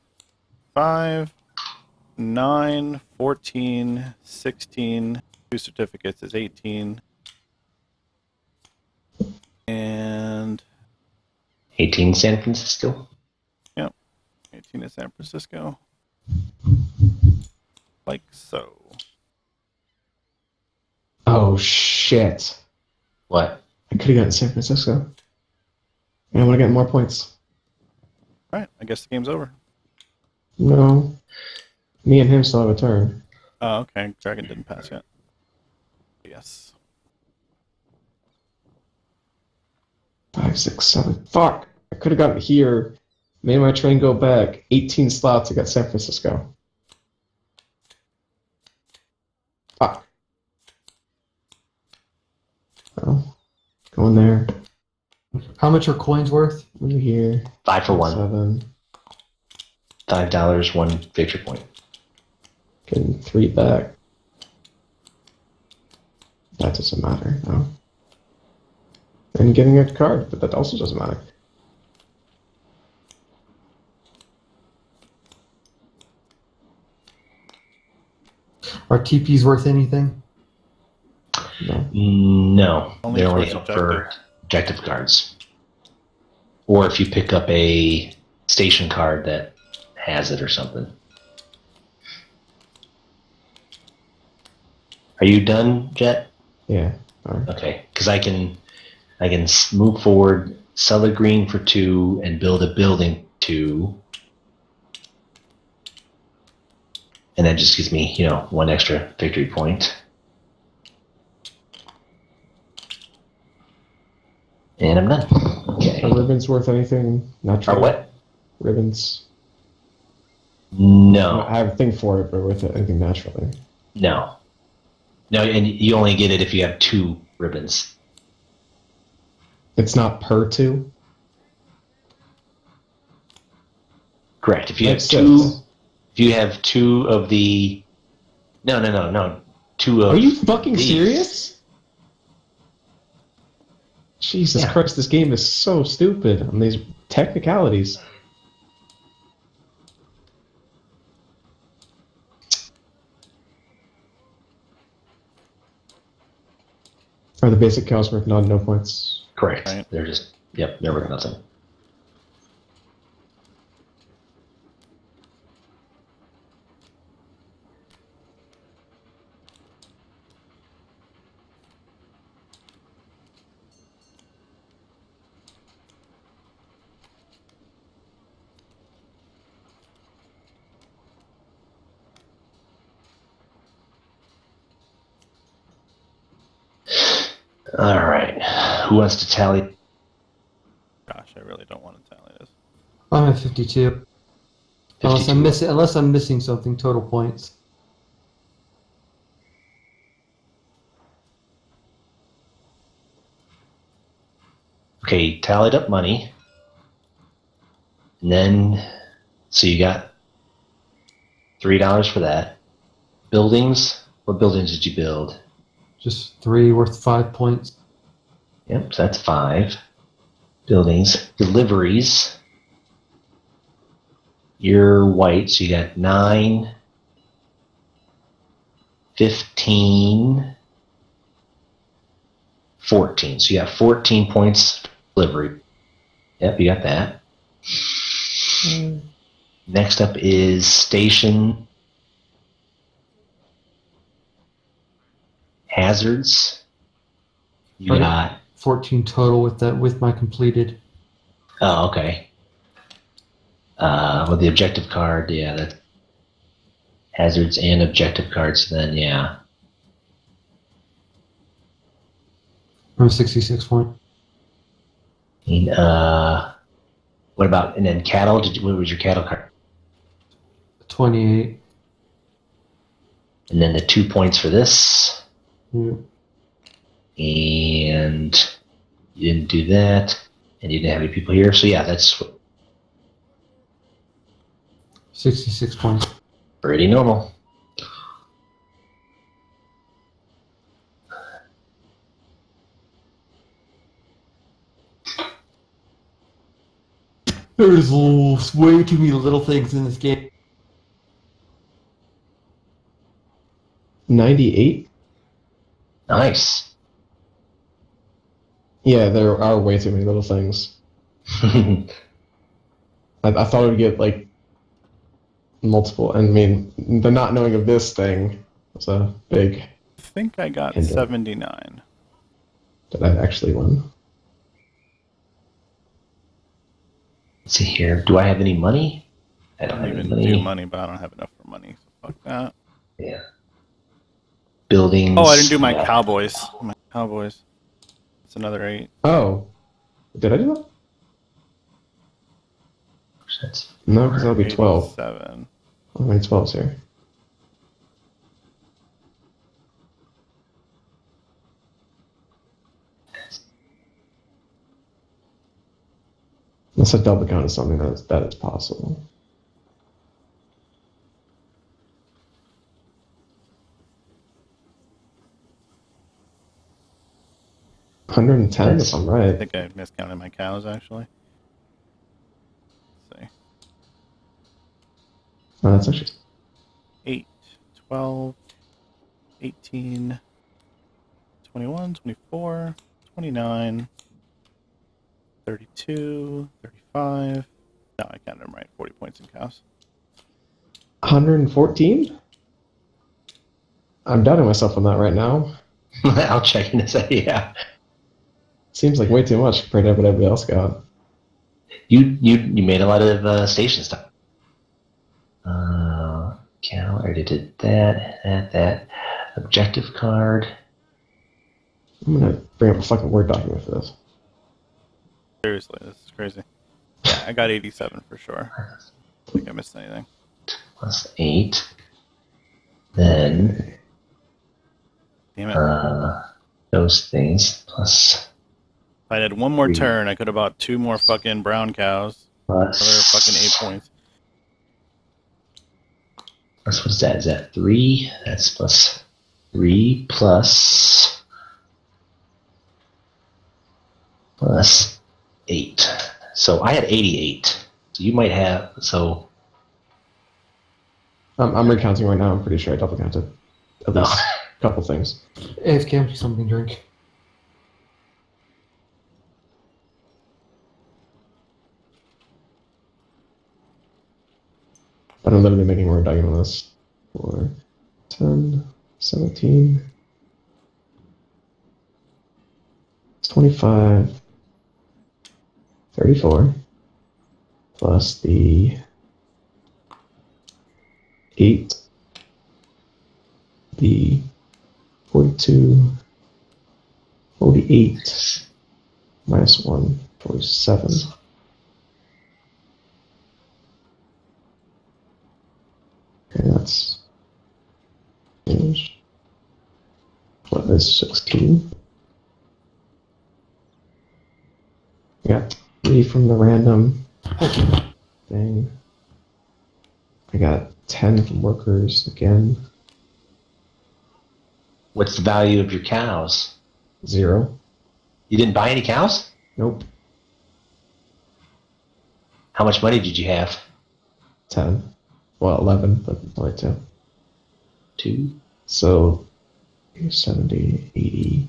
[SPEAKER 2] 5, 9, 14, 16. 2 certificates is 18. And
[SPEAKER 1] 18 San Francisco.
[SPEAKER 2] 18 is San Francisco. Like so.
[SPEAKER 4] Oh shit.
[SPEAKER 1] What?
[SPEAKER 4] I could have gotten San Francisco. And I would have gotten more points.
[SPEAKER 2] All right. I guess the game's over.
[SPEAKER 4] No. Me and him still have a turn.
[SPEAKER 2] Oh, okay. Dragon didn't pass yet. Yes.
[SPEAKER 4] 5, 6, 7. Fuck! I could have gotten here. Made my train go back. 18 slots. I got San Francisco. Fuck. Oh. Going there.
[SPEAKER 3] How much are coins worth?
[SPEAKER 4] Over here.
[SPEAKER 1] 5 for 1.
[SPEAKER 4] 7.
[SPEAKER 1] $5, 1 victory point.
[SPEAKER 4] Getting 3 back. That doesn't matter, no. And getting a card, but that also doesn't matter.
[SPEAKER 3] Are Teepees worth anything?
[SPEAKER 4] No.
[SPEAKER 1] No,
[SPEAKER 2] Only
[SPEAKER 1] they're only
[SPEAKER 2] for
[SPEAKER 1] up for objective cards. Or if you pick up a station card that has it or something. Are you done, Jet?
[SPEAKER 4] Yeah. All right.
[SPEAKER 1] Okay, because I can move forward, sell a green for 2, and build a building 2, and that just gives me 1 extra victory point. And I'm done. Okay.
[SPEAKER 4] Are ribbons worth anything? Naturally.
[SPEAKER 1] Are what?
[SPEAKER 4] Ribbons.
[SPEAKER 1] No.
[SPEAKER 4] I have a thing for it, but worth anything naturally.
[SPEAKER 1] No. No, and you only get it if you have 2 ribbons.
[SPEAKER 4] It's not per 2.
[SPEAKER 1] Correct. If you have
[SPEAKER 4] That's
[SPEAKER 1] 2,
[SPEAKER 4] six.
[SPEAKER 1] if you have 2 of the, no, 2 of.
[SPEAKER 4] Are you fucking
[SPEAKER 1] these.
[SPEAKER 4] serious? Jesus
[SPEAKER 1] Yeah.
[SPEAKER 4] Christ, this game is so stupid on these technicalities. Are the basic cows worth no points?
[SPEAKER 1] Correct.
[SPEAKER 2] Right.
[SPEAKER 1] They're just, they're worth nothing. All right. Who wants to tally?
[SPEAKER 2] Gosh, I really don't want to tally this.
[SPEAKER 3] I'm at 52. Unless
[SPEAKER 1] 52.
[SPEAKER 3] I'm missing something. Total points.
[SPEAKER 1] Okay, tallied up money. And then, so you got $3 for that. Buildings. What buildings did you build?
[SPEAKER 3] Just 3 worth 5 points.
[SPEAKER 1] Yep, so that's 5. Buildings. Deliveries. You're white, so you got 9, 15, 14. So you got 14 points for delivery. Yep, you got that. Next up is station. Hazards. You
[SPEAKER 3] Okay.
[SPEAKER 1] got.
[SPEAKER 3] 14 total with my completed.
[SPEAKER 1] Oh, okay. With the objective card, yeah, that's hazards and objective cards. Then, yeah.
[SPEAKER 3] I'm 66 point.
[SPEAKER 1] And, what about, and then cattle? What was your cattle card?
[SPEAKER 3] 28.
[SPEAKER 1] And then the 2 points for this.
[SPEAKER 3] Yeah.
[SPEAKER 1] And you didn't do that. And you didn't have any people here. So, yeah, that's
[SPEAKER 3] 66 points.
[SPEAKER 1] pretty normal.
[SPEAKER 3] There's way too many little things in this game.
[SPEAKER 4] 98?
[SPEAKER 1] Nice.
[SPEAKER 4] Yeah, there are way too many little things. I thought it would get, like, multiple. And, I mean, the not knowing of this thing was a big...
[SPEAKER 2] I think I got
[SPEAKER 4] And,
[SPEAKER 2] 79.
[SPEAKER 4] Did I actually win?
[SPEAKER 1] Let's see here. Do I have any money? I don't
[SPEAKER 2] I
[SPEAKER 1] have
[SPEAKER 2] don't
[SPEAKER 1] any
[SPEAKER 2] even
[SPEAKER 1] money.
[SPEAKER 2] do money, but I don't have enough for money. So fuck that.
[SPEAKER 1] Yeah. Buildings.
[SPEAKER 2] Oh, I didn't do my
[SPEAKER 1] yeah.
[SPEAKER 2] cowboys. My cowboys. It's another 8.
[SPEAKER 4] Oh. Did I do that?
[SPEAKER 1] That's
[SPEAKER 4] No, because that'll be 12.
[SPEAKER 2] 7.
[SPEAKER 4] How many 12s here? Unless a double count is something that is possible. $110 if I'm
[SPEAKER 2] I
[SPEAKER 4] right.
[SPEAKER 2] think I miscounted my cows actually. Let's see.
[SPEAKER 4] Oh, that's actually
[SPEAKER 2] 8, 12, 18, 21, 24, 29, 32, 35. No, I counted them right. 40 points in cows.
[SPEAKER 4] 114? I'm doubting myself on that right now.
[SPEAKER 1] I'll check in a second. Yeah.
[SPEAKER 4] Seems like way too much compared to what everybody else got.
[SPEAKER 1] You made a lot of station stuff. Cal, I already did that. Objective card.
[SPEAKER 4] I'm gonna bring up a fucking Word document for this.
[SPEAKER 2] Seriously, this is crazy. Yeah, I got 87 for sure. I don't think I missed anything.
[SPEAKER 1] Plus 8. Then
[SPEAKER 2] Damn it.
[SPEAKER 1] those things plus
[SPEAKER 2] If I had one more
[SPEAKER 1] 3.
[SPEAKER 2] turn, I could have bought 2 more fucking brown cows.
[SPEAKER 1] Plus
[SPEAKER 2] Another fucking 8 points.
[SPEAKER 1] Plus, what is that? Is that 3? That's plus 3 plus 8. So I had 88. So you might have. So
[SPEAKER 4] I'm recounting right now. I'm pretty sure I double counted at least a couple things.
[SPEAKER 3] AFK, something to drink.
[SPEAKER 4] But I'm literally making a Word document on this. 4, 10, 17, 25, 34, plus the 8, the 42, 48, minus 1, 47. Okay, that's what is 16. I got 3 from the random thing. I got 10 from workers again.
[SPEAKER 1] what's the value of your cows?
[SPEAKER 4] 0.
[SPEAKER 1] You didn't buy any cows?
[SPEAKER 4] Nope.
[SPEAKER 1] How much money did you have?
[SPEAKER 4] 10. Well, 11, but only 2.
[SPEAKER 1] 2?
[SPEAKER 4] So 70, 80,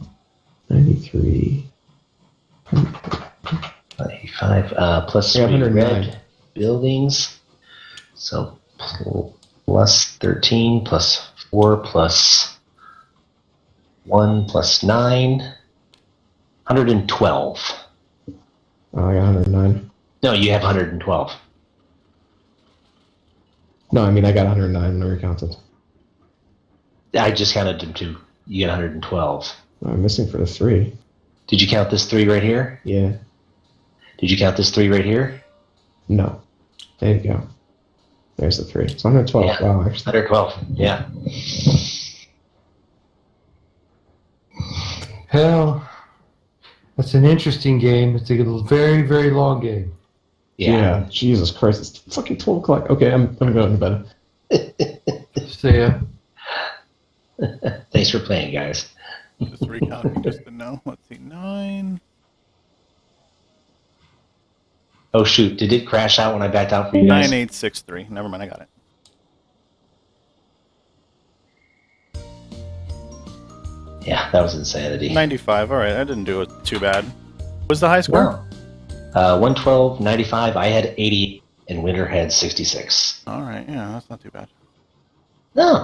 [SPEAKER 4] 93,
[SPEAKER 1] 85. Plus
[SPEAKER 4] Yeah,
[SPEAKER 1] 3
[SPEAKER 4] 109.
[SPEAKER 1] red buildings. So plus 13 plus 4 plus 1 plus 9. 112.
[SPEAKER 4] Oh, I got 109.
[SPEAKER 1] No, you have 112.
[SPEAKER 4] No, I mean, I got 109 when I recounted.
[SPEAKER 1] I just counted them too. You get 112.
[SPEAKER 4] I'm missing for the 3.
[SPEAKER 1] Did you count this 3 right here?
[SPEAKER 4] Yeah.
[SPEAKER 1] Did you count this 3 right here?
[SPEAKER 4] No. There you go. There's the 3. It's 112.
[SPEAKER 1] Yeah.
[SPEAKER 4] Wow, actually.
[SPEAKER 1] 112. Yeah.
[SPEAKER 3] Hell, that's an interesting game. It's a very, very long game.
[SPEAKER 1] Yeah.
[SPEAKER 4] Jesus Christ. It's fucking 12 o'clock. Okay, I'm going to bed.
[SPEAKER 3] See ya.
[SPEAKER 1] Thanks for playing, guys.
[SPEAKER 2] Just recounting just to know. Let's see, 9.
[SPEAKER 1] Oh shoot! Did it crash out when I backed out for you guys?
[SPEAKER 2] 9863. Never mind, I got it.
[SPEAKER 1] Yeah, that was insanity.
[SPEAKER 2] 95. All right, I didn't do it too bad. What's the high score?
[SPEAKER 1] Well, 112, 95. I had 80, and Winter had 66.
[SPEAKER 2] All right, yeah, that's not too bad.
[SPEAKER 1] No.